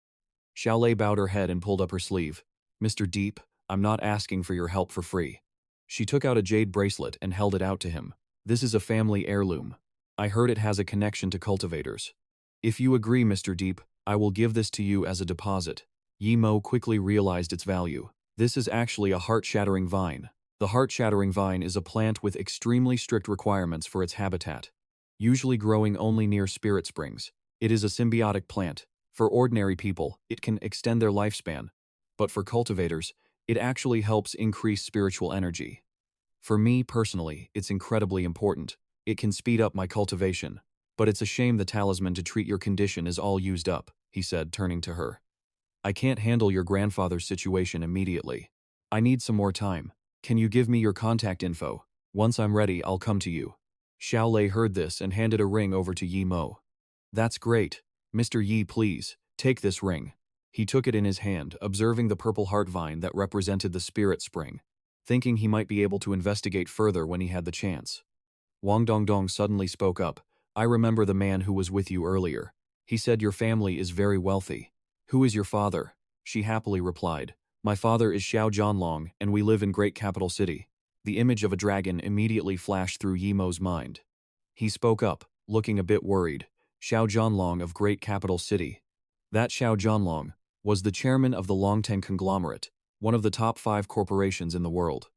Xiaolei bowed her head and pulled up her sleeve. "Mr. Deep, I'm not asking for your help for free." She took out a jade bracelet and held it out to him. "This is a family heirloom. I heard it has a connection to cultivators. If you agree, Mr. Deep, I will give this to you as a deposit." Yimo quickly realized its value. This is actually a heart-shattering vine. The heart-shattering vine is a plant with extremely strict requirements for its habitat, usually growing only near spirit springs. It is a symbiotic plant. For ordinary people, it can extend their lifespan, but for cultivators, it actually helps increase spiritual energy. For me personally, it's incredibly important. It can speed up my cultivation, but it's a shame the talisman to treat your condition is all used up," he said, turning to her. "I can't handle your grandfather's situation immediately. I need some more time. Can you give me your contact info? Once I'm ready, I'll come to you." Xiaolei heard this and handed a ring over to Yi Mo. "That's great. Mr. Yi, please, take this ring." He took it in his hand, observing the purple heart vine that represented the spirit spring, thinking he might be able to investigate further when he had the chance. Wang Dongdong suddenly spoke up. "I remember the man who was with you earlier. He said your family is very wealthy. Who is your father?" She happily replied, "My father is Xiao Zhanlong, and we live in Great Capital City." The image of a dragon immediately flashed through Yimo's mind. He spoke up, looking a bit worried. Xiao Zhanlong of Great Capital City. That Xiao Zhanlong was the chairman of the Longteng conglomerate, one of the top 5 corporations in the world.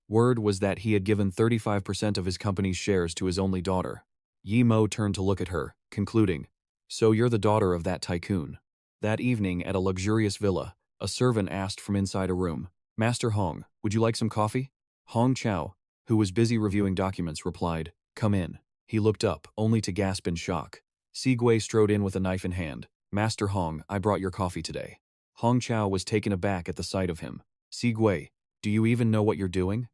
Word was that he had given 35% of his company's shares to his only daughter. Yimo turned to look at her, concluding, "So you're the daughter of that tycoon." That evening at a luxurious villa, a servant asked from inside a room, "Master Hong, would you like some coffee?" Hong Chao, who was busy reviewing documents, replied, "Come in." He looked up, only to gasp in shock. Sigui strode in with a knife in hand. "Master Hong, I brought your coffee today." Hong Chao was taken aback at the sight of him. "Sigui, do you even know what you're doing?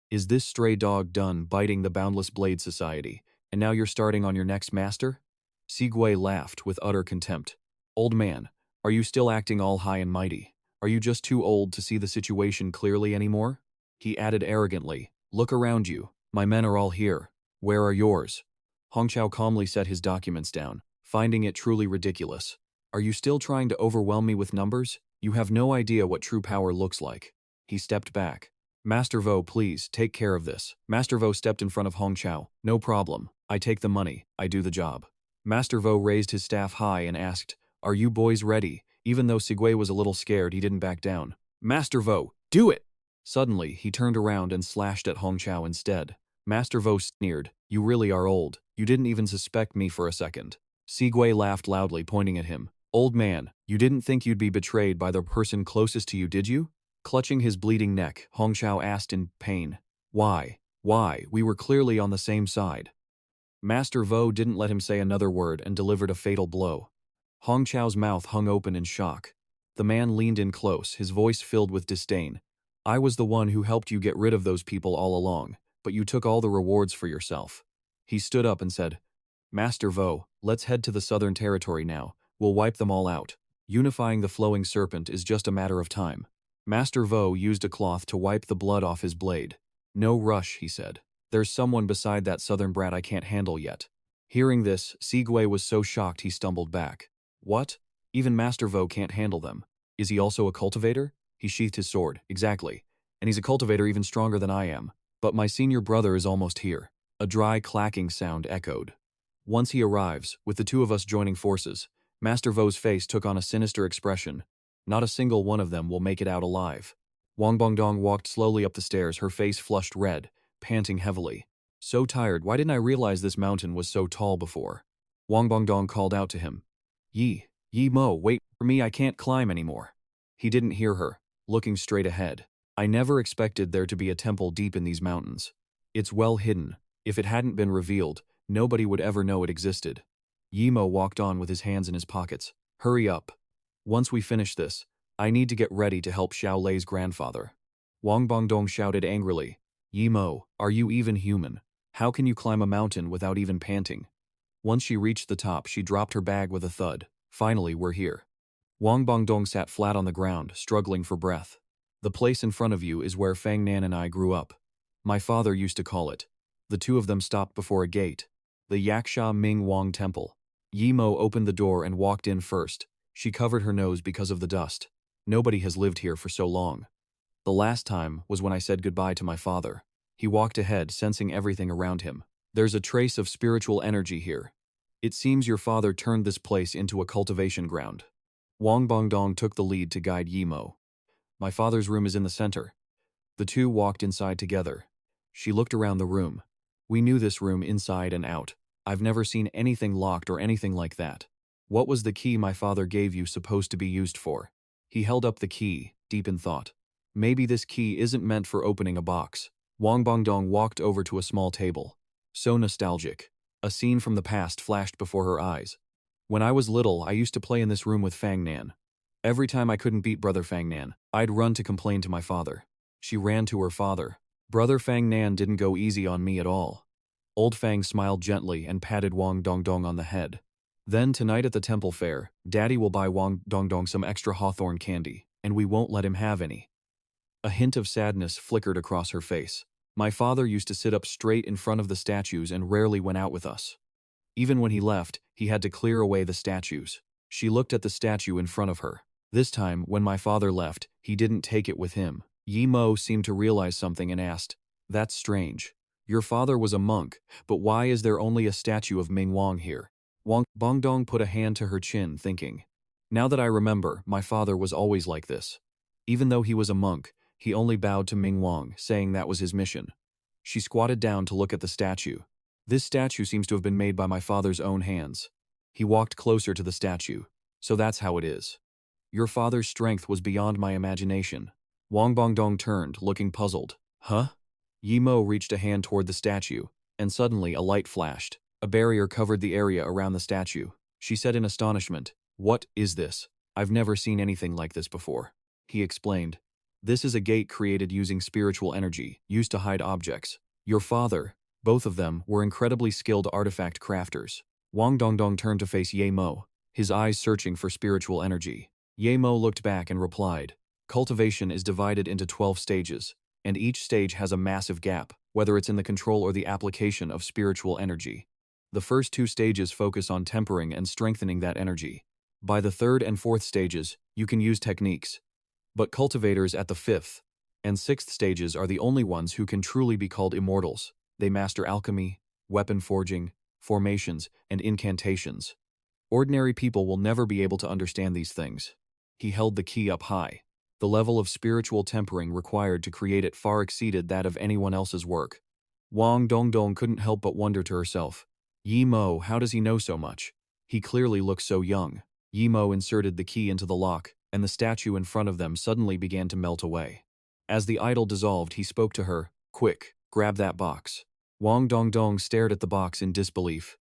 Is this stray dog done biting the Boundless Blade Society, and now you're starting on your next master?" Sigui laughed with utter contempt. "Old man, are you still acting all high and mighty? Are you just too old to see the situation clearly anymore?" He added arrogantly, "Look around you. My men are all here. Where are yours?" Hong Chao calmly set his documents down, finding it truly ridiculous. "Are you still trying to overwhelm me with numbers? You have no idea what true power looks like." He stepped back. "Master Vo, please, take care of this." Master Vo stepped in front of Hong Chao. "No problem. I take the money. I do the job." Master Vo raised his staff high and asked, "Are you boys ready?" Even though Sigui was a little scared, he didn't back down. "Master Vo, do it!" Suddenly, he turned around and slashed at Hong Chao instead. Master Vo sneered, "You really are old. You didn't even suspect me for a second." Sigui laughed loudly, pointing at him. "Old man, you didn't think you'd be betrayed by the person closest to you, did you?" Clutching his bleeding neck, Hong Chao asked in pain. Why? Why? We were clearly on the same side." Master Vo didn't let him say another word and delivered a fatal blow. Hong Chao's mouth hung open in shock. The man leaned in close, his voice filled with disdain. "I was the one who helped you get rid of those people all along, but you took all the rewards for yourself." He stood up and said, Master Vo, let's head to the southern territory now. We'll wipe them all out. Unifying the flowing serpent is just a matter of time. Master Vo used a cloth to wipe the blood off his blade. No rush, he said. There's someone beside that southern brat I can't handle yet. Hearing this, Sigway was so shocked he stumbled back. What? Even Master Vo can't handle them. Is he also a cultivator? He sheathed his sword. Exactly. And he's a cultivator even stronger than I am. But my senior brother is almost here. A dry clacking sound echoed. Once he arrives, with the two of us joining forces, Master Vo's face took on a sinister expression. Not a single one of them will make it out alive. Wang Bongdong walked slowly up the stairs, her face flushed red, panting heavily. So tired, why didn't I realize this mountain was so tall before? Wang Bongdong called out to him. Yi Mo, wait for me, I can't climb anymore. He didn't hear her, looking straight ahead. I never expected there to be a temple deep in these mountains. It's well hidden. If it hadn't been revealed, nobody would ever know it existed. Yimo walked on with his hands in his pockets. Hurry up. Once we finish this, I need to get ready to help Xiao Lei's grandfather. Wang Bongdong shouted angrily. Yimo, are you even human? How can you climb a mountain without even panting? Once she reached the top, she dropped her bag with a thud. Finally, we're here. Wang Bongdong sat flat on the ground, struggling for breath. The place in front of you is where Fang Nan and I grew up. My father used to call it. The two of them stopped before a gate. The Yaksha Ming Wang Temple. Yimo opened the door and walked in first. She covered her nose because of the dust. Nobody has lived here for so long. The last time was when I said goodbye to my father. He walked ahead, sensing everything around him. There's a trace of spiritual energy here. It seems your father turned this place into a cultivation ground. Wang Bongdong took the lead to guide Yimo. My father's room is in the center. The two walked inside together. She looked around the room. We knew this room inside and out. I've never seen anything locked or anything like that. What was the key my father gave you supposed to be used for? He held up the key, deep in thought. Maybe this key isn't meant for opening a box. Wang Bongdong walked over to a small table. So nostalgic. A scene from the past flashed before her eyes. When I was little, I used to play in this room with Fang Nan. Every time I couldn't beat Brother Fang Nan, I'd run to complain to my father. She ran to her father. Brother Fang Nan didn't go easy on me at all. Old Fang smiled gently and patted Wang Dongdong on the head. Then tonight at the temple fair, Daddy will buy Wang Dongdong some extra hawthorn candy, and we won't let him have any. A hint of sadness flickered across her face. My father used to sit up straight in front of the statues and rarely went out with us. Even when he left, he had to clear away the statues. She looked at the statue in front of her. This time, when my father left, he didn't take it with him. Yimo seemed to realize something and asked, "That's strange. Your father was a monk, but why is there only a statue of Ming Wang here?" Wang Bongdong put a hand to her chin, thinking, "Now that I remember, my father was always like this. Even though he was a monk, he only bowed to Ming Wang, saying that was his mission." She squatted down to look at the statue. This statue seems to have been made by my father's own hands. He walked closer to the statue. So that's how it is. Your father's strength was beyond my imagination. Wang Bongdong turned, looking puzzled. Huh? Yimo reached a hand toward the statue, and suddenly a light flashed. A barrier covered the area around the statue. She said in astonishment, "What is this? I've never seen anything like this before." He explained, "This is a gate created using spiritual energy, used to hide objects. Your father, both of them, were incredibly skilled artifact crafters." Wang Dongdong turned to face Ye Mo, his eyes searching for spiritual energy. Ye Mo looked back and replied, "Cultivation is divided into 12 stages, and each stage has a massive gap, whether it's in the control or the application of spiritual energy. The first two stages focus on tempering and strengthening that energy. By the third and fourth stages, you can use techniques. But cultivators at the fifth and sixth stages are the only ones who can truly be called immortals. They master alchemy, weapon forging, formations, and incantations. Ordinary people will never be able to understand these things." He held the key up high. The level of spiritual tempering required to create it far exceeded that of anyone else's work. Wang Dongdong couldn't help but wonder to herself, "Yi Mo, how does he know so much? He clearly looks so young." Yi Mo inserted the key into the lock, and the statue in front of them suddenly began to melt away. As the idol dissolved, he spoke to her, "Quick, grab that box." Wang Dongdong stared at the box in disbelief.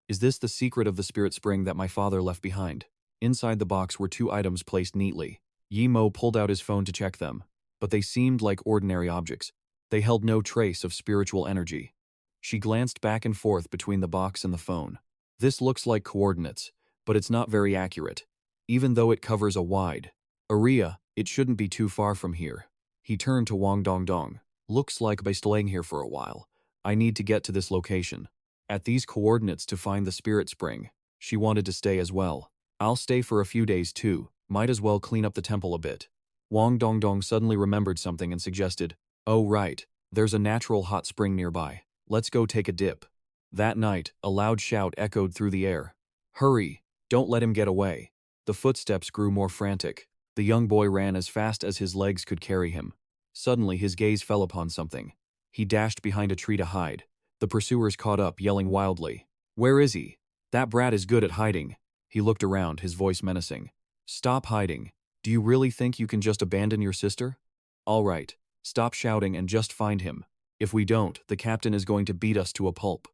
"Is this the secret of the spirit spring that my father left behind?" Inside the box were two items placed neatly. Yi Mo pulled out his phone to check them, but they seemed like ordinary objects. They held no trace of spiritual energy. She glanced back and forth between the box and the phone. This looks like coordinates, but it's not very accurate. Even though it covers a wide area, it shouldn't be too far from here. He turned to Wang Dongdong. Looks like by staying here for a while. I need to get to this location. At these coordinates to find the spirit spring. She wanted to stay as well. I'll stay for a few days too. Might as well clean up the temple a bit. Wang Dongdong suddenly remembered something and suggested, oh right, there's a natural hot spring nearby. Let's go take a dip. That night, a loud shout echoed through the air. Hurry! Don't let him get away. The footsteps grew more frantic. The young boy ran as fast as his legs could carry him. Suddenly his gaze fell upon something. He dashed behind a tree to hide. The pursuers caught up, yelling wildly. Where is he? That brat is good at hiding. He looked around, his voice menacing. Stop hiding. Do you really think you can just abandon your sister? All right, stop shouting and just find him. If we don't, the captain is going to beat us to a pulp.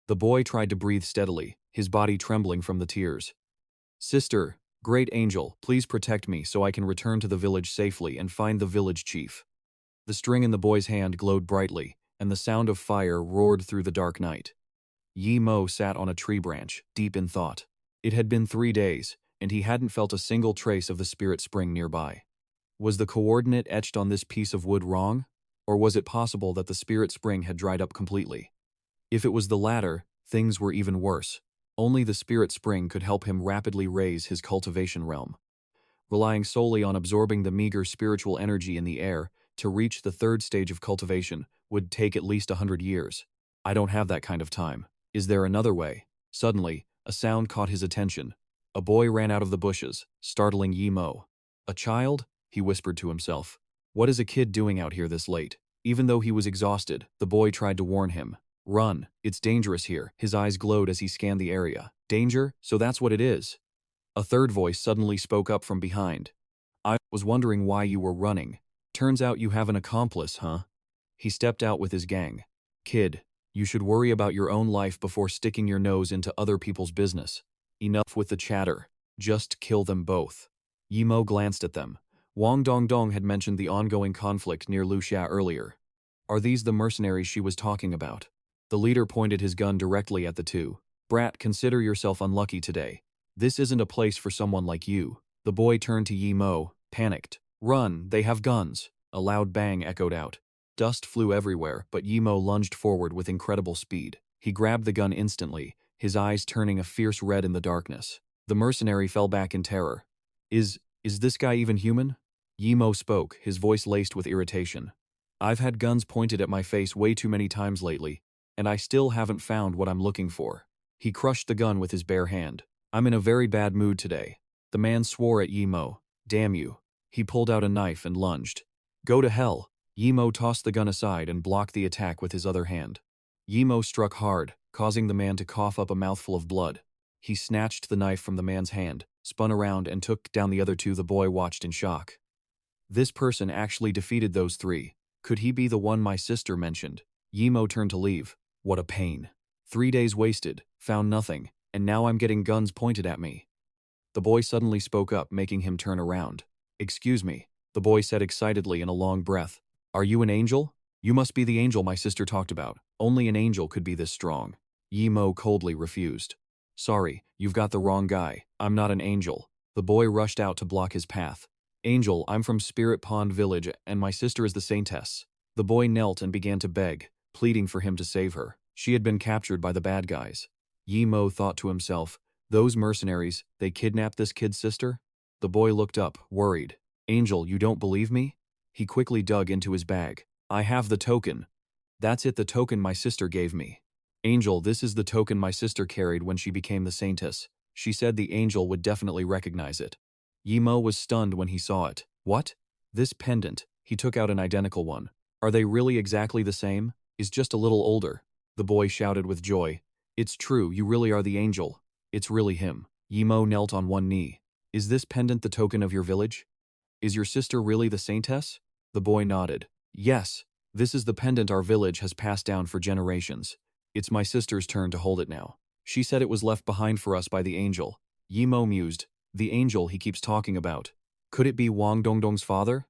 The boy tried to breathe steadily, his body trembling from the tears. Sister, great angel, please protect me so I can return to the village safely and find the village chief. The string in the boy's hand glowed brightly, and the sound of fire roared through the dark night. Yi Mo sat on a tree branch, deep in thought. It had been 3 days, and he hadn't felt a single trace of the spirit spring nearby. Was the coordinate etched on this piece of wood wrong? Or was it possible that the spirit spring had dried up completely? If it was the latter, things were even worse. Only the spirit spring could help him rapidly raise his cultivation realm. Relying solely on absorbing the meager spiritual energy in the air to reach the 3rd stage of cultivation would take at least 100 years. I don't have that kind of time. Is there another way? Suddenly, a sound caught his attention. A boy ran out of the bushes, startling Yi Mo. A child? He whispered to himself. What is a kid doing out here this late? Even though he was exhausted, the boy tried to warn him. Run, it's dangerous here. His eyes glowed as he scanned the area. Danger? So that's what it is. A third voice suddenly spoke up from behind. I was wondering why you were running. Turns out you have an accomplice, huh? He stepped out with his gang. Kid, you should worry about your own life before sticking your nose into other people's business. Enough with the chatter. Just kill them both. Yi Mo glanced at them. Wang Dongdong had mentioned the ongoing conflict near Luxia earlier. Are these the mercenaries she was talking about? The leader pointed his gun directly at the two. Brat, consider yourself unlucky today. This isn't a place for someone like you. The boy turned to Yi Mo, panicked. Run, they have guns. A loud bang echoed out. Dust flew everywhere, but Yi Mo lunged forward with incredible speed. He grabbed the gun instantly, his eyes turning a fierce red in the darkness. The mercenary fell back in terror. Is this guy even human? Yi Mo spoke, his voice laced with irritation. I've had guns pointed at my face way too many times lately, and I still haven't found what I'm looking for. He crushed the gun with his bare hand. I'm in a very bad mood today. The man swore at Yi Mo. Damn you. He pulled out a knife and lunged. Go to hell. Yi Mo tossed the gun aside and blocked the attack with his other hand. Yi Mo struck hard, causing the man to cough up a mouthful of blood. He snatched the knife from the man's hand, spun around and took down the other two. The boy watched in shock. This person actually defeated those 3. Could he be the one my sister mentioned? Yi Mo turned to leave. What a pain. 3 days wasted, found nothing, and now I'm getting guns pointed at me. The boy suddenly spoke up, making him turn around. Excuse me, the boy said excitedly in a long breath. Are you an angel? You must be the angel my sister talked about. Only an angel could be this strong. Yi Mo coldly refused. Sorry, you've got the wrong guy. I'm not an angel. The boy rushed out to block his path. Angel, I'm from Spirit Pond Village, and my sister is the saintess. The boy knelt and began to beg, pleading for him to save her. She had been captured by the bad guys. Yi Mo thought to himself, those mercenaries, they kidnapped this kid's sister? The boy looked up, worried. Angel, you don't believe me? He quickly dug into his bag. I have the token. That's it, the token my sister gave me. Angel, this is the token my sister carried when she became the saintess. She said the angel would definitely recognize it. Yi Mo was stunned when he saw it. What? This pendant. He took out an identical one. Are they really exactly the same? Is just a little older. The boy shouted with joy. It's true, you really are the angel. It's really him. Yi Mo knelt on one knee. Is this pendant the token of your village? Is your sister really the saintess? The boy nodded. Yes, this is the pendant our village has passed down for generations. It's my sister's turn to hold it now. She said it was left behind for us by the angel. Yi Mo mused. The angel he keeps talking about. Could it be Wang Dongdong's father?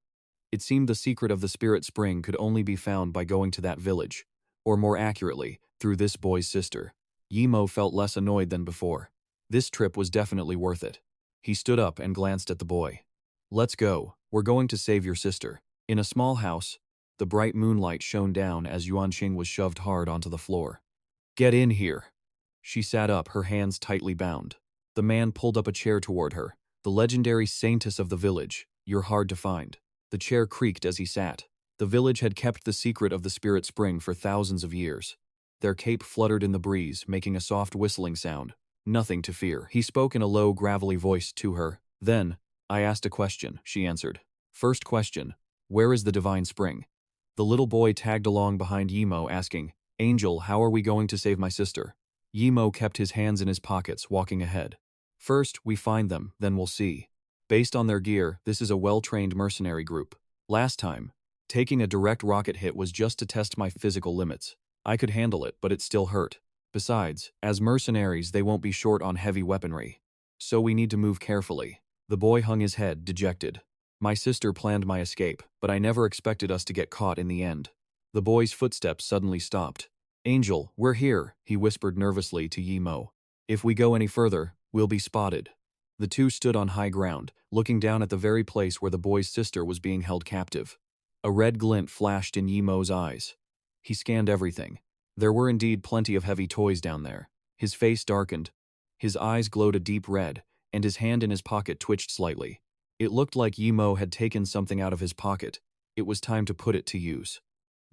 It seemed the secret of the spirit spring could only be found by going to that village, or more accurately, through this boy's sister. Yimo felt less annoyed than before. This trip was definitely worth it. He stood up and glanced at the boy. Let's go, we're going to save your sister. In a small house, the bright moonlight shone down as Yuanqing was shoved hard onto the floor. Get in here. She sat up, her hands tightly bound. The man pulled up a chair toward her. The legendary saintess of the village, you're hard to find. The chair creaked as he sat. The village had kept the secret of the spirit spring for thousands of years. Their cape fluttered in the breeze, making a soft whistling sound. Nothing to fear. He spoke in a low, gravelly voice to her. Then, I asked a question, she answered. First question, where is the divine spring? The little boy tagged along behind Yimo, asking, Angel, how are we going to save my sister? Yimo kept his hands in his pockets, walking ahead. First, we find them, then we'll see. Based on their gear, this is a well-trained mercenary group. Last time, taking a direct rocket hit was just to test my physical limits. I could handle it, but it still hurt. Besides, as mercenaries, they won't be short on heavy weaponry. So we need to move carefully. The boy hung his head, dejected. My sister planned my escape, but I never expected us to get caught in the end. The boy's footsteps suddenly stopped. Angel, we're here, he whispered nervously to Yimo. If we go any further, we'll be spotted. The two stood on high ground, looking down at the very place where the boy's sister was being held captive. A red glint flashed in Yimo's eyes. He scanned everything. There were indeed plenty of heavy toys down there. His face darkened. His eyes glowed a deep red, and his hand in his pocket twitched slightly. It looked like Yimo had taken something out of his pocket. It was time to put it to use.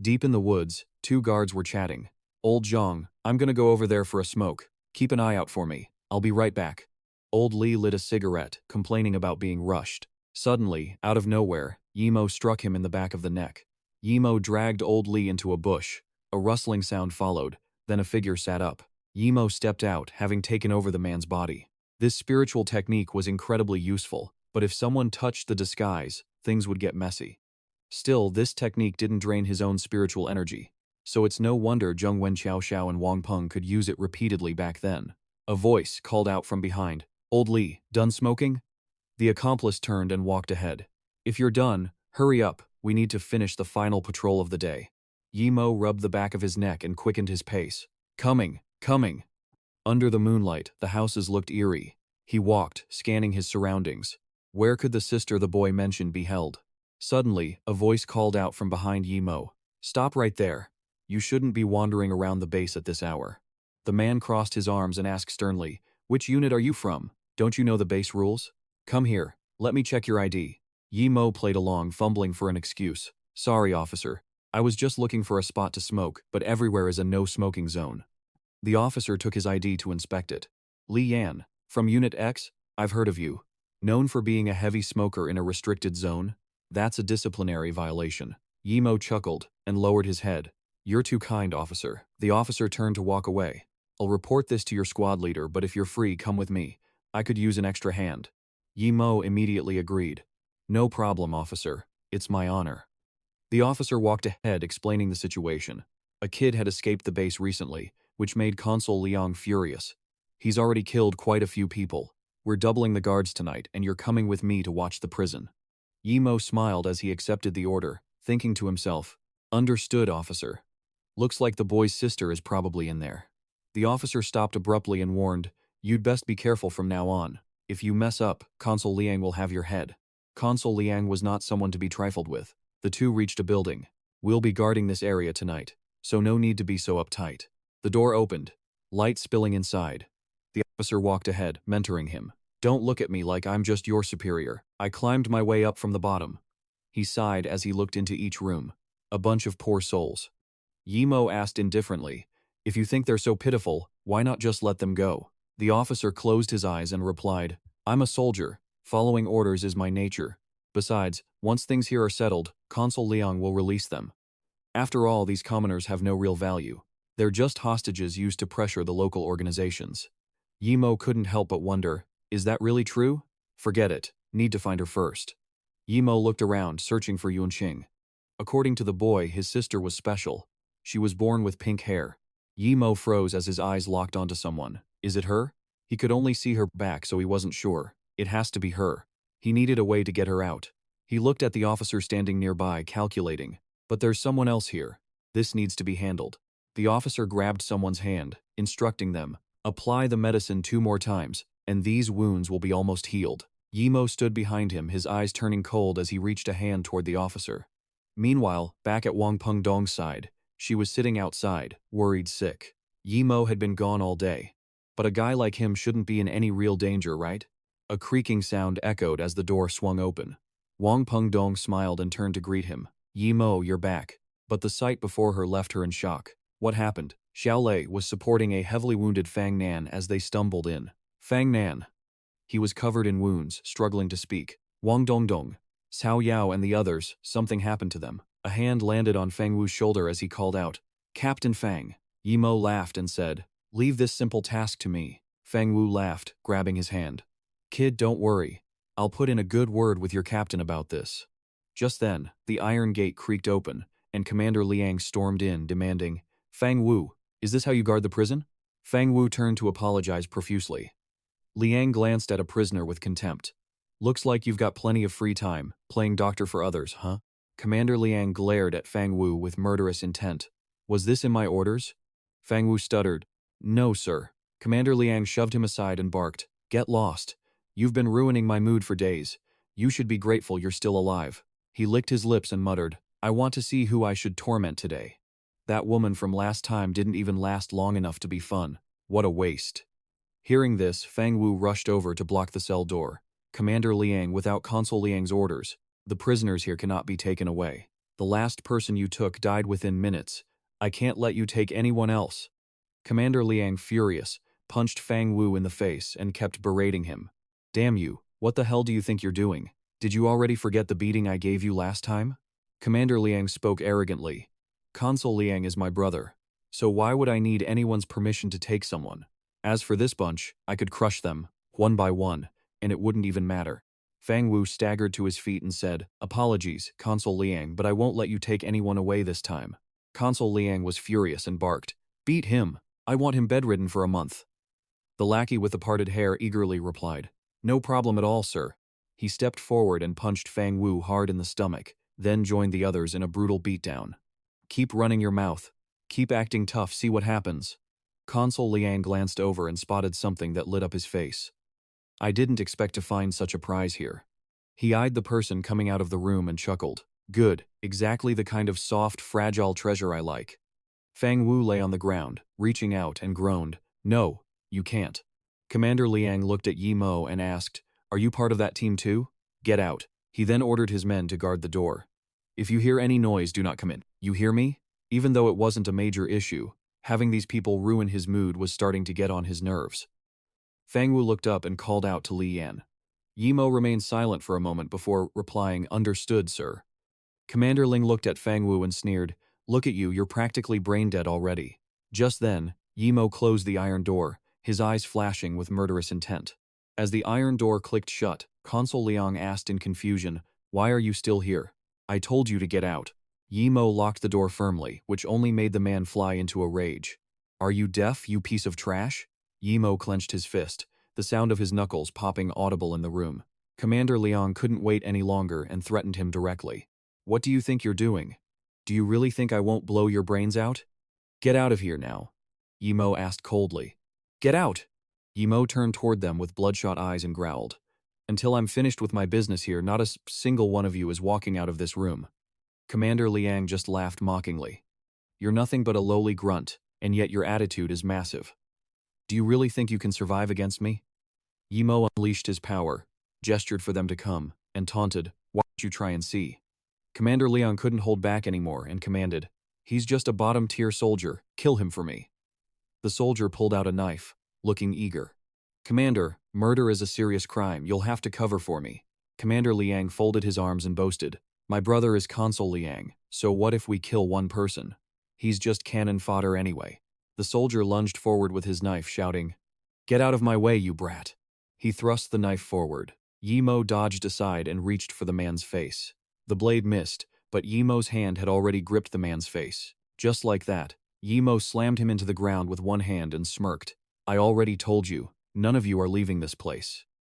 Deep in the woods, two guards were chatting. Old Zhang, I'm gonna go over there for a smoke. Keep an eye out for me. I'll be right back. Old Li lit a cigarette, complaining about being rushed. Suddenly, out of nowhere, Yimo struck him in the back of the neck. Yimo dragged Old Li into a bush. A rustling sound followed, then a figure sat up. Yimo stepped out, having taken over the man's body. This spiritual technique was incredibly useful, but if someone touched the disguise, things would get messy. Still, this technique didn't drain his own spiritual energy, so it's no wonder Zheng Wen Xiaoxiao and Wang Peng could use it repeatedly back then. A voice called out from behind, Old Li, done smoking? The accomplice turned and walked ahead. If you're done, hurry up, we need to finish the final patrol of the day. Yimo rubbed the back of his neck and quickened his pace. Coming, coming. Under the moonlight, the houses looked eerie. He walked, scanning his surroundings. Where could the sister the boy mentioned be held? Suddenly, a voice called out from behind Yimo. Stop right there. You shouldn't be wandering around the base at this hour. The man crossed his arms and asked sternly, Which unit are you from? Don't you know the base rules? Come here, let me check your ID. Yimo played along, fumbling for an excuse. Sorry, officer. I was just looking for a spot to smoke, but everywhere is a no-smoking zone. The officer took his ID to inspect it. Li Yan, from Unit X, I've heard of you. Known for being a heavy smoker in a restricted zone? That's a disciplinary violation. Yimo chuckled and lowered his head. You're too kind, officer. The officer turned to walk away. I'll report this to your squad leader, but if you're free, come with me. I could use an extra hand. Yimo immediately agreed. No problem, officer. It's my honor. The officer walked ahead, explaining the situation. A kid had escaped the base recently, which made Consul Liang furious. He's already killed quite a few people. We're doubling the guards tonight, and you're coming with me to watch the prison. Yimo smiled as he accepted the order, thinking to himself, Understood, officer. Looks like the boy's sister is probably in there. The officer stopped abruptly and warned, You'd best be careful from now on. If you mess up, Consul Liang will have your head. Consul Liang was not someone to be trifled with. The two reached a building. We'll be guarding this area tonight, so no need to be so uptight. The door opened, light spilling inside. The officer walked ahead, mentoring him. Don't look at me like I'm just your superior. I climbed my way up from the bottom. He sighed as he looked into each room. A bunch of poor souls. Yimo asked indifferently, If you think they're so pitiful, why not just let them go? The officer closed his eyes and replied, I'm a soldier. Following orders is my nature. Besides, once things here are settled, Consul Liang will release them. After all, these commoners have no real value. They're just hostages used to pressure the local organizations. Yimo couldn't help but wonder, is that really true? Forget it, need to find her first. Yimo looked around, searching for Yuanqing. According to the boy, his sister was special. She was born with pink hair. Yimo froze as his eyes locked onto someone. Is it her? He could only see her back, so he wasn't sure. It has to be her. He needed a way to get her out. He looked at the officer standing nearby, calculating. But there's someone else here. This needs to be handled. The officer grabbed someone's hand. instructing them, "Apply the medicine 2 more times, and these wounds will be almost healed." Yimo stood behind him, his eyes turning cold as he reached a hand toward the officer. Meanwhile, back at Wang Pengdong's side, she was sitting outside, worried sick. Yimo had been gone all day. But a guy like him shouldn't be in any real danger, right? A creaking sound echoed as the door swung open. Wang Pengdong smiled and turned to greet him. "Yimo, you're back." But the sight before her left her in shock. What happened? Xiao Lei was supporting a heavily wounded Fang Nan as they stumbled in. Fang Nan. He was covered in wounds, struggling to speak. Wang Dongdong, Cao Yao and the others, something happened to them. A hand landed on Fang Wu's shoulder as he called out, "Captain Fang." Yimo laughed and said, "Leave this simple task to me." Fang Wu laughed, grabbing his hand. "Kid, don't worry. I'll put in a good word with your captain about this." Just then, the iron gate creaked open, and Commander Liang stormed in, demanding, "Fang Wu, is this how you guard the prison?" Fang Wu turned to apologize profusely. Liang glanced at a prisoner with contempt. "Looks like you've got plenty of free time, playing doctor for others, huh?" Commander Liang glared at Fang Wu with murderous intent. "Was this in my orders?" Fang Wu stuttered. "No, sir." Commander Liang shoved him aside and barked, "Get lost. You've been ruining my mood for days. You should be grateful you're still alive." He licked his lips and muttered, "I want to see who I should torment today. That woman from last time didn't even last long enough to be fun. What a waste." Hearing this, Fang Wu rushed over to block the cell door. "Commander Liang, without Consul Liang's orders, the prisoners here cannot be taken away. The last person you took died within minutes. I can't let you take anyone else." Commander Liang, furious, punched Fang Wu in the face and kept berating him. "Damn you, what the hell do you think you're doing? Did you already forget the beating I gave you last time?" Commander Liang spoke arrogantly. "Consul Liang is my brother, so why would I need anyone's permission to take someone? As for this bunch, I could crush them, one by one, and it wouldn't even matter." Fang Wu staggered to his feet and said, "Apologies, Consul Liang, but I won't let you take anyone away this time." Consul Liang was furious and barked, "Beat him! I want him bedridden for a month." The lackey with the parted hair eagerly replied, "No problem at all, sir." He stepped forward and punched Fang Wu hard in the stomach, then joined the others in a brutal beatdown. "Keep running your mouth. Keep acting tough, see what happens." Consul Liang glanced over and spotted something that lit up his face. "I didn't expect to find such a prize here." He eyed the person coming out of the room and chuckled. "Good, exactly the kind of soft, fragile treasure I like." Fang Wu lay on the ground, reaching out and groaned, "No, you can't." Commander Liang looked at Yimo and asked, "Are you part of that team too? Get out." He then ordered his men to guard the door. "If you hear any noise, do not come in. You hear me?" Even though it wasn't a major issue, having these people ruin his mood was starting to get on his nerves. Fang Wu looked up and called out to Li Yan. Yimo remained silent for a moment before replying, "Understood, sir." Commander Ling looked at Fang Wu and sneered, "Look at you, you're practically brain dead already." Just then, Yimo closed the iron door, his eyes flashing with murderous intent. As the iron door clicked shut, Consul Liang asked in confusion, "Why are you still here? I told you to get out." Yimo locked the door firmly, which only made the man fly into a rage. "Are you deaf, you piece of trash?" Yimo clenched his fist, the sound of his knuckles popping audible in the room. Commander Liang couldn't wait any longer and threatened him directly. "What do you think you're doing? Do you really think I won't blow your brains out? Get out of here now," Yimo asked coldly. "Get out!" Yimo turned toward them with bloodshot eyes and growled, "Until I'm finished with my business here, not a single one of you is walking out of this room." Commander Liang just laughed mockingly. "You're nothing but a lowly grunt, and yet your attitude is massive. Do you really think you can survive against me?" Yimo unleashed his power, gestured for them to come, and taunted, "Why don't you try and see?" Commander Liang couldn't hold back anymore and commanded, "He's just a bottom-tier soldier, kill him for me." The soldier pulled out a knife, looking eager. "Commander, murder is a serious crime, you'll have to cover for me." Commander Liang folded his arms and boasted, "My brother is Consul Liang, so what if we kill one person? He's just cannon fodder anyway." The soldier lunged forward with his knife, shouting, "Get out of my way, you brat." He thrust the knife forward. Yimo dodged aside and reached for the man's face. The blade missed, but Yimo's hand had already gripped the man's face. Just like that, Yimo slammed him into the ground with one hand and smirked, "I already told you, none of you are leaving this place."